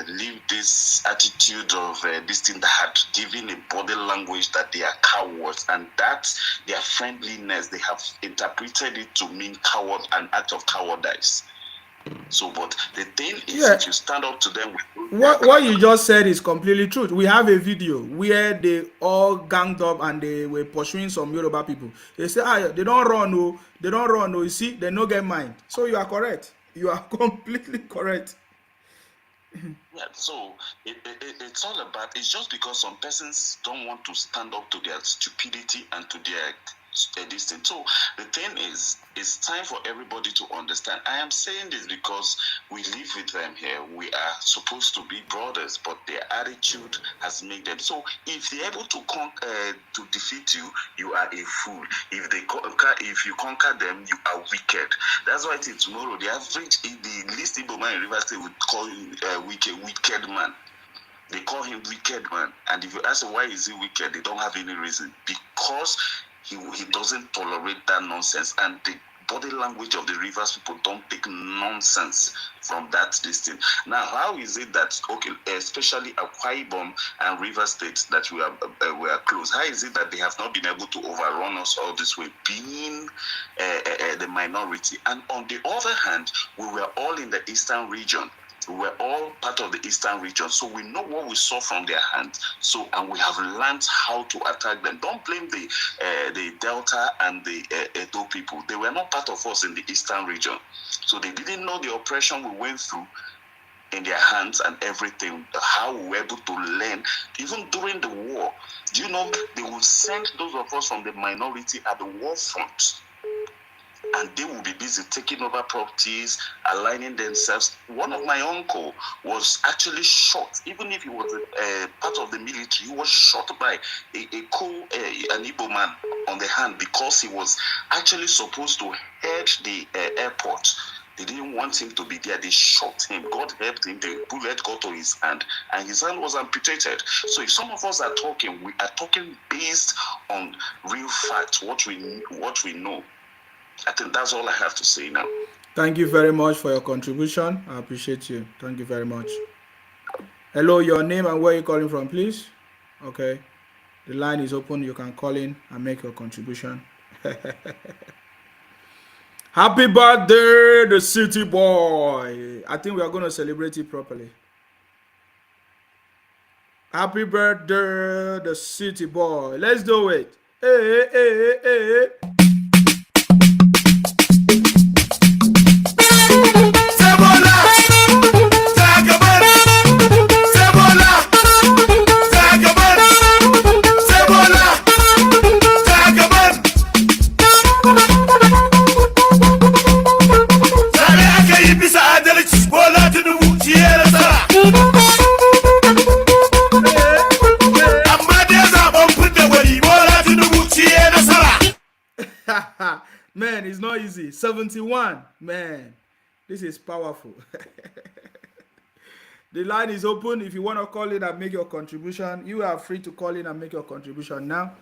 lived this attitude of this thing that had given a body language that they are cowards, and that their friendliness, they have interpreted it to mean coward, an act of cowardice. So, but the thing is, if you stand up to them with what you just said is completely true. We have a video where they all ganged up and they were pursuing some Yoruba people. They say, they don't run, no, they don't run, no. You see, they no get mind. So you are correct. You are completely correct. Yeah, so it's all about, it's just because some persons don't want to stand up to their stupidity and to their distance. So the thing is, it's time for everybody to understand. I am saying this because we live with them here. We are supposed to be brothers, but their attitude has made them. So if they're able to defeat you, you are a fool. If you conquer them, you are wicked. That's why till tomorrow, the least Igbo man in Rivers State would call you wicked man. They call him wicked man. And if you ask him why is he wicked, they don't have any reason. Because he doesn't tolerate that nonsense. And the body language of the Rivers people don't take nonsense from that distance. Now, how is it that, especially Akwa Ibom and Rivers State, that we are close, how is it that they have not been able to overrun us all this way, being the minority? And on the other hand, we were all in the eastern region. We were all part of the eastern region, so we know what we saw from their hands. So, and we have learned how to attack them. Don't blame the Delta and the Edo people. They were not part of us in the eastern region, so they didn't know the oppression we went through in their hands and everything. How we were able to learn, even during the war. Do you know they would send those of us from the minority at the war front? And they will be busy taking over properties, aligning themselves. One of my uncle was actually shot, even if he was a part of the military. He was shot by an Igbo man on the hand, because he was actually supposed to head the airport They didn't want him to be there. They shot him. God helped him. The bullet got to his hand, and his hand was amputated. So if some of us are talking, we are talking based on real facts, what we know. I think that's all I have to say now. Thank you very much for your contribution. I appreciate you. Thank you very much. Hello, your name and where you calling from, please. Okay. The line is open. You can call in and make your contribution. Happy birthday, the city boy. I think we are going to celebrate it properly. Happy birthday, the city boy. Let's do it. Hey, hey, hey, hey. Man, it's not easy. 71. Man, this is powerful. The line is open. If you want to call in and make your contribution, you are free to call in and make your contribution now.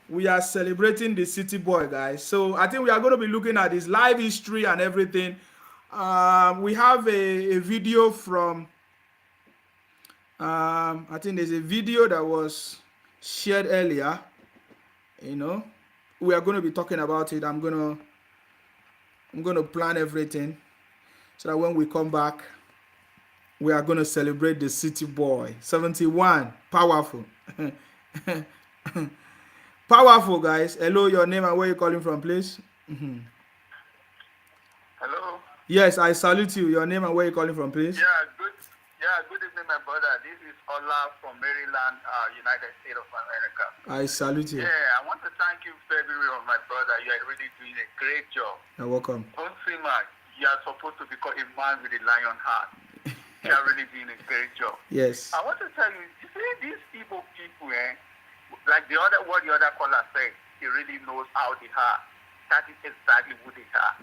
We are celebrating the city boy, guys. So I think we are going to be looking at his life history and everything. We have a video from, I think there's a video that was shared earlier. You know, we are going to be talking about it. I'm going to plan everything so that when we come back, we are going to celebrate the city boy. 71. Powerful. Powerful, guys. Hello, your name and where you calling from, please. Hello. Yes, I salute you. Your name and where you calling from, please. Good evening, my brother. This is Ola from Maryland, United States of America. I salute you. Yeah, I want to thank you very much, my brother. You are really doing a great job. You're welcome. Don't say much. You are supposed to become a man with a lion heart. You are really doing a great job. Yes. I want to tell you, you see these Igbo people, like what the other caller said, he really knows how they are. That is exactly who they are.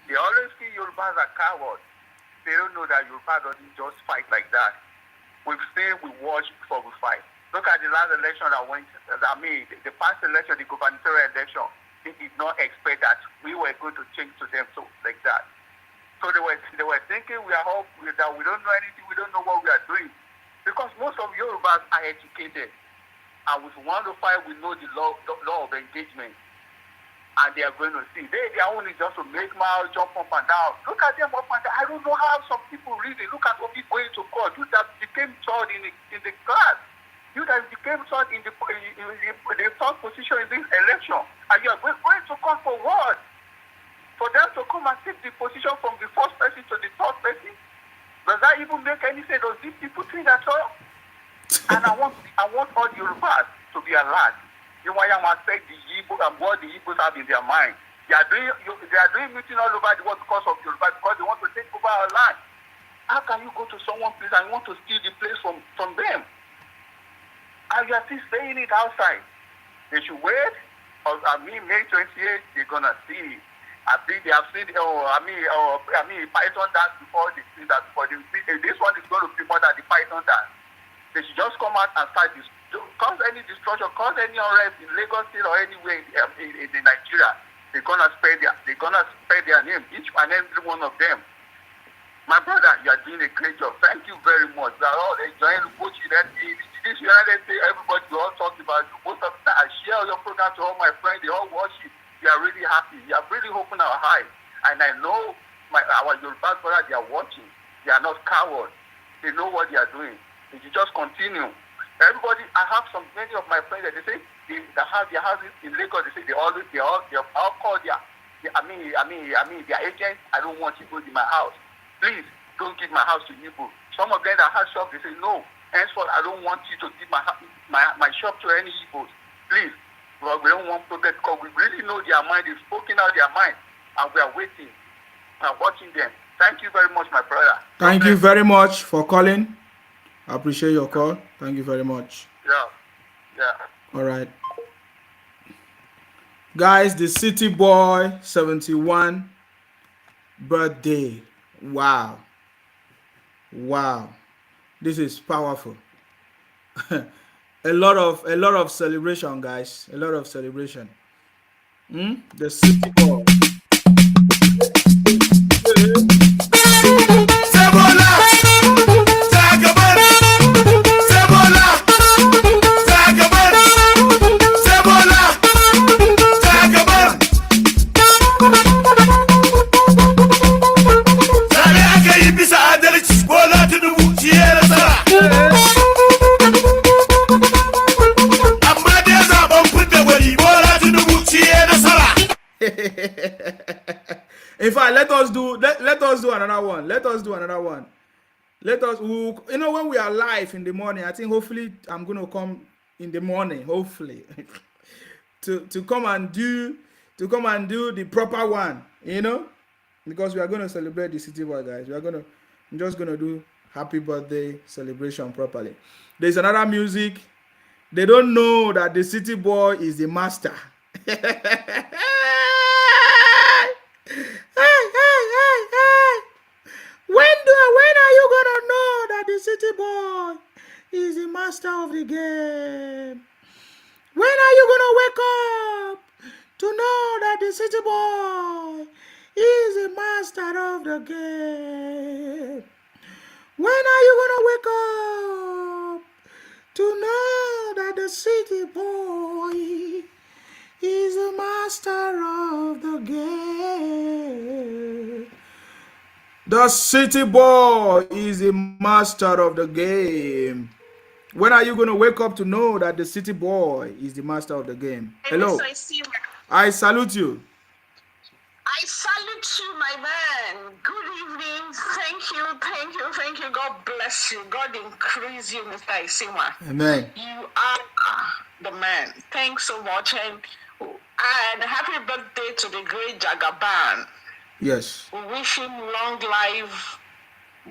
They always feel Yorubas are cowards. They don't know that Yoruba doesn't just fight like that. We've seen, we watch before we fight. Look at the last election that went, the past election, the gubernatorial election, they did not expect that we were going to change to them so like that. So they were thinking that we don't know anything, we don't know what we are doing. Because most of Yorubas are educated. And with 1 to 5, we know the law of engagement. And they are going to see. Their own is just to make mouth, jump up and down. Look at them up and down. I don't know how some people really look at what people going to court. You that became third in the class. You that became third in the third position in this election. And you are going to court for what? For them to come and take the position from the first person to the third person? Does that even make any sense? Does these people think at all? And I want all the Yorubas to be alert. You want to affect the Igbo and what the Igbos have in their mind. They are doing meeting all over the world because of Yoruba, because they want to take over our land. How can you go to someone's place and you want to steal the place from them? And you are still saying it outside. They should wait. May 28th, they're gonna see. I think they have seen. Python dance before they see that. But this one is going to be more than the Python dance. They should just come out and start this. Cause any destruction, cause any unrest in Lagos State or anywhere in Nigeria, they're gonna spare their name, each and every one of them. My brother, you are doing a great job. Thank you very much. We are all enjoying both this United States. Everybody, we all talk about you. Most of the time, I share your program to all my friends. They all watch it. They are really happy. You have really opened our eyes. And I know our Yoruba brothers, they are watching. They are not cowards. They know what they are doing. They should just continue. Everybody, I have many of my friends that they say they have their houses in Lagos. They say they all call their agents. I don't want you in my house. Please don't give my house to Igbo. Some of them that have shops, they say no. Henceforth, I don't want you to give my shop to any Igbos. Please, well, we don't want problem because we really know their mind is spoken out their mind, and we are waiting and watching them. Thank you very much, my brother. Thank you very much for calling. I appreciate your call. Thank you very much. Yeah. All right. Guys, the city boy, 71. birthday. Wow. Wow. This is powerful. A lot of celebration, guys. A lot of celebration. The city boy. Sebola, Jagaban, Sebola, Jagaban, Sebola, Jagaban. Sare aka yi bisa adalci, Bola Tinubu shi ya nasara. Amma dai zaben fidda gwani, Bola Tinubu shi ya nasara. In fact, let us do another one. Let us do another one. When we are live in the morning, I think hopefully I'm gonna come in the morning, hopefully, to come and do the proper one, because we are gonna celebrate the city boy, guys. I'm just gonna do happy birthday celebration properly. There's another music. They don't know that the city boy is the master. When are you gonna know that the city boy is the master of the game? When are you gonna wake up to know that the city boy is the master of the game? When are you gonna wake up to know that the city boy is the master of the game? The city boy is the master of the game. When are you going to wake up to know that the city boy is the master of the game? Hello. I salute you. I salute you, my man. Good evening. Thank you, thank you, thank you. God bless you. God increase you, Mr. Isima. Amen. You are the man. Thanks so much. And happy birthday to the great Jagaban. Yes. We wish him long life,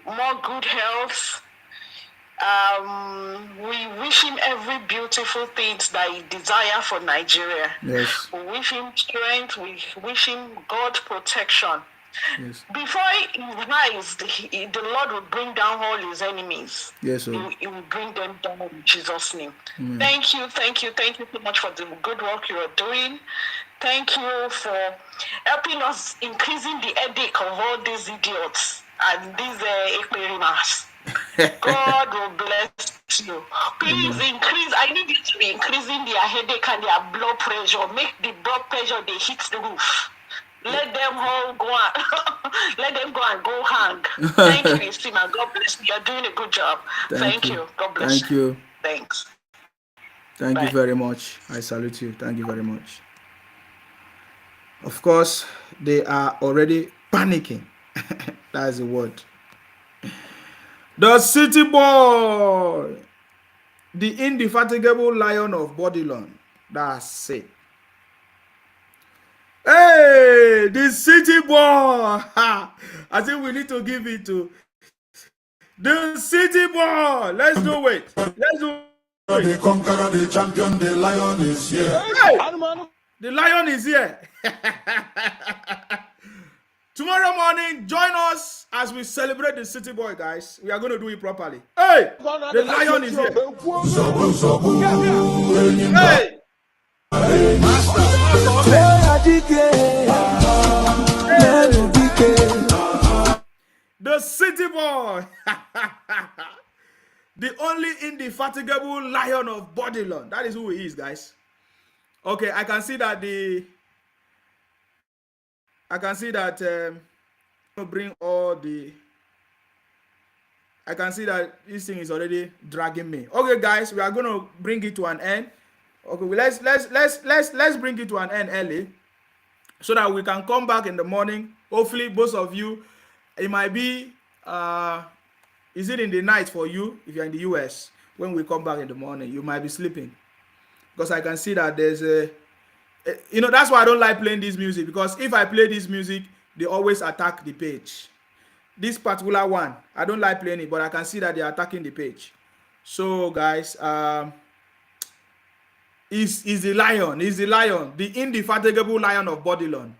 more good health. We wish him every beautiful thing that he desires for Nigeria. Yes. We wish him strength. We wish him God's protection. Yes. Before he rise, the Lord will bring down all his enemies. Yes, sir. He will bring them down in Jesus' name. Amen. Thank you so much for the good work you are doing. Thank you for helping us increasing the headache of all these idiots and these ekperimas. God will bless you. Please increase. I need you to be increasing their headache and their blood pressure. Make the blood pressure they hit the roof. Let them all go and let them go and go hang. Thank you, Istima. God bless you. You're doing a good job. Thank you. God bless Thank you. Thanks. Thank you very much. I salute you. Thank you very much. Of course, they are already panicking. That's the word. The city boy, the indefatigable lion of Bodylon. That's it. Hey, the city boy. I think we need to give it to the city boy. Let's do it. Let's do it. The conqueror, the champion, the lion is here. Hey, the lion is here. Tomorrow morning, join us as we celebrate the city boy, guys. We are going to do it properly. Hey, the lion is here. Hey. The city boy. The only indefatigable lion of Bodylon. That is who he is, guys. Okay, I can see that bring all the. I can see that this thing is already dragging me. Okay, guys, we are going to bring it to an end. Okay, well, let's bring it to an end early, so that we can come back in the morning. Hopefully, both of you, it might be. Is it in the night for you if you're in the US? When we come back in the morning, you might be sleeping, because I can see that there's that's why I don't like playing this music, because if I play this music, they always attack the page. This particular one, I don't like playing it, but I can see that they're attacking the page. So, guys, is the lion, the indefatigable lion of Bodylon.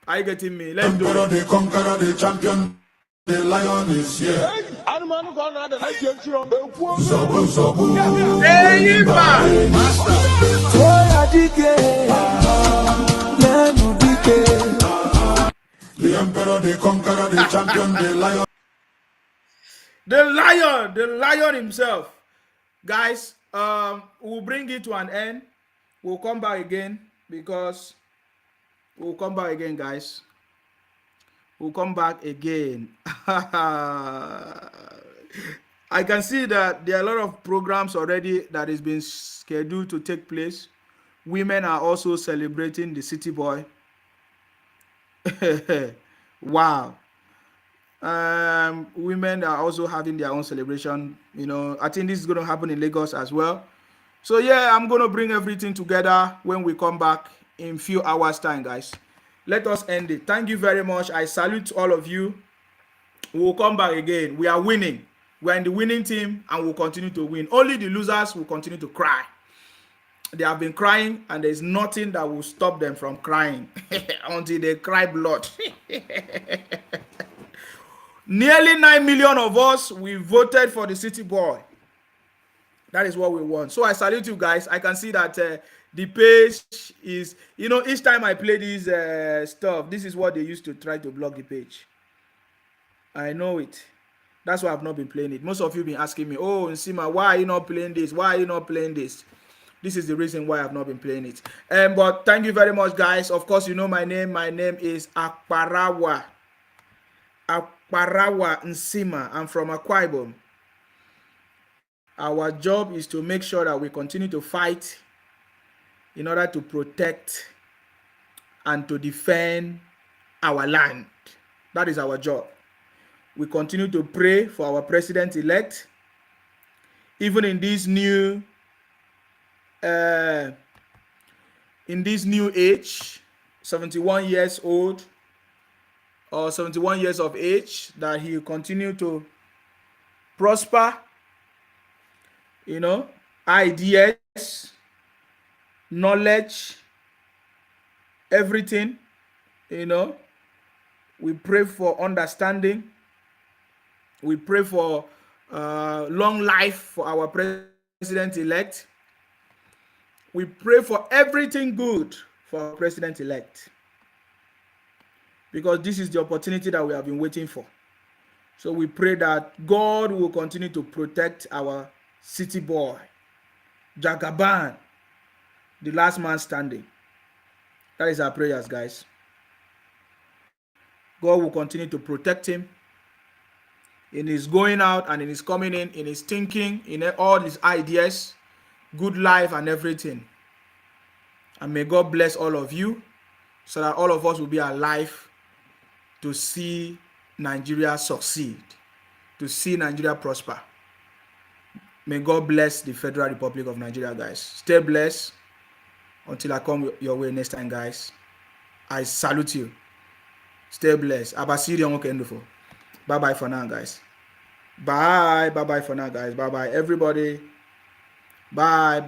Are you getting me? Let's do it. The conqueror, the champion, the lion is here. The emperor, the conqueror, the champion, the lion. The lion himself. Guys, we'll bring it to an end. We'll come back again guys. We'll come back again. I can see that there are a lot of programs already that is being scheduled to take place. Women are also celebrating the City Boy. Wow. Women are also having their own celebration. You know, I think this is going to happen in Lagos as well. So yeah, I'm going to bring everything together when we come back in few hours time, guys. Let us end it. Thank you very much. I salute all of you. We'll come back again. We are winning. We are in the winning team and we'll continue to win. Only the losers will continue to cry. They have been crying and there's nothing that will stop them from crying until they cry blood. Nearly 9 million of us, we voted for the City Boy. That is what we want. So I salute you guys. I can see that the page is, you know, each time I play this stuff, this is what they used to try to block the page. I know it. That's why I've not been playing it. Most of you have been asking me, oh, Nsima, why are you not playing this? Why are you not playing this? This is the reason why I've not been playing it. But thank you very much, guys. Of course, you know my name. My name is Akparawa. Akparawa Nsima. I'm from Akwa Ibom. Our job is to make sure that we continue to fight in order to protect and to defend our land. That is our job. We continue to pray for our president-elect, even in this new age, 71 years old or 71 years of age, that he will continue to prosper, you know, ideas, knowledge, everything, you know. We pray for understanding. We pray for long life for our president-elect. We pray for everything good for our president-elect, because this is the opportunity that we have been waiting for. So we pray that God will continue to protect our City Boy, Jagaban, the last man standing. That is our prayers, guys. God will continue to protect him in his going out and in his coming in his thinking, in all his ideas, good life and everything. And may God bless all of you so that all of us will be alive to see Nigeria succeed, to see Nigeria prosper. May God bless the Federal Republic of Nigeria, guys. Stay blessed until I come your way next time, guys. I salute you. Stay blessed. Bye-bye for now, guys. Bye-bye for now, guys. Bye-bye, everybody. Bye.